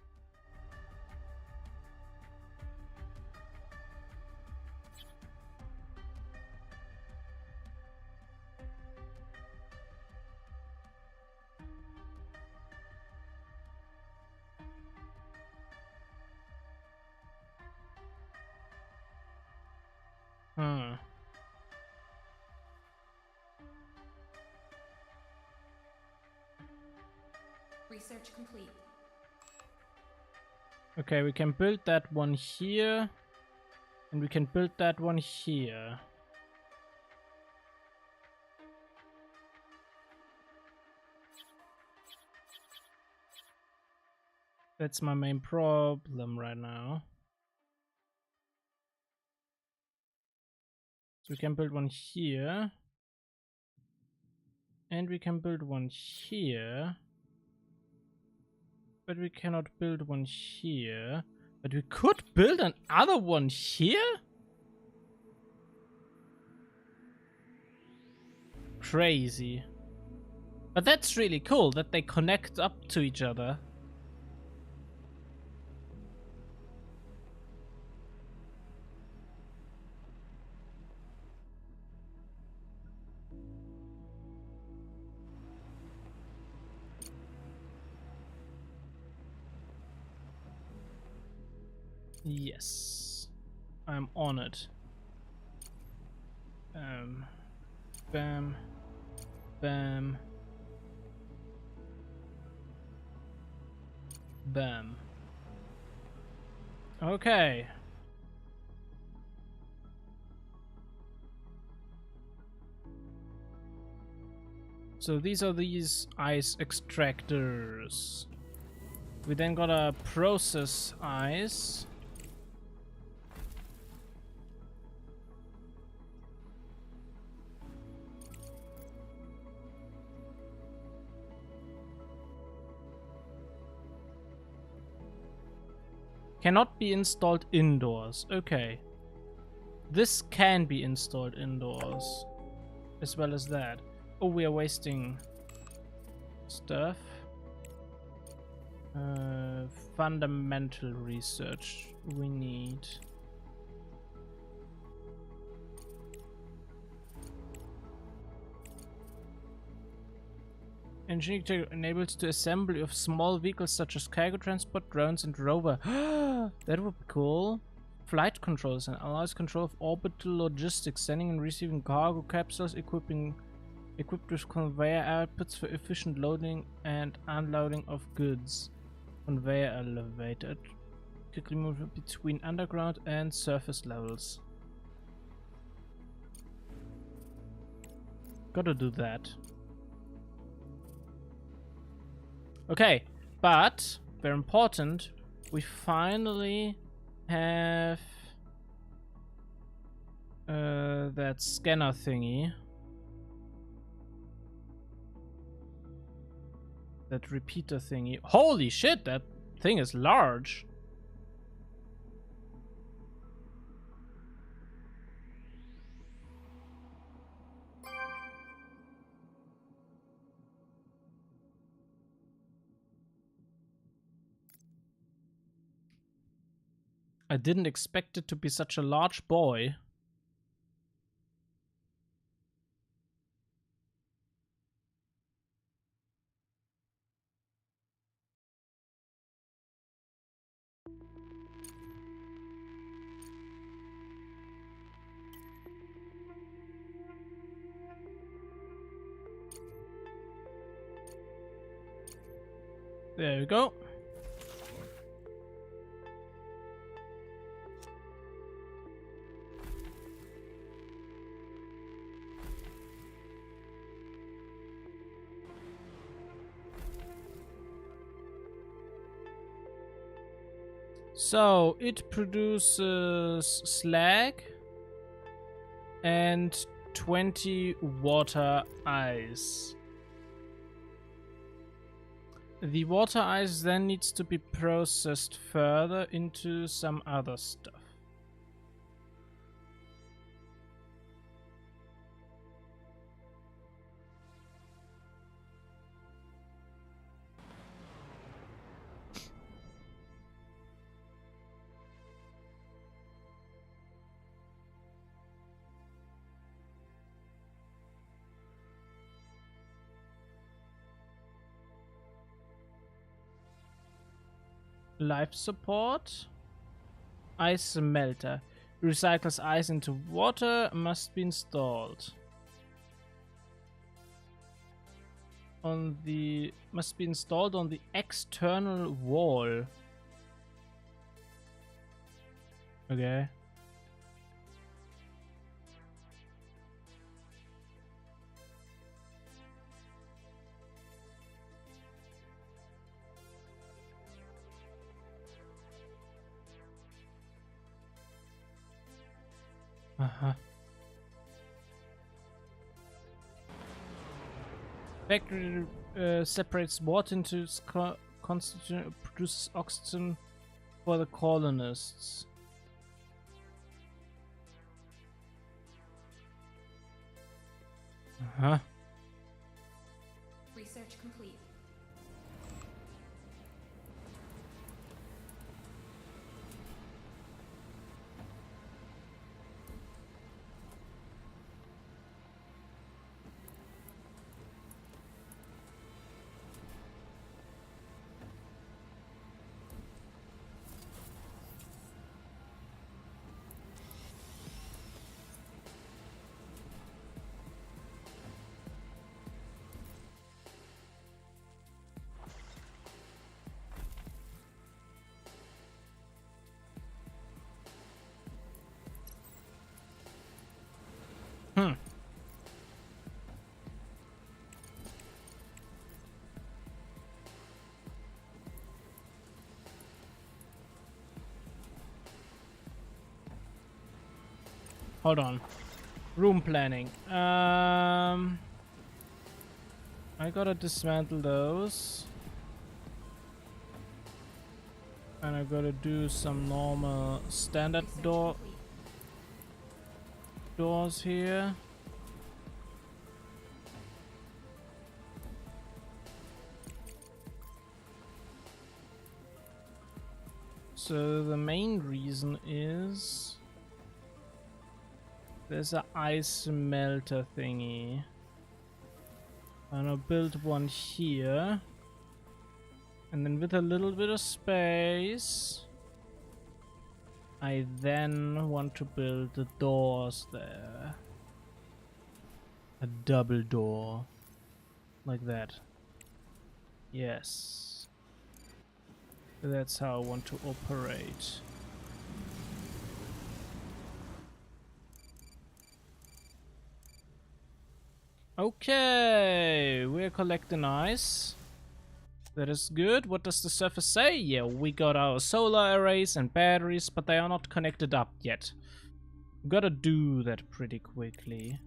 Research complete. Okay, we can build that one here. And we can build that one here. That's my main problem right now. So we can build one here. And we can build one here. But we cannot build one here. But we could build another one here? Crazy. But that's really cool that they connect up to each other. Yes, I'm on it. Bam, bam, bam. Okay. So these are these ice extractors. We then gotta process ice. Cannot be installed indoors. Okay. This can be installed indoors. As well as that. Oh, we are wasting stuff. Fundamental research we need. Engineering tech enables to assembly of small vehicles such as cargo transport, drones, and rover. That would be cool. Flight controls and allows control of orbital logistics, sending and receiving cargo capsules, equipped with conveyor outputs for efficient loading and unloading of goods. Conveyor elevator quickly move between underground and surface levels. Gotta do that. Okay, but very important, we finally have that scanner thingy. That repeater thingy. Holy shit, that thing is large. I didn't expect it to be such a large boy. There we go. So it produces slag and 20 water ice. The water ice then needs to be processed further into some other stuff. Life support. Ice melter. Recycles ice into water. Must be installed. Must be installed on the external wall. Okay. Uh-huh. Factory separates water into its constituent, produces oxygen for the colonists. Uh-huh. Research complete. Hold on. Room planning. I gotta dismantle those. And I gotta do some normal standard doors here. So the main reason is there's an ice melter thingy. And I'll build one here. And then with a little bit of space, I then want to build the doors there. A double door. Like that. Yes. That's how I want to operate. Okay, we're collecting ice. That is good. What does the surface say? Yeah, we got our solar arrays and batteries, but they are not connected up yet. Gotta do that pretty quickly.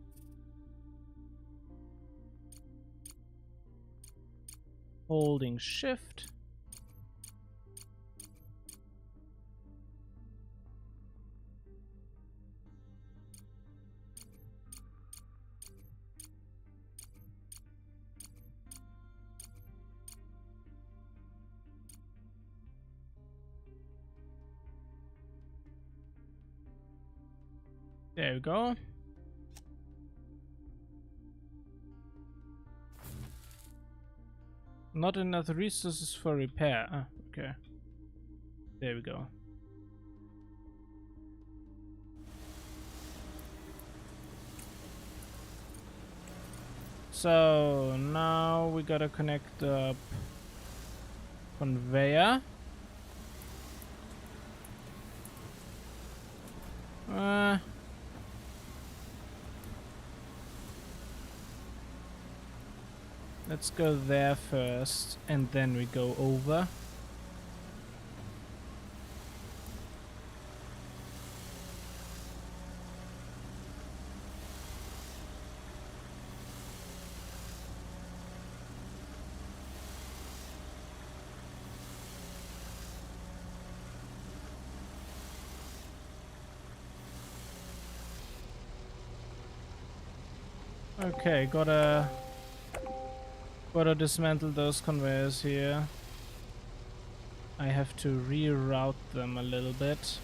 Holding shift. There we go. Not enough resources for repair. Ah, okay. There we go. So now we gotta connect up conveyor. Let's go there first, and then we go over. Okay, gotta dismantle those conveyors here. I have to reroute them a little bit.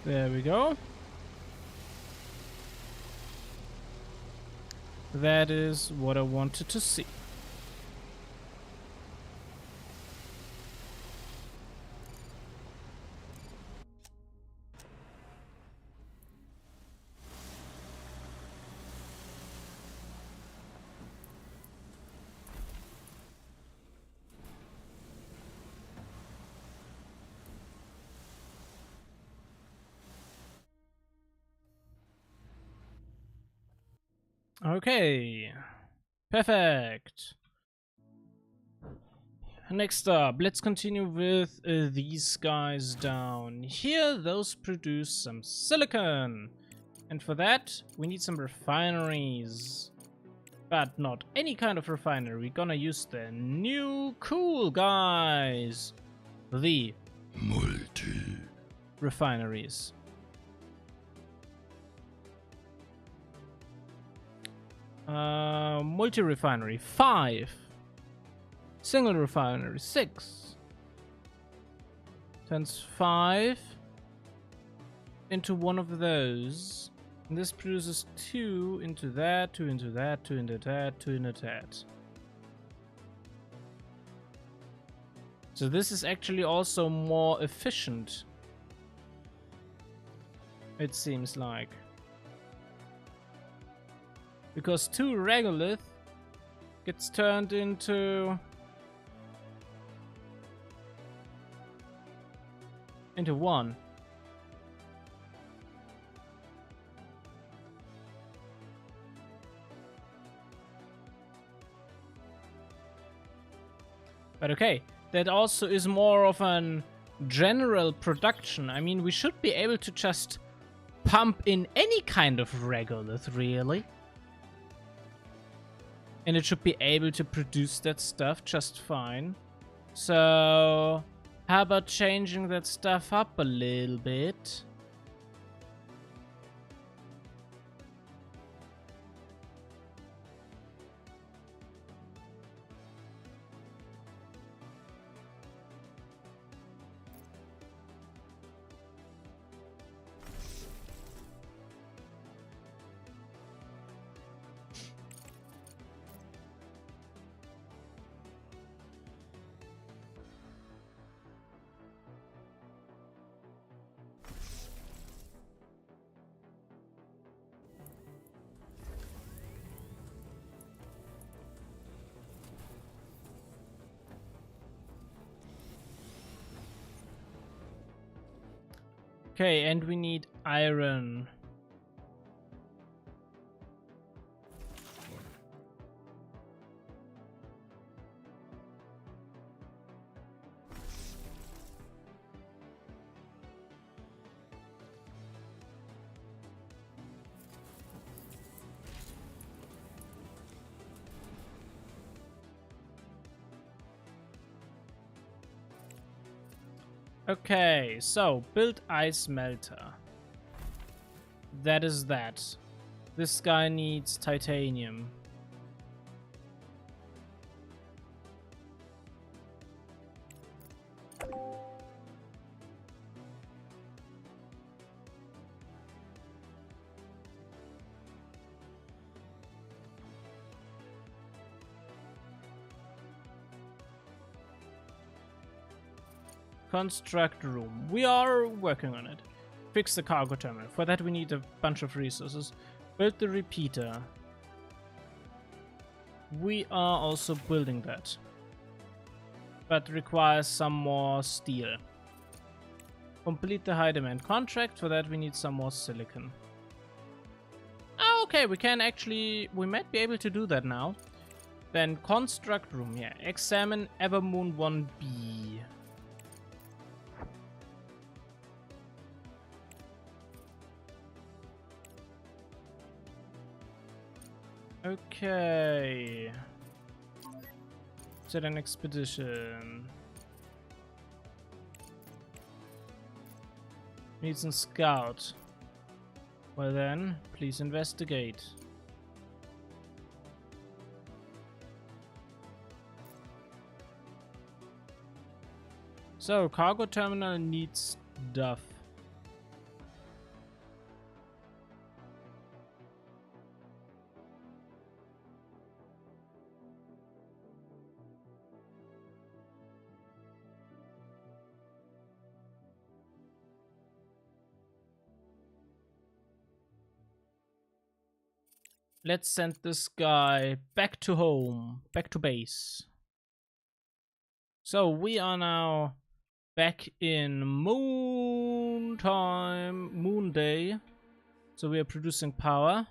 There we go. That is what I wanted to see. Okay, perfect. Next up, let's continue with these guys down here. Those produce some silicon. And for that, we need some refineries. But not any kind of refinery. We're gonna use the new cool guys. The multi-refineries. Multi-refinery 5. Single refinery 6. Turns 5 into one of those. And this produces 2 into that, 2 into that, 2 into that, 2 into that. So this is actually also more efficient, it seems like. Because 2 regolith gets turned into one. But okay, that also is more of an general production. I mean, we should be able to just pump in any kind of regolith, really. And it should be able to produce that stuff just fine. So, how about changing that stuff up a little bit? Okay, and we need iron. Okay, so build ice melter. That is that. This guy needs titanium. Construct room. We are working on it. Fix the cargo terminal. For that we need a bunch of resources. Build the repeater. We are also building that. But requires some more steel. Complete the high demand contract. For that we need some more silicon. Oh, okay, we might be able to do that now. Then construct room, yeah. Examine Evermoon 1B. Okay. Set an expedition. Needs a scout. Well then, please investigate. So, cargo terminal needs stuff. Let's send this guy back to home, back to base. So we are now back in moon time, moon day. So we are producing power.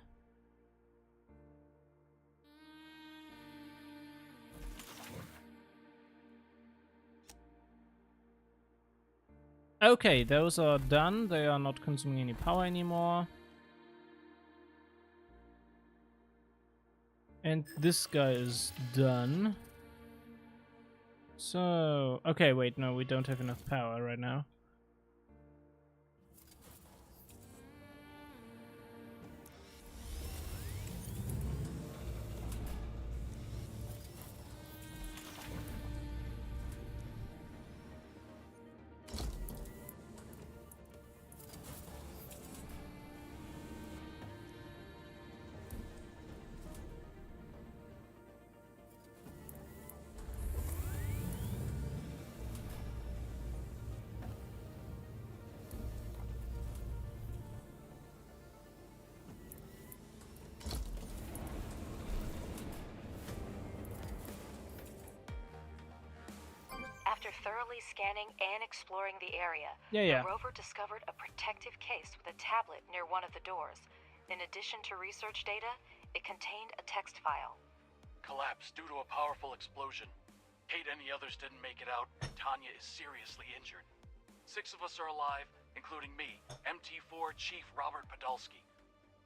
Okay, those are done. They are not consuming any power anymore. And this guy is done. So, okay, wait, no, we don't have enough power right now. After thoroughly scanning and exploring the area, the rover discovered a protective case with a tablet near one of the doors. In addition to research data, it contained a text file. Collapsed due to a powerful explosion. Kate and the others didn't make it out, and Tanya is seriously injured. 6 of us are alive, including me, MT4 Chief Robert Podolsky.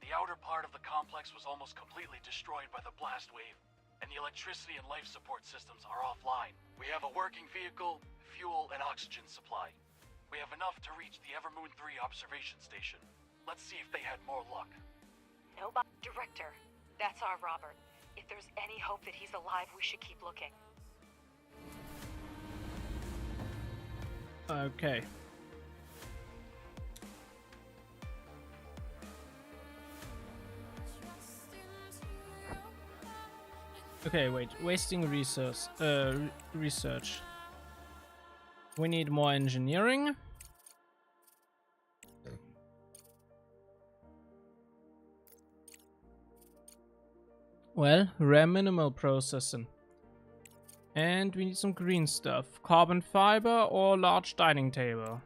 The outer part of the complex was almost completely destroyed by the blast wave, and the electricity and life support systems are offline. We have a working vehicle, fuel, and oxygen supply. We have enough to reach the Evermoon 3 observation station. Let's see if they had more luck. Nobody. Director, that's our Robert. If there's any hope that he's alive, we should keep looking. Okay. Okay, wait. Wasting resource. Research. We need more engineering. Well, rare minimal processing. And we need some green stuff. Carbon fiber or large dining table.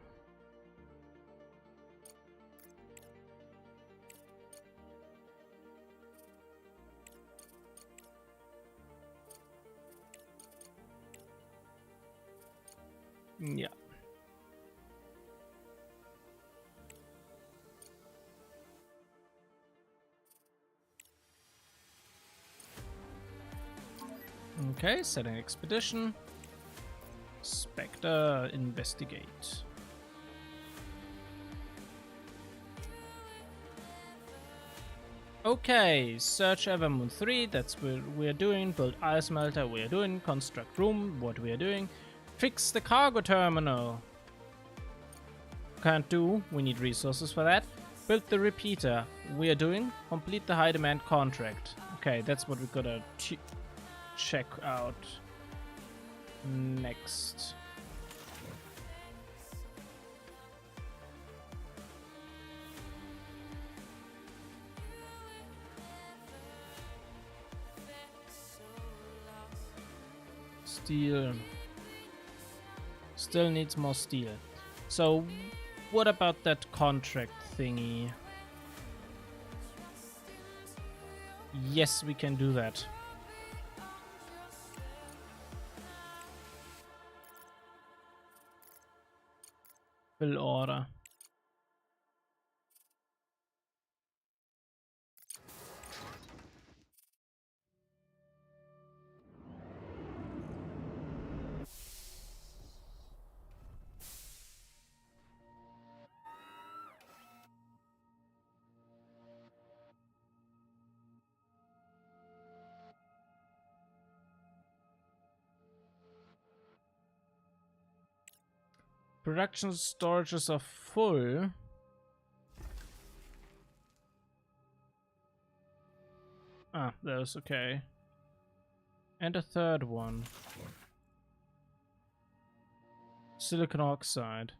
Yeah. Okay, setting expedition. Spectre, investigate. Okay, search Evermoon 3, that's what we're doing. Build ice melter, we're doing. Construct room, what we are doing. Fix the cargo terminal. Can't do, we need resources for that. Build the repeater, we are doing. Complete the high demand contract. Okay, that's what we gotta check out next. steel. Still needs more steel. So, what about that contract thingy? Yes, we can do that. Fill order. Production storages are full. Ah, there's okay. And a third one. Silicon oxide.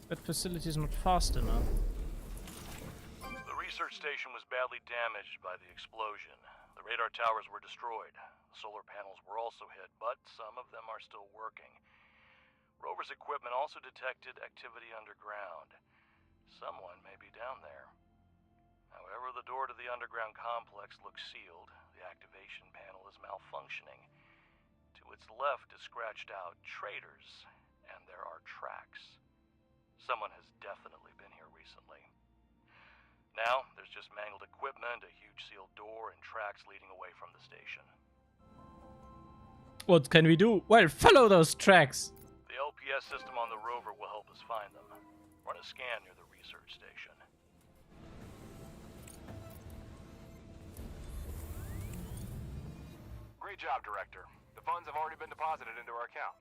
That facility is not fast enough. The research station was badly damaged by the explosion. The radar towers were destroyed. The solar panels were also hit, but some of them are still working. Rover's equipment also detected activity underground. Someone may be down there. However, the door to the underground complex looks sealed. The activation panel is malfunctioning. To its left is scratched out "Traitors," and there are tracks. Someone has definitely been here recently. Now, there's just mangled equipment, a huge sealed door, and tracks leading away from the station. What can we do? Well, follow those tracks. The LPS system on the rover will help us find them. Run a scan near the research station. Great job, Director. The funds have already been deposited into our account.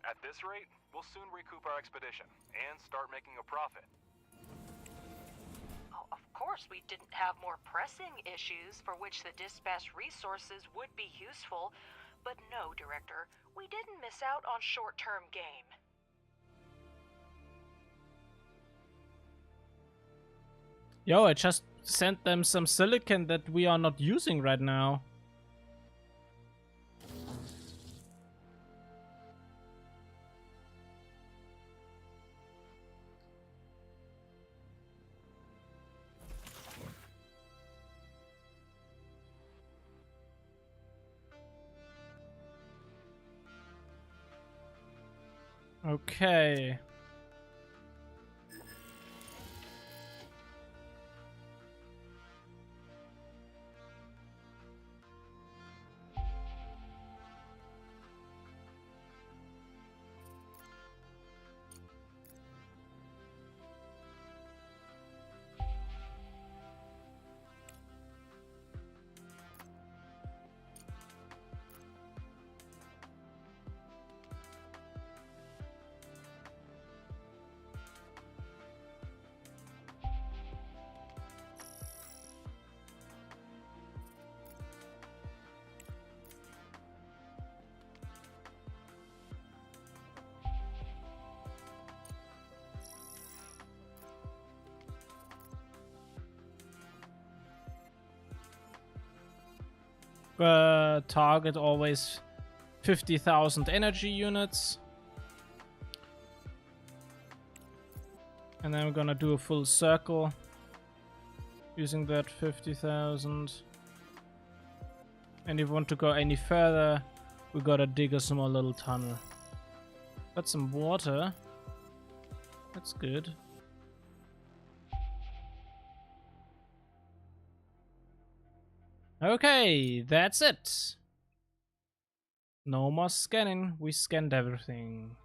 At this rate, we'll soon recoup our expedition and start making a profit. Oh, of course we didn't have more pressing issues for which the dispatch resources would be useful. But no, Director, we didn't miss out on short-term gain. Yo, I just sent them some silicon that we are not using right now. Okay. Target always 50,000 energy units. And then we're gonna do a full circle using that 50,000. And if we want to go any further, we gotta dig a small little tunnel. Got some water. That's good. Okay, that's it. No more scanning. We scanned everything.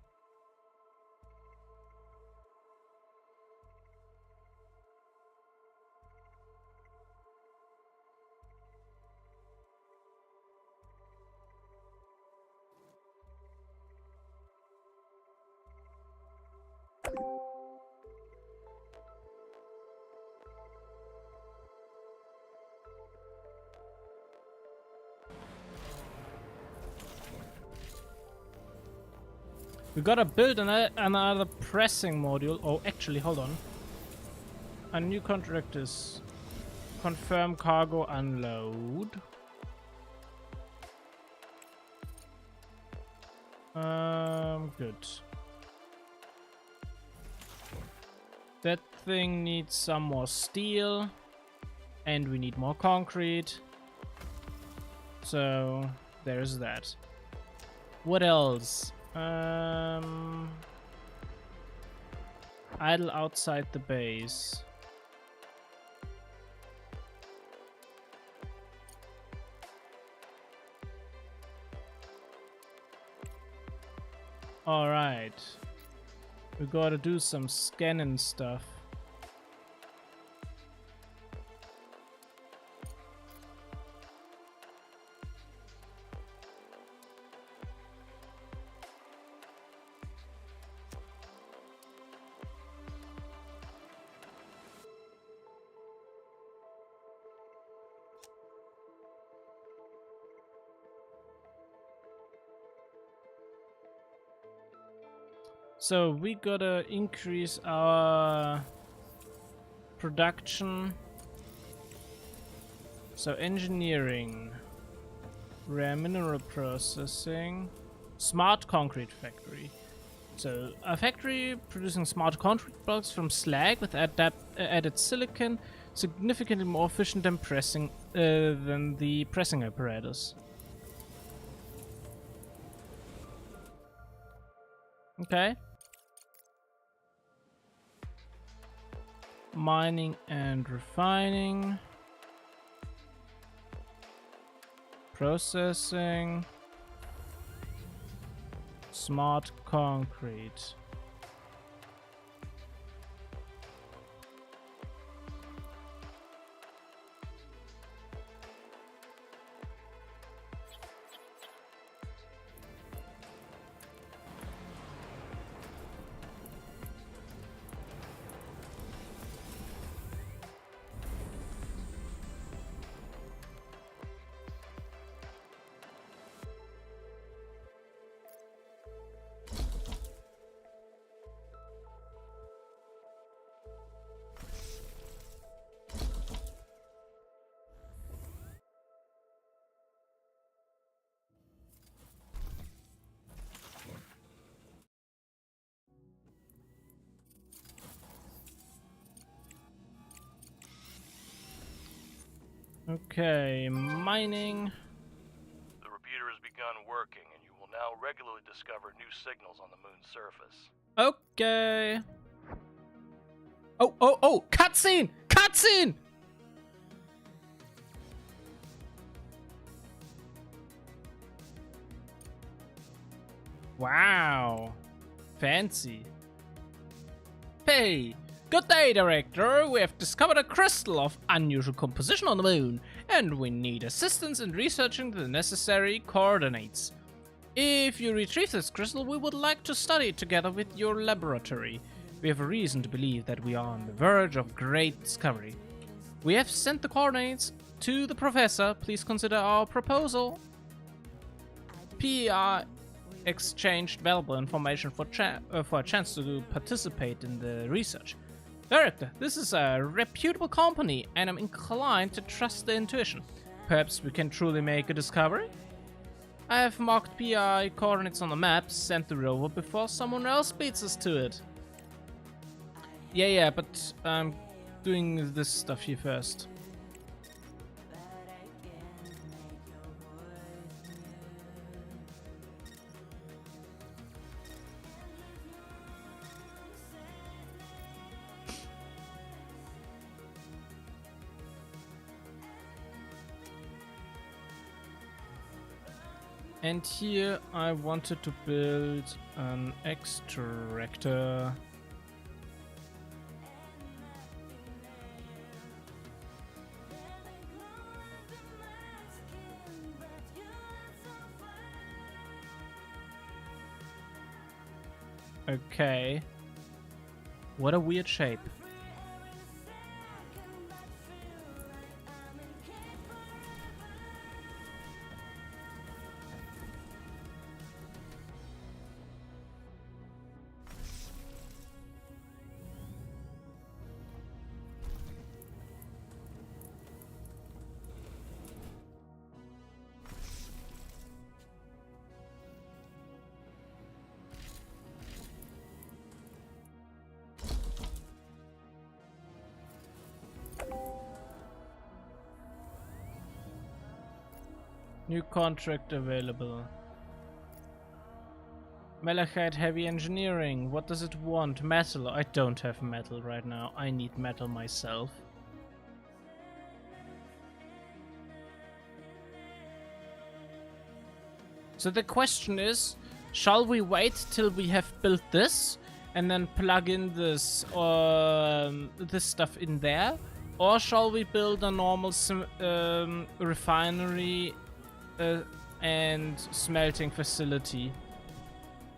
We gotta build another pressing module. Oh, actually, hold on. A new contract is confirm cargo unload. Good. That thing needs some more steel. And we need more concrete. So, there's that. What else? Idle outside the base. Alright. We gotta do some scanning stuff. So we gotta increase our production. So engineering, rare mineral processing, smart concrete factory. So a factory producing smart concrete blocks from slag with added silicon, significantly more efficient than the pressing apparatus. Okay. Mining and refining. Processing. Smart concrete. Okay, mining. The repeater has begun working, and you will now regularly discover new signals on the moon's surface. Okay. Oh, cutscene! Cutscene! Wow. Fancy. Hey, good day, Director. We have discovered a crystal of unusual composition on the moon, and we need assistance in researching the necessary coordinates. If you retrieve this crystal, we would like to study it together with your laboratory. We have a reason to believe that we are on the verge of great discovery. We have sent the coordinates to the professor. Please consider our proposal. PEI exchanged valuable information for a chance to participate in the research. Director, this is a reputable company, and I'm inclined to trust their intuition. Perhaps we can truly make a discovery? I have marked PI coordinates on the map, sent the rover before someone else beats us to it. Yeah, but I'm doing this stuff here first. And here I wanted to build an extractor. Okay. What a weird shape. New contract available. Malachite heavy engineering. What does it want? Metal. I don't have metal right now. I need metal myself. So the question is, shall we wait till we have built this and then plug in this this stuff in there? Or shall we build a normal refinery and smelting facility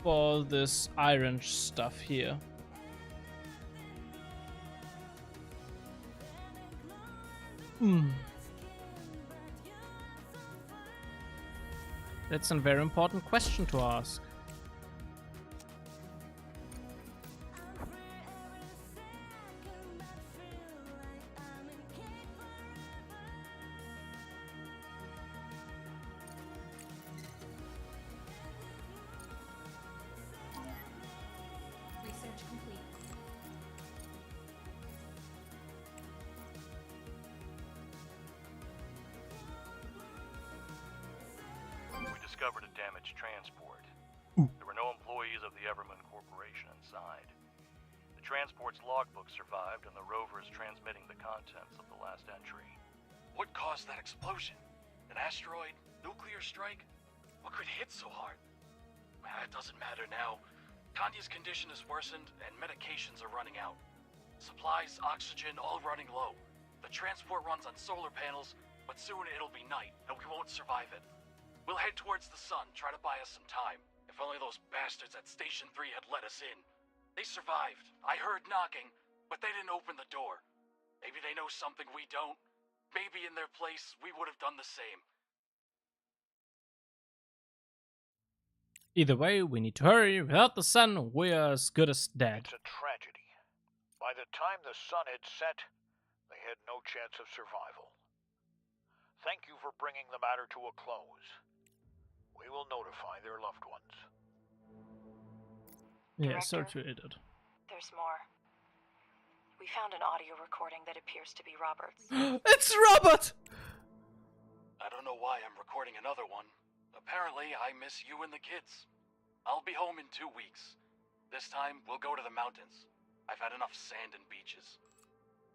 for all this iron stuff here? That's a very important question to ask. Research complete. We discovered a damaged transport. There were no employees of the Evermoon Corporation inside. The transport's logbook survived, and the rover is transmitting the contents of the last entry. What caused that explosion? An asteroid? Nuclear strike? What could hit so hard? It doesn't matter now. Tanya's condition is worsened, and medications are running out. Supplies, oxygen, all running low. The transport runs on solar panels, but soon it'll be night, and we won't survive it. We'll head towards the sun, try to buy us some time. If only those bastards at Station 3 had let us in. They survived. I heard knocking, but they didn't open the door. Maybe they know something we don't. Maybe in their place, we would have done the same. Either way, we need to hurry. Without the sun, we're as good as dead. It's a tragedy. By the time the sun had set, they had no chance of survival. Thank you for bringing the matter to a close. We will notify their loved ones. Yeah, sorry Director? to edit. There's more. We found an audio recording that appears to be Robert's. It's Robert! I don't know why I'm recording another one. Apparently, I miss you and the kids. I'll be home in 2 weeks. This time, we'll go to the mountains. I've had enough sand and beaches.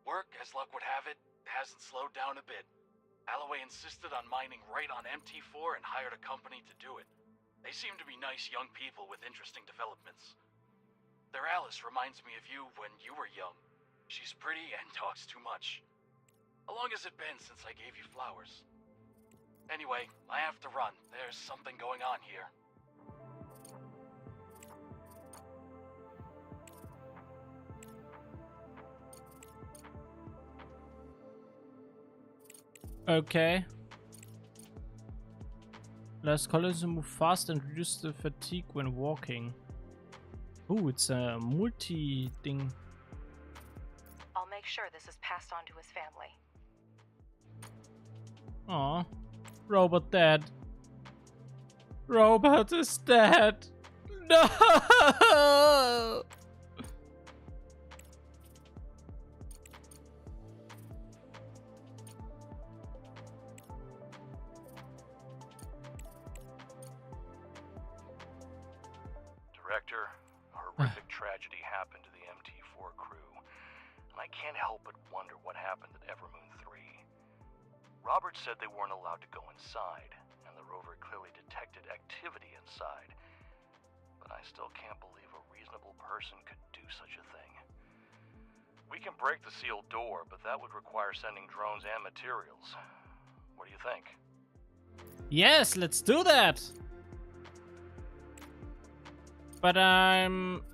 Work, as luck would have it, hasn't slowed down a bit. Alloway insisted on mining right on MT4 and hired a company to do it. They seem to be nice young people with interesting developments. Their Alice reminds me of you when you were young. She's pretty and talks too much. How long has it been since I gave you flowers? Anyway, I have to run. There's something going on here. Okay. Last colors move fast and reduce the fatigue when walking. Ooh, it's a multi-thing. I'll make sure this is passed on to his family. Aw. Robot dead. Robot is dead. No! Director, a horrific tragedy happened to the MT4 crew, and I can't help but wonder what happened at Evermoon 3. Robert said they weren't allowed to go inside, and the rover clearly detected activity inside. But I still can't believe a reasonable person could do such a thing. We can break the sealed door, but that would require sending drones and materials. What do you think? Yes, let's do that! But I'm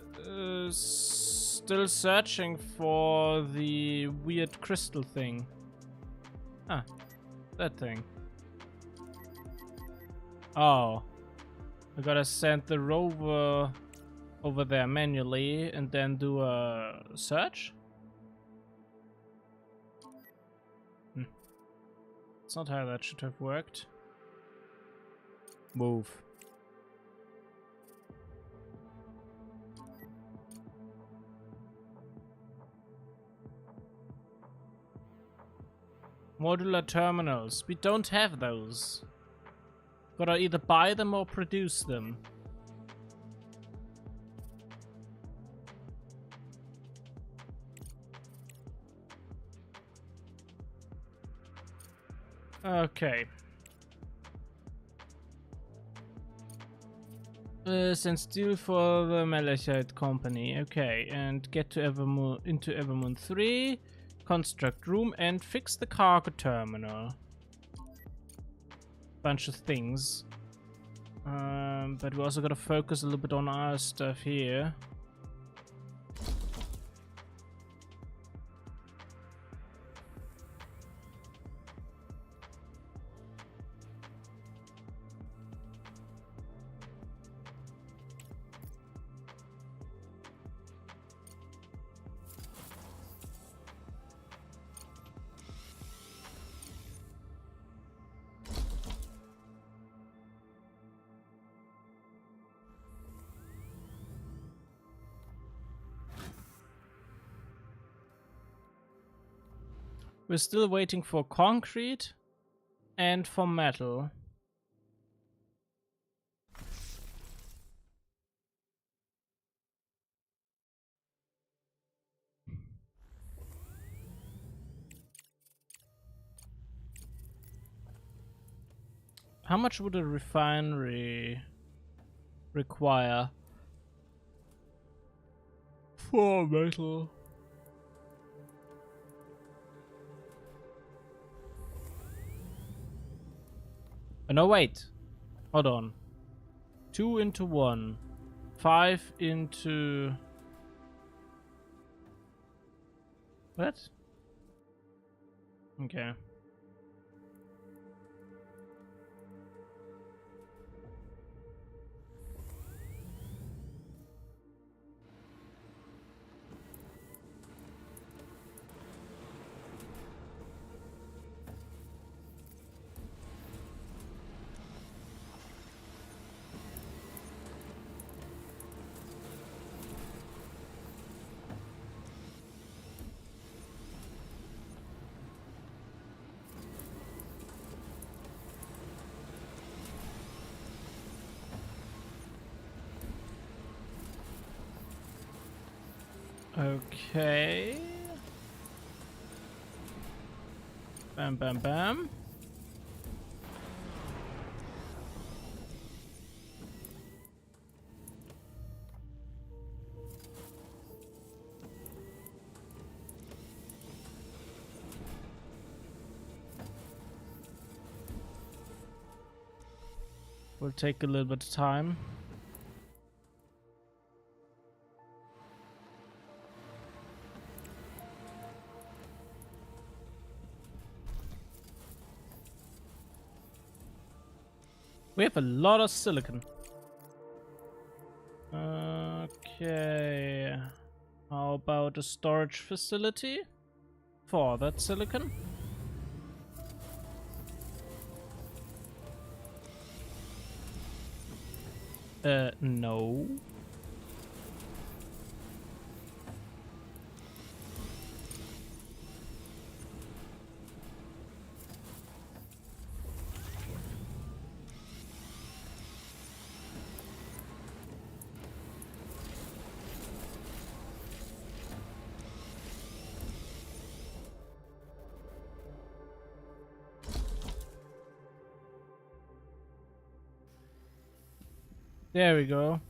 still searching for the weird crystal thing. Ah, that thing. Oh. I gotta send the rover over there manually and then do a search? It's not how that should have worked. Move. Modular terminals. We don't have those. Gotta either buy them or produce them. Okay. Send steel for the Malachite Company. Okay, and get to into Evermoon 3, construct room, and fix the cargo terminal. Bunch of things. But we also gotta focus a little bit on our stuff here. We're still waiting for concrete and for metal. How much would a refinery require for metal? Oh, no, wait. Hold on. 2 into 1. 5 into... What? Okay. Okay. Bam, bam, bam. Will take a little bit of time. We have a lot of silicon. Okay. How about a storage facility for that silicon? No. There we go.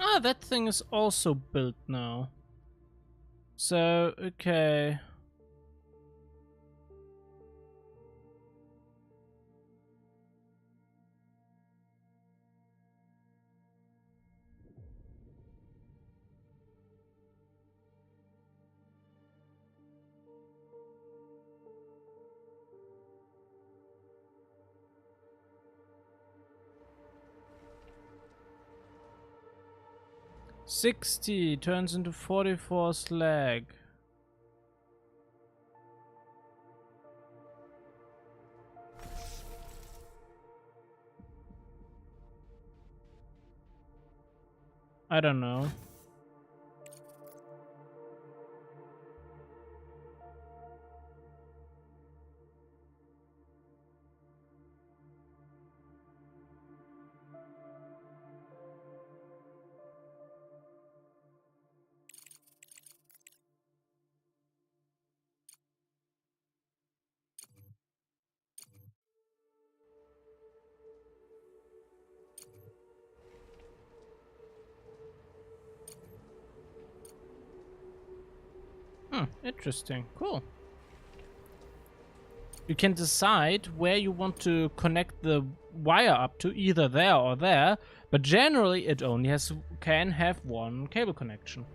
Ah, that thing is also built now. So, okay. 60 turns into 44 slag. I don't know. Interesting. Cool. You can decide where you want to connect the wire up to, either there or there, but generally it only can have one cable connection.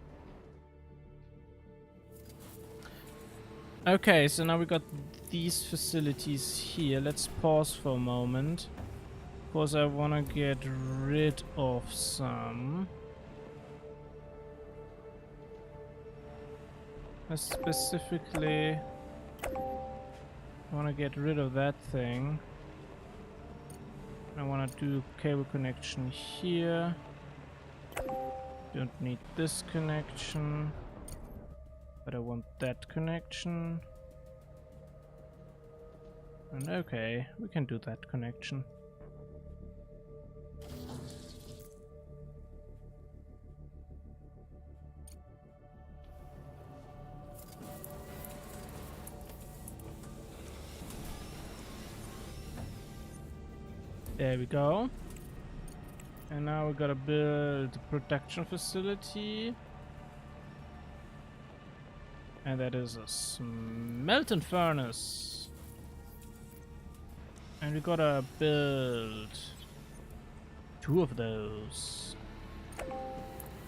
Okay, so now we got these facilities here. Let's pause for a moment, because I want to get rid of some. Specifically, I want to get rid of that thing. I want to do cable connection here. Don't need this connection, but I want that connection. And okay, we can do that connection. There we go. And now we gotta build a production facility. And that is a smelting furnace. And we gotta build 2 of those.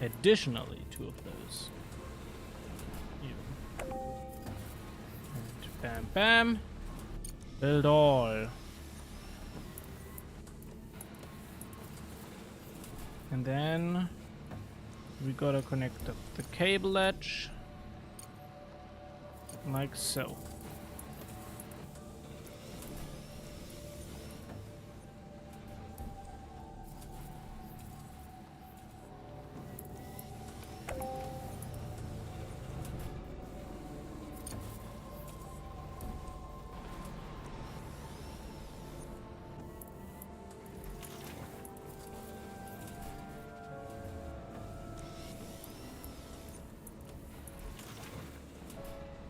Additionally, 2 of those. Yeah. And bam bam. Build all. And then we gotta connect up the cable edge, like so.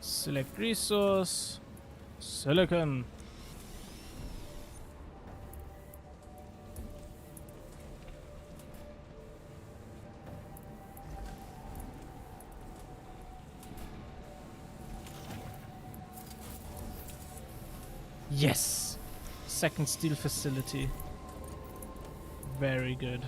Select resource, silicon. Yes! Second steel facility. Very good.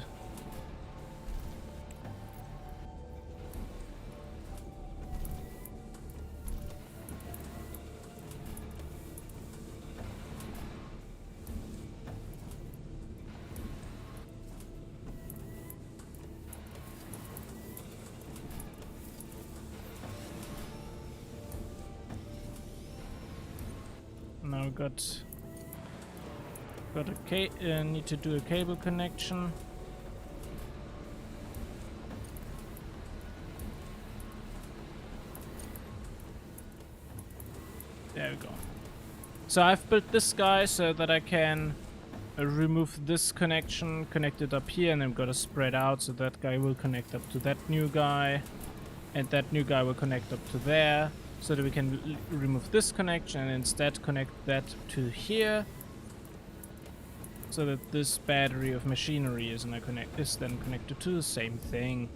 Now got a need to do a cable connection. There we go. So I've built this guy so that I can remove this connection, connect it up here, and then got to spread out, so that guy will connect up to that new guy, and that new guy will connect up to there, so that we can remove this connection and instead connect that to here, so that this battery of machinery is then connected to the same thing.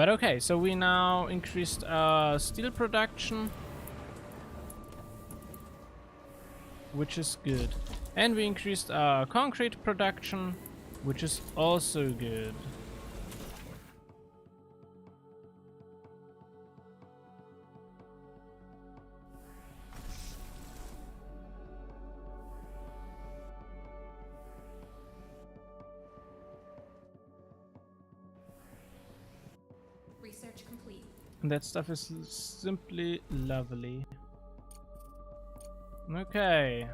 But okay, so we now increased our steel production, which is good. And we increased our concrete production, which is also good. Research complete. And that stuff is simply lovely. Okay.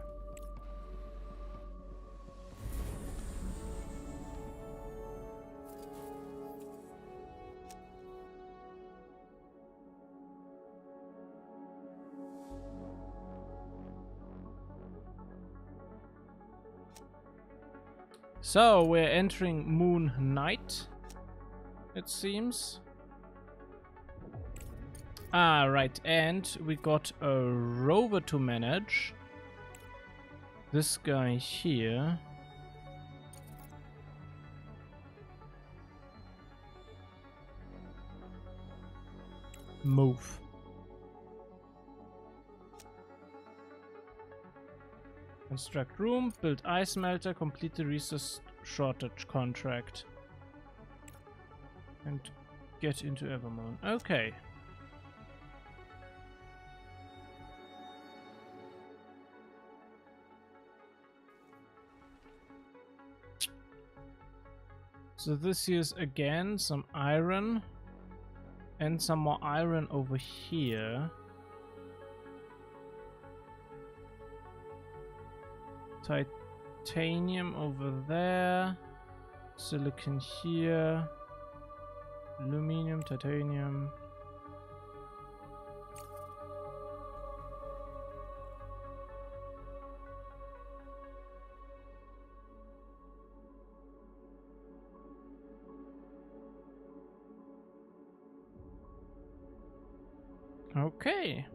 So we're entering Moon Night, it seems. Ah, right, and we got a rover to manage. This guy here. Move. Construct room, build ice melter, complete the resource shortage contract. And get into Evermoon. Okay. So this is again some iron and some more iron over here. Titanium over there, silicon here, aluminum, titanium. Okay.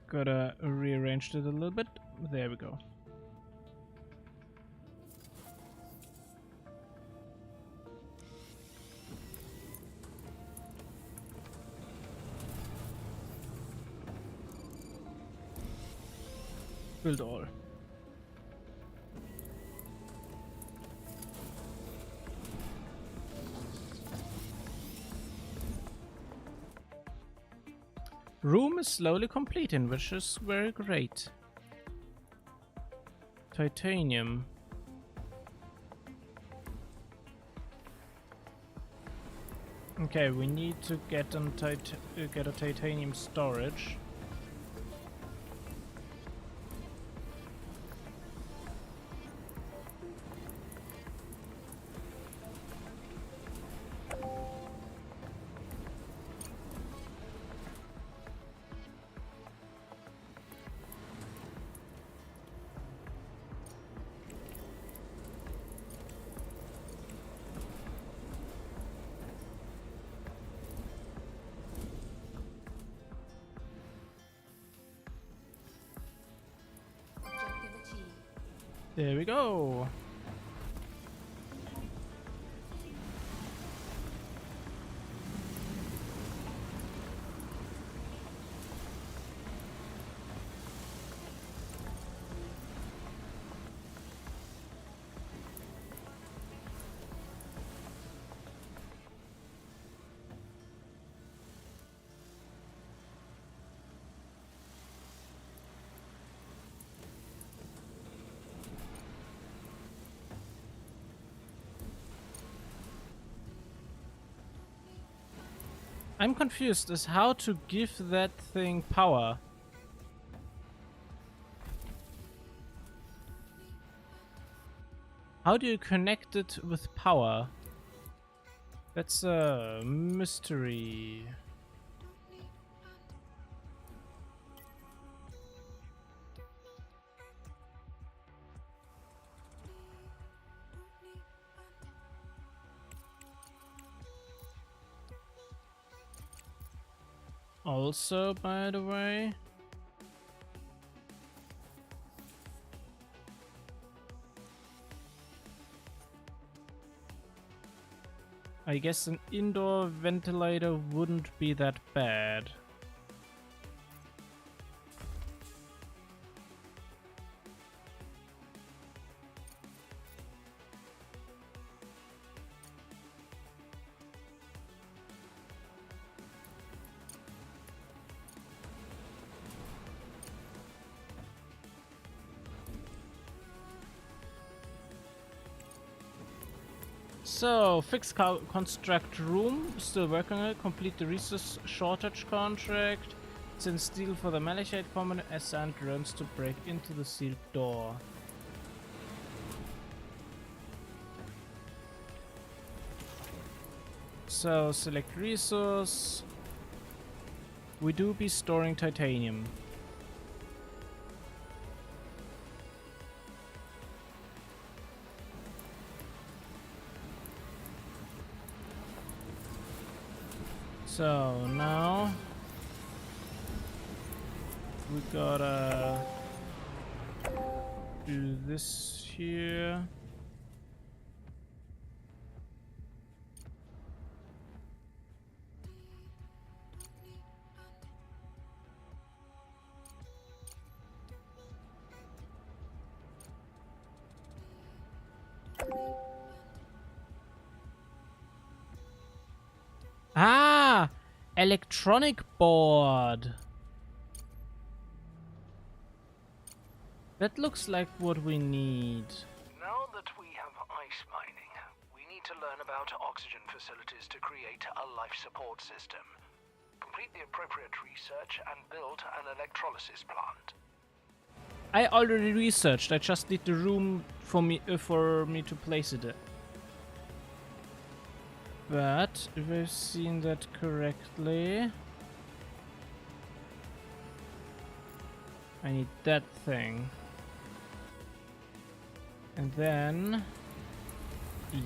Gotta rearrange it a little bit. There we go. Build all. Room is slowly completing, which is very great. Titanium. Okay, we need to get a titanium storage. There we go. I'm confused as how to give that thing power. How do you connect it with power? That's a mystery. Also, by the way, I guess an indoor ventilator wouldn't be that bad. So, fix construct room, still working on it, complete the resource shortage contract, send steel for the malachite component, assign drones to break into the sealed door. So, select resource. We do be storing titanium. So now we gotta do this here. Ah! Electronic board. That looks like what we need. Now that we have ice mining, we need to learn about oxygen facilities to create a life support system. Complete the appropriate research and build an electrolysis plant. I already researched. I just need the room for me to place it in. But if I've seen that correctly, I need that thing. And then,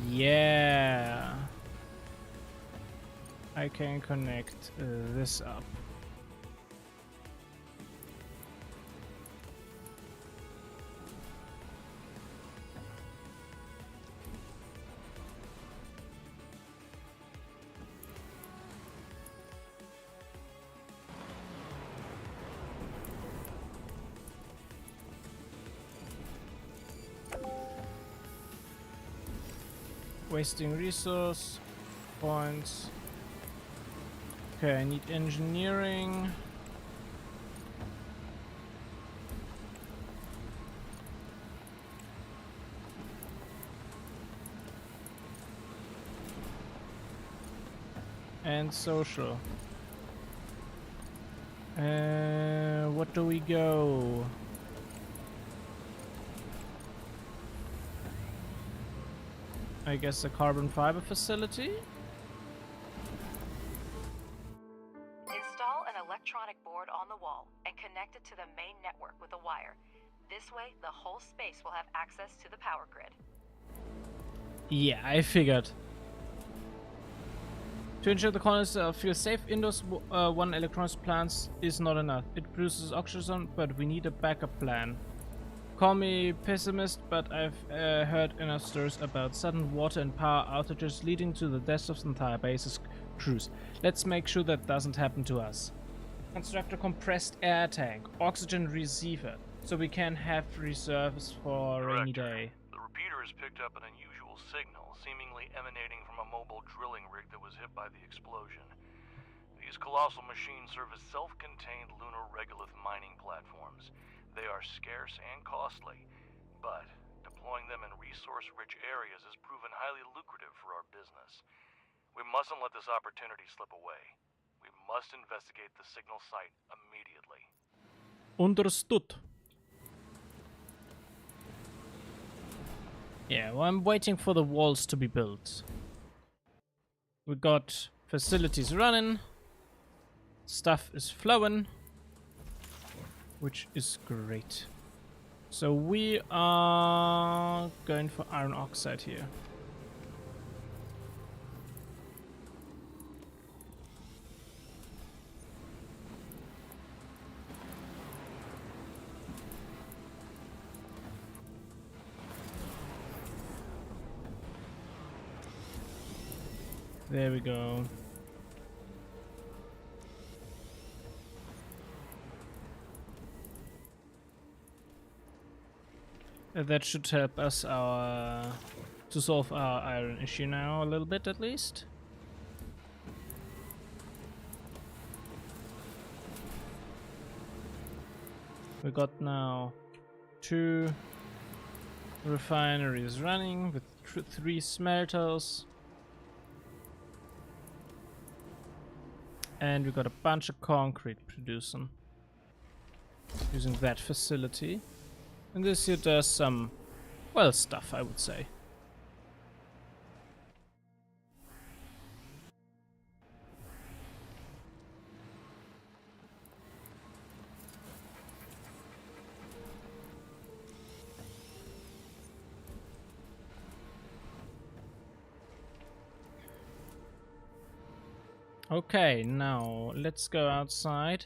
yeah, I can connect this up. Wasting resource points. Okay, I need engineering. And social. What do we go? I guess a carbon fiber facility? Install an electronic board on the wall and connect it to the main network with a wire. This way, the whole space will have access to the power grid. Yeah, I figured. To ensure the colonists feel safe indoors, one electronics plant is not enough. It produces oxygen, but we need a backup plan. Call me pessimist, but I've heard enough stories about sudden water and power outages leading to the deaths of the entire base's crews. Let's make sure that doesn't happen to us. Construct a compressed air tank, oxygen receiver, so we can have reserves for a rainy day. The repeater has picked up an unusual signal, seemingly emanating from a mobile drilling rig that was hit by the explosion. These colossal machines serve as self-contained lunar regolith mining platforms. They are scarce and costly, but deploying them in resource-rich areas has proven highly lucrative for our business. We mustn't let this opportunity slip away. We must investigate the signal site immediately. Understood. Yeah, well, I'm waiting for the walls to be built. We got facilities running. Stuff is flowing. Which is great. So we are going for iron oxide here. There we go. That should help us to solve our iron issue now a little bit at least. We got now 2 refineries running with 3 smelters. And we got a bunch of concrete producing using that facility. And this here does some, well, stuff, I would say. Okay, now let's go outside.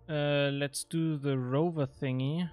Let's do the rover thingy.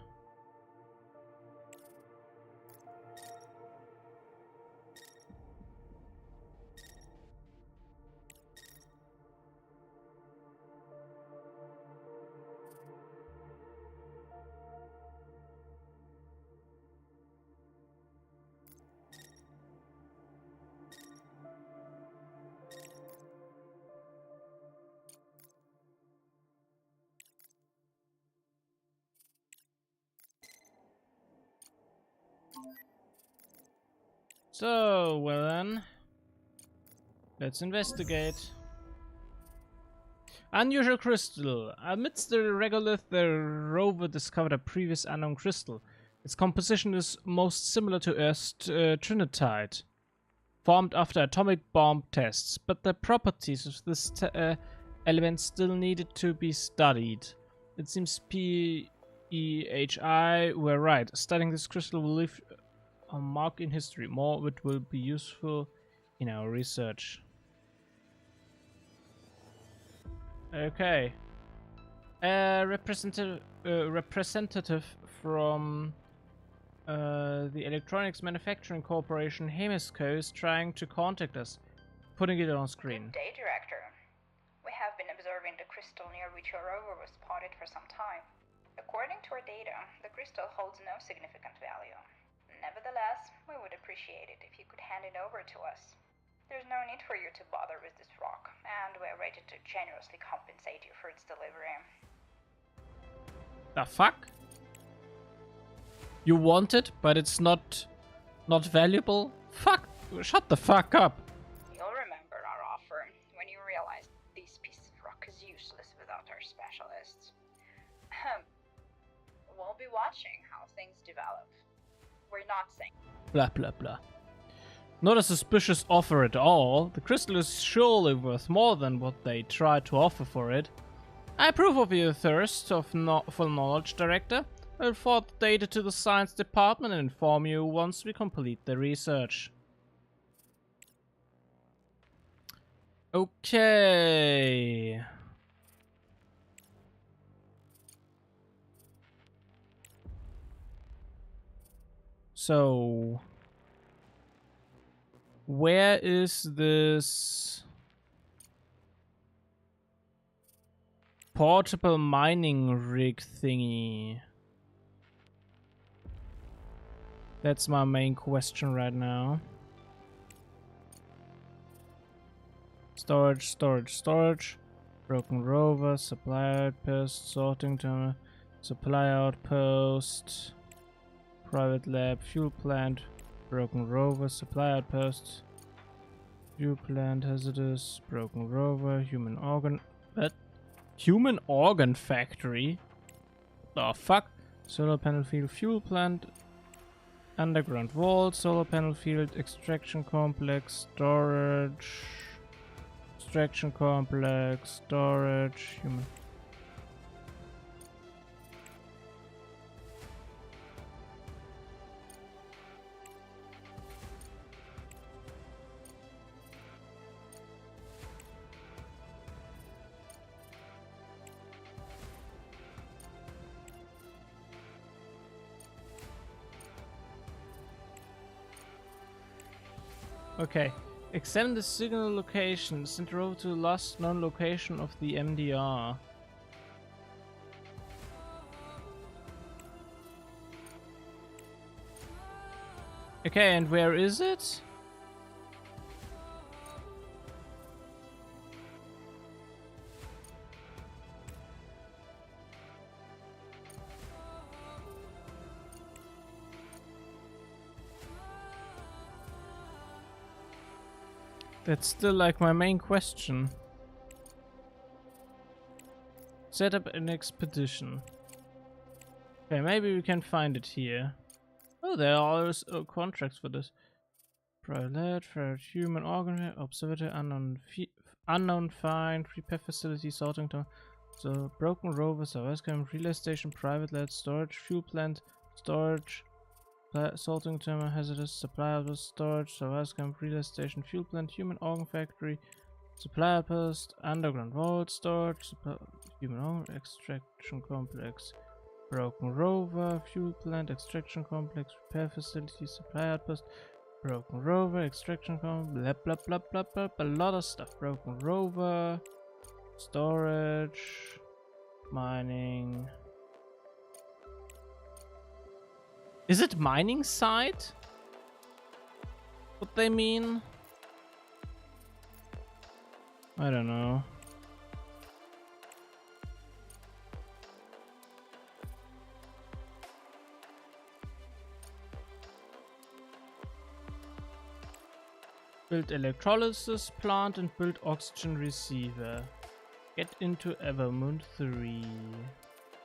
So, well then, let's investigate. Unusual crystal. Amidst the regolith, the rover discovered a previous unknown crystal. Its composition is most similar to Earth's trinitite, formed after atomic bomb tests, but the properties of this element still needed to be studied. It seems PEHI were right. Studying this crystal will leave a mark in history. More of it will be useful in our research. Okay. A representative from the Electronics Manufacturing Corporation, Hemisco, is trying to contact us. Putting it on screen. Good day, Director. We have been observing the crystal near which your rover was spotted for some time. According to our data, the crystal holds no significant value. Nevertheless, we would appreciate it if you could hand it over to us. There's no need for you to bother with this rock, and we're ready to generously compensate you for its delivery. The fuck? You want it, but it's not valuable? Fuck! Shut the fuck up! You'll remember our offer when you realize this piece of rock is useless without our specialists. We'll be watching how things develop. We're not saying. Blah blah blah. Not a suspicious offer at all. The crystal is surely worth more than what they tried to offer for it. I approve of your thirst for knowledge, Director. I'll forward the data to the science department and inform you once we complete the research. Okay. So, where is this portable mining rig thingy? That's my main question right now. Storage, storage, storage. Broken rover, supply outpost, sorting terminal, supply outpost. Private lab, fuel plant, broken rover, supply outpost. Fuel plant hazardous. Broken rover. Human organ. What? Human organ factory? The fuck? Solar panel field. Fuel plant. Underground vault. Solar panel field. Extraction complex. Storage. Extraction complex. Storage. Human. Okay. Examine the signal location. Send the rover to the last known location of the MDR. Okay, and where is it? That's still like my main question. Set up an expedition. Okay, maybe we can find it here. Oh, there are also contracts for this. Private, for human organ, observatory, unknown find, repair facility, sorting tower. So, broken rover, service camp, relay station, private led, storage, fuel plant, storage, sorting terminal, hazardous, supply outpost, storage, service camp, relay station, fuel plant, human organ factory, supply outpost, underground vault, storage, human organ, extraction complex, broken rover, fuel plant, extraction complex, repair facility, supply outpost, broken rover, extraction complex, blah blah blah blah blah, a lot of stuff. Broken rover, storage, mining. Is it mining site? What they mean? I don't know. Build electrolysis plant and build oxygen receiver. Get into Evermoon 3.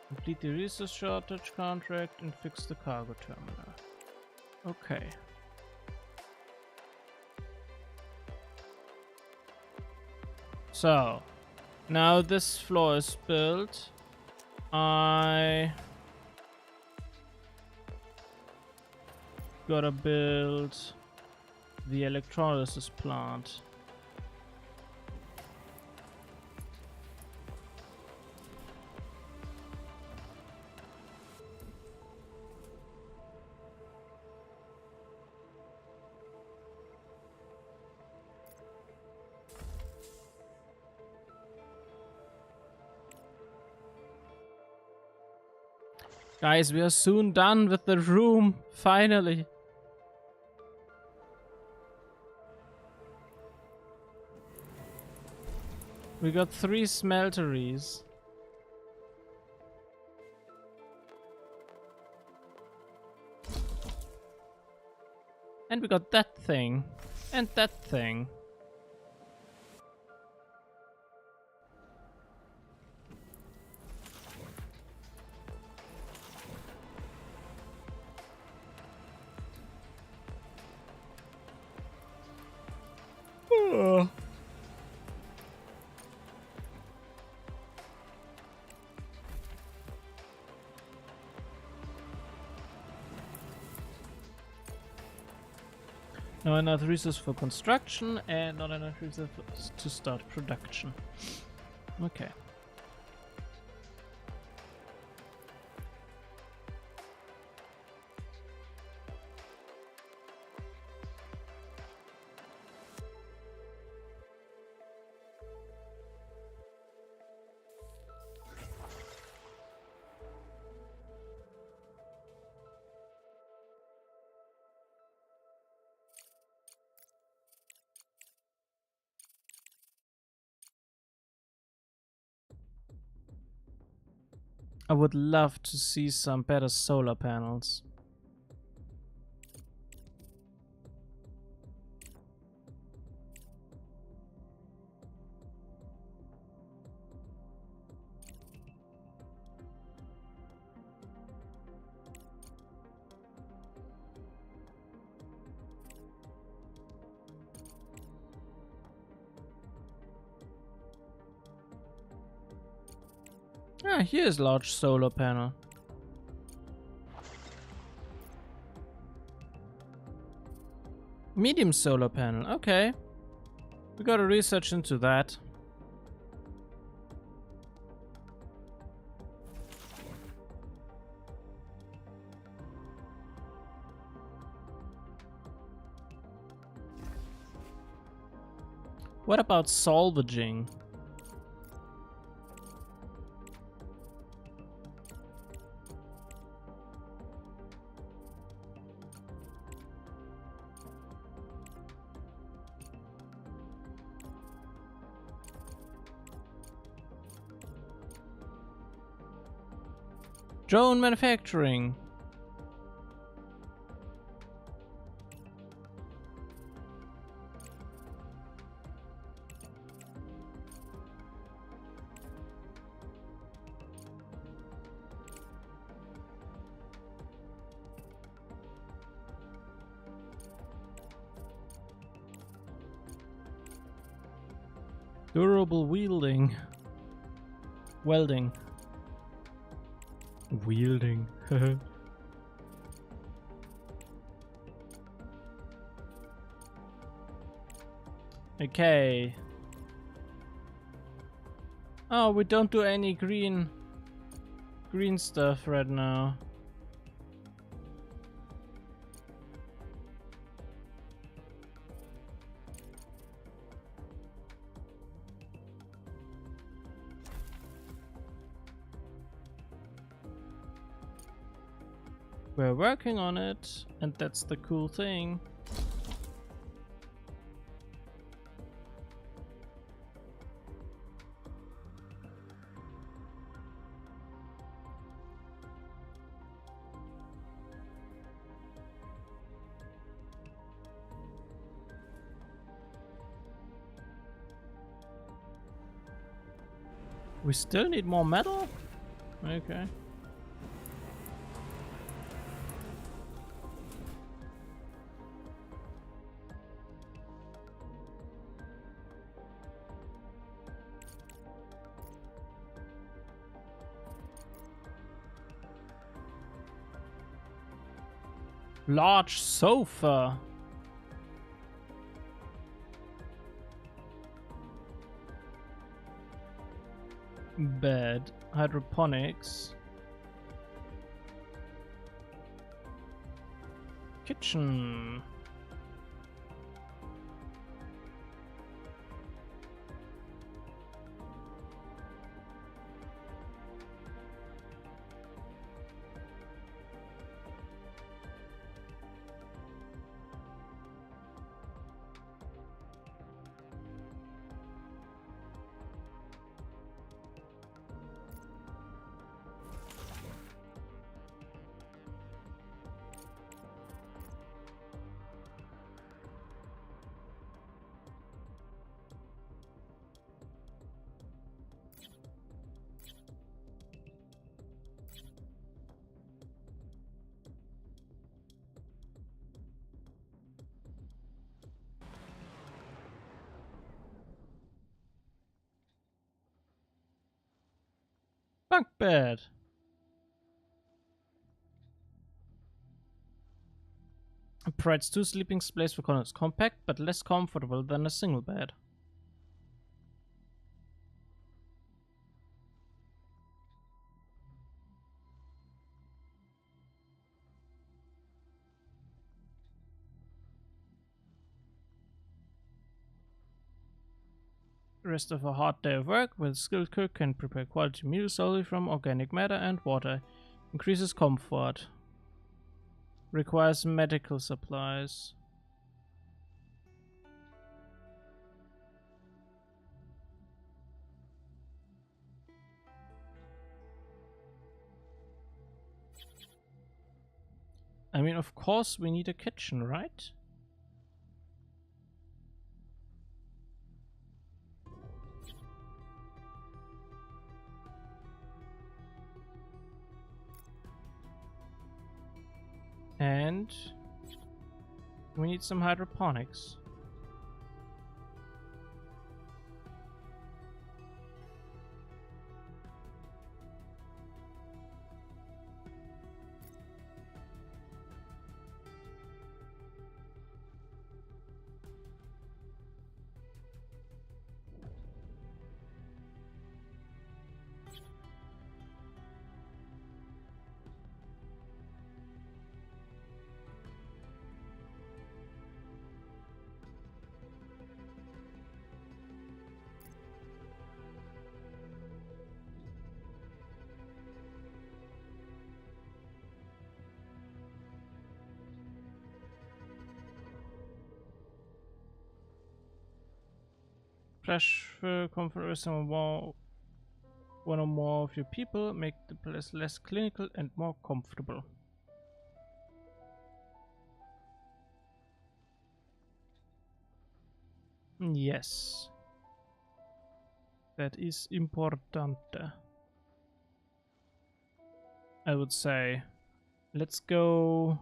Complete the resource shortage contract and fix the cargo terminal. Okay. So, now this floor is built. I gotta build the electrolysis plant. Guys, we are soon done with the room, finally. We got 3 smelteries. And we got that thing. And that thing. Not enough resources for construction and not enough resources to start production. Okay. I would love to see some better solar panels. Ah, here's large solar panel. Medium solar panel, okay. We gotta research into that. What about salvaging? Drone manufacturing. Durable wielding. Welding. Wielding. Okay. Oh, we don't do any green stuff right now. We're working on it, and that's the cool thing. We still need more metal? Okay. Large sofa. Bed. Hydroponics. Kitchen. Bunk bed. It provides 2 sleeping spaces for colonists. Compact but less comfortable than a single bed. Rest of a hard day of work with a skilled cook can prepare quality meals solely from organic matter and water. Increases comfort. Requires medical supplies. I mean, of course we need a kitchen, right? And we need some hydroponics. Splash conference one or more of your people. Make the place less clinical and more comfortable. Yes. That is important. I would say. Let's go.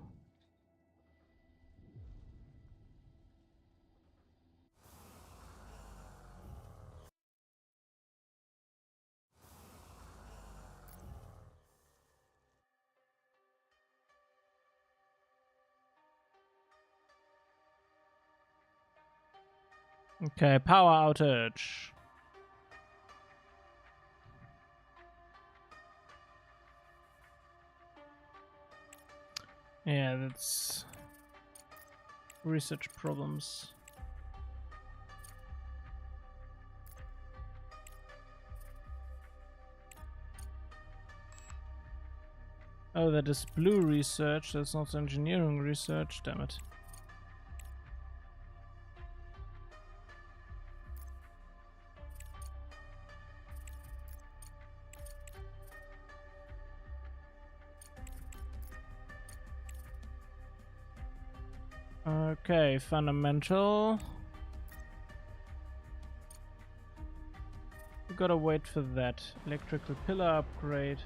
Okay, power outage. Yeah, that's research problems. Oh, that is blue research. That's not engineering research. Damn it. Okay, fundamental. We gotta wait for that. Electrical pillar upgrade.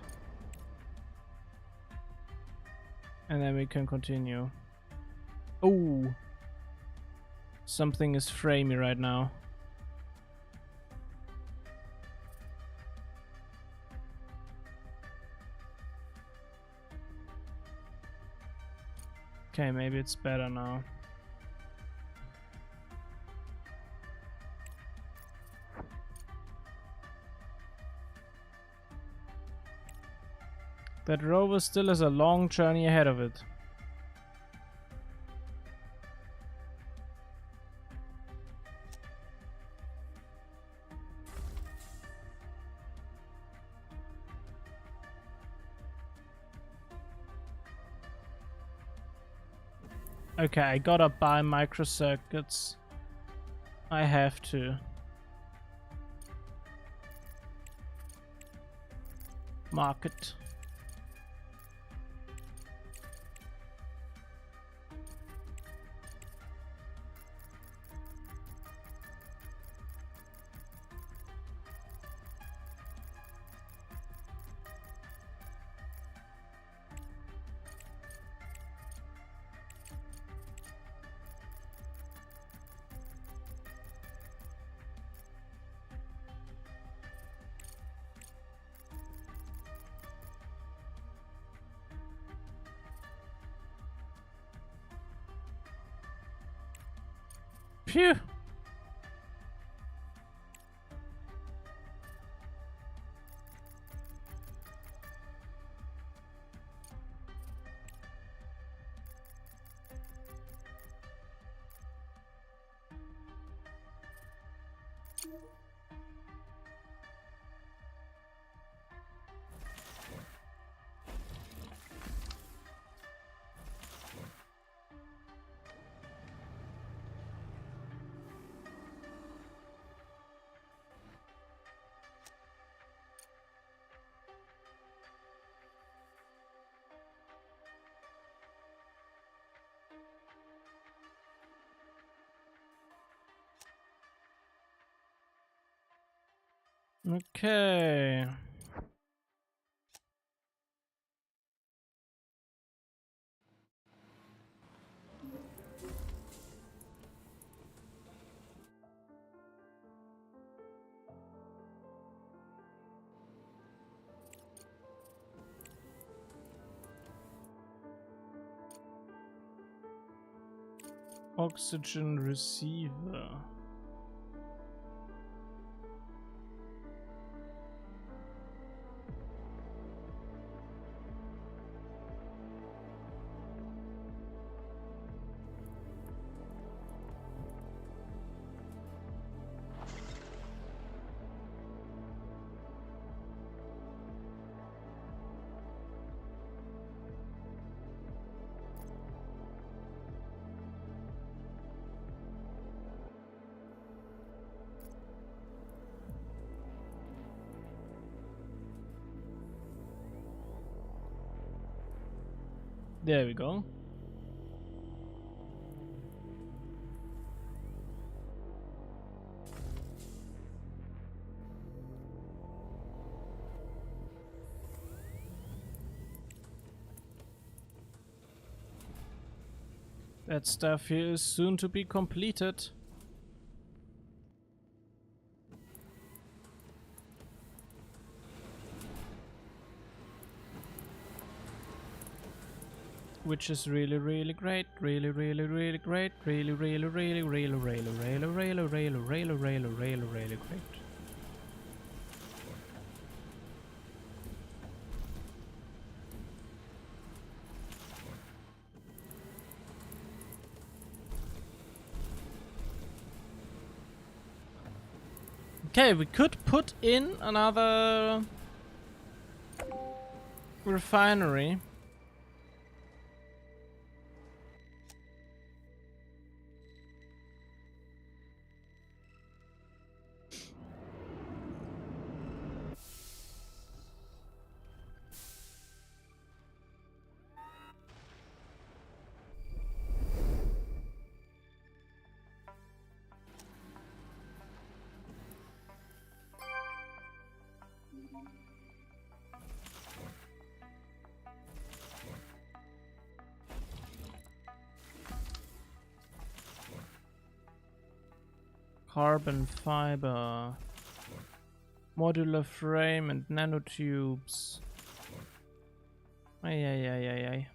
And then we can continue. Oh! Something is framey right now. Okay, maybe it's better now. That rover still has a long journey ahead of it. Okay, I gotta buy microcircuits. I have to. Market. Phew! Okay. Oxygen receiver. There we go. That stuff here is soon to be completed. Which is really, really great. Really, really, really great. Really, really, really, really, really, really, really, really, really, really, really, really great. Okay, we could put in another refinery. Carbon fiber, modular frame and nanotubes. Ay, ay, ay, ay, ay.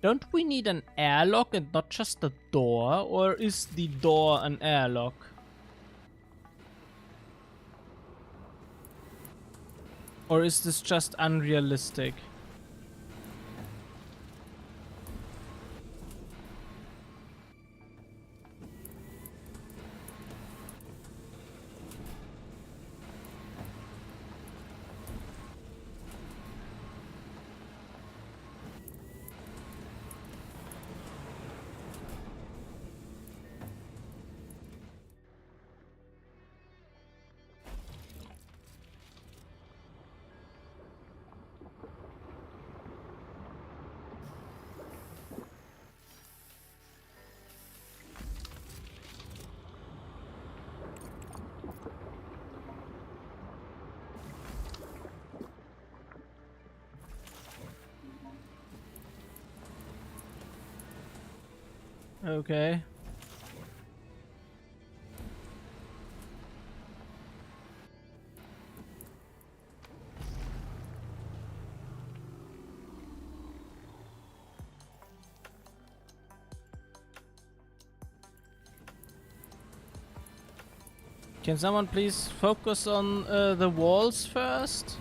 Don't we need an airlock and not just a door? Or is the door an airlock? Or is this just unrealistic? Okay. Can someone please focus on the walls first?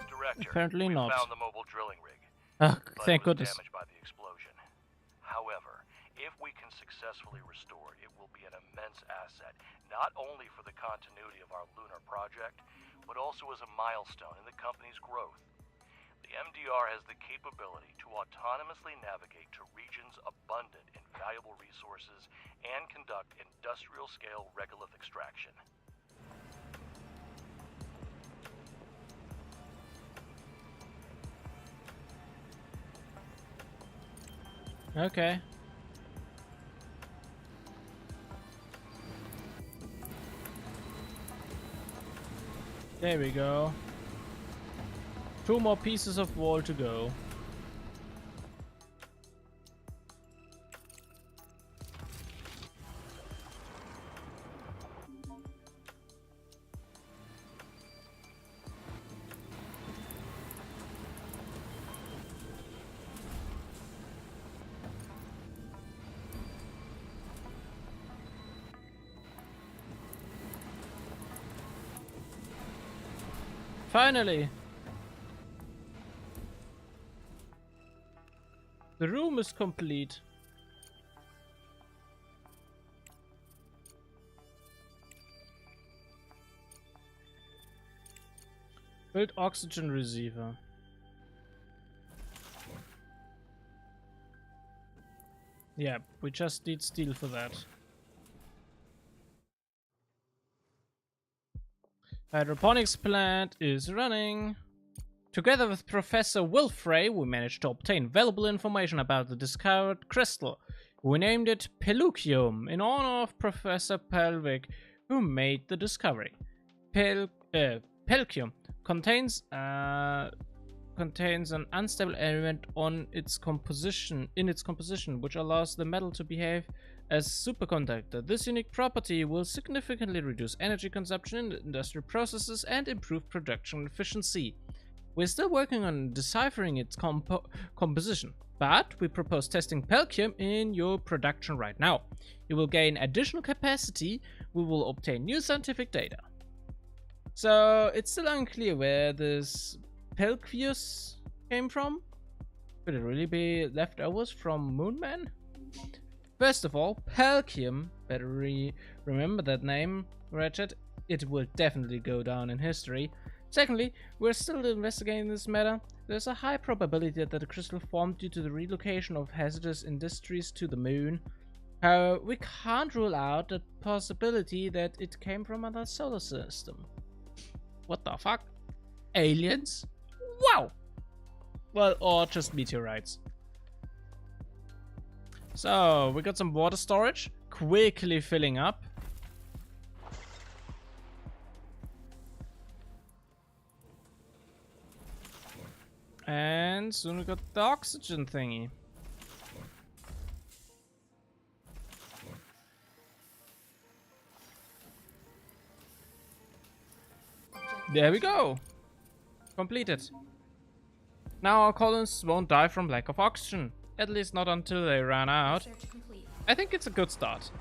Director, Apparently we not. found the mobile drilling rig. Ah, but thank it was goodness. damaged by the explosion. However, if we can successfully restore it, it will be an immense asset, not only for the continuity of our lunar project, but also as a milestone in the company's growth. The MDR has the capability to autonomously navigate to regions abundant in valuable resources and conduct industrial-scale regolith extraction. Okay. There we go. 2 more pieces of wall to go. Finally! The room is complete. Build oxygen receiver. Yeah, we just need steel for that. Hydroponics plant is running. Together with Professor Wilfrey, we managed to obtain valuable information about the discovered crystal. We named it Pelucium in honor of Professor Pelvic, who made the discovery. Pelcium contains an unstable element in its composition, which allows the metal to behave as superconductor. This unique property will significantly reduce energy consumption in industrial processes and improve production efficiency. We're still working on deciphering its composition, but we propose testing Pelcium in your production right now. You will gain additional capacity. We will obtain new scientific data. So it's still unclear where this Pelquius came from. Could it really be leftovers from Moonman? First of all, Pelcium, better remember that name, Ratchet. It will definitely go down in history. Secondly, we're still investigating this matter. There's a high probability that the crystal formed due to the relocation of hazardous industries to the moon. However, we can't rule out the possibility that it came from another solar system. What the fuck? Aliens? Wow! Well, or just meteorites. So, we got some water storage, quickly filling up. And soon we got the oxygen thingy. There we go. Completed. Now our colonists won't die from lack of oxygen. At least not until they run out. I think it's a good start.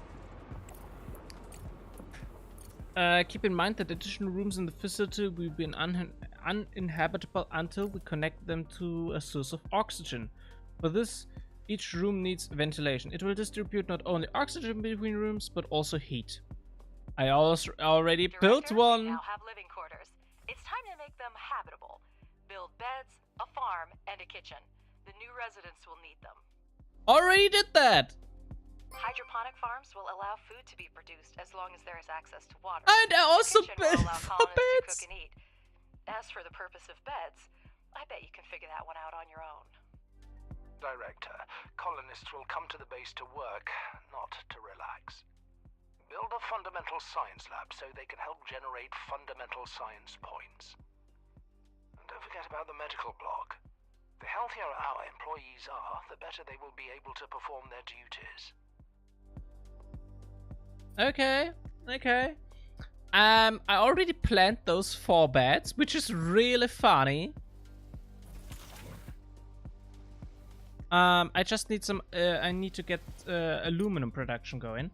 Keep in mind that additional rooms in the facility will be uninhabitable until we connect them to a source of oxygen. For this, each room needs ventilation. It will distribute not only oxygen between rooms, but also heat. I already built one. We now have living quarters. It's time to make them habitable. Build beds, a farm, and a kitchen. The new residents will need them. Already did that! Hydroponic farms will allow food to be produced as long as there is access to water. And I also the kitchen will allow colonists to cook and eat. As for the purpose of beds, I bet you can figure that one out on your own. Director, colonists will come to the base to work, not to relax. Build a fundamental science lab so they can help generate fundamental science points. And don't forget about the medical block. The healthier our employees are, the better they will be able to perform their duties. Okay, okay. I already planned those 4 beds, which is really funny. I just need some, I need to get aluminum production going.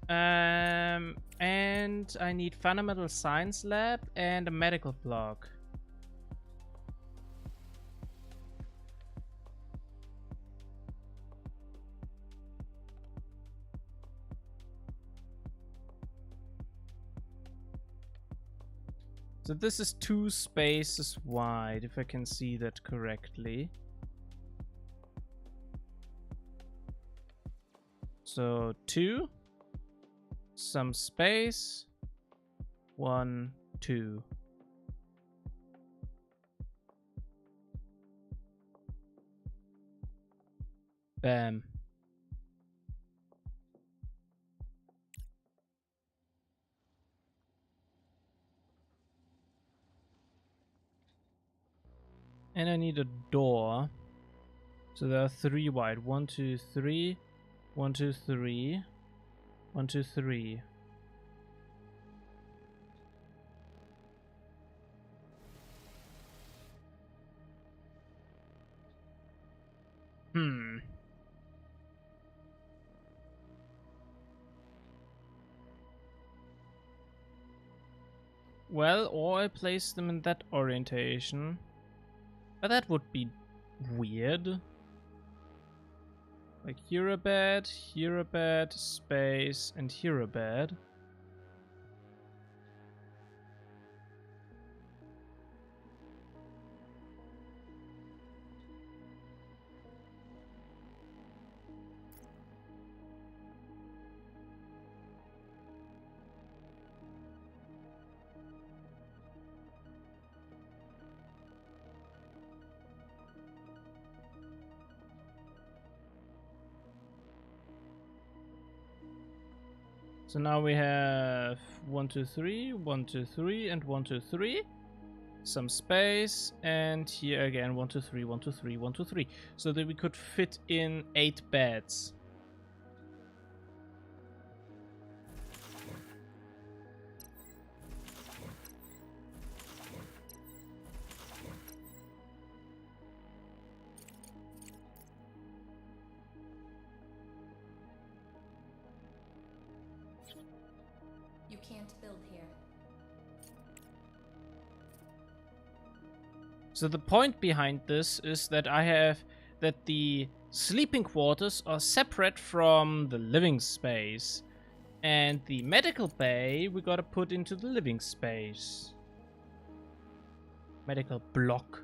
And I need fundamental science lab and a medical block. So this is 2 spaces wide, if I can see that correctly. So 2, some space, 1, 2. Bam. And I need a door. So there are 3 wide. 1, 2, 3. 1, 2, 3. 1, 2, 3. Well, or I place them in that orientation. But that would be weird. Like here a bed, space, and here a bed. So now we have 1, 2, 3, 1, 2, 3, and 1, 2, 3. Some space, and here again 1, 2, 3, 1, 2, 3, 1, 2, 3. So that we could fit in 8 beds. You can't build here. So the point behind this is that that the sleeping quarters are separate from the living space. And the medical bay we gotta put into the living space. Medical block.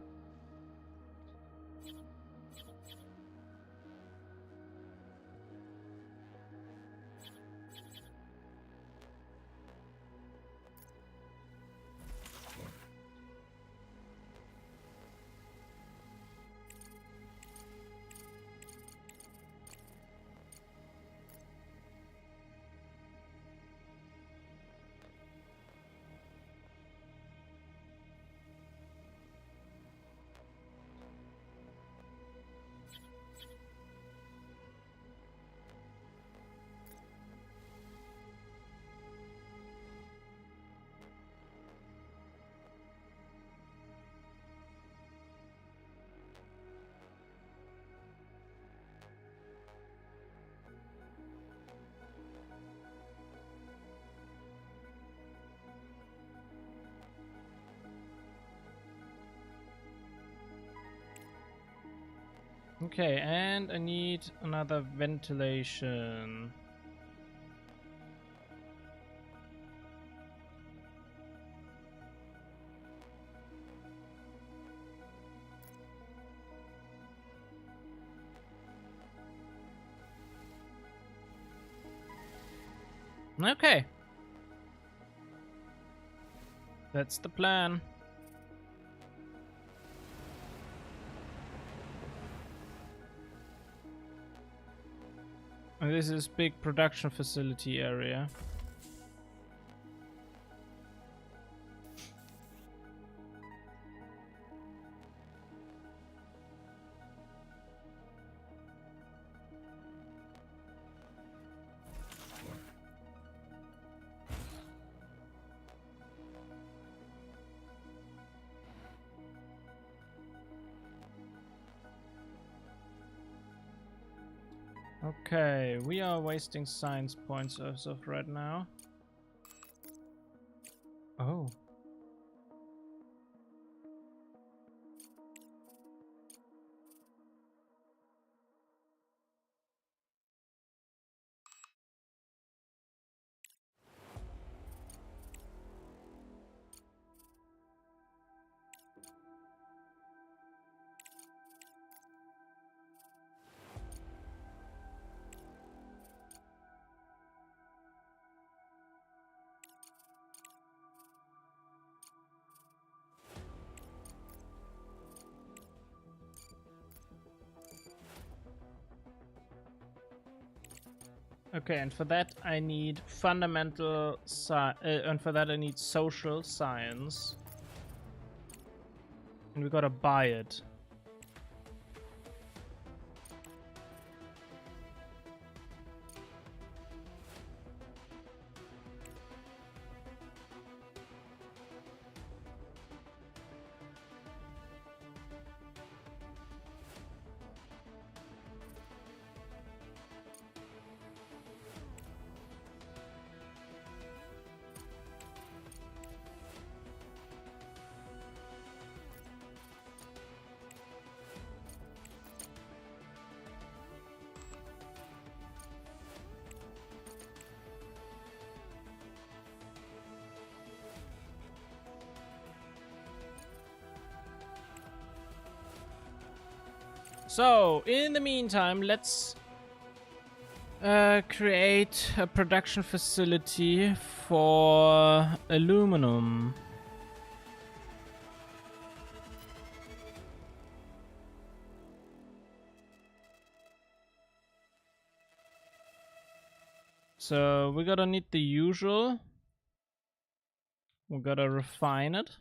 Okay, and I need another ventilation. Okay. That's the plan. And this is big production facility area. Okay, we are wasting science points as of right now. Oh. Okay, and for that I need fundamental and for that I need social science. And we gotta buy it. So, in the meantime, let's create a production facility for aluminum. So we gotta need the usual. We gotta refine it.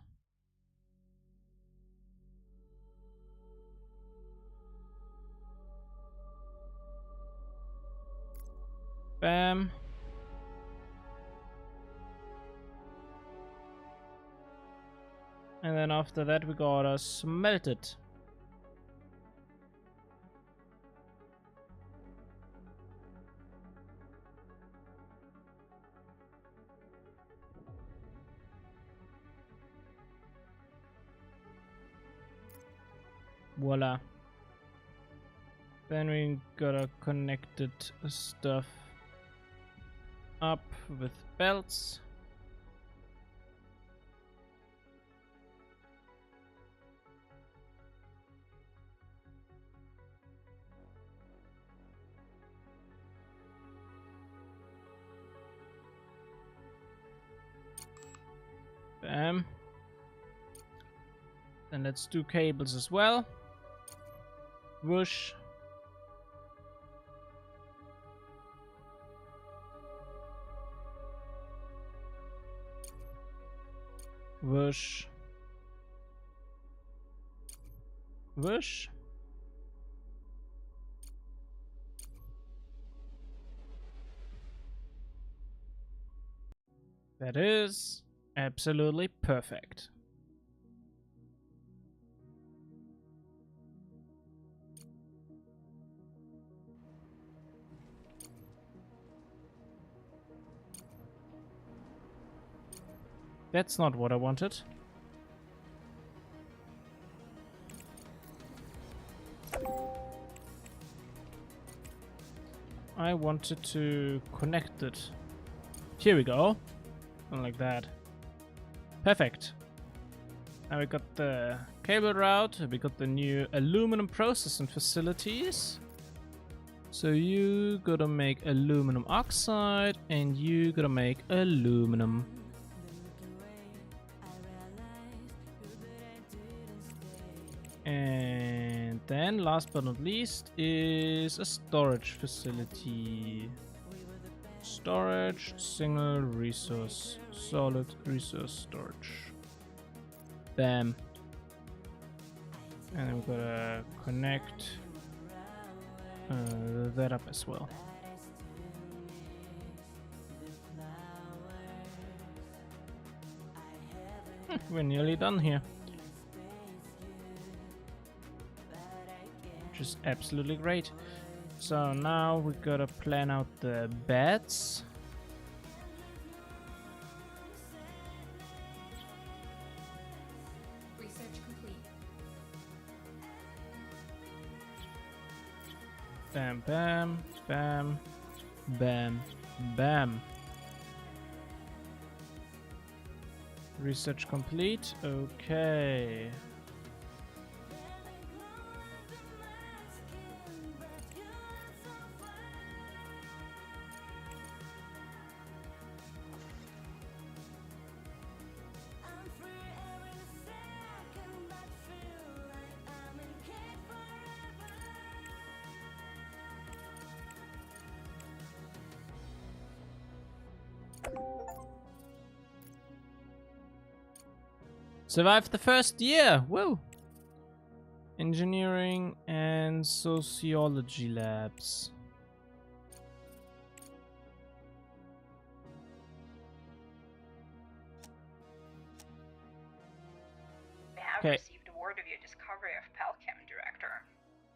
Bam. And then after that we gotta smelt it. Voila. Then we gotta connect it stuff up with belts. Bam. Then let's do cables as well. Whoosh. Whoosh. Whoosh. That is absolutely perfect. That's not what I wanted. I wanted to connect it. Here we go. And like that. Perfect. Now we got the cable route, we got the new aluminum processing facilities. So you gotta make aluminum oxide and you gotta make aluminum. And then last but not least is a storage facility. Storage, single resource, solid resource storage. Bam. And I'm gonna connect that up as well. We're nearly done here. Which is absolutely great. So now we gotta plan out the beds. Research complete. Bam, bam, bam, bam, bam. Research complete. Okay. Survived the first year. Whoa. Engineering and sociology labs. We have Okay. received word of your discovery of Pelchem, Director.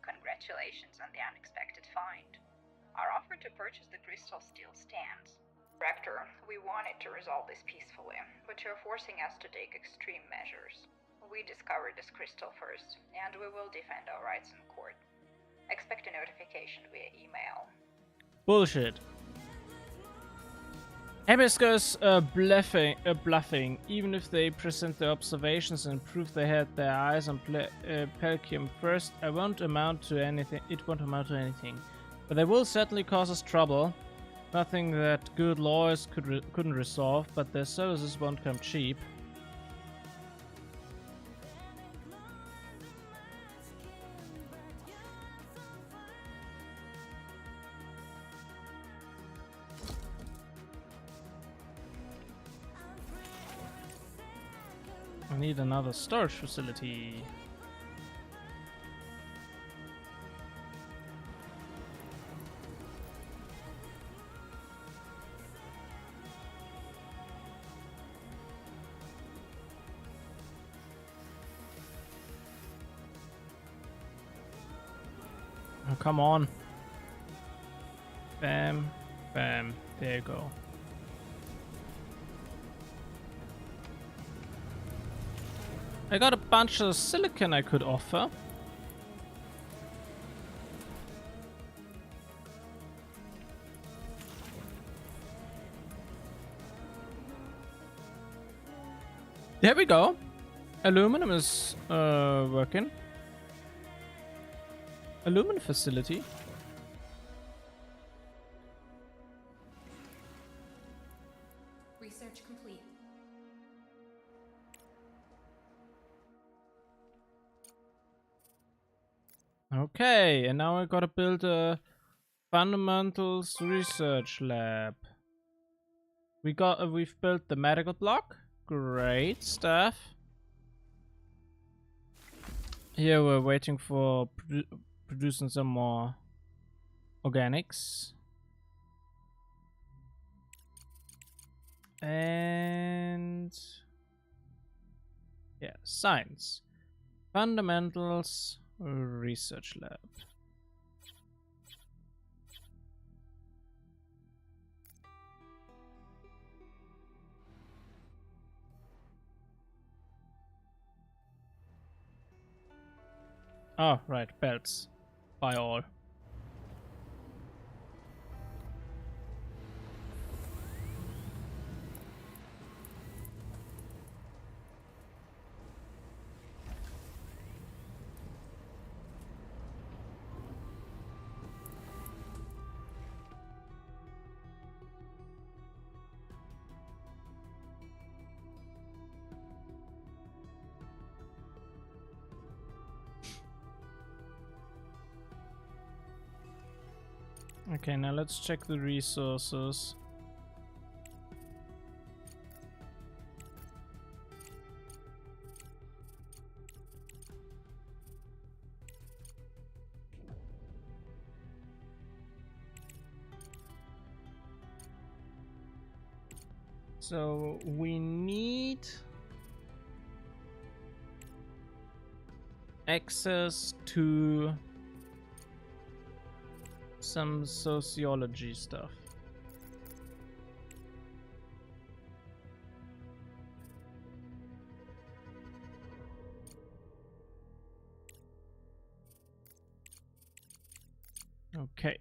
Congratulations on the unexpected find. Our offer to purchase the crystal still stands. Director, we wanted to resolve this peacefully, but you're forcing us to take extreme measures. We discovered this crystal first, and we will defend our rights in court. Expect a notification via email. Bullshit. Hibiscus bluffing. Even if they present their observations and prove they had their eyes on Pelkium first, it won't amount to anything. But they will certainly cause us trouble. Nothing that good lawyers couldn't resolve, but their services won't come cheap. I need another storage facility. Oh, come on. Bam, bam. There you go. I got a bunch of silicon I could offer. There we go. Aluminum is working. Aluminum facility. Research complete. Okay, and now I gotta build a fundamentals research lab. We've built the medical block. Great stuff. Here we're waiting for producing some more organics. And yeah, science. Fundamentals research lab. Oh, right, belts. Buy all. Okay, now let's check the resources. So we need access to some sociology stuff. Okay.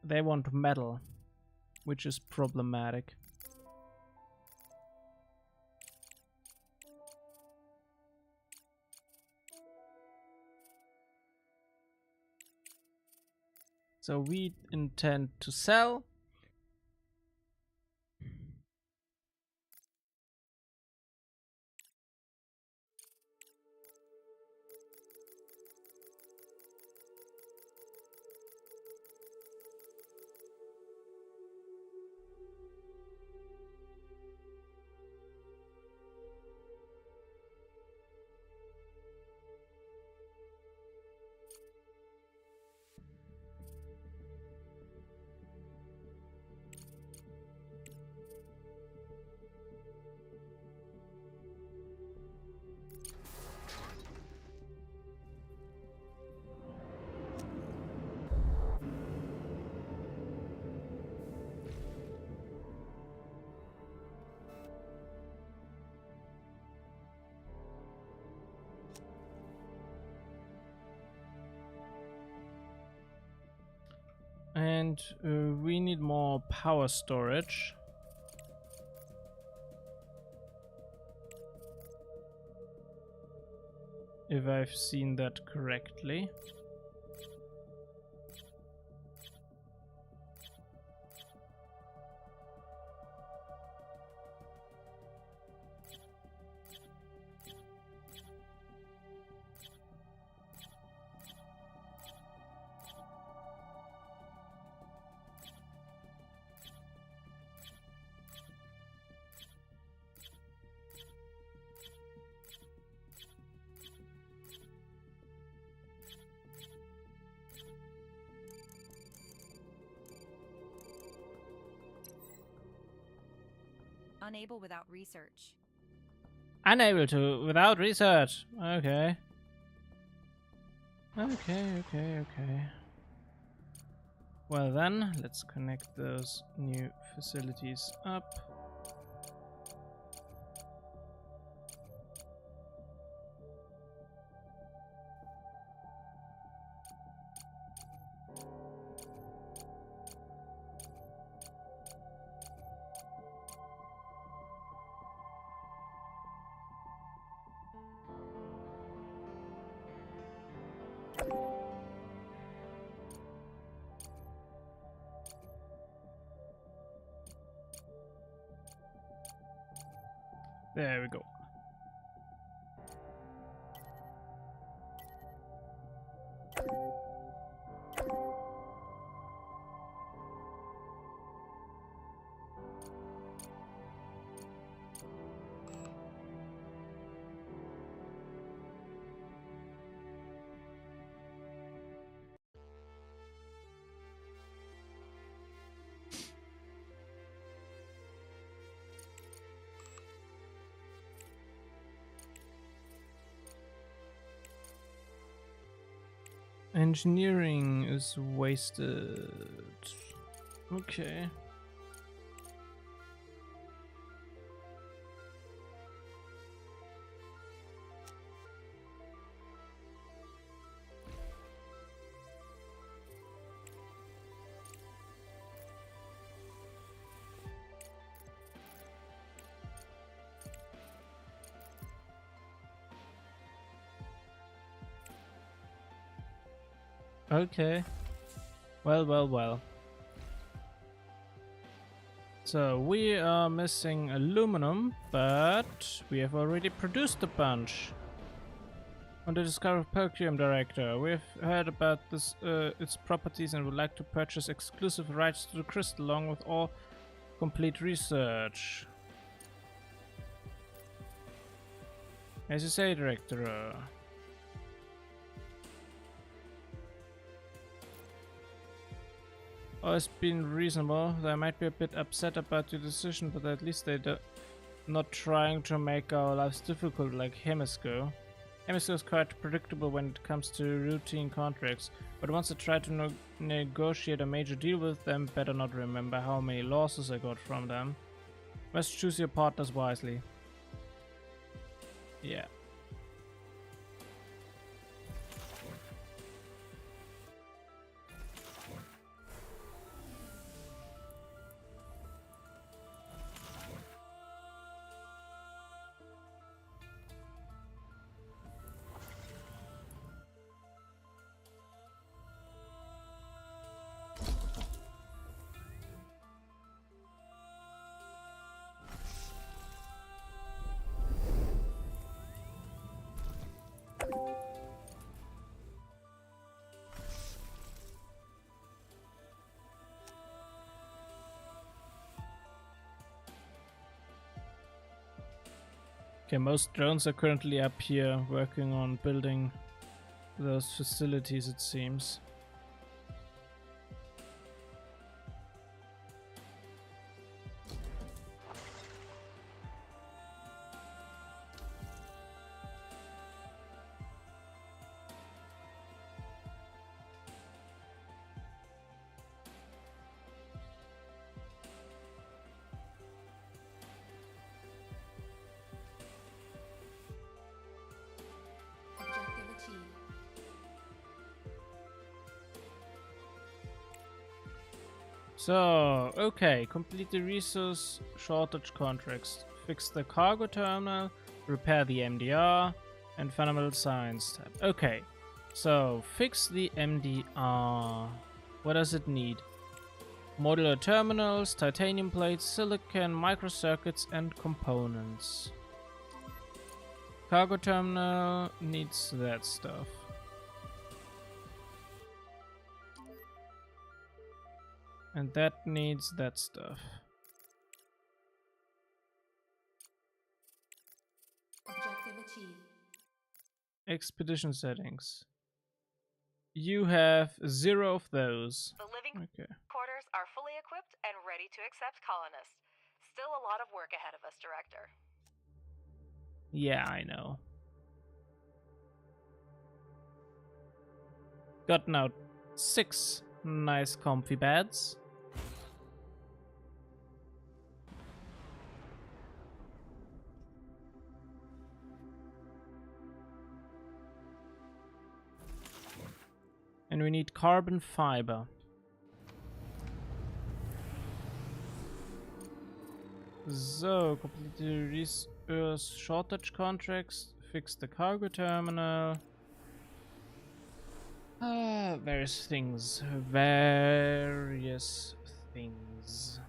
They want metal, which is problematic. So we intend to sell. And we need more power storage. If I've seen that correctly. unable without research. Unable to without research. Okay. Okay. Well then, let's connect those new facilities up. There we go. Engineering is wasted. Okay. Okay. Well. So we are missing aluminum, but we have already produced a bunch. On the discovery of Percuium Director, we've heard about this, its properties and would like to purchase exclusive rights to the crystal along with all complete research. As you say, Director. Always been reasonable. They might be a bit upset about your decision, but at least they're not trying to make our lives difficult like Hemisco. Hemisco is quite predictable when it comes to routine contracts, but once I try to negotiate a major deal with them, better not remember how many losses I got from them. Must choose your partners wisely. Yeah. Okay, most drones are currently up here working on building those facilities, it seems. Objective achieved. So, okay, complete the resource shortage contracts, fix the cargo terminal, repair the MDR, and fundamental science tab. Okay, so fix the MDR. What does it need? Modular terminals, titanium plates, silicon, microcircuits, and components. Cargo terminal needs that stuff. And that needs that stuff. Objective achieved. Expedition settings. You have 0 of those. The living Okay. quarters are fully equipped and ready to accept colonists. Still a lot of work ahead of us, Director. Yeah, I know. Got now 6 nice comfy beds. And we need carbon fiber. So, complete the resource shortage contracts, fix the cargo terminal. Various things. Various things.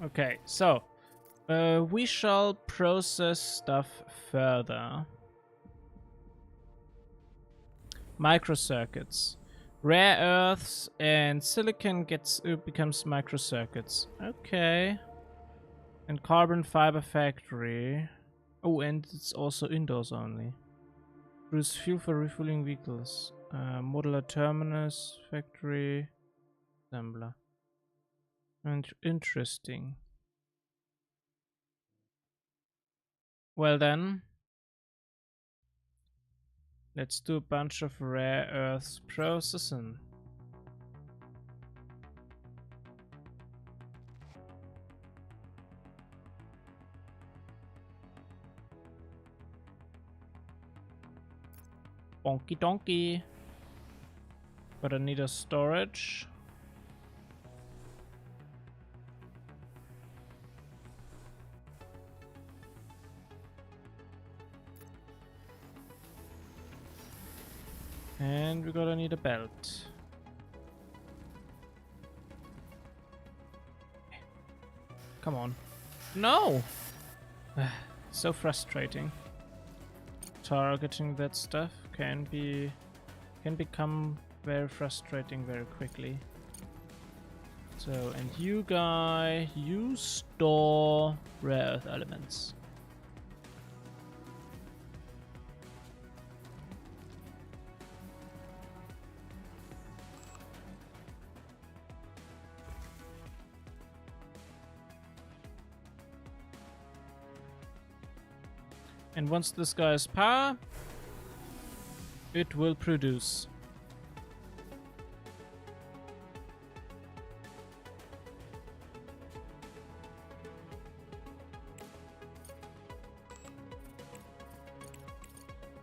Okay, so we shall process stuff further. Microcircuits. Rare earths and silicon becomes microcircuits. Okay. And carbon fiber factory. Oh, and it's also indoors only. Produce fuel for refueling vehicles. Modular terminus factory. Assembler. And interesting. Well then, let's do a bunch of rare earths processing. Bonky donkey. But I need a storage. And we're gonna need a belt. Come on. No! So frustrating. Targeting that stuff can become very frustrating very quickly. So, and you guy, you store rare earth elements. And once this guy has power, it will produce.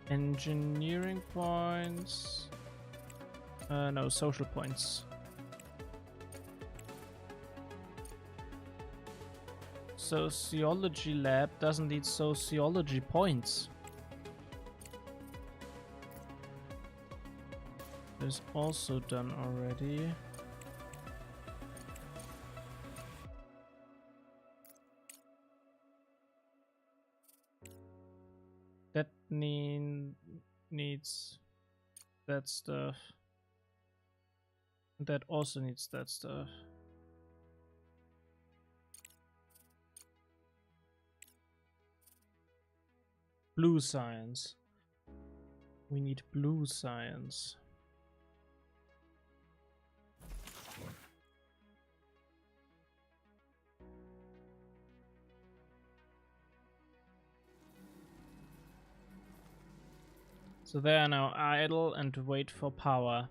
Engineering points. No, social points. Sociology lab doesn't need sociology points. Is also done already. That needs that stuff. That also needs that stuff. Blue science. We need blue science. So they are now idle and wait for power.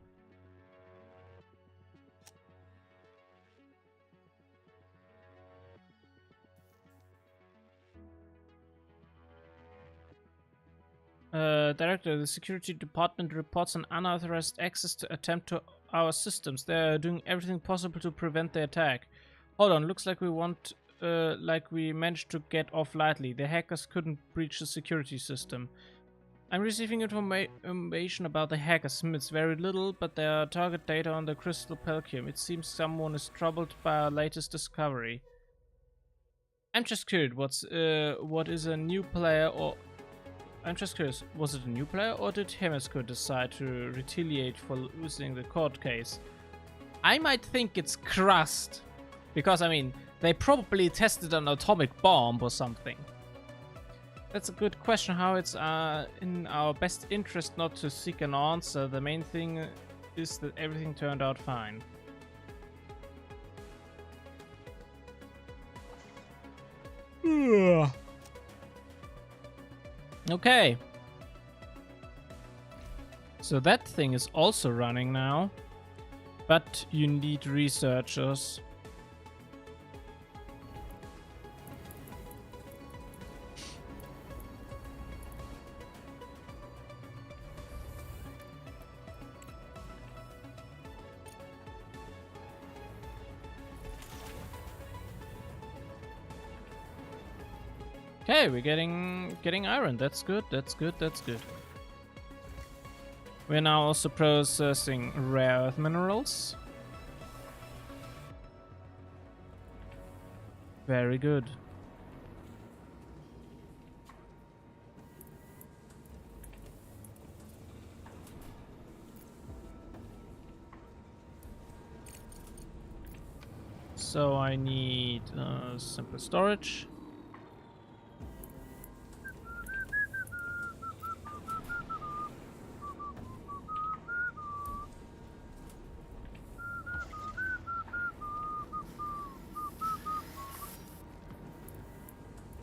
Director, the security department reports an unauthorized access to attempt to our systems. They're doing everything possible to prevent the attack. Hold on, looks like we managed to get off lightly. The hackers couldn't breach the security system. I'm receiving information about the hackers. It's very little, but there are target data on the crystal pelcium. It seems someone is troubled by our latest discovery. I'm just curious, what is a new player or... I'm just curious, was it a new player or did Hemisko decide to retaliate for losing the court case? I might think it's Crust. Because, I mean, they probably tested an atomic bomb or something. That's a good question, how it's in our best interest not to seek an answer. The main thing is that everything turned out fine. Okay. So that thing is also running now. But you need researchers. Okay, we're getting iron. That's good. That's good. That's good. We're now also processing rare earth minerals. Very good. So I need simple storage.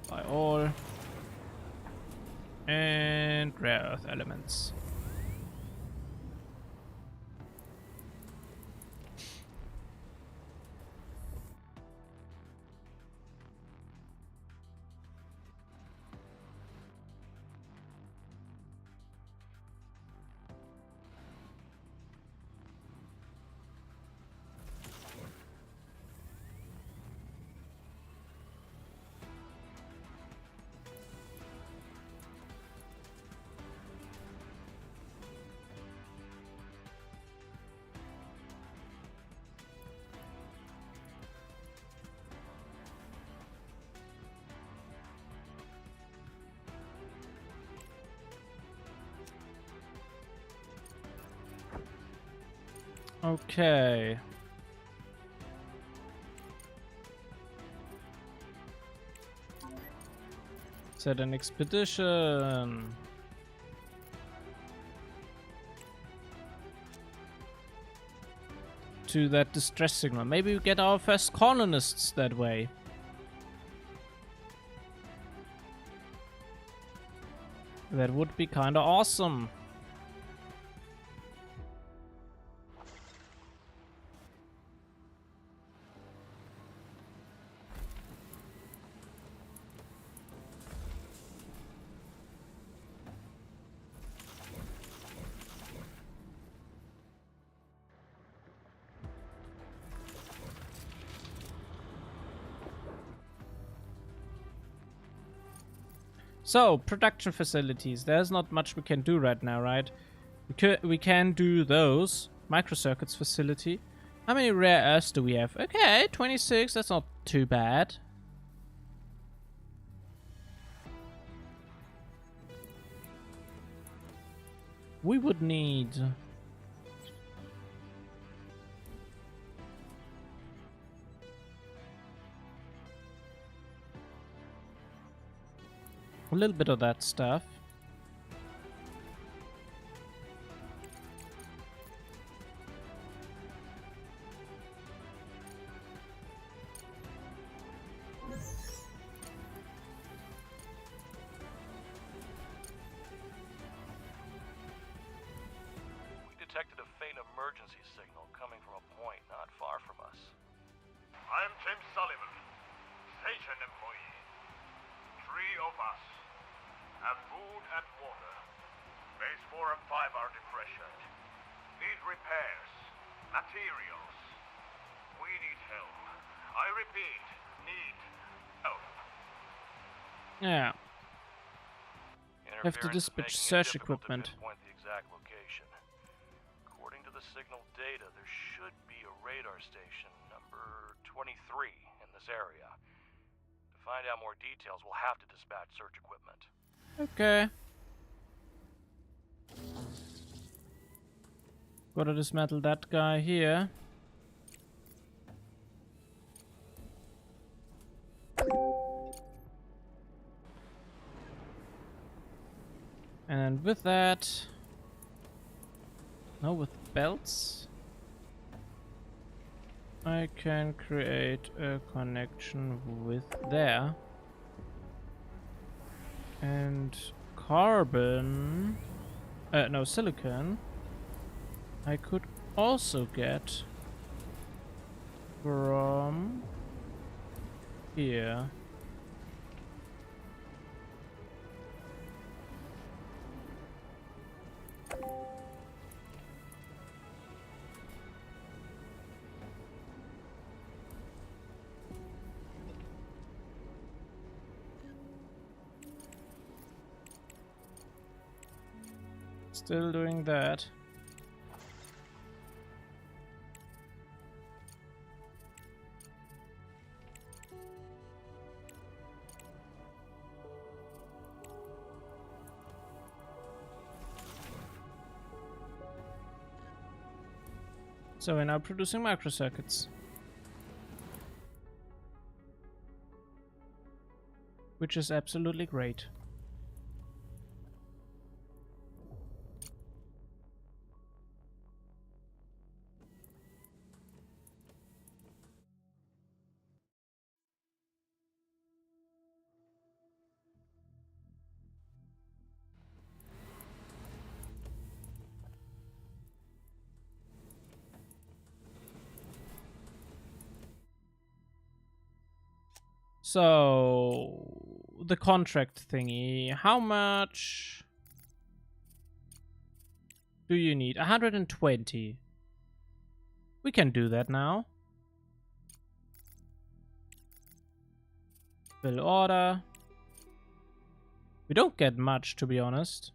By ore and rare earth elements. Okay. Set an expedition. To that distress signal. Maybe we get our first colonists that way. That would be kinda awesome. So, production facilities. There's not much we can do right now, right? We can do those. Microcircuits facility. How many rare earths do we have? Okay, 26. That's not too bad. We would need... a little bit of that stuff. We detected a faint emergency signal coming from a point not far from us. I'm James Sullivan, station employee. 3 of us have Food and water. Base 4 and 5 are depressured. Need repairs. Materials. We need help. I repeat, need help. Yeah. Have to Interference is dispatch making it search difficult to equipment. pinpoint the exact location. According to the signal data, there should be a radar station number 23 in this area. To find out more details, we'll have to dispatch search equipment. Okay. Gotta dismantle that guy here. And with that... No, with belts, I can create a connection with there. And carbon... no, silicon. I could also get from here. Still doing that. So we're now producing microcircuits. Which is absolutely great. So, the contract thingy, how much do you need? 120. We can do that now. Fill order. We don't get much, to be honest.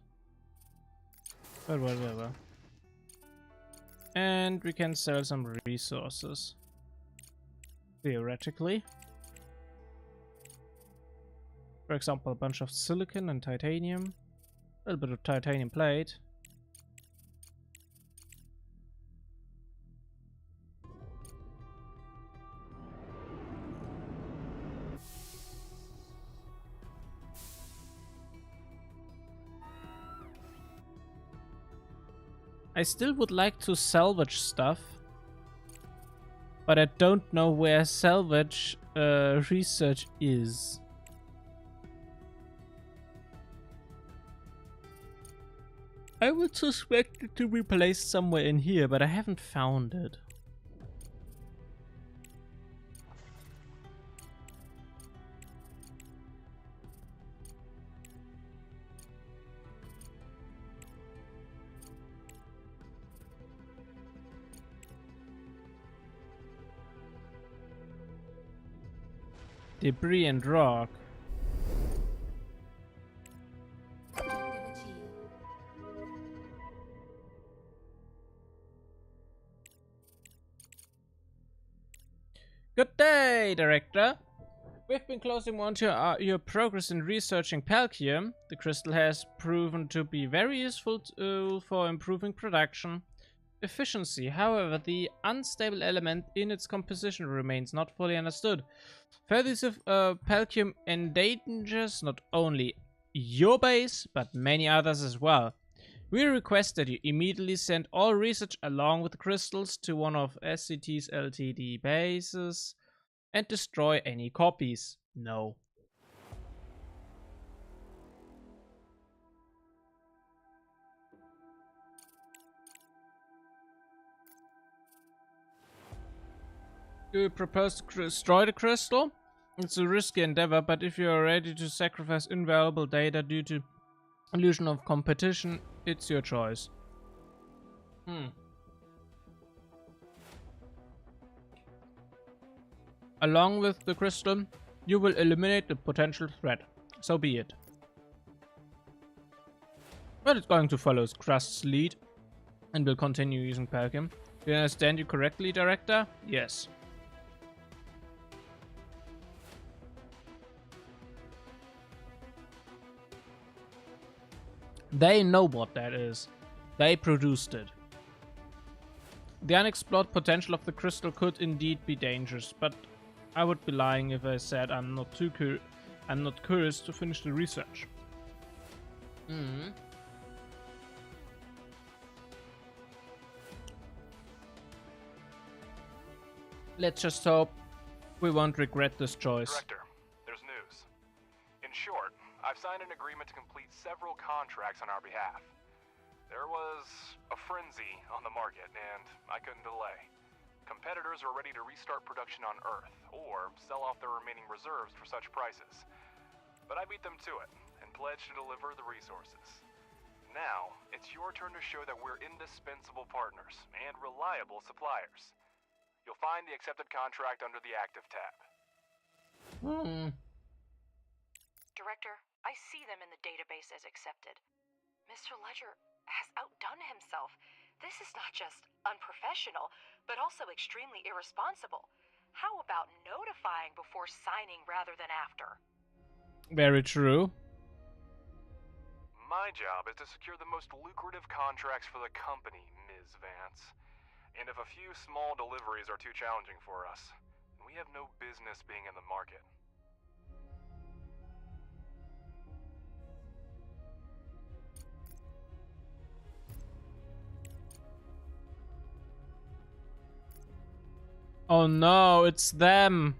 But whatever. And we can sell some resources. Theoretically. For example, a bunch of silicon and titanium. A little bit of titanium plate. I still would like to salvage stuff. But I don't know where salvage research is. I would suspect it to be placed somewhere in here, but I haven't found it. Debris and rock. Objective achieved. Good day, Director. We've been closely monitoring your progress in researching Palkium. The crystal has proven to be very useful for improving production efficiency. However, the unstable element in its composition remains not fully understood. Further use of Palkium endangers not only your base, but many others as well. We request that you immediately send all research along with the crystals to one of SCT's LTD bases and destroy any copies. No. Do you propose to destroy the crystal? It's a risky endeavor, but if you are ready to sacrifice invaluable data due to Illusion of competition, it's your choice. Along with the crystal, you will eliminate the potential threat. So be it. But it's going to follow Crust's lead and will continue using Pelkim. Do I understand you correctly, Director? Yes. They know what that is. They produced it. The unexplored potential of the crystal could indeed be dangerous, but I would be lying if I said I'm not curious to finish the research. Let's just hope we won't regret this choice. Director, there's news. In short, I've signed an agreement to complete several contracts on our behalf. There was a frenzy on the market, and I couldn't delay. Competitors are ready to restart production on Earth, or sell off their remaining reserves for such prices. But I beat them to it, and pledged to deliver the resources. Now, it's your turn to show that we're indispensable partners, and reliable suppliers. You'll find the accepted contract under the active tab. Director, I see them in the database as accepted. Mr. Ledger has outdone himself. This is not just unprofessional, but also extremely irresponsible. How about notifying before signing rather than after? Very true. My job is to secure the most lucrative contracts for the company, Ms. Vance. And if a few small deliveries are too challenging for us, we have no business being in the market. Oh no, it's them.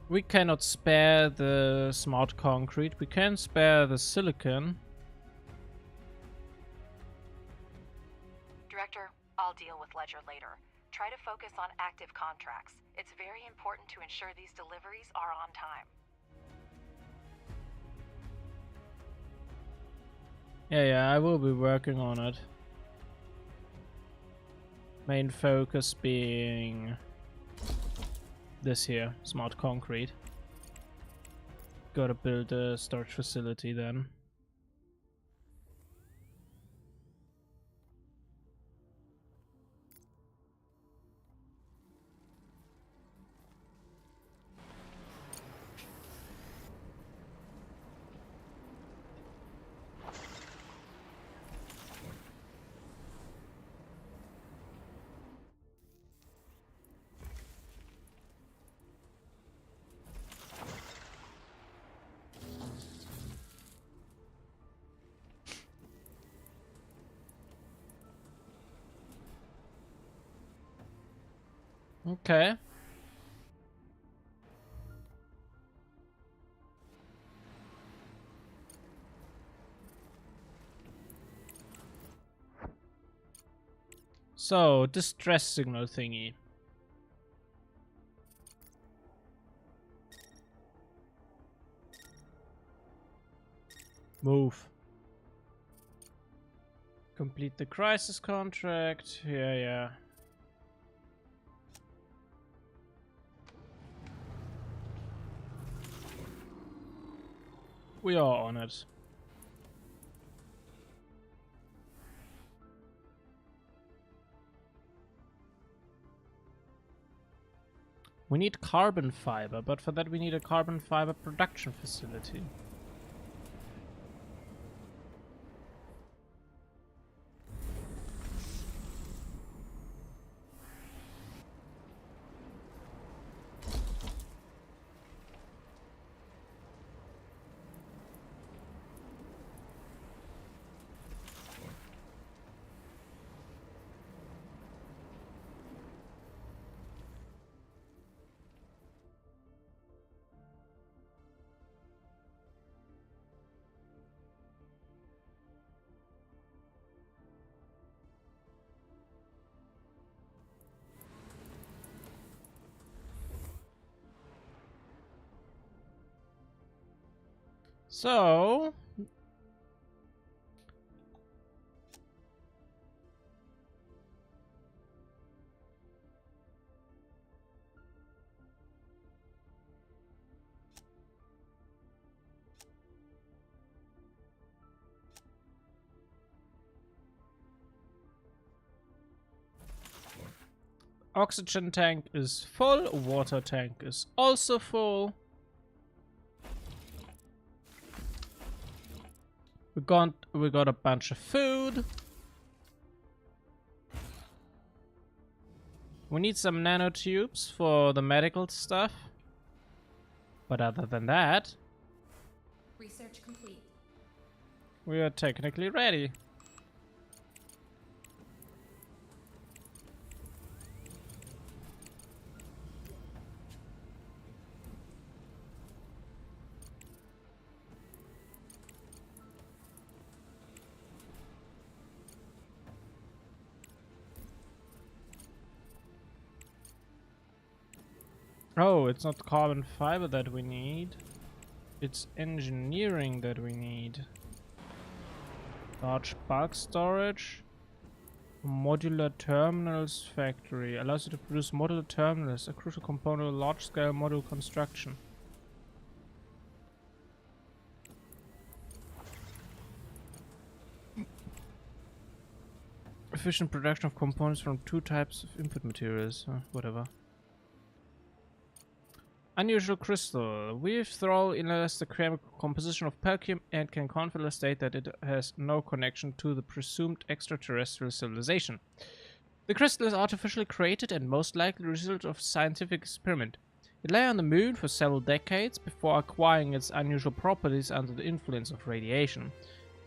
We cannot spare the smart concrete. We can spare the silicon. Director, I'll deal with Ledger later. Try to focus on active contracts. It's very important to ensure these deliveries are on time. Yeah, I will be working on it. Main focus being this here, smart concrete. Gotta build a storage facility then. Okay. So, distress signal thingy. Move. Complete the crisis contract. Yeah. We are on it. We need carbon fiber, but for that we need a carbon fiber production facility. So oxygen tank is full, water tank is also full. We got a bunch of food. We need some nanotubes for the medical stuff. But other than that, Research complete. we are technically ready. Oh, it's not carbon fiber that we need. It's engineering that we need. Large bulk storage. Modular terminals factory. Allows you to produce modular terminals, a crucial component of large-scale module construction. Efficient production of components from 2 types of input materials. Whatever. Unusual crystal. Weave throw inlays the chemical composition of percume and can confidently state that it has no connection to the presumed extraterrestrial civilization. The crystal is artificially created and most likely the result of scientific experiment. It lay on the moon for several decades before acquiring its unusual properties under the influence of radiation.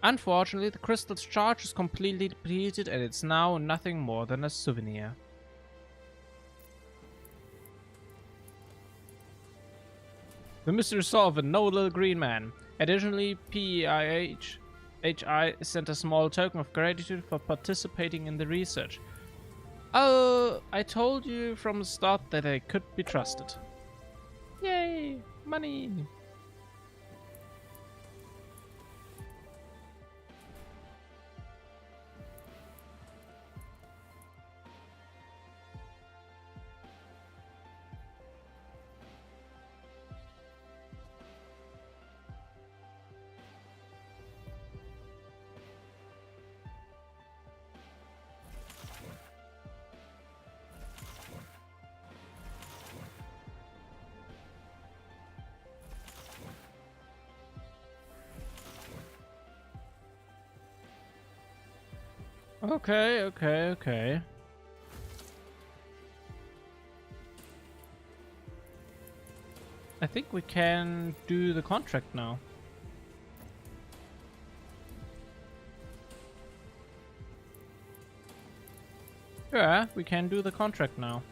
Unfortunately, the crystal's charge is completely depleted and it's now nothing more than a souvenir. The mystery solved, no little green man. Additionally, PEIHI sent a small token of gratitude for participating in the research. Oh, I told you from the start that they could be trusted. Yay, money! Okay. I think we can do the contract now. Yeah, we can do the contract now.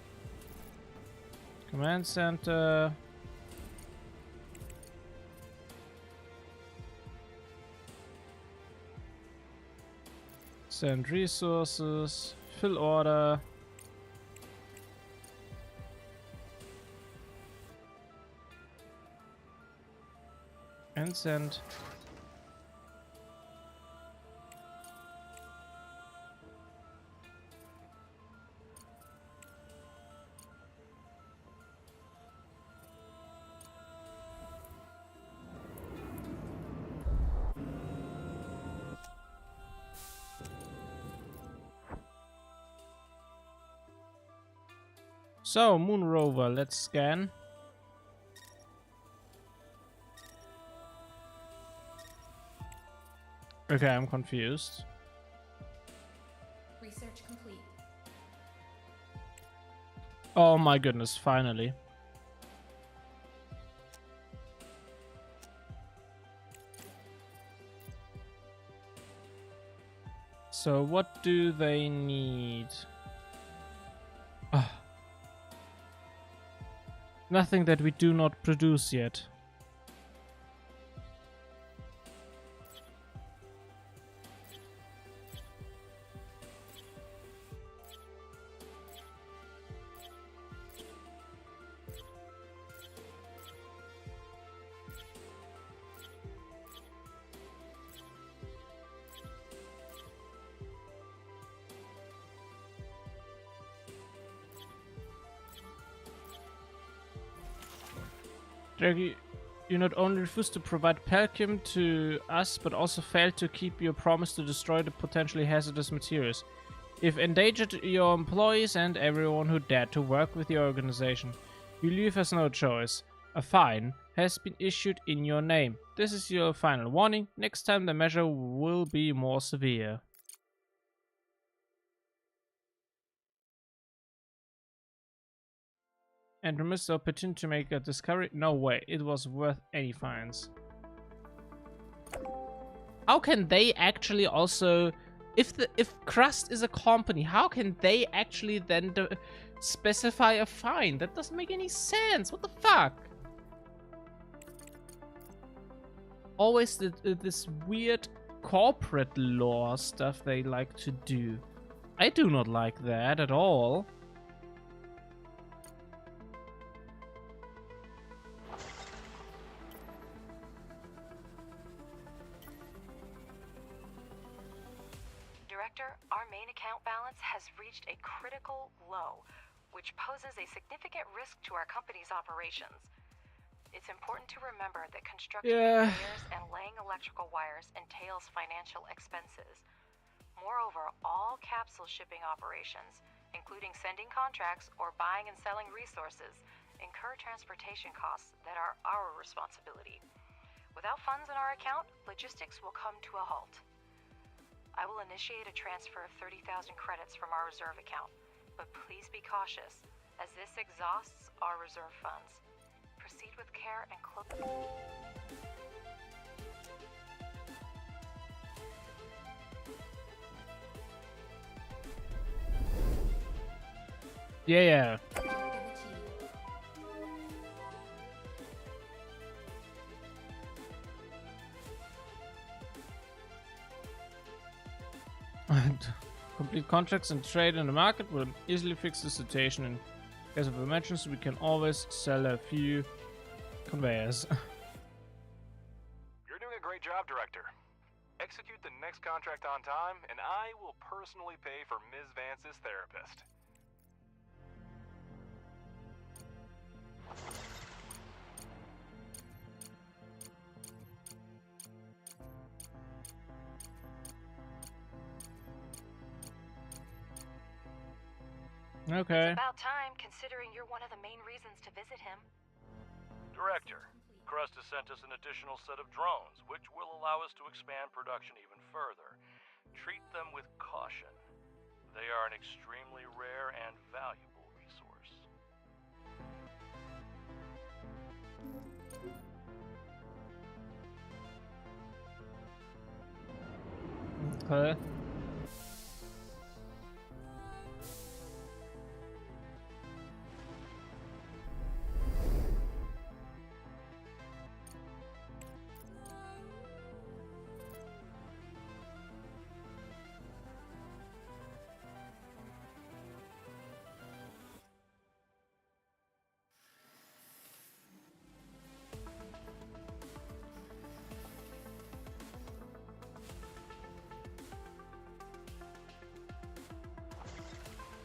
Command center. Send resources. Fill order. And send. So, Moon Rover, let's scan. Okay, I'm confused. Research complete. Oh my goodness, finally. So, what do they need? Ah. Nothing that we do not produce yet. Draggy, you not only refused to provide Pelkim to us, but also failed to keep your promise to destroy the potentially hazardous materials. You've endangered your employees and everyone who dared to work with your organization. You leave us no choice. A fine has been issued in your name. This is your final warning. Next time the measure will be more severe. And miss the opportunity to make a discovery? No way, it was worth any fines. How can they actually also... If Crust is a company, how can they actually then specify a fine? That doesn't make any sense. What the fuck? Always this weird corporate law stuff they like to do. I do not like that at all. Director, our main account balance has reached a critical low, which poses a significant risk to our company's operations. It's important to remember that constructing conveyors and laying electrical wires entails financial expenses. Moreover, all capsule shipping operations, including sending contracts or buying and selling resources, incur transportation costs that are our responsibility. Without funds in our account, logistics will come to a halt. I will initiate a transfer of 30,000 credits from our reserve account, but please be cautious, as this exhausts our reserve funds. Proceed with care and close. Yeah. Complete contracts and trade in the market will easily fix the situation. In case of emergency, we can always sell a few conveyors. You're doing a great job, Director. Execute the next contract on time, and I will personally pay for Ms. Vance's therapist. Okay. It's about time, considering you're one of the main reasons to visit him. Director, Crust has sent us an additional set of drones, which will allow us to expand production even further. Treat them with caution. They are an extremely rare and valuable resource. Okay.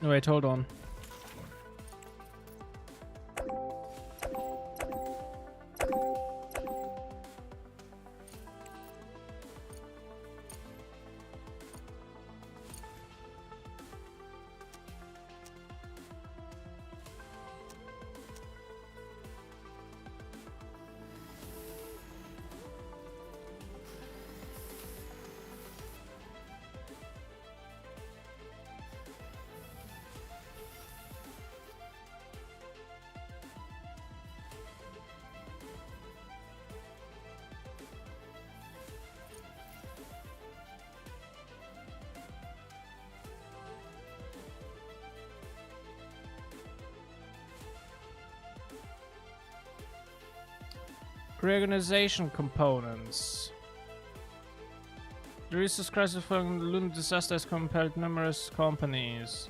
Wait, hold on. Reorganization components. The resource crisis following the lunar disaster has compelled numerous companies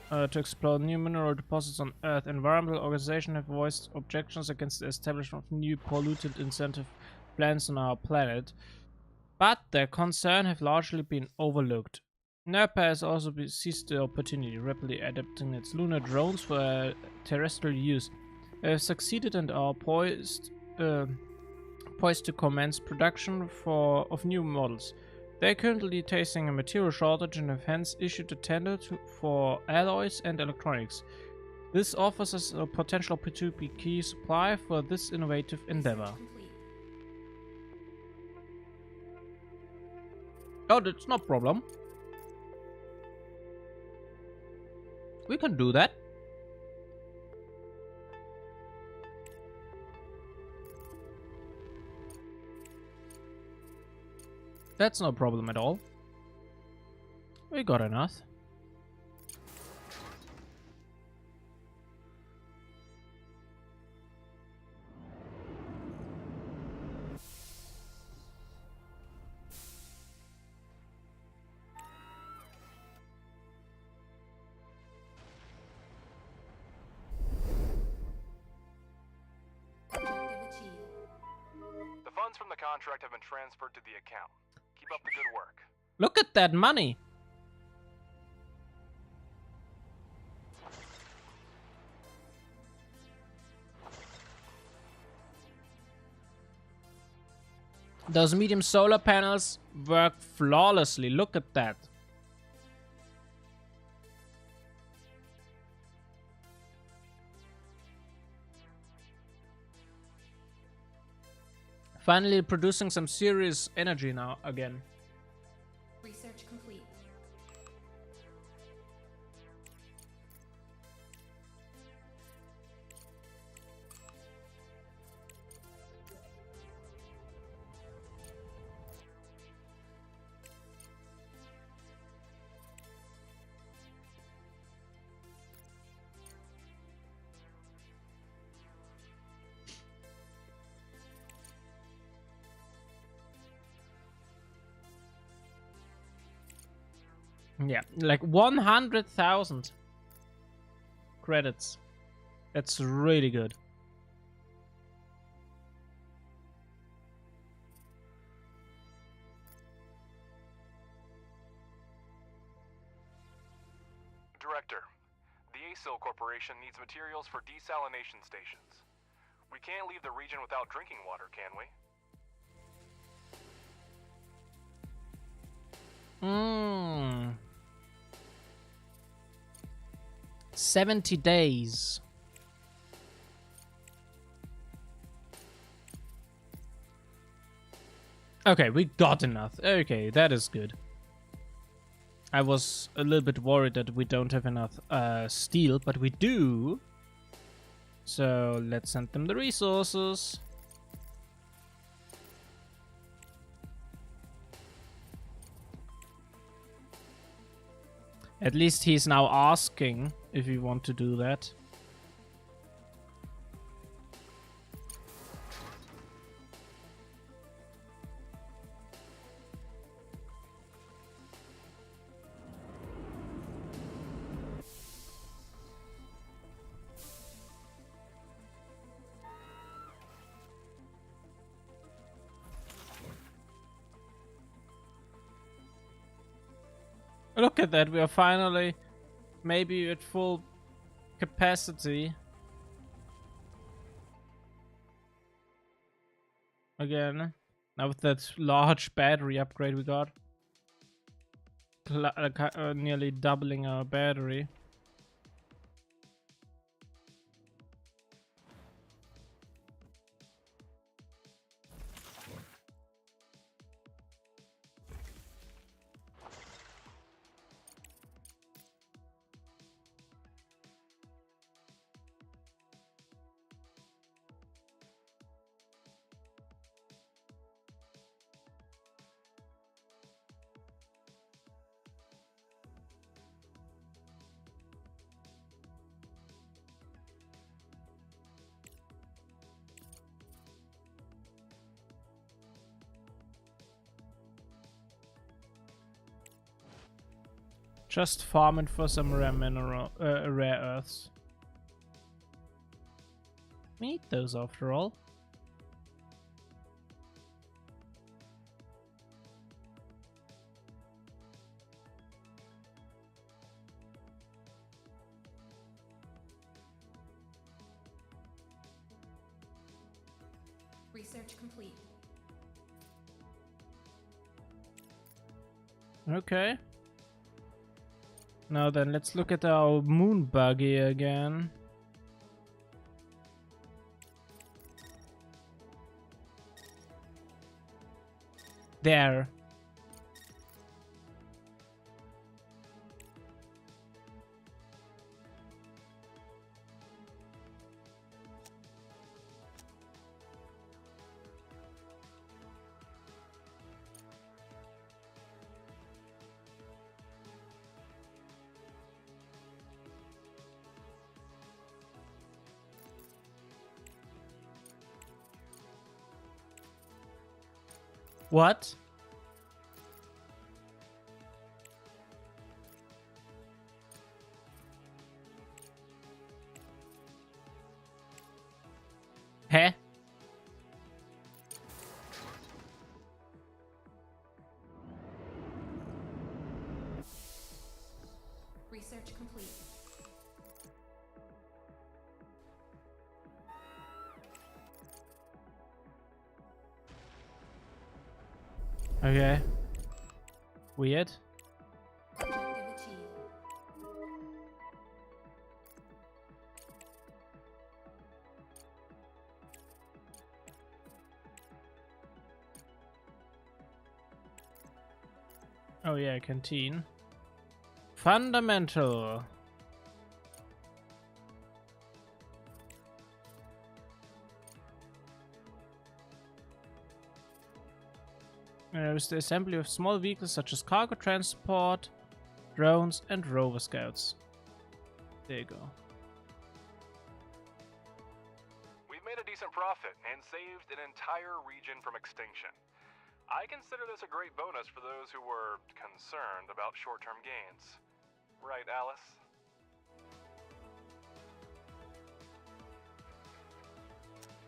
to explore new mineral deposits on Earth. Environmental organizations have voiced objections against the establishment of new pollutant incentive plans on our planet, but their concerns have largely been overlooked. NERPA has also seized the opportunity, rapidly adapting its lunar drones for terrestrial use. They have succeeded and are poised to commence production of new models. They are currently facing a material shortage and have hence issued a tender for alloys and electronics. This offers us a potential opportunity to be key supplier for this innovative endeavor. Complete. Oh, that's no problem. We can do that. That's no problem at all. We got enough. Objective achieved. The funds from the contract have been transferred to the account. Keep up the good work. Look at that money. Those medium solar panels work flawlessly. Look at that. Finally producing some serious energy now again. Research complete. Yeah, like 100,000 credits. That's really good. Director, the ASIL Corporation needs materials for desalination stations. We can't leave the region without drinking water, can we? 70 days. Okay, we got enough. Okay, that is good. I was a little bit worried that we don't have enough steel, but we do. So let's send them the resources. At least he's now asking if we want to do that. Look at that, we are finally maybe at full capacity. Again, now with that large battery upgrade we got. Nearly doubling our battery. Just farming for some rare rare earths. We need those after all. Research complete. Okay. Now then, let's look at our moon buggy again. There. What? Hä? Research complete. Okay. Weird. Objective achieved. Oh yeah, canteen. Fundamental. With the assembly of small vehicles such as cargo transport, drones, and rover scouts. There you go. We've made a decent profit and saved an entire region from extinction. I consider this a great bonus for those who were concerned about short-term gains. Right, Alice?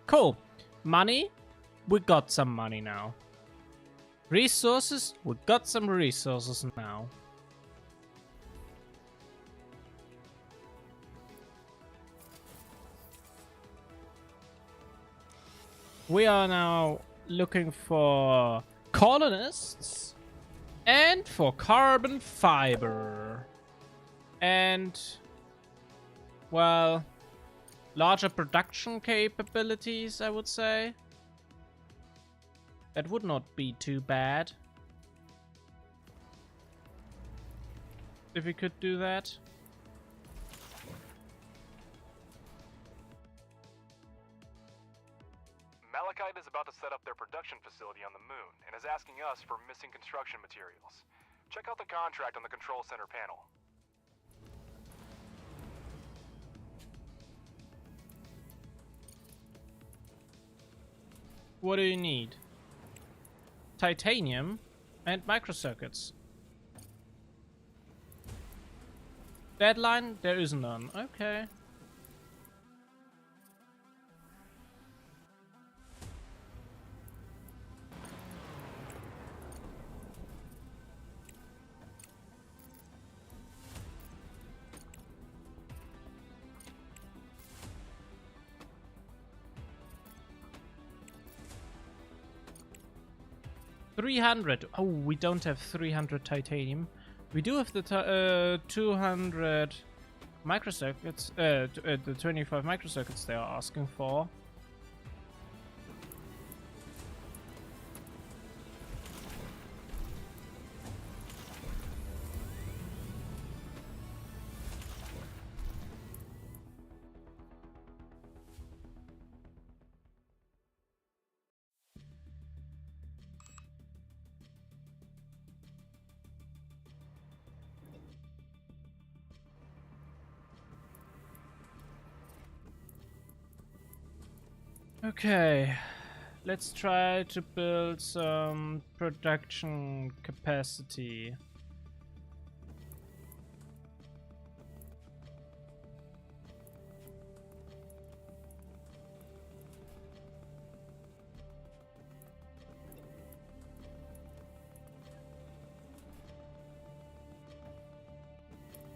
Cool. Money? We got some money now. Resources? We got some resources now. We are now looking for colonists and for carbon fiber. And, well, larger production capabilities, I would say. That would not be too bad. If we could do that. Malachite is about to set up their production facility on the moon and is asking us for missing construction materials. Check out the contract on the control center panel. What do you need? Titanium and microcircuits. Deadline? There is none. Okay. $300. Oh, we don't have 300 titanium. We do have the 200 microcircuits, the 25 microcircuits they are asking for. Okay, let's try to build some production capacity.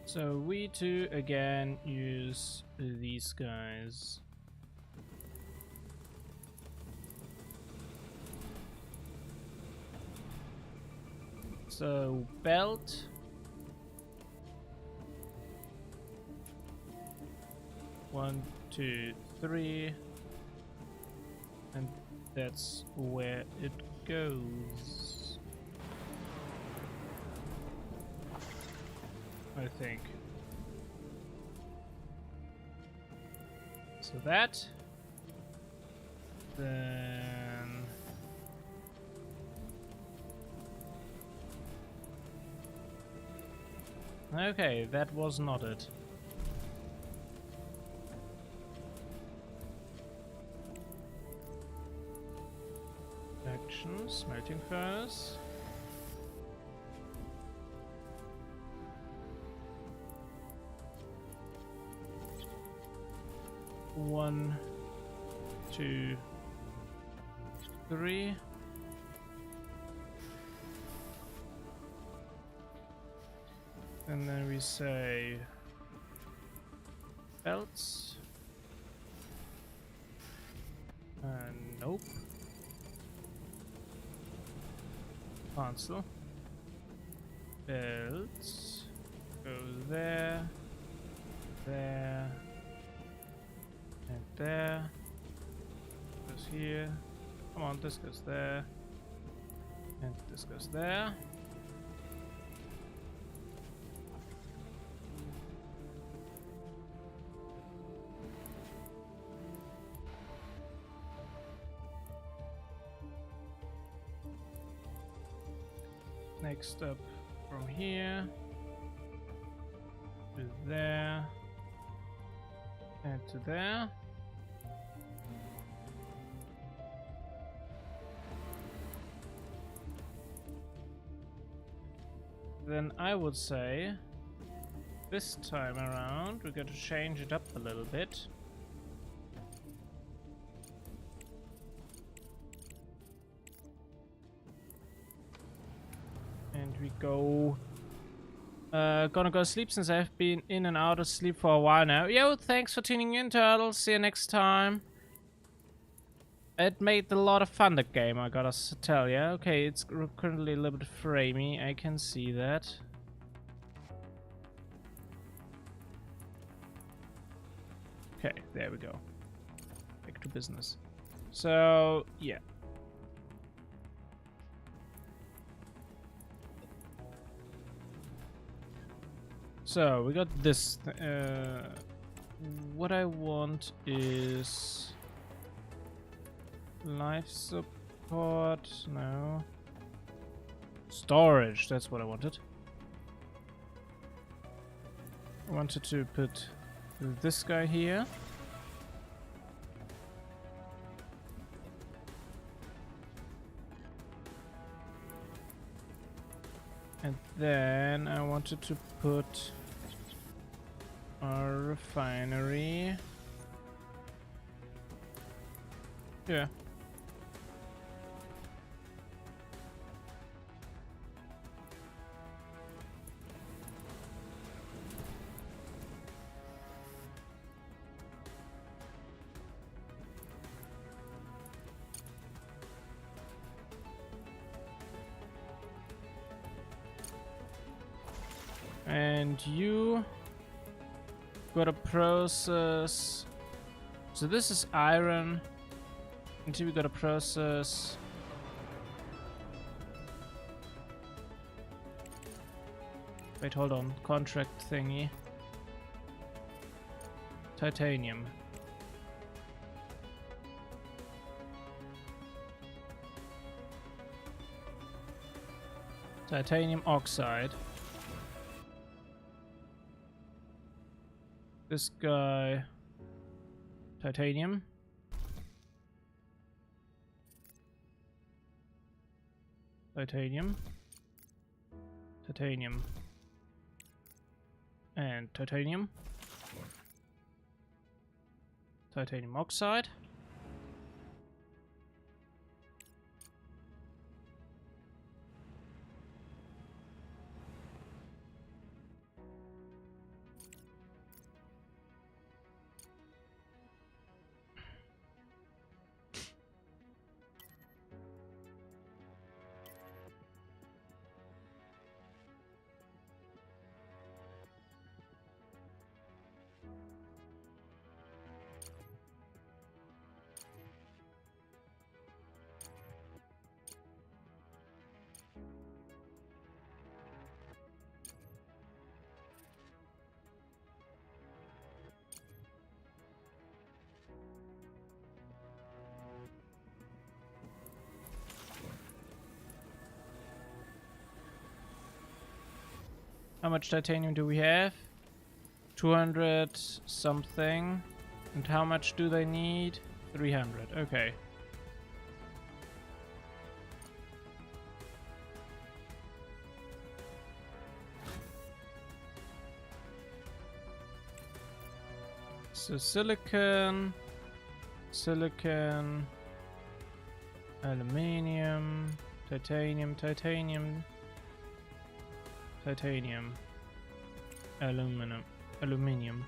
So we too again use these guys. So belt. One, two, three. And that's where it goes. I think. So that. Then. Okay, that was not it. Action, smelting furnace. One, two, three. And then we say belts. Nope. Cancel. Belts. Go there. There. And there. Goes here. Come on, this goes there. And this goes there. Next up from here to there and to there. Then I would say this time around we're going to change it up a little bit. And we go gonna go sleep since I've been in and out of sleep for a while now. Yo, thanks for tuning in, Turtles. See you next time. It made a lot of fun, that game, I gotta tell ya. Okay, it's currently a little bit framey, I can see that. Okay, there we go. Back to business. So, yeah. So, we got this. What I want is life support. No. Storage, that's what I wanted. I wanted to put this guy here. And then I wanted to put our refinery. Yeah. And you gotta process. So this is iron. Until we gotta process. Wait, hold on. Contract thingy. Titanium. Titanium oxide. This guy, titanium. Titanium. Titanium. And titanium. Titanium oxide. How much titanium do we have? 200 something. And how much do they need? 300. Okay. So silicon, silicon, aluminium, titanium, titanium, titanium, aluminium.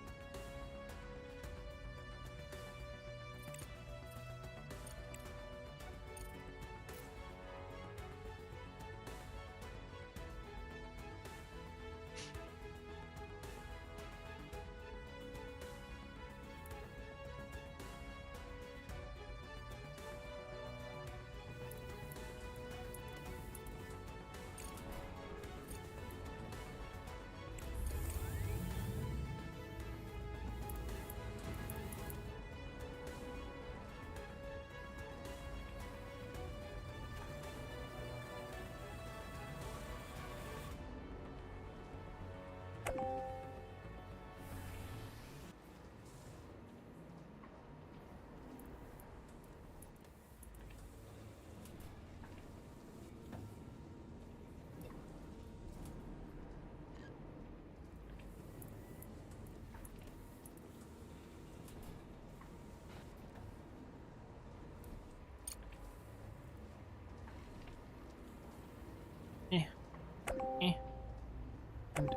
And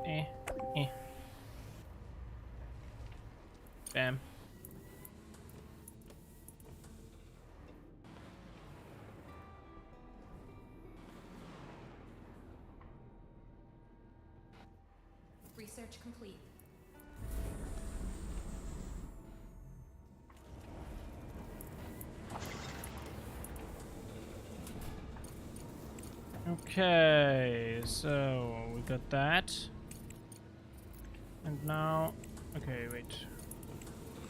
bam. Research complete. Okay, so we got that. And now, okay,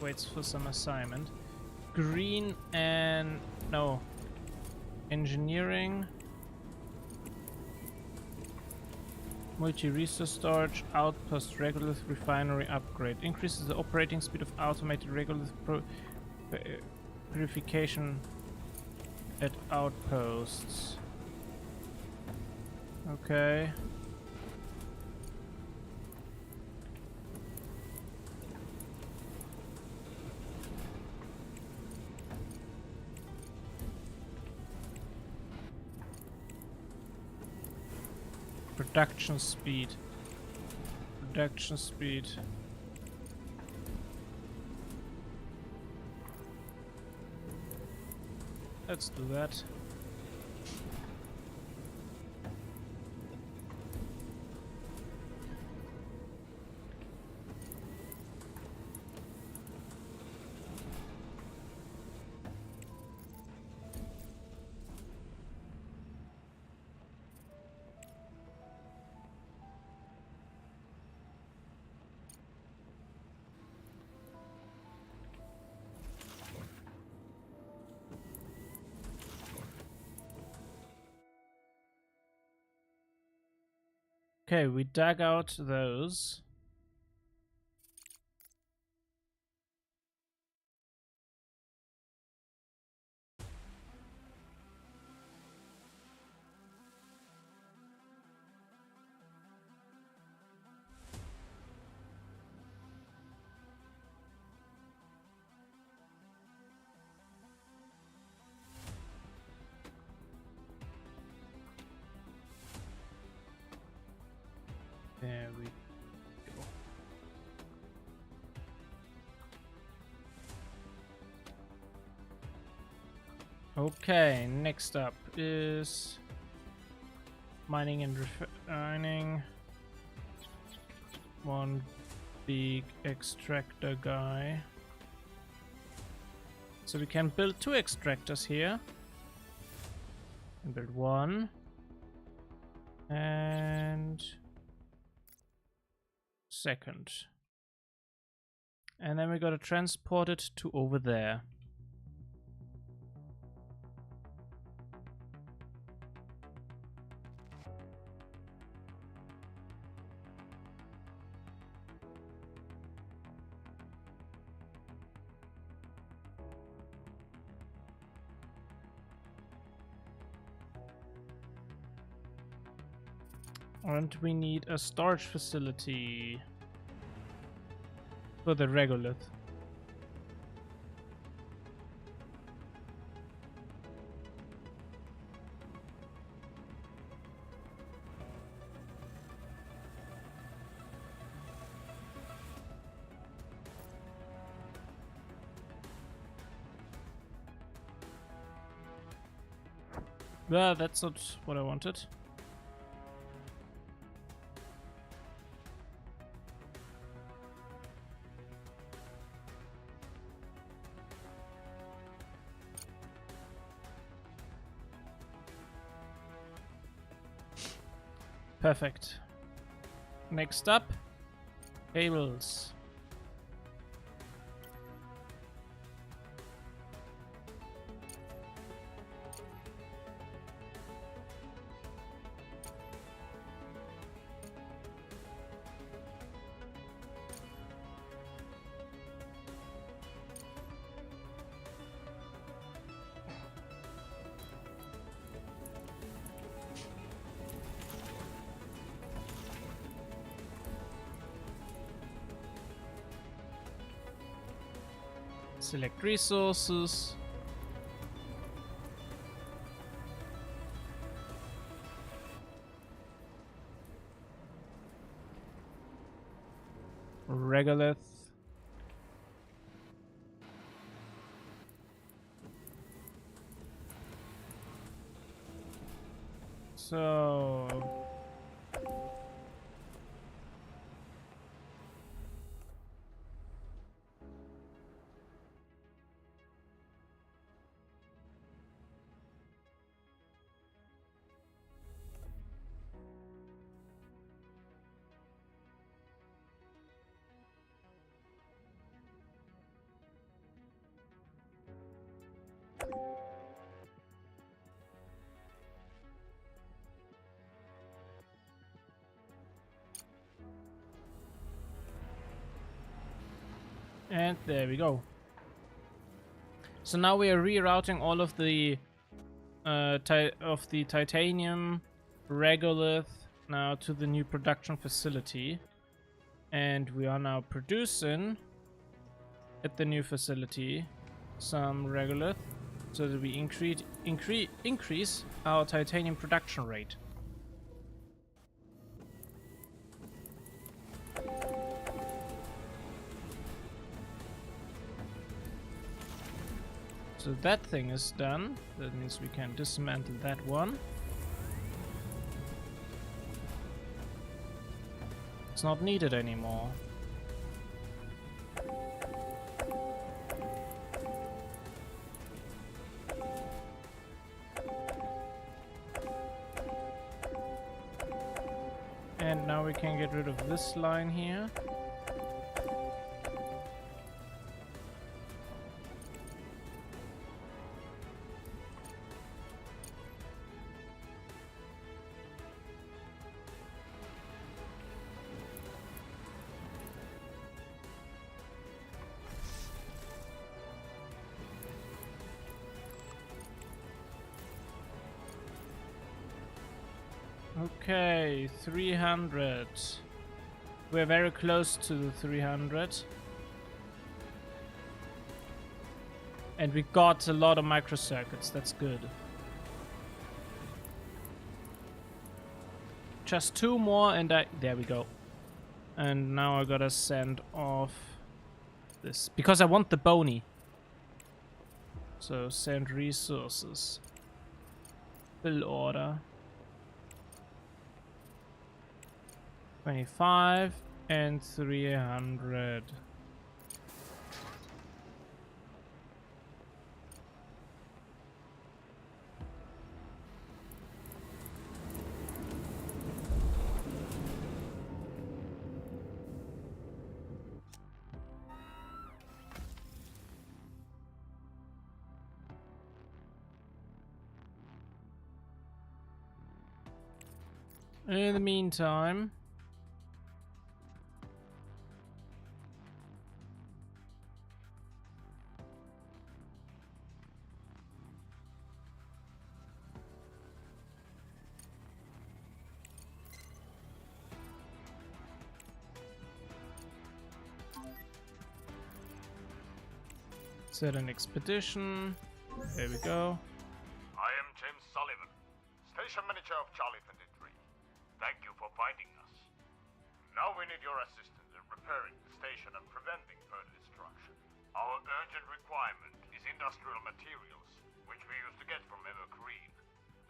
waits for some assignment. Green and no, engineering, multi-resource storage, outpost, regolith refinery upgrade, increases the operating speed of automated regolith purification at outposts. Okay. Production speed. Production speed. Let's do that. Okay, we dug out those. There we go. Okay, next up is mining and refining. One big extractor guy. So we can build 2 extractors here. And build 1. And second. And then we gotta transport it to over there. And we need a storage facility for the regolith. Well, that's not what I wanted. Perfect. Next up, cables. Select resources. Regolith. So and there we go. So now we are rerouting all of the titanium regolith now to the new production facility, and we are now producing at the new facility some regolith so that we increase our titanium production rate. So that thing is done. That means we can dismantle that one. It's not needed anymore. And now we can get rid of this line here. Okay, 300. We're very close to the 300. And we got a lot of microcircuits, that's good. Just 2 more and there we go. And now I gotta send off this, because I want the bony. So send resources. Fill order. 25 and 300. In the meantime, Set an expedition. There we go. I am James Sullivan, station manager of Charlie 23. Thank you for finding us. Now we need your assistance in repairing the station and preventing further destruction. Our urgent requirement is industrial materials, which we used to get from Evergreen,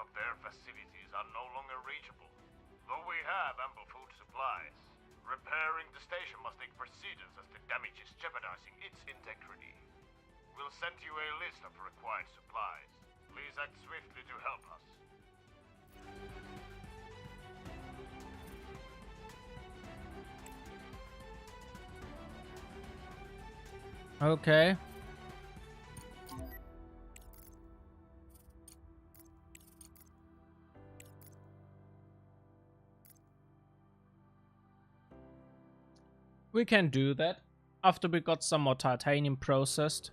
but their facilities are no longer reachable. Though we have ample food supplies, repairing the station must take precedence as the damage is jeopardizing its integrity. We'll send you a list of required supplies. Please act swiftly to help us. Okay. We can do that after we got some more titanium processed.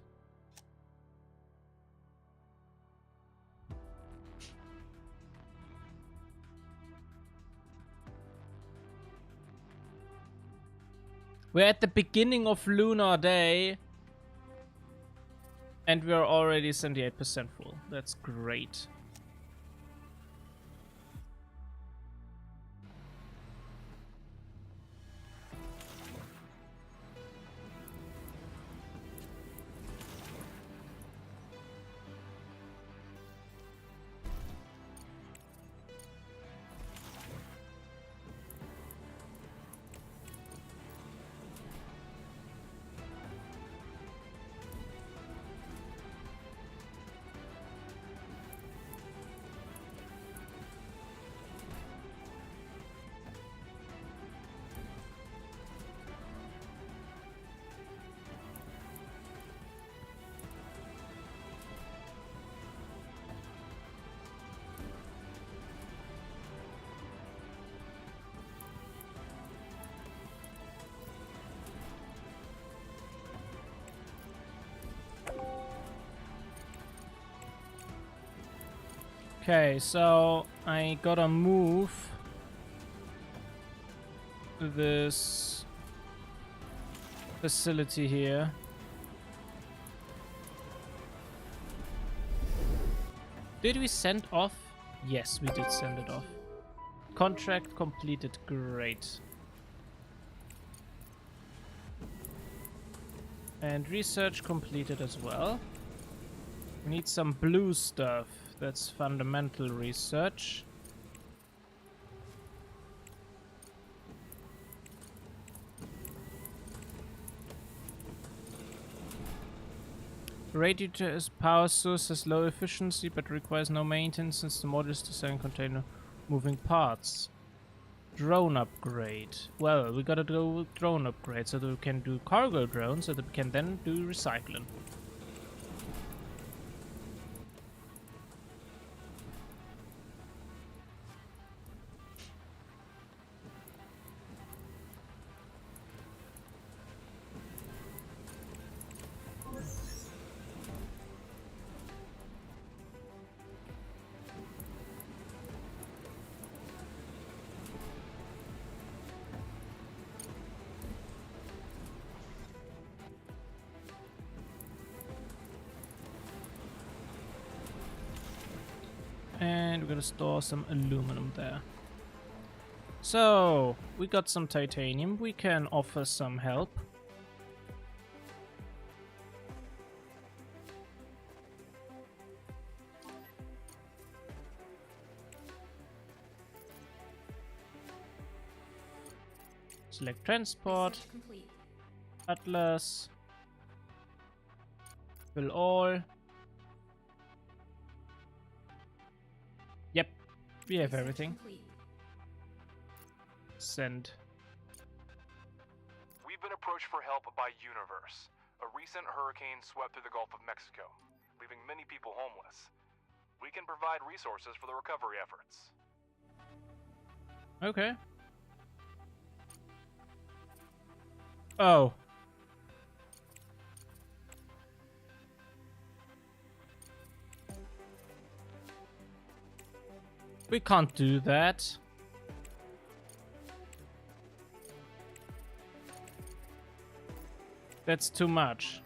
We're at the beginning of Lunar Day. And we are already 78% full. That's great. Okay, so I gotta move this facility here. Did we send off? Yes, we did send it off. Contract completed, great. And research completed as well. We need some blue stuff. That's fundamental research. Radiator's power source has low efficiency but requires no maintenance since the module is designed to contain moving parts. Drone upgrade. Well, we gotta do drone upgrade so that we can do cargo drones so that we can then do recycling. And we're gonna store some aluminum there. So, we got some titanium. We can offer some help. Select transport. Research complete. Atlas. Fill all. Yep, we have Research everything. complete. Send. We've been approached for help by Universe. A recent hurricane swept through the Gulf of Mexico, leaving many people homeless. We can provide resources for the recovery efforts. Okay. Oh. We can't do that. That's too much.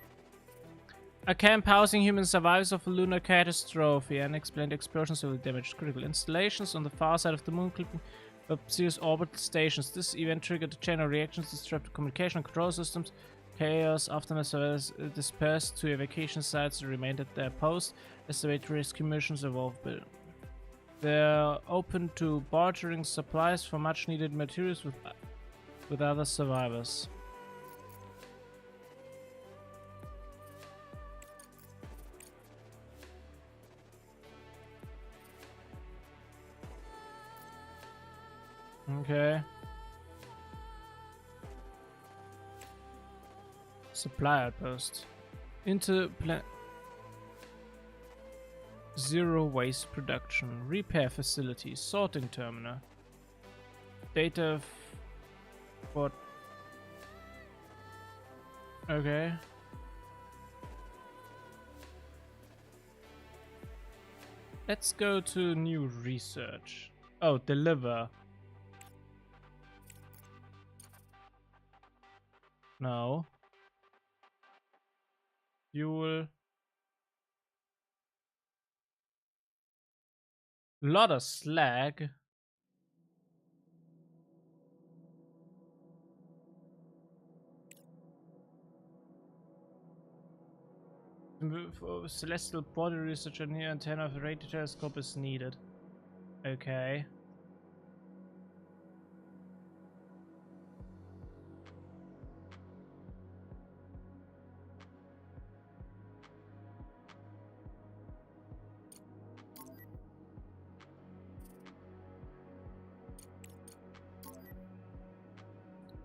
A camp housing human survivors of a lunar catastrophe. Unexplained explosions will damage critical installations on the far side of the moon, clipping up serious orbital stations. This event triggered a chain of reactions, disrupted communication and control systems. Chaos aftermath survivors dispersed to evacuation sites and remained at their post as the way to rescue missions evolved. They're open to bartering supplies for much needed materials with other survivors. Okay. Supply outpost. Zero waste production. Repair facility. Sorting terminal. Data for... Okay. Let's go to new research. Oh, deliver. No. Fuel. Lot of slag. For celestial body research, a new antenna of the radio telescope is needed. Okay.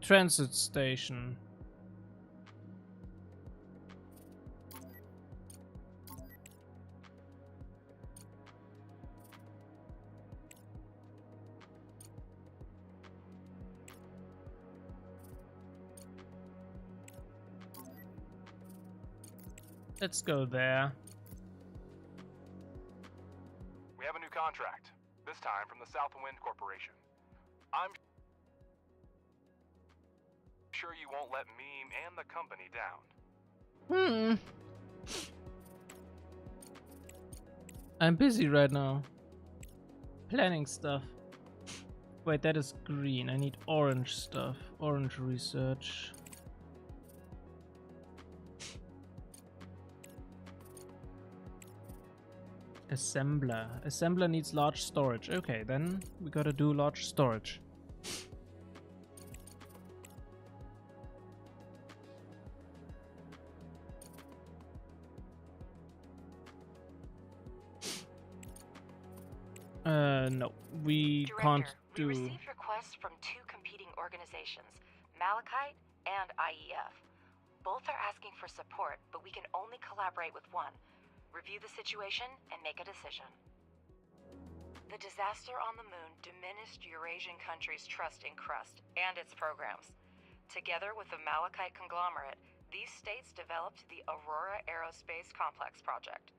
Transit station. Let's go there. We have a new contract, this time from the Southwind Corporation. I'm sure you won't let me and the company down. I'm busy right now. Planning stuff. Wait, that is green. I need orange stuff. Orange research. Assembler. Assembler needs large storage. Okay, then we gotta do large storage. No, we can't do. We received requests from two competing organizations, Malachite and IEF. Both are asking for support, but we can only collaborate with one. Review the situation and make a decision. The disaster on the moon diminished Eurasian countries' trust in crust and its programs. Together with the Malachite conglomerate, these states developed the Aurora Aerospace Complex project.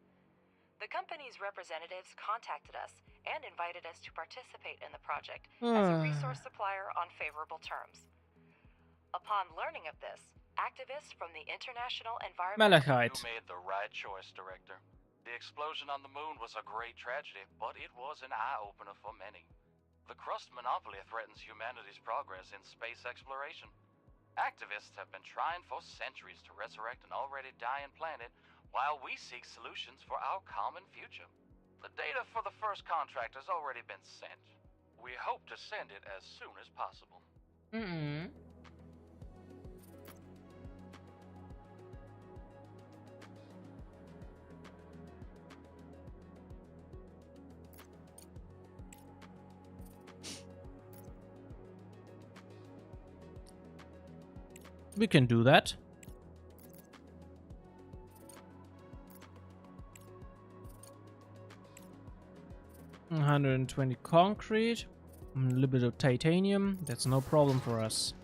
The company's representatives contacted us and invited us to participate in the project as a resource supplier on favorable terms. Upon learning of this, activists from the International Environment... Malachite. You made the right choice, Director. The explosion on the moon was a great tragedy, but it was an eye-opener for many. The crust monopoly threatens humanity's progress in space exploration. Activists have been trying for centuries to resurrect an already dying planet while we seek solutions for our common future. The data for the first contract has already been sent. We hope to send it as soon as possible. We can do that. $120 concrete, a little bit of titanium. That's no problem for us.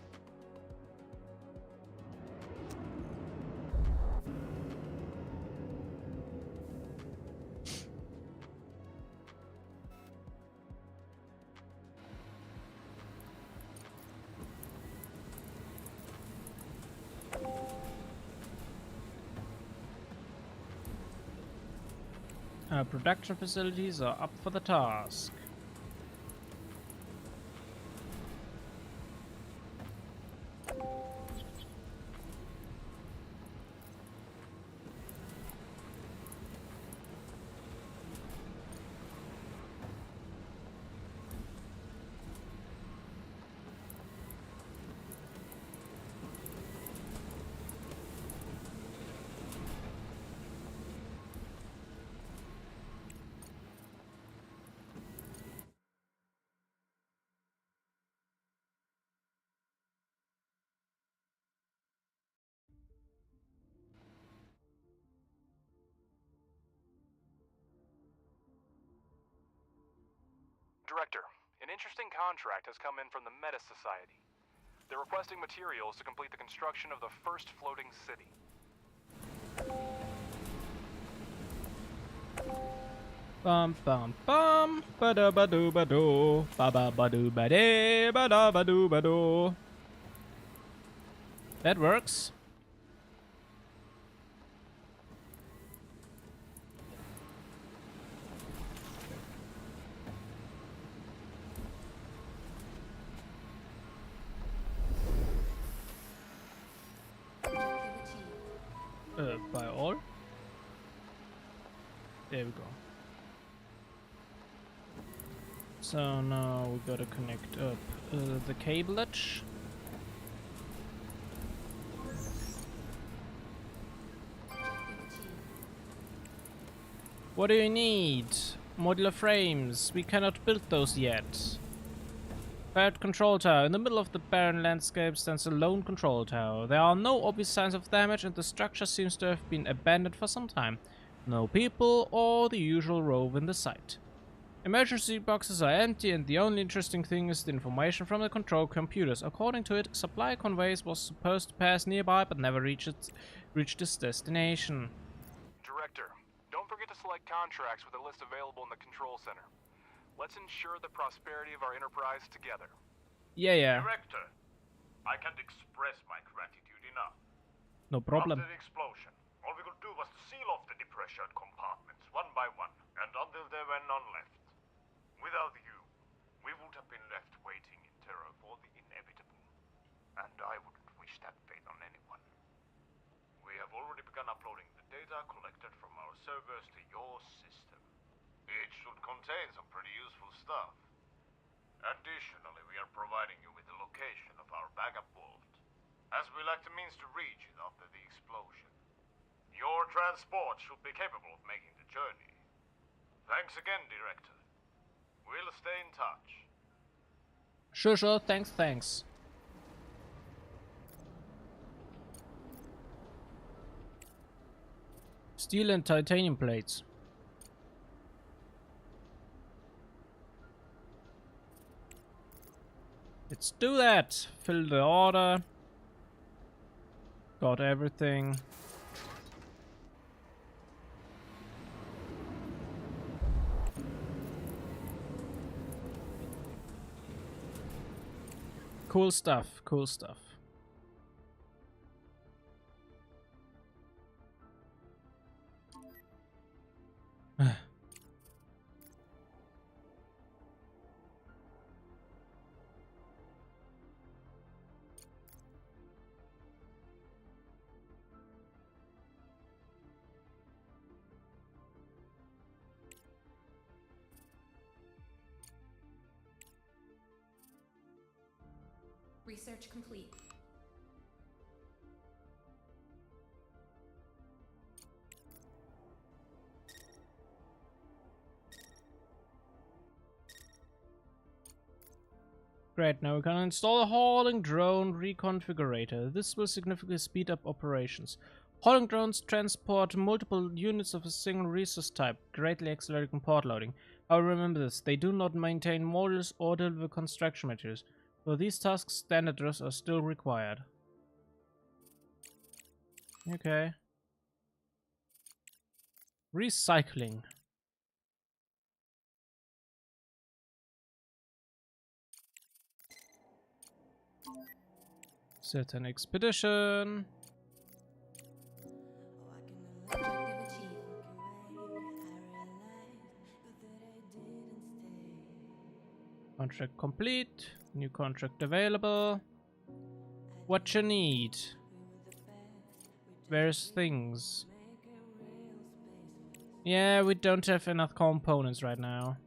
Production facilities are up for the task. Director, an interesting contract has come in from the Meta Society. They're requesting materials to complete the construction of the first floating city. Bum bum bum ba da ba do ba do ba ba ba do ba de ba da ba do ba do. That works. By all. There we go. So now we gotta connect up the cableage. What do you need? Modular frames. We cannot build those yet. Barred control tower. In the middle of the barren landscape stands a lone control tower. There are no obvious signs of damage and the structure seems to have been abandoned for some time. No people or the usual rove in the site. Emergency boxes are empty and the only interesting thing is the information from the control computers. According to it, supply conveys was supposed to pass nearby but never reached its destination. Director, don't forget to select contracts with a list available in the control center. Let's ensure the prosperity of our enterprise together. Yeah. Director, I can't express my gratitude enough. No problem. After the explosion, all we could do was to seal off the depressured compartments one by one, and until there were none left. Without you, we would have been left waiting in terror for the inevitable. And I wouldn't wish that fate on anyone. We have already begun uploading the data collected from our servers to your system. It should contain some pretty useful stuff. Additionally, we are providing you with the location of our backup vault, as we lack the means to reach it after the explosion. Your transport should be capable of making the journey. Thanks again, Director. We'll stay in touch. Sure. Thanks. Steel and titanium plates. Let's do that. Fill the order. Got everything. Cool stuff. Research complete. Great, now we can install a hauling drone reconfigurator. This will significantly speed up operations. Hauling drones transport multiple units of a single resource type, greatly accelerating port loading. However, remember this, they do not maintain modules or deliver construction materials. For these tasks, standard drafts are still required. Okay. Recycling. Set an expedition. Contract complete. New contract available. What you need? Where's things? Yeah, we don't have enough components right now.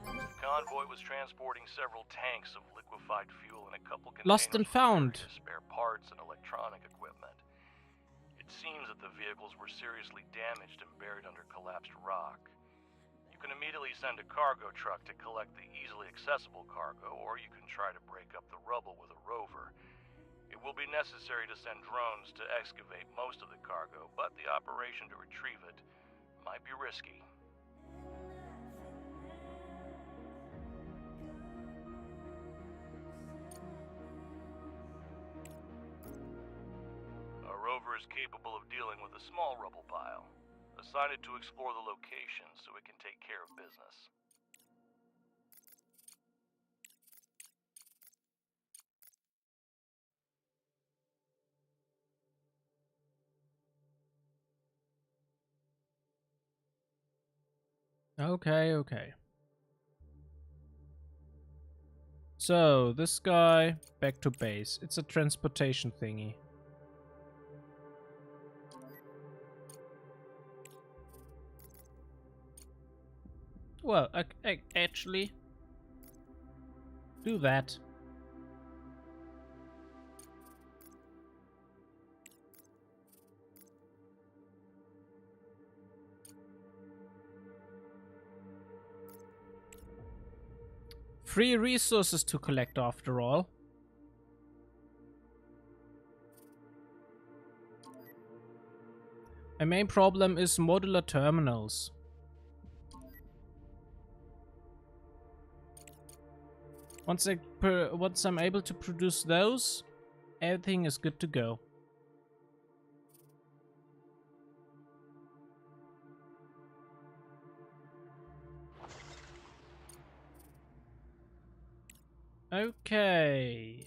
The convoy was transporting several tanks of liquefied fuel and a couple Lost containers and with found. various spare parts and electronic equipment. It seems that the vehicles were seriously damaged and buried under collapsed rock. You can immediately send a cargo truck to collect the easily accessible cargo, or you can try to break up the rubble with a rover. It will be necessary to send drones to excavate most of the cargo, but the operation to retrieve it might be risky. A rover is capable of dealing with a small rubble pile. Assign it to explore the location so it can take care of business. Okay. So, this guy, back to base. It's a transportation thingy. Well, I actually do that. Free resources to collect after all. My main problem is modular terminals. Once I'm able to produce those, everything is good to go. Okay.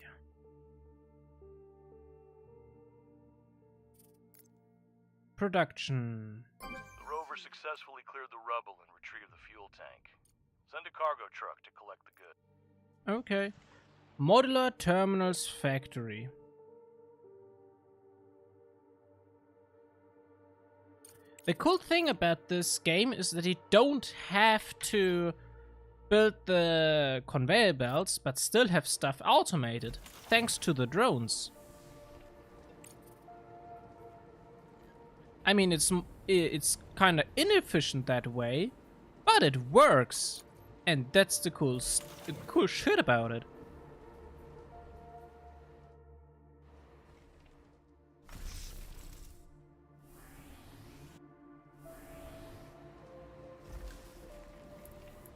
Production. The rover successfully cleared the rubble and retrieved the fuel tank. Send a cargo truck to collect the goods. Okay. Modular Terminals Factory. The cool thing about this game is that you don't have to build the conveyor belts, but still have stuff automated, thanks to the drones. I mean, it's kind of inefficient that way, but it works, and that's the cool shit about it.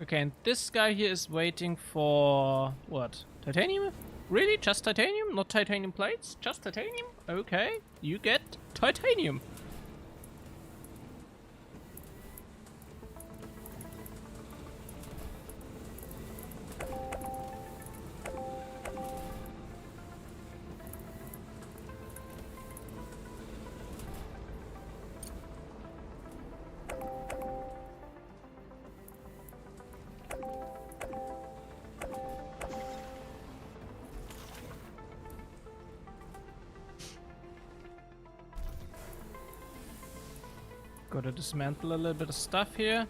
Okay, and this guy here is waiting for what? Titanium? Really? Just titanium? Not titanium plates? Just titanium? Okay, you get titanium. Gotta dismantle a little bit of stuff here.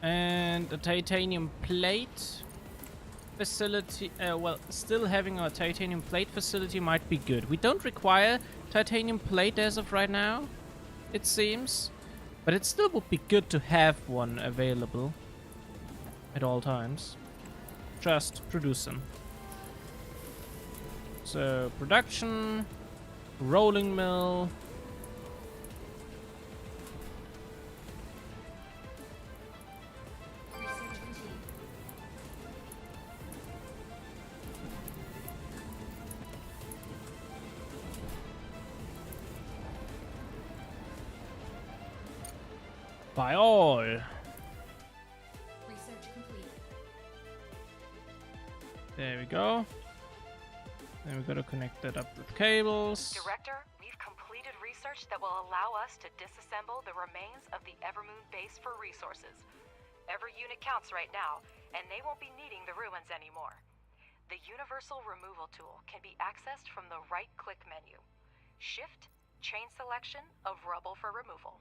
And a titanium plate facility. Well, still having a titanium plate facility might be good. We don't require titanium plate as of right now, it seems. But it still would be good to have one available at all times. Just produce them. So, production, rolling mill. By all. Research complete. There we go. Then we gotta connect that up with cables. Director, we've completed research that will allow us to disassemble the remains of the Evermoon base for resources. Every unit counts right now, and they won't be needing the ruins anymore. The Universal Removal tool can be accessed from the right-click menu. Shift, chain selection of rubble for removal.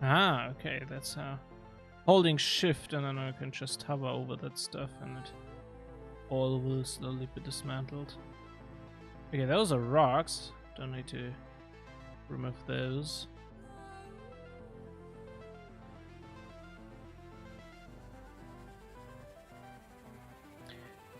Ah, okay, that's how. Holding shift and then I can just hover over that stuff and it all will slowly be dismantled. Okay, those are rocks. Don't need to remove those.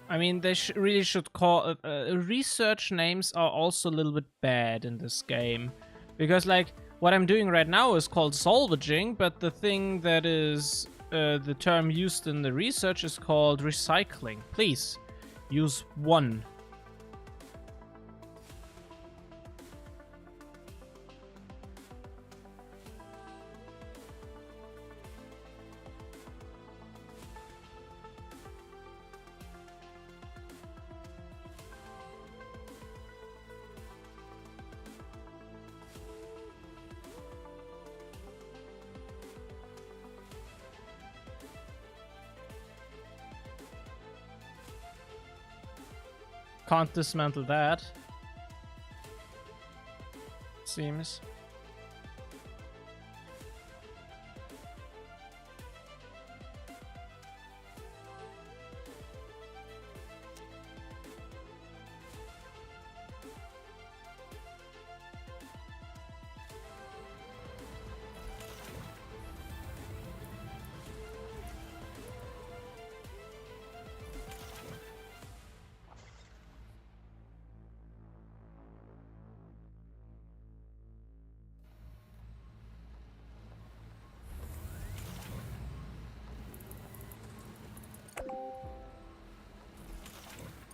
I mean, they really should call... research names are also a little bit bad in this game. Because, like, what I'm doing right now is called salvaging, but the thing that is the term used in the research is called recycling. Please, use one. Can't dismantle that. Seems.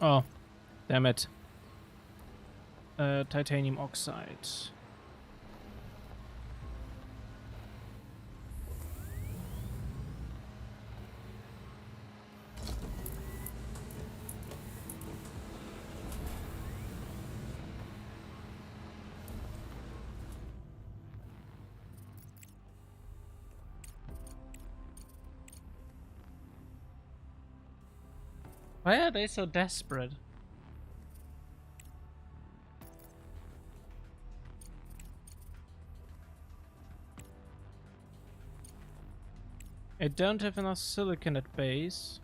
Oh, damn it. Titanium oxide. Why are they so desperate? I don't have enough silicon at base.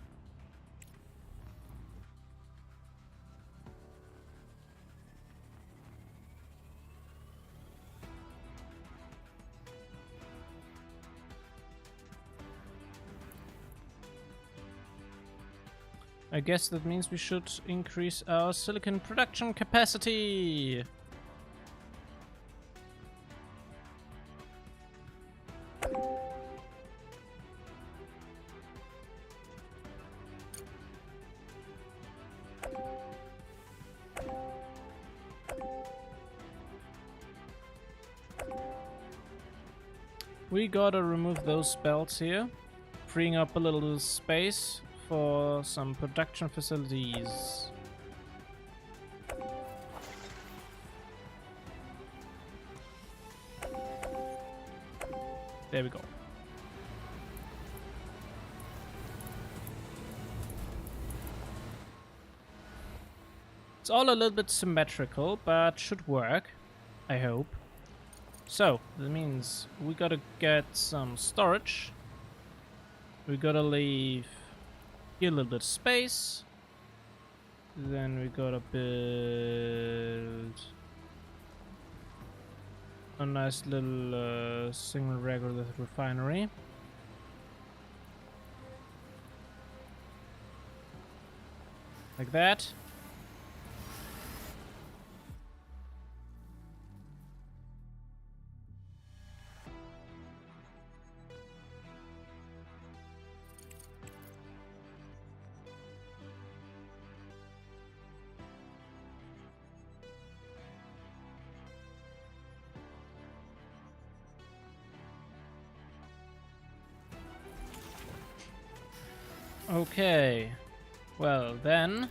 I guess that means we should increase our silicon production capacity. We gotta remove those belts here, freeing up a little space for some production facilities. There we go. It's all a little bit symmetrical, but should work, I hope. So, that means we gotta get some storage. We gotta leave here a little bit of space. Then we gotta build a nice little single regular refinery. Like that. Okay, well then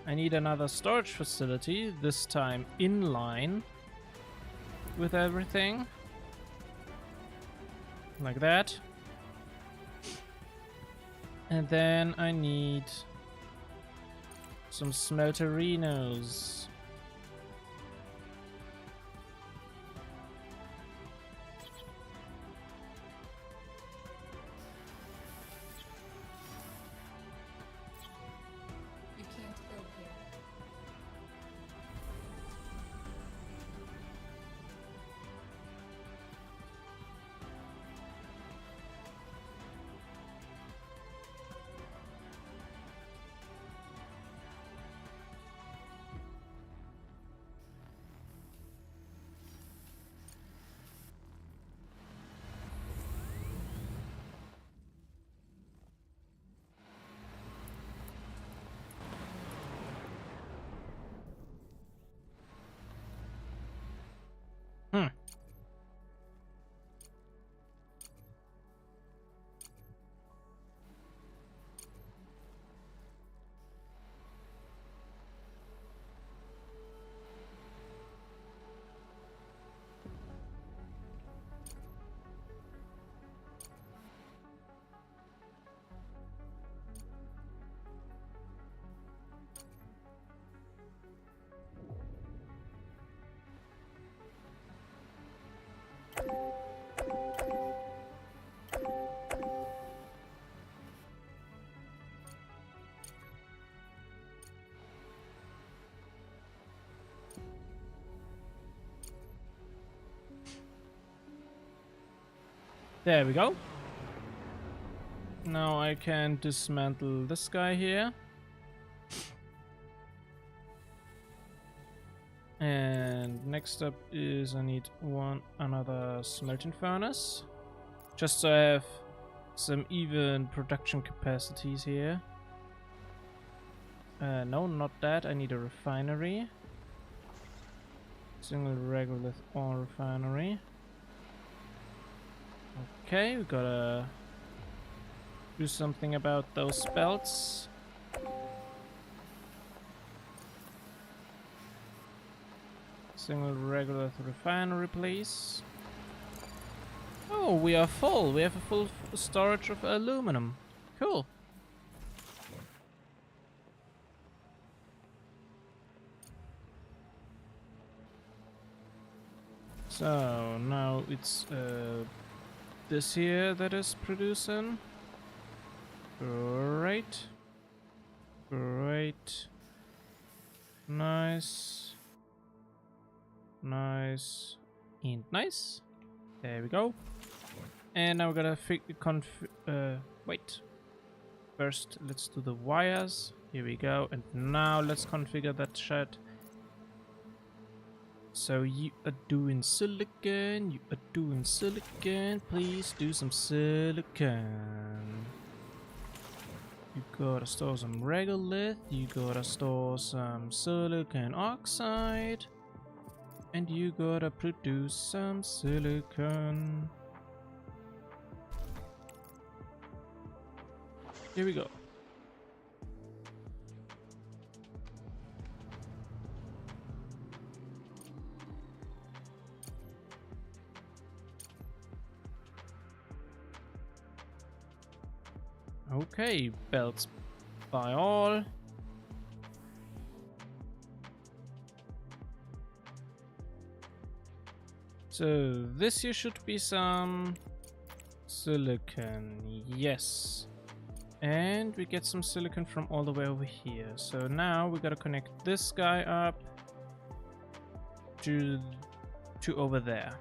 I need another storage facility, this time in line with everything. Like that. And then I need some smelterinos. You can't build here. There we go. Now I can dismantle this guy here. And next up is I need another smelting furnace. Just so I have some even production capacities here. No, not that. I need a refinery. Single regolith ore refinery. Okay, we gotta do something about those belts. Single regolith refinery, please. Oh, we are full. We have a full storage of aluminum. Cool. So now it's this here that is producing. Great. Great. Nice. Nice. And nice. There we go. And now we're gonna wait. First, let's do the wires. Here we go. And now let's configure that shit. So you are doing silicon. You are doing silicon. Please do some silicon. You gotta store some regolith. You gotta store some silicon oxide. And you gotta produce some silicon. Here we go. Okay, belts by all. So this here should be some silicon, yes. And we get some silicon from all the way over here. So now we gotta connect this guy up to to over there.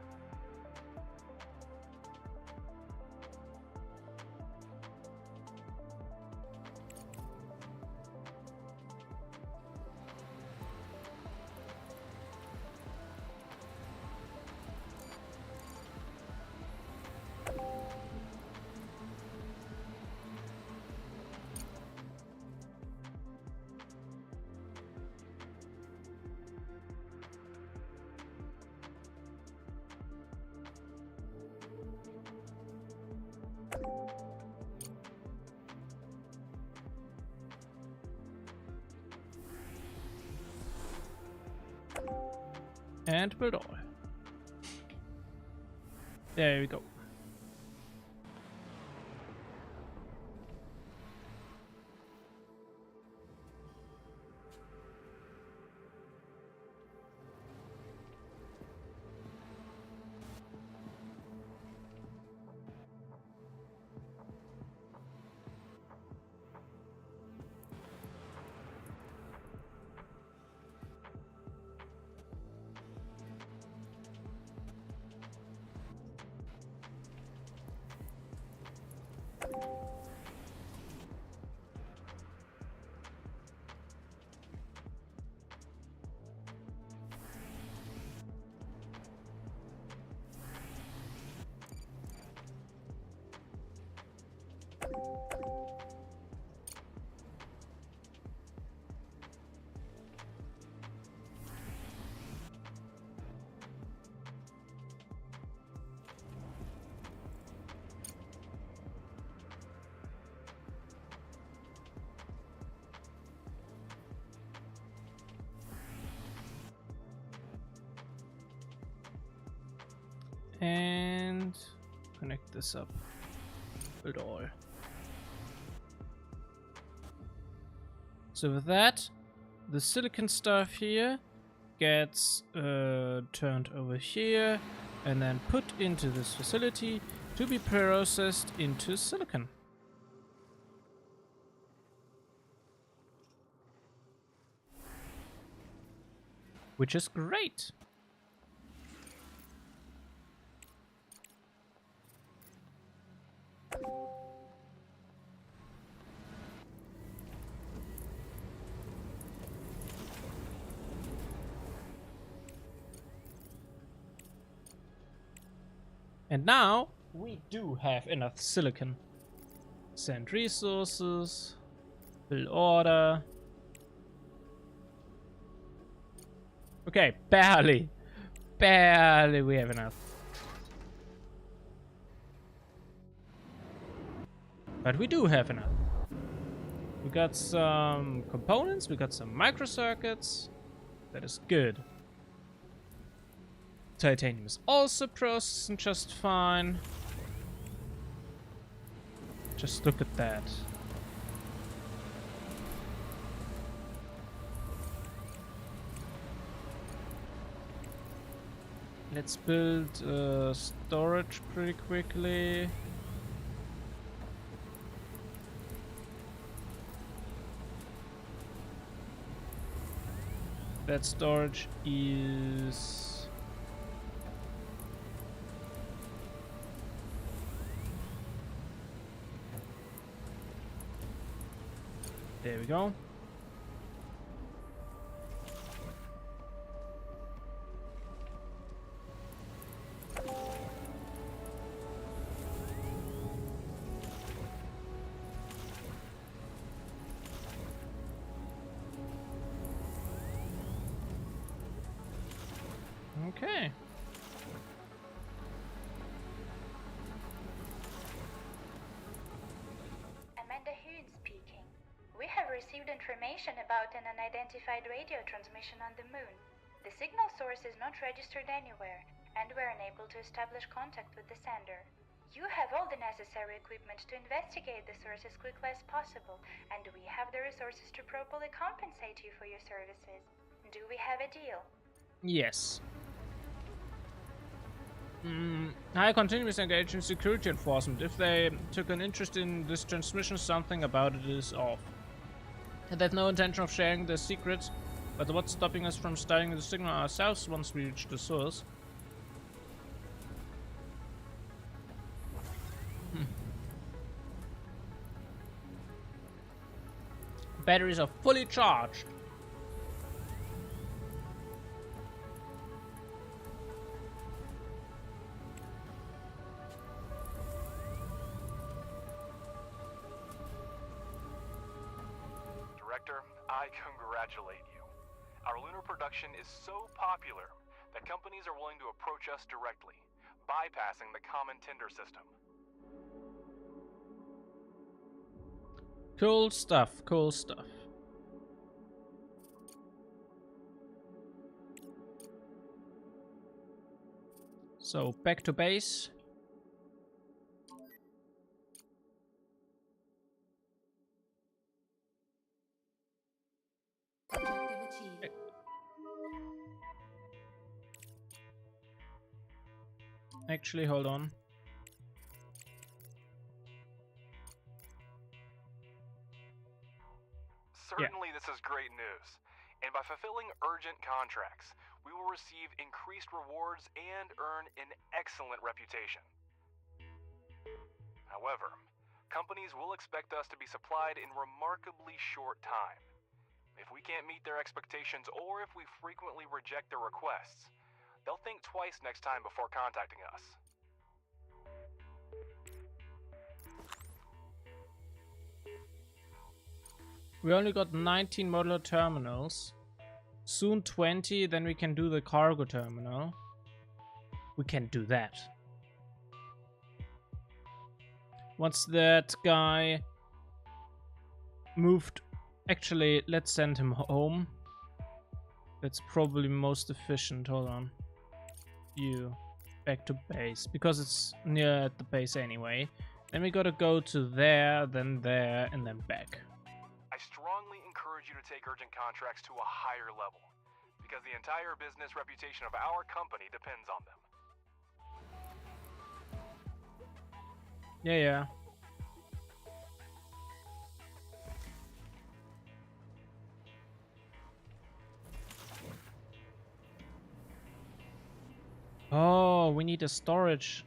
And build all. There we go. And connect this up. Build all. So with that, the silicon stuff here gets turned over here and then put into this facility to be processed into silicon. Which is great. And now we do have enough silicon. Send resources, build order. Okay, barely we have enough. But we do have enough. We got some components, we got some microcircuits. That is good. Titanium is also processing just fine. Just look at that. Let's build storage pretty quickly. That storage is... There we go. Okay. Amanda Hoon speaking. We have received information about an unidentified radio transmission on the moon. The signal source is not registered anywhere, and we're unable to establish contact with the sender. You have all the necessary equipment to investigate the source as quickly as possible, and we have the resources to properly compensate you for your services. Do we have a deal? Yes. I continuously engage in security enforcement. If they took an interest in this transmission, something about it is off. And they have no intention of sharing their secrets, but what's stopping us from studying the signal ourselves once we reach the source? batteries are fully charged. Director, I congratulate you. Our lunar production is so popular that companies are willing to approach us directly, bypassing the common tender system. Cool stuff, cool stuff. So, back to base. Objective achieved. Actually, hold on. Certainly this is great news, and by fulfilling urgent contracts, we will receive increased rewards and earn an excellent reputation. However, companies will expect us to be supplied in remarkably short time. If we can't meet their expectations or if we frequently reject their requests, they'll think twice next time before contacting us. We only got 19 modular terminals. Soon 20, then we can do the cargo terminal. We can do that. Once that guy moved, actually, let's send him home. That's probably most efficient. Hold on. You back to base because it's near at the base anyway. Then we gotta go to there, and then back. I strongly encourage you to take urgent contracts to a higher level, because the entire business reputation of our company depends on them. Yeah. Oh, we need a storage.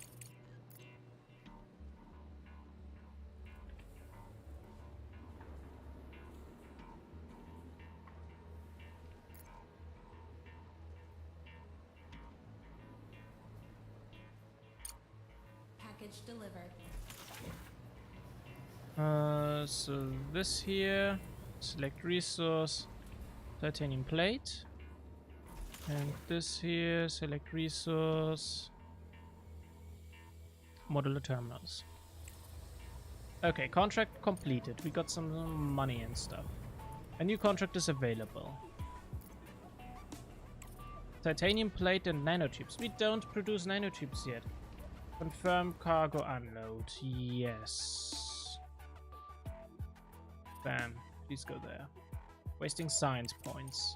Package delivered. So this here, select resource, titanium plate. And this here, select resource, modular terminals. Okay, contract completed. We got some money and stuff. A new contract is available. Titanium plate and nanotubes. We don't produce nanotubes yet. Confirm cargo unload. Yes. Bam. Please go there. Wasting science points.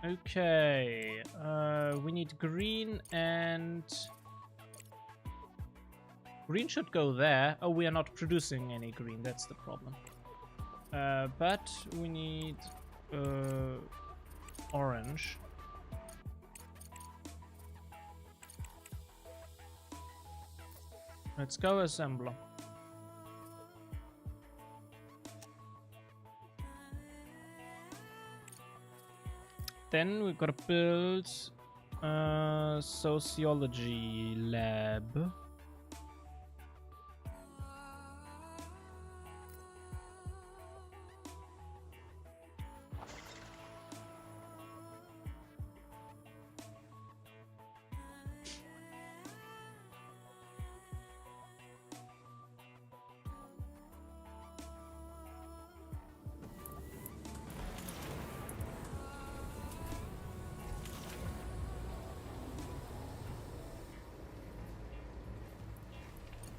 Okay. We need green and... Green should go there. Oh, we are not producing any green. That's the problem. But we need orange. Let's go assembler. Then we gotta build a sociology lab.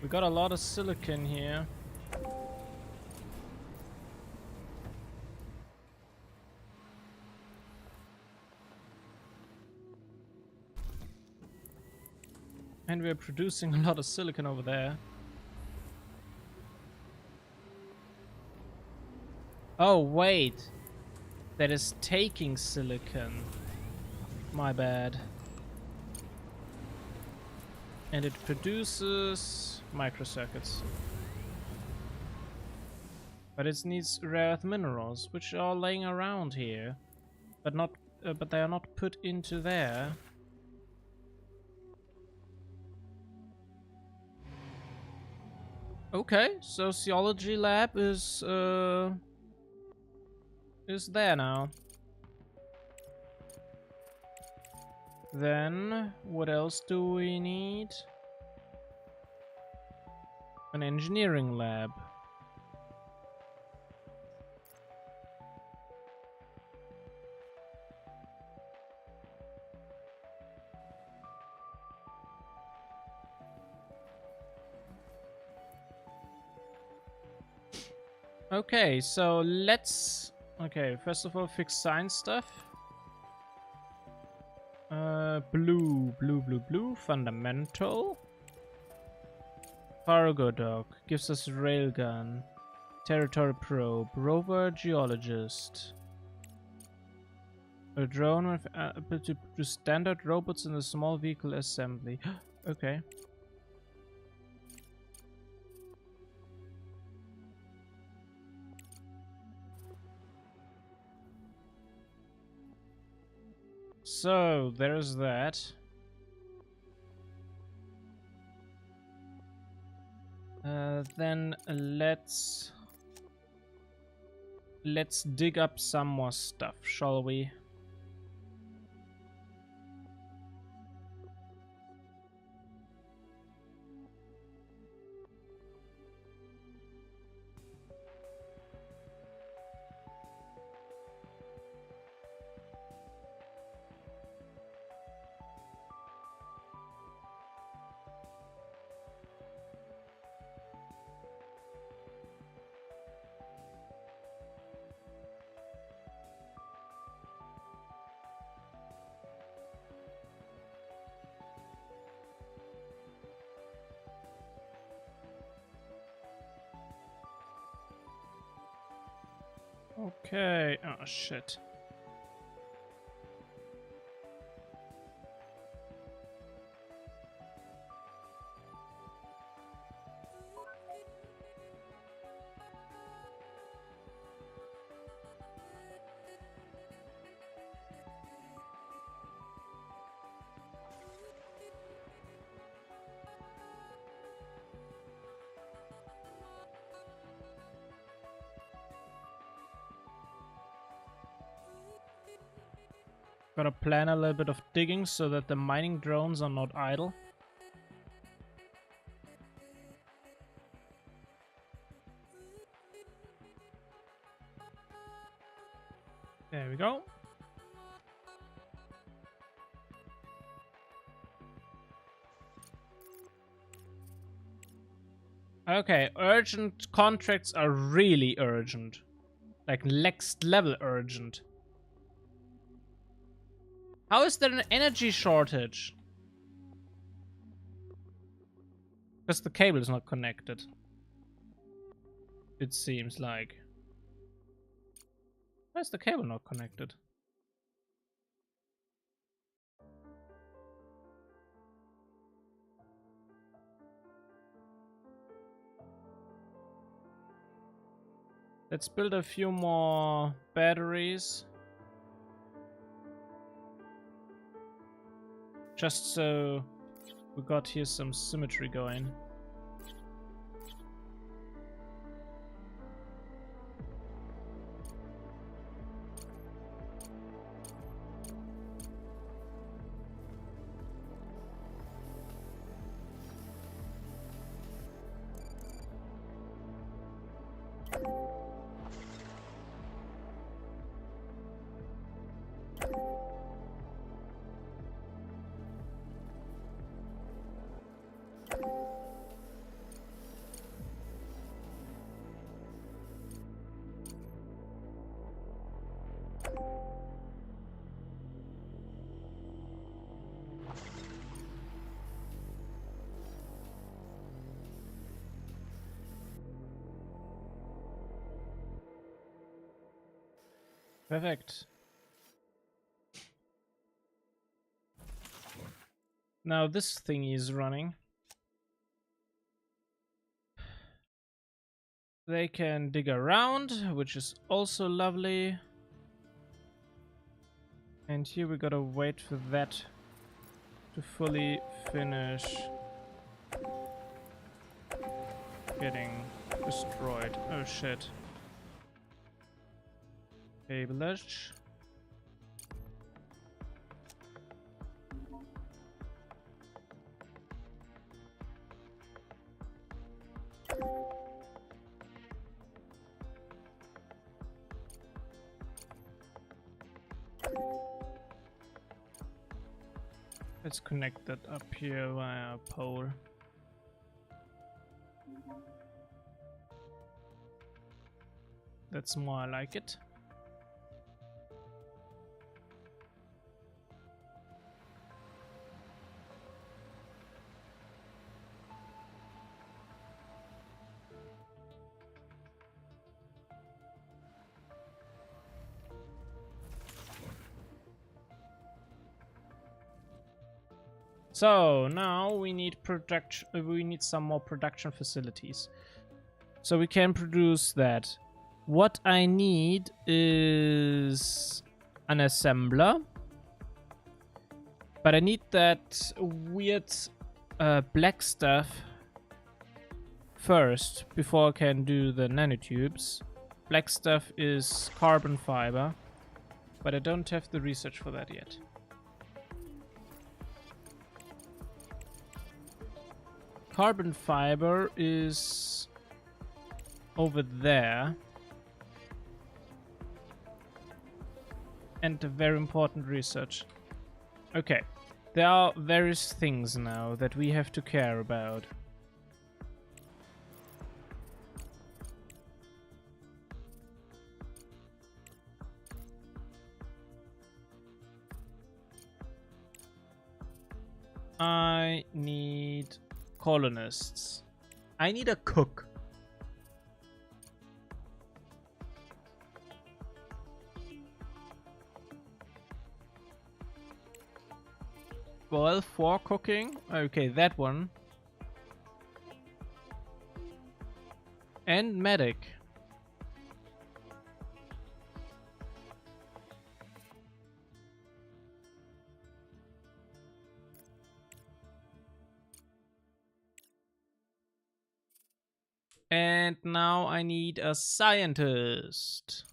We got a lot of silicon here. And we're producing a lot of silicon over there. Oh, wait. That is taking silicon. My bad. And it produces microcircuits. But it needs rare earth minerals, which are laying around here, but not, but they are not put into there. Okay, sociology lab is there now. Then what else do we need? An engineering lab. Okay, so let's... Okay, first of all, fix science stuff. Blue, fundamental. Cargo dock, gives us railgun. Territory probe, rover geologist. A drone with ability to produce standard robots in a small vehicle assembly. Okay. So, there's that. Then let's dig up some more stuff, shall we? Okay. Oh, shit. Gotta plan a little bit of digging so that the mining drones are not idle. There we go. Okay, urgent contracts are really urgent. Like next level urgent. How is there an energy shortage? Because the cable is not connected. It seems like. Why is the cable not connected? Let's build a few more batteries. Just so we got here some symmetry going. Perfect. Now this thing is running. they can dig around, which is also lovely. And here we gotta wait for that to fully finish getting destroyed. Oh shit. Cableage. Let's connect that up here via a pole. That's more like it. So now we need production. We need some more production facilities, so we can produce that. What I need is an assembler, but I need that weird black stuff first before I can do the nanotubes. Black stuff is carbon fiber, but I don't have the research for that yet. Carbon fiber is over there. And a very important research. Okay, there are various things now that we have to care about. I need colonists. I need a cook. Well, for cooking. Okay, that one. And medic. And now I need a scientist.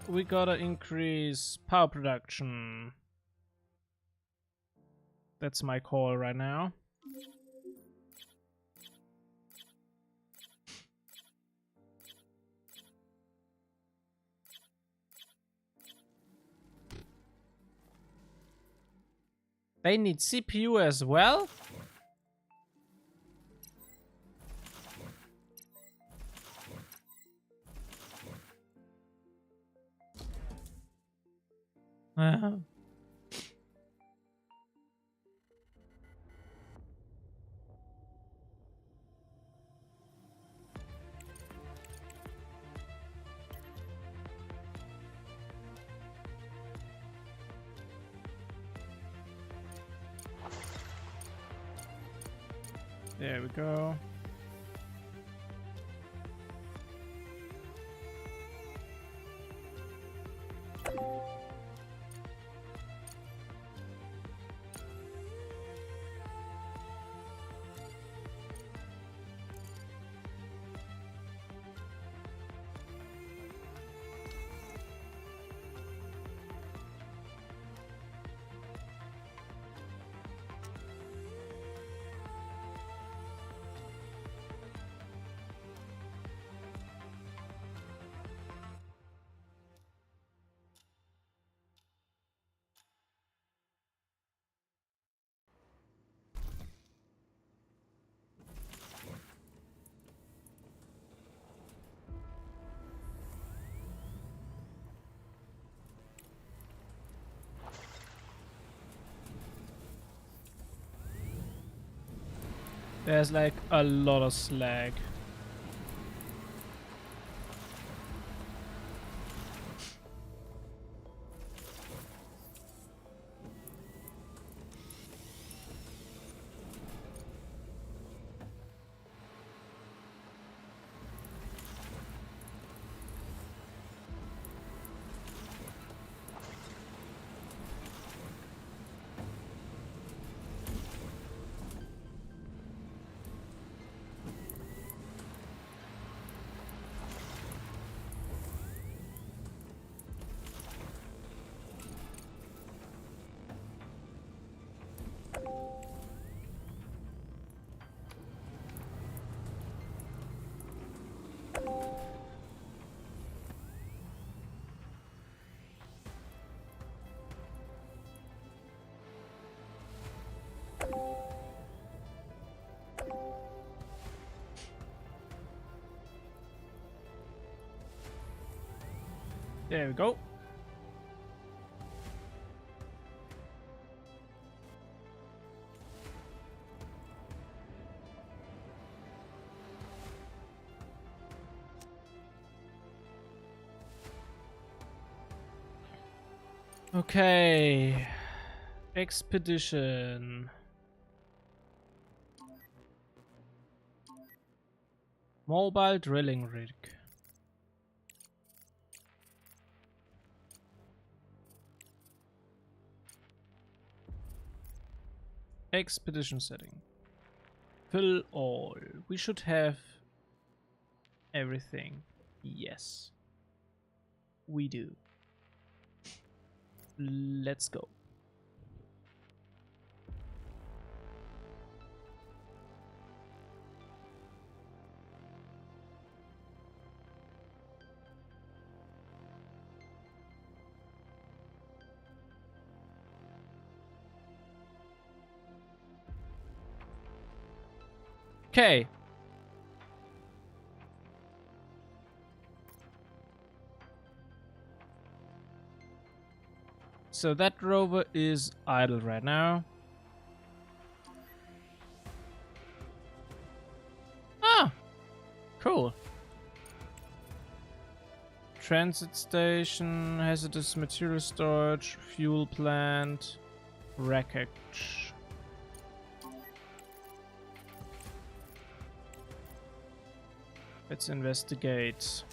We gotta increase power production. That's my call right now. They need CPU as well? There we go. There's like a lot of slag. There we go. Okay. Expedition. Mobile drilling rig. Expedition setting. Fill all. We should have everything. Yes. We do. Let's go. Okay. So that rover is idle right now. Ah, cool. Transit station, hazardous material storage, fuel plant, wreckage. Let's investigate.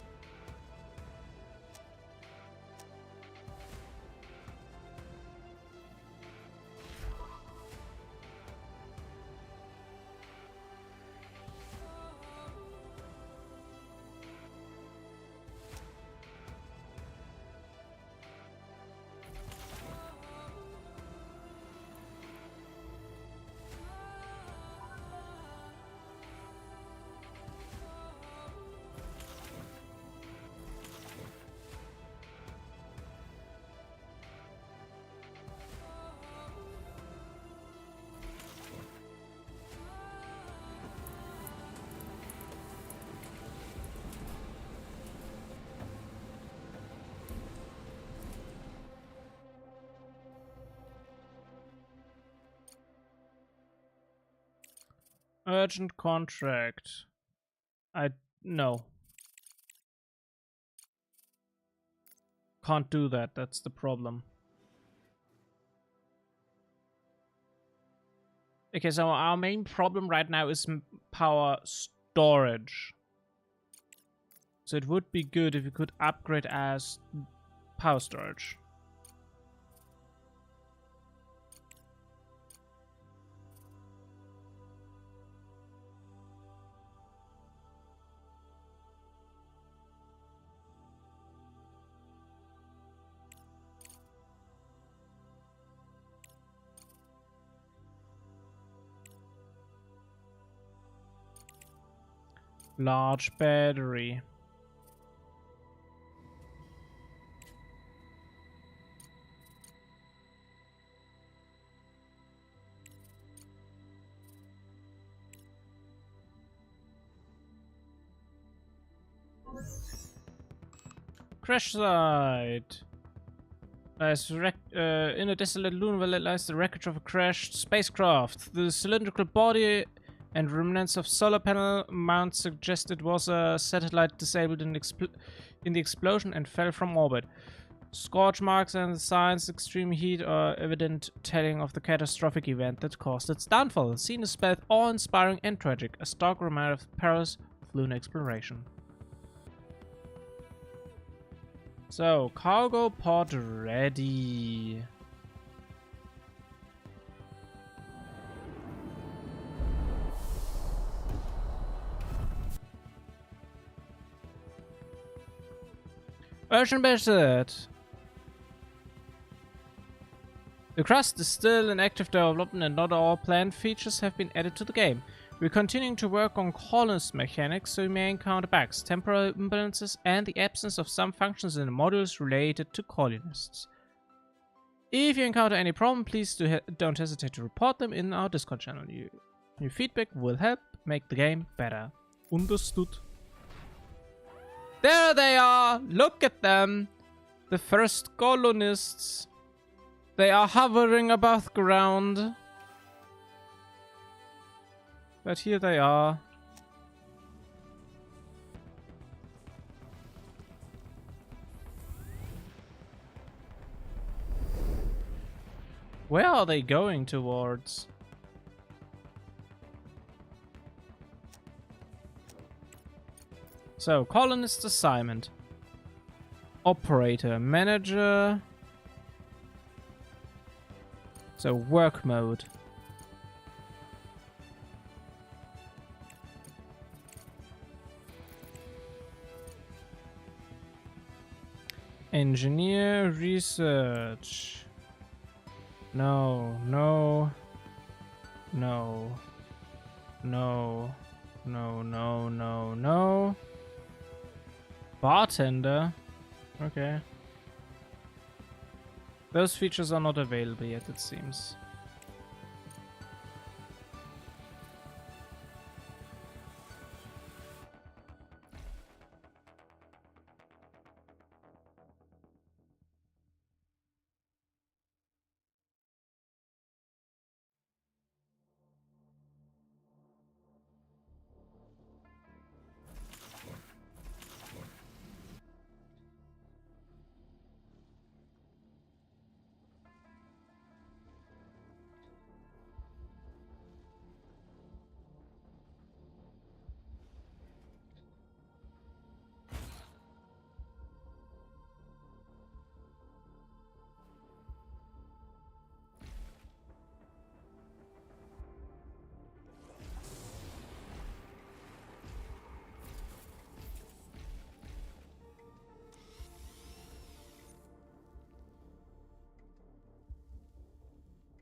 Urgent contract. No. Can't do that, that's the problem. Okay, so our main problem right now is power storage. So it would be good if we could upgrade as power storage. Large battery. Crash site. In a desolate lunar valley lies the wreckage of a crashed spacecraft. The cylindrical body and remnants of solar panel mount suggest it was a satellite disabled in the explosion and fell from orbit. Scorch marks and signs of extreme heat are evident, telling of the catastrophic event that caused its downfall. The scene is both awe-inspiring and tragic, a stark reminder of the perils of lunar exploration. So, cargo pod ready. Urgent visit. The crust is still in active development and not all planned features have been added to the game. We're continuing to work on colonist mechanics, so you may encounter bugs, temporal imbalances, and the absence of some functions in the modules related to colonists. If you encounter any problem, please don't hesitate to report them in our Discord channel. Your feedback will help make the game better. Understood. There they are! Look at them! The first colonists. They are hovering above ground. But here they are. Where are they going towards? So, colonist assignment. Operator, manager. So, work mode. Engineer, research. No, no. No. No. No, no, no, no. Bartender. Okay. Those features are not available yet, it seems.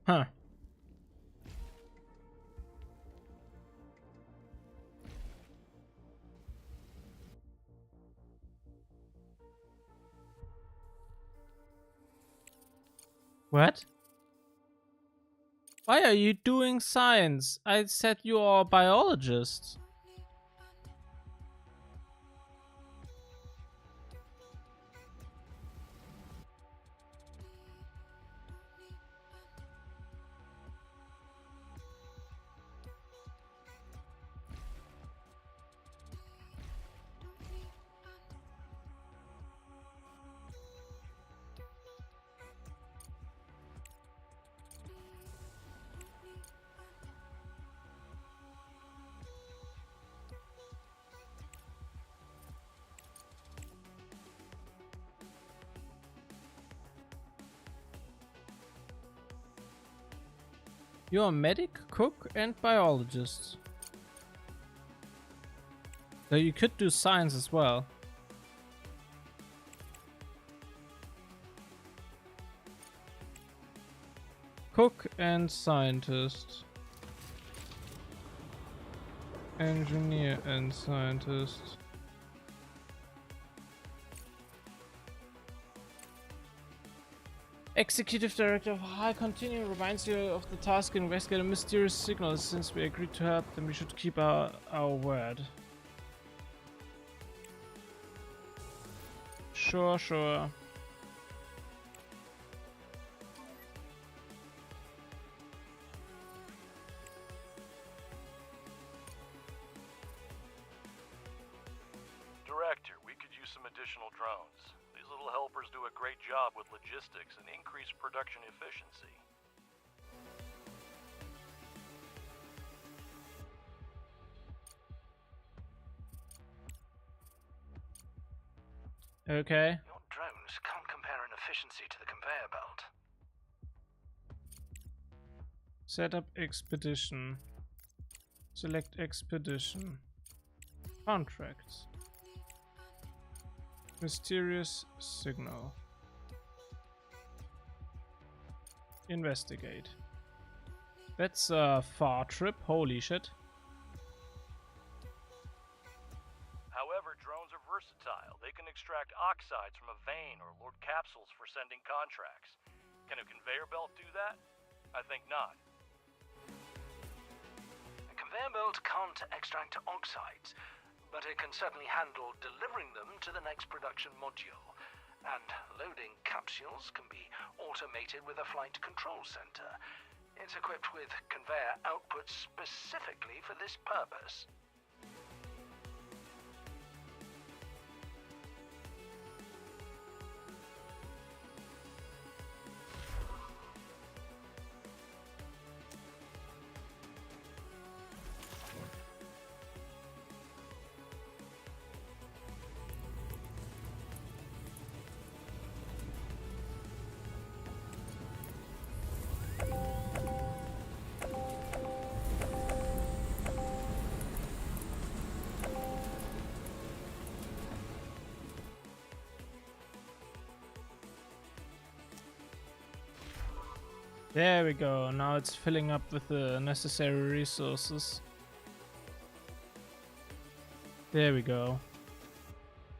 Huh. What? Why are you doing science? I said you are a biologist. You're a medic, cook, and biologist. So you could do science as well. Cook and scientist. Engineer and scientist. Executive Director of High Continuum reminds you of the task to investigate a mysterious signal. Since we agreed to help, then we should keep our word. Sure, sure. Director, we could use some additional drones. These little helpers do a great job with logistics and increase production efficiency. Okay. Your drones can't compare in efficiency to the conveyor belt. Set up expedition. Select expedition. Contracts. Mysterious signal. Investigate. That's a far trip. Holy shit. However, drones are versatile. They can extract oxides from a vein or load capsules for sending contracts. Can a conveyor belt do that? I think not. A conveyor belt can't extract oxides, but it can certainly handle delivering them to the next production module. And loading capsules can be automated with a flight control center. It's equipped with conveyor output specifically for this purpose. There we go. Now it's filling up with the necessary resources. There we go.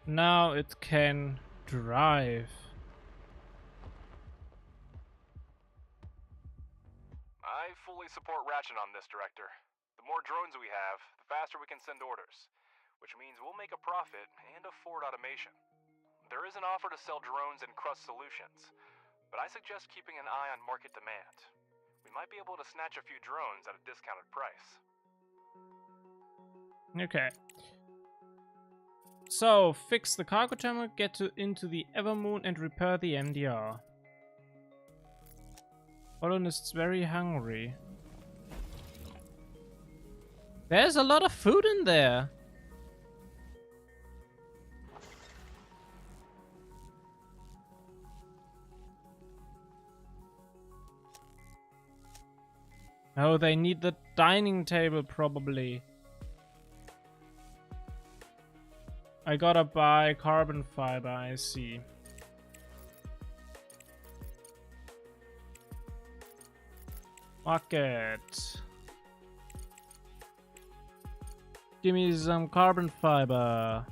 Now it can drive. I fully support Ratchet on this, Director. The more drones we have, the faster we can send orders, which means we'll make a profit and afford automation. There is an offer to sell drones and crust solutions, but I suggest keeping an eye on market demand. We might be able to snatch a few drones at a discounted price. Okay. So, fix the cargo terminal, get into the Evermoon and repair the MDR. Colonists very hungry. There's a lot of food in there. Oh, they need the dining table probably. I gotta buy carbon fiber, I see. Market. Give me some carbon fiber.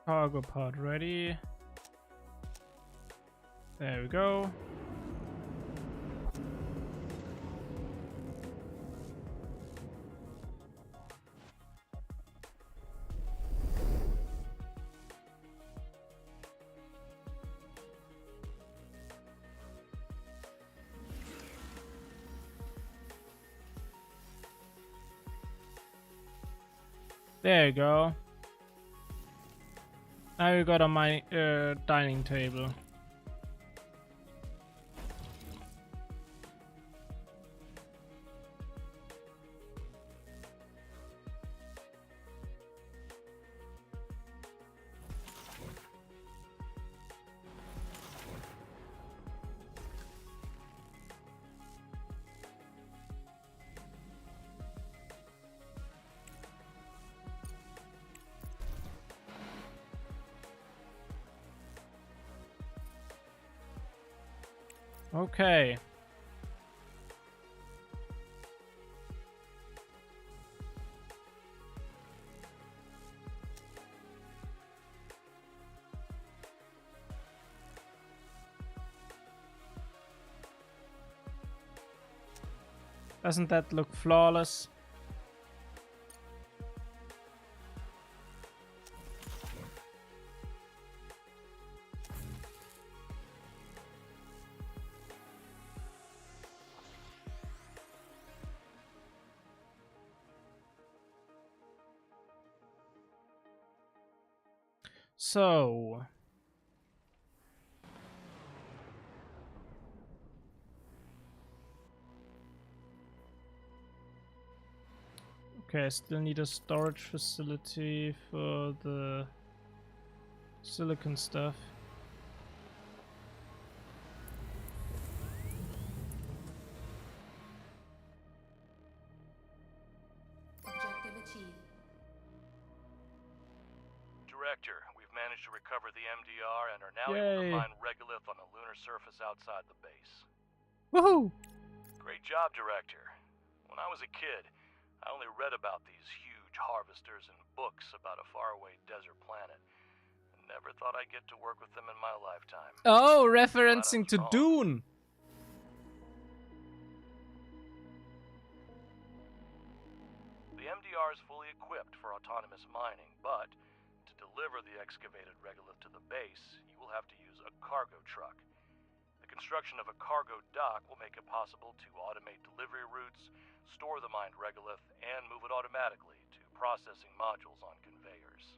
Cargo pod ready. There we go. There you go. Now you got on my dining table. Okay. Doesn't that look flawless? So, okay, I still need a storage facility for the silicon stuff. Objective achieved. Director, we've managed to recover the MDR and are now able Yay. to mine regolith on the lunar surface outside the base. Woohoo! Great job, Director. When I was a kid, I only read about these huge harvesters in books about a faraway desert planet. And never thought I'd get to work with them in my lifetime. Oh, referencing to wrong. Dune. The MDR is fully equipped for autonomous mining, but to deliver the excavated regolith to the base, you will have to use a cargo truck. The construction of a cargo dock will make it possible to automate delivery routes, store the mined regolith, and move it automatically to processing modules on conveyors.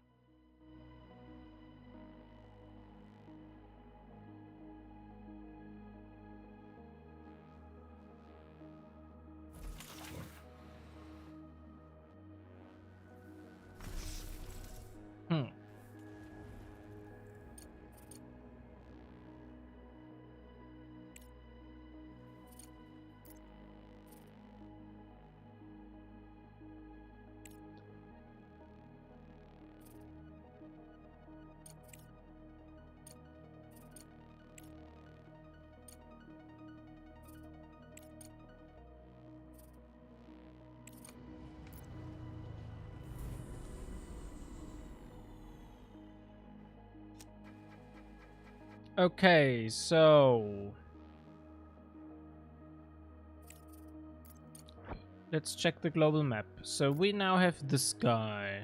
Okay, so let's check the global map. So we now have this guy.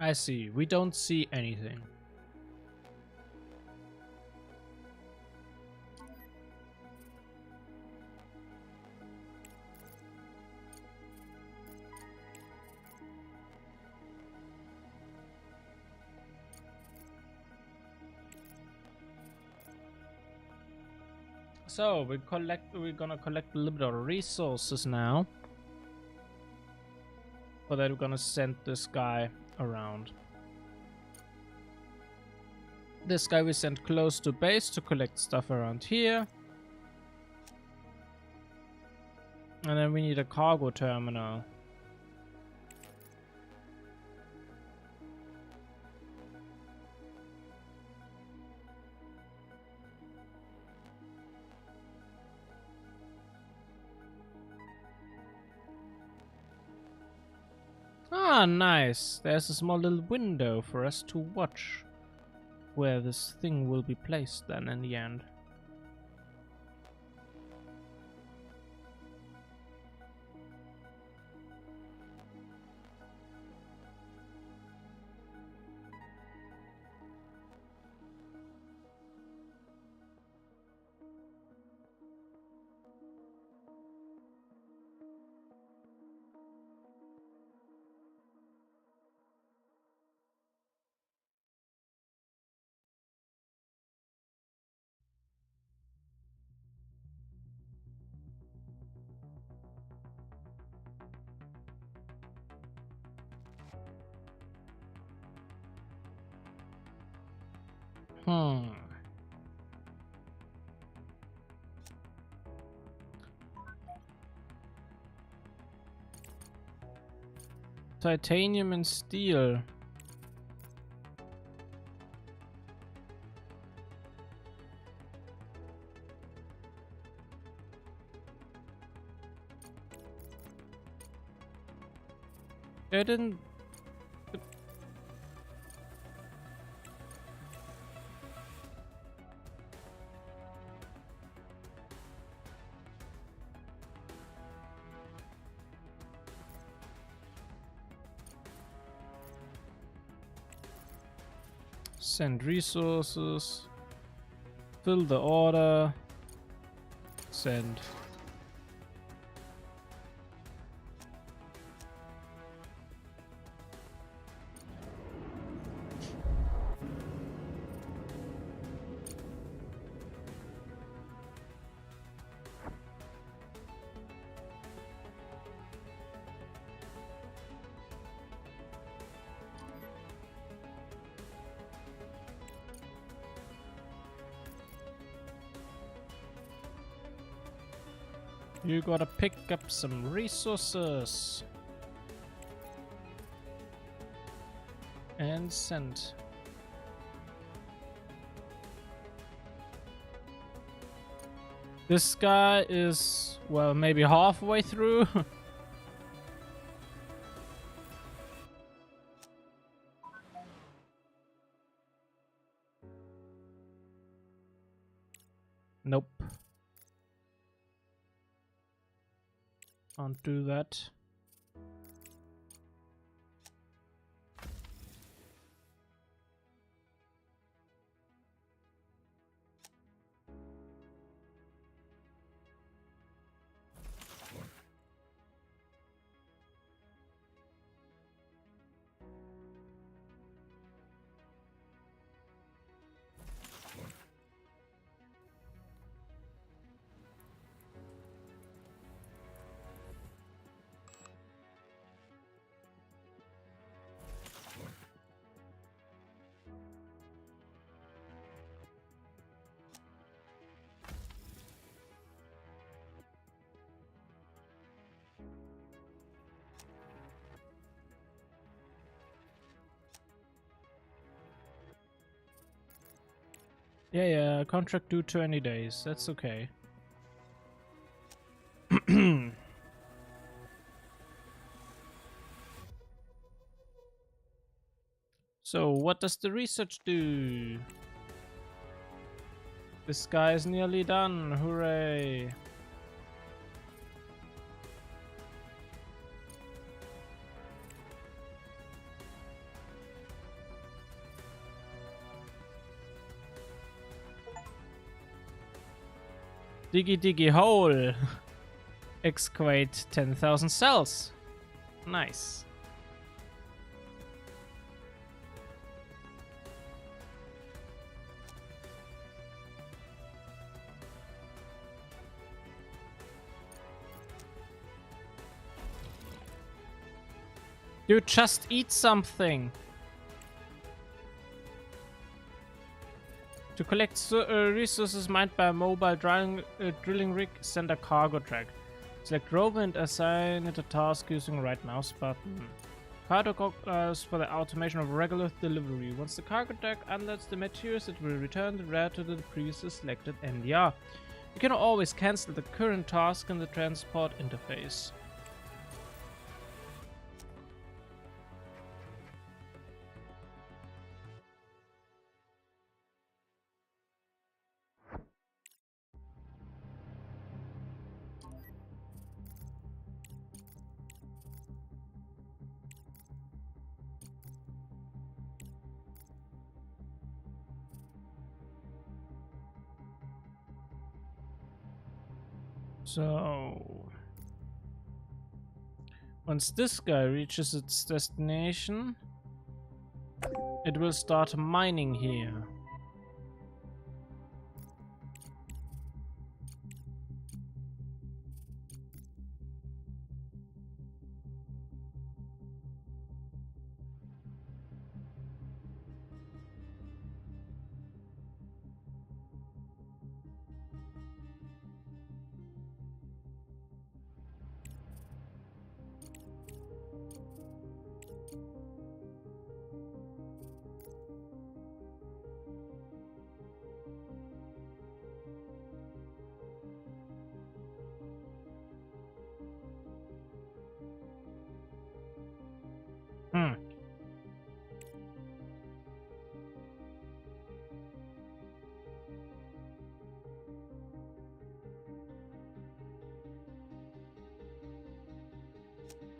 I see. We don't see anything. So we're gonna collect a little bit of resources now. For that we're gonna send this guy around. This guy we sent close to base to collect stuff around here. And then we need a cargo terminal. Ah, nice. There's a small little window for us to watch where this thing will be placed then in the end. Titanium and steel. They didn't. Send resources. Fill the order. Send. You gotta pick up some resources. And send. This guy is, well, maybe halfway through. Nope. Can't do that. Yeah, contract due 20 days. That's okay. So, what does the research do? This guy is nearly done. Hooray. Diggy diggy hole. Excavate 10,000 cells. Nice. You just eat something. To collect resources mined by a mobile drilling rig, send a cargo track. Select rover and assign it a task using right mouse button. Cargo calls for the automation of regular delivery. Once the cargo track unloads the materials, it will return the route to the previously selected NDR. You can always cancel the current task in the transport interface. So, once this guy reaches its destination, it will start mining here.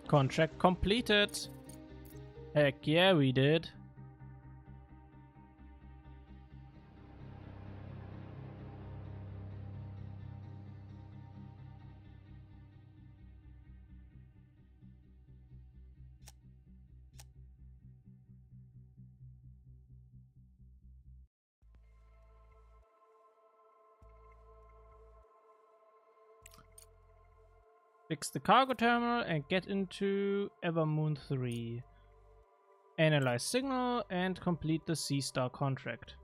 Contract completed. Heck yeah, we did. Fix the cargo terminal and get into Evermoon 3. Analyze signal and complete the C-Star contract.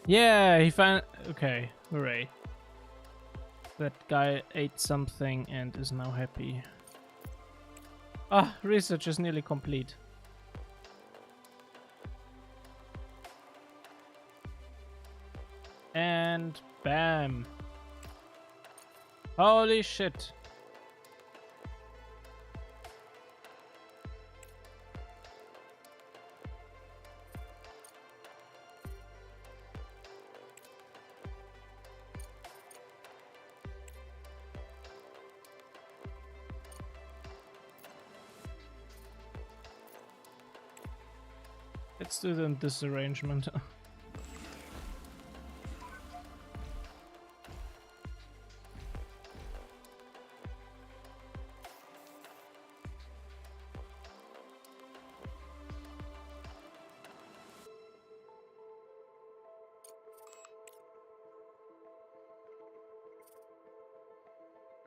Yeah, he found. Okay, hooray. That guy ate something and is now happy. Ah, research is nearly complete. And bam. Holy shit. Let's do then this arrangement.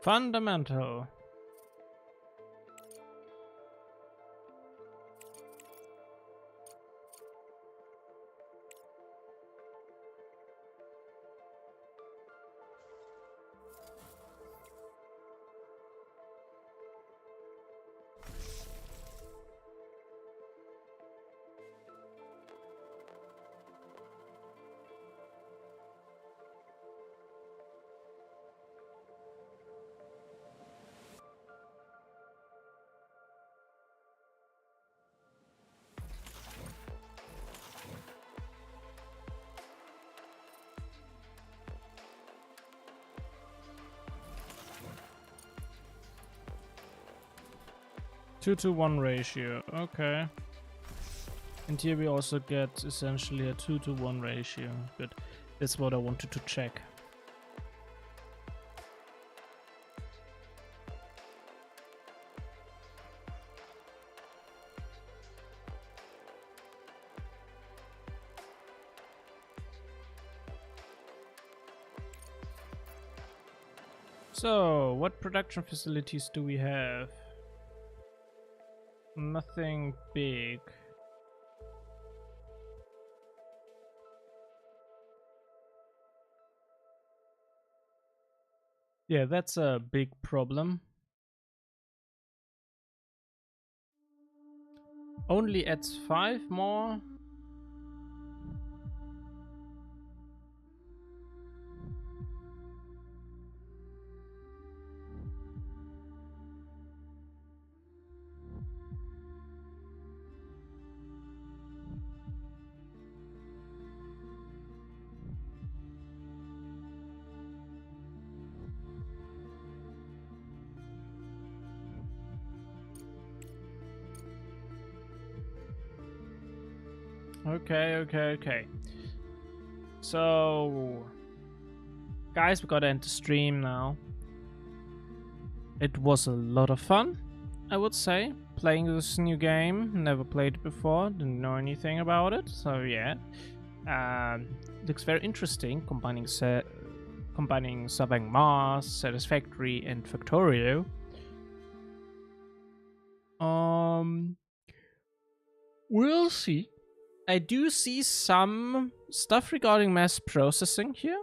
Fundamental. Two to 1 ratio, okay. And here we also get essentially a 2 to 1 ratio. Good. That's what I wanted to check. So, what production facilities do we have? Nothing big. Yeah, that's a big problem. Only adds 5 more. Okay. So, guys, we gotta end the stream now. It was a lot of fun, I would say, playing this new game. Never played it before, didn't know anything about it. So yeah, looks very interesting, combining Surveying Mars, Satisfactory, and Factorio. We'll see. I do see some stuff regarding mass processing here.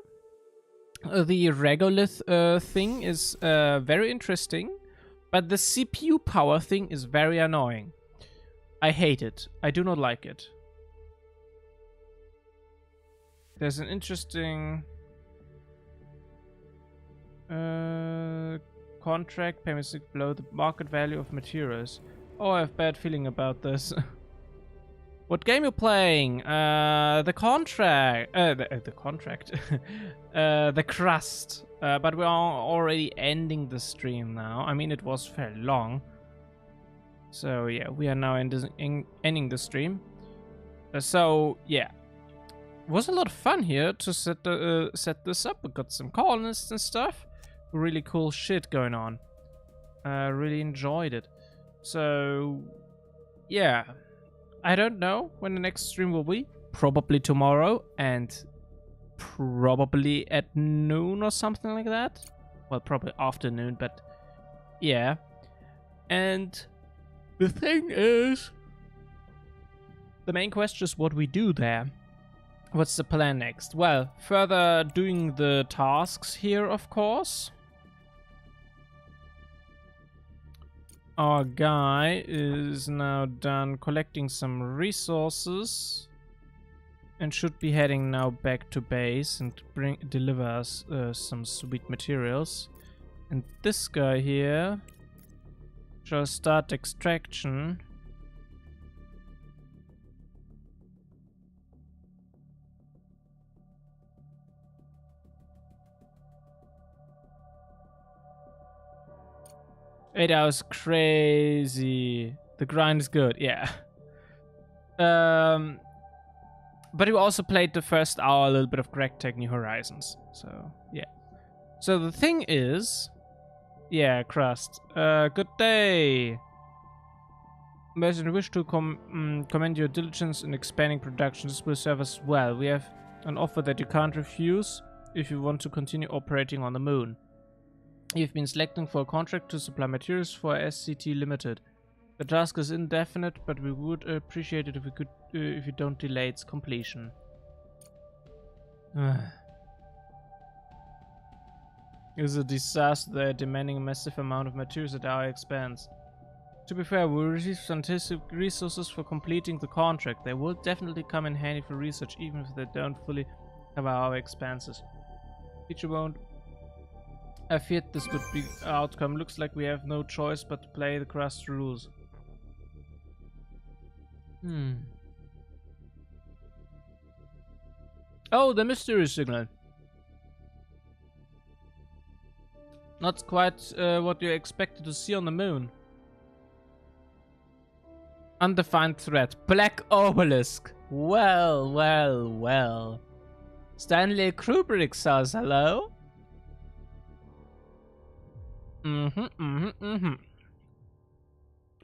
The regolith thing is very interesting, but the CPU power thing is very annoying. I hate it. I do not like it. There's an interesting contract payments below the market value of materials. Oh, I have a bad feeling about this. What game you playing? The contract. The contract. The crust. But we are already ending the stream now. I mean, it was fairly long. So yeah, we are now ending the stream. So yeah, it was a lot of fun here to set this up. We got some colonists and stuff. Really cool shit going on. Really enjoyed it. So yeah. I don't know when the next stream will be. Probably tomorrow and probably at noon or something like that. Well, probably afternoon, but yeah. And the thing is, the main question is what we do there. What's the plan next? Well, further doing the tasks here, of course. Our guy is now done collecting some resources and should be heading now back to base and deliver us some sweet materials. And this guy here shall start extraction. Eight hours, crazy. The grind is good, yeah. But we also played the first hour a little bit of GregTech New Horizons. So, yeah. So the thing is... Yeah, Crust. Good day. As I wish to commend your diligence in expanding production. This will serve us well. We have an offer that you can't refuse if you want to continue operating on the moon. You've been selecting for a contract to supply materials for SCT Limited. The task is indefinite, but we would appreciate it if you don't delay its completion. It's a disaster. They're demanding a massive amount of materials at our expense. To be fair, we received fantastic resources for completing the contract. They will definitely come in handy for research, even if they don't fully cover our expenses. Feature won't. I feared this would be the outcome. Looks like we have no choice but to play the crust rules. Oh, the mystery signal. Not quite what you expected to see on the moon. Undefined threat. Black obelisk. Well. Stanley Kubrick says hello.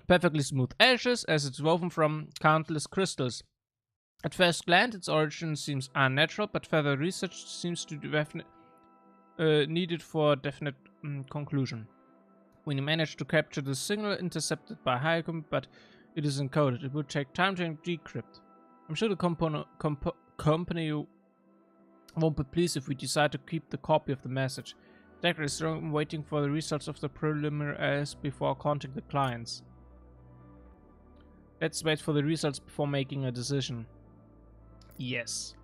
Perfectly smooth edges as it's woven from countless crystals. At first glance, its origin seems unnatural, but further research seems to be needed for a definite conclusion. When you manage to capture the signal intercepted by Hycom, but it is encoded, it will take time to decrypt. I'm sure the company won't be pleased if we decide to keep the copy of the message. Decker is waiting for the results of the preliminaries before contacting the clients. Let's wait for the results before making a decision. Yes.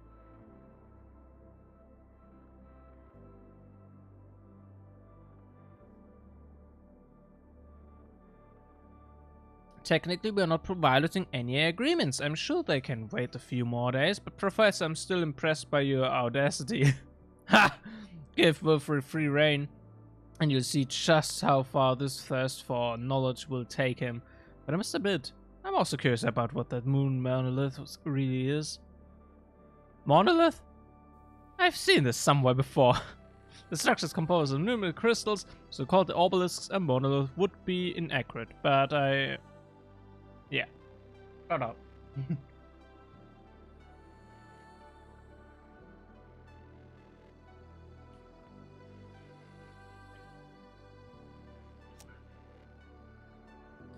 Technically, we are not violating any agreements. I'm sure they can wait a few more days, but Professor, I'm still impressed by your audacity. Ha! Give Wilfred free rein, and you'll see just how far this thirst for knowledge will take him. But I must admit, I'm also curious about what that moon monolith really is. Monolith? I've seen this somewhere before. The structure is composed of numerous crystals, so called the obelisks and monolith would be inaccurate, but yeah. Shut up.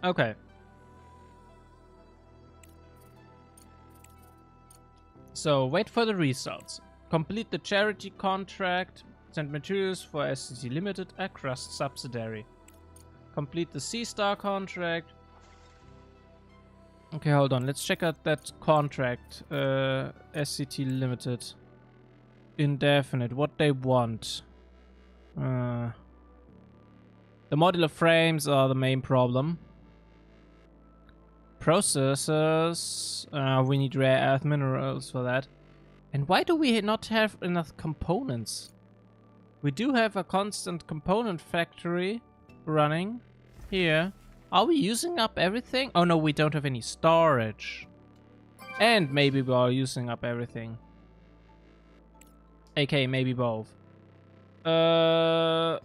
Okay. So, wait for the results. Complete the charity contract. Send materials for SCT Limited, a crust subsidiary. Complete the C-Star contract. Okay, hold on. Let's check out that contract. SCT Limited. Indefinite. What they want. The modular frames are the main problem. Processors. We need rare earth minerals for that. And why do we not have enough components? We do have a constant component factory running here. Are we using up everything? Oh no, we don't have any storage. And maybe we are using up everything. Okay, maybe both. The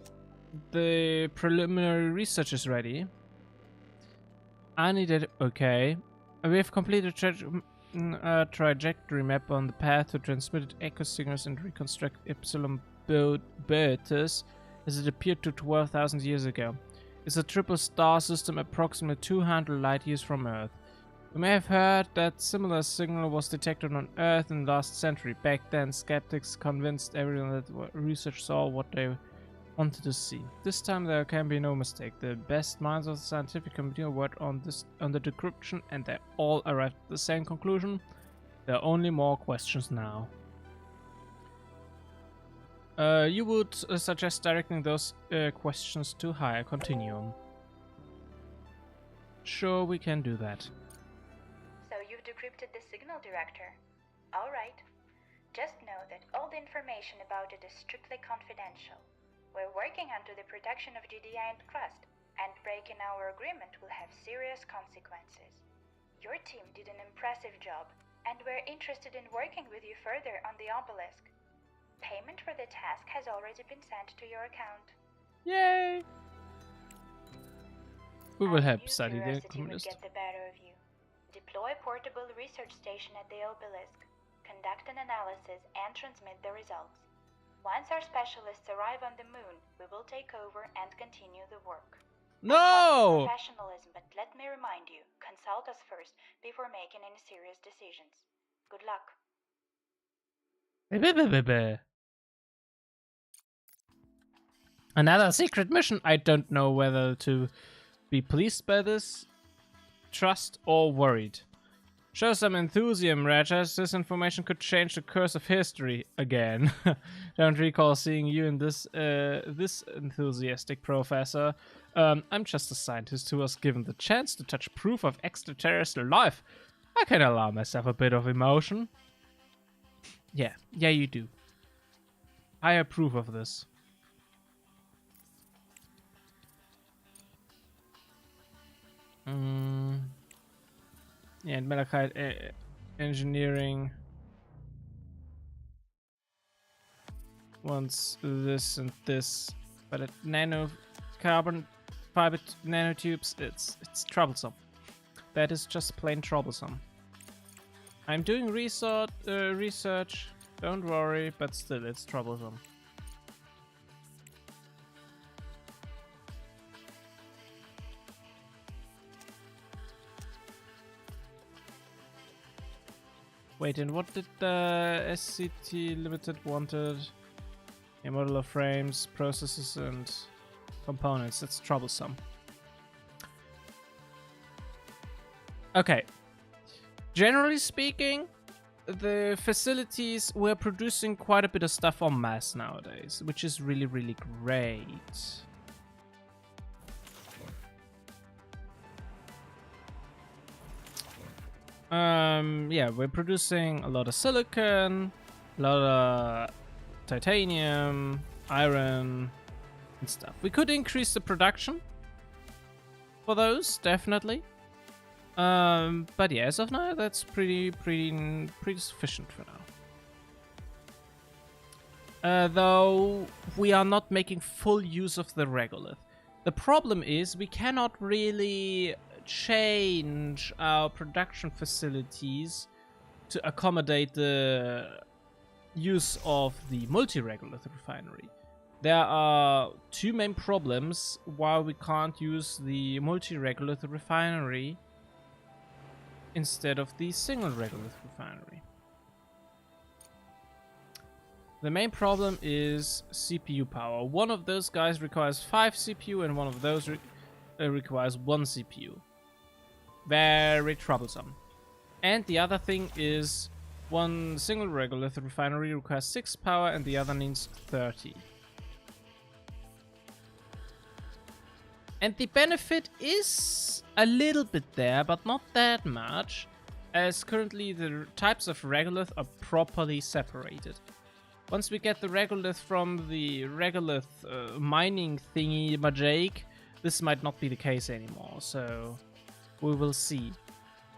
preliminary research is ready. I need it. Okay. We have completed a trajectory map on the path to transmitted echo signals and reconstruct Epsilon Bertus as it appeared to 12,000 years ago. It's a triple star system approximately 200 light years from Earth. You may have heard that similar signal was detected on Earth in the last century. Back then, skeptics convinced everyone that research saw what they wanted to see. This time there can be no mistake. The best minds of the scientific community worked on the decryption, and they all arrived at the same conclusion. There are only more questions now. You would suggest directing those questions to higher continuum. Sure, we can do that. So you've decrypted the signal, Director. All right. Just know that all the information about it is strictly confidential. We're working under the protection of GDI and Crust, and breaking our agreement will have serious consequences. Your team did an impressive job, and we're interested in working with you further on the obelisk. Payment for the task has already been sent to your account. Yay! We will help Knew study the curiosity would communist. get the better of you. Deploy portable research station at the obelisk. Conduct an analysis and transmit the results. Once our specialists arrive on the moon, we will take over and continue the work. No! Professionalism, but let me remind you, consult us first before making any serious decisions. Good luck. Another secret mission. I don't know whether to be pleased by this, trust, or worried. Show some enthusiasm, Rajas. This information could change the course of history again. Don't recall seeing you in this enthusiastic, Professor. I'm just a scientist who was given the chance to touch proof of extraterrestrial life. I can allow myself a bit of emotion. Yeah, you do. I approve of this. Yeah, and Malachite engineering. wants this and this, but at nano carbon fiber nanotubes, it's troublesome. That is just plain troublesome. I'm doing research, don't worry, but still it's troublesome. Wait, and what did the SCT Limited wanted? A modular frames, processes, and components. That's troublesome. Okay. Generally speaking, the facilities were producing quite a bit of stuff en masse nowadays, which is really, really great. Yeah, we're producing a lot of silicon, a lot of titanium, iron, and stuff. We could increase the production for those, definitely. But yeah, as of now, that's pretty sufficient for now. Though we are not making full use of the regolith. The problem is we cannot really change our production facilities to accommodate the use of the multi-regolith refinery. There are two main problems why we can't use the multi-regolith refinery instead of the single regolith refinery. The main problem is CPU power. One of those guys requires 5 CPU and one of those requires 1 CPU. Very troublesome. And the other thing is one single regolith refinery requires 6 power and the other needs 30. And the benefit is a little bit there, but not that much, as currently the types of regolith are properly separated. Once we get the regolith from the regolith mining thingy majake, this might not be the case anymore, so we will see.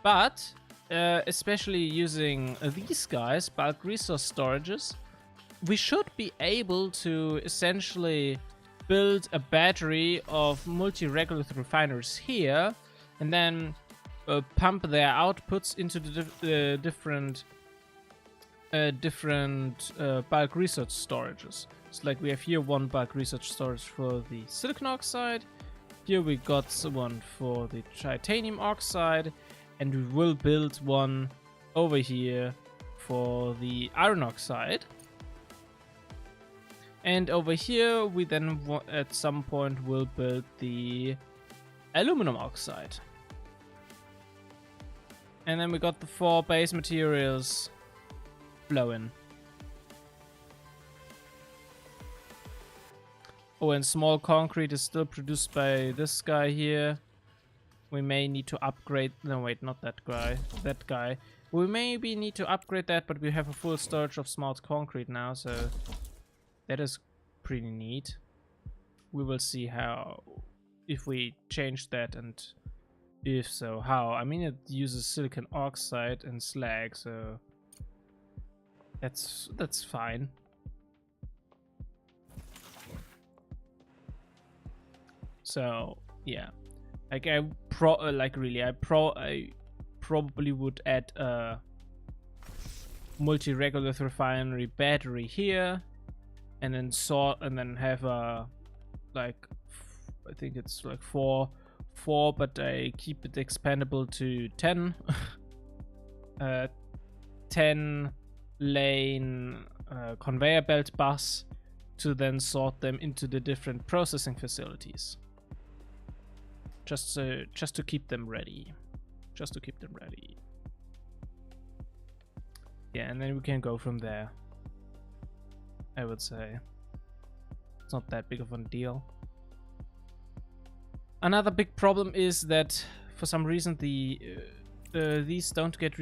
But especially using these guys, bulk resource storages, we should be able to essentially build a battery of multi-regolith refineries here and then pump their outputs into the different bulk research storages. So like we have here one bulk research storage for the silicon oxide, here we got one for the titanium oxide, and we will build one over here for the iron oxide. And over here we then at some point will build the aluminum oxide. And then we got the 4 base materials flowing. Oh, and small concrete is still produced by this guy here. We may need to upgrade... No, wait, not that guy. That guy. We maybe need to upgrade that, but we have a full storage of small concrete now, so that is pretty neat. We will see how... if we change that, and if so, how. I mean, it uses silicon oxide and slag, so that's fine. So yeah, like I probably would add a multi-regolith refinery battery here, and then have a like I think it's like four, but I keep it expandable to 10. 10 lane conveyor belt bus to then sort them into the different processing facilities. Just to keep them ready. Yeah, and then we can go from there. I would say it's not that big of a deal. Another big problem is that for some reason these don't get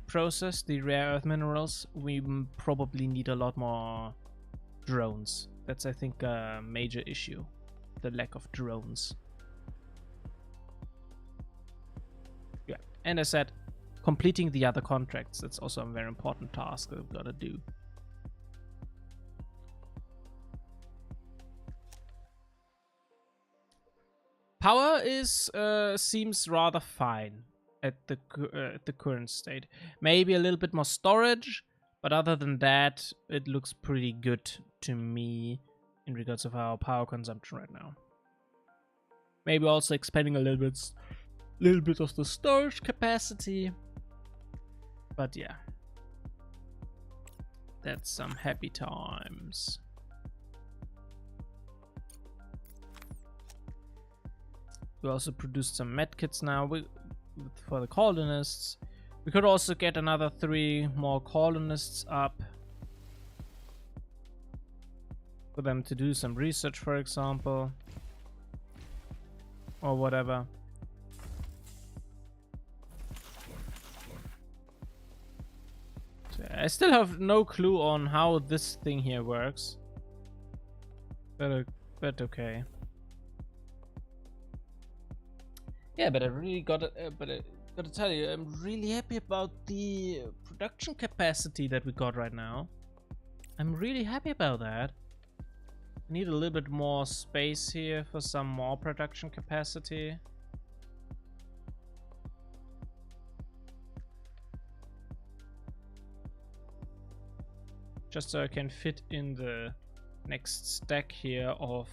processed, the rare earth minerals. We probably need a lot more drones. That's, I think, a major issue, the lack of drones. Yeah, and as I said, completing the other contracts, that's also a very important task that we've got to do. Power is seems rather fine at the current state. Maybe a little bit more storage, but other than that, it looks pretty good to me in regards of our power consumption right now. Maybe also expanding a little bit of the storage capacity. But yeah, that's some happy times. We also produced some medkits now for the colonists. We could also get another 3 more colonists up for them to do some research, for example, or whatever. So I still have no clue on how this thing here works, but okay. Yeah, but I really gotta tell you, I'm really happy about the production capacity that we got right now. I'm really happy about that. I need a little bit more space here for some more production capacity. Just so I can fit in the next stack here of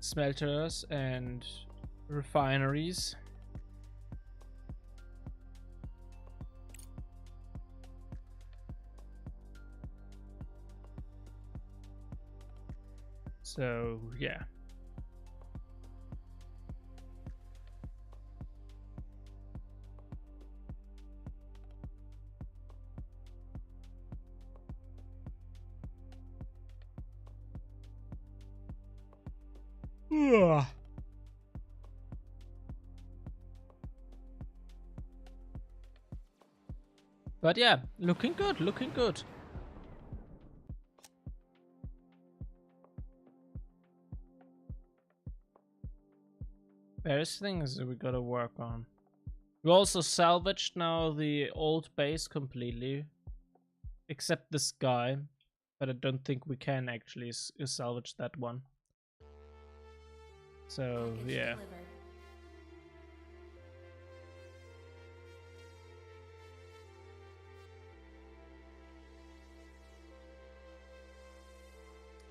smelters and refineries. So yeah. But yeah, looking good, looking good. There's things that we gotta work on. We also salvaged now the old base completely, except this guy, but I don't think we can actually salvage that one. So yeah.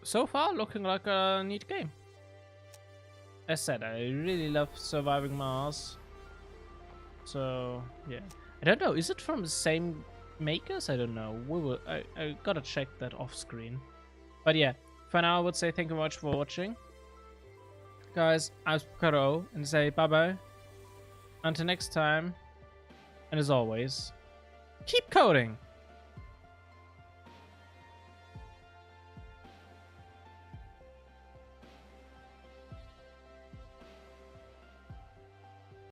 So far, looking like a neat game. As said, I really love Surviving Mars. So yeah, I don't know. Is it from the same makers? I don't know. I gotta check that off screen. But yeah, for now, I would say thank you much for watching, guys. I'm Karo, and say bye bye. Until next time, and as always, keep coding.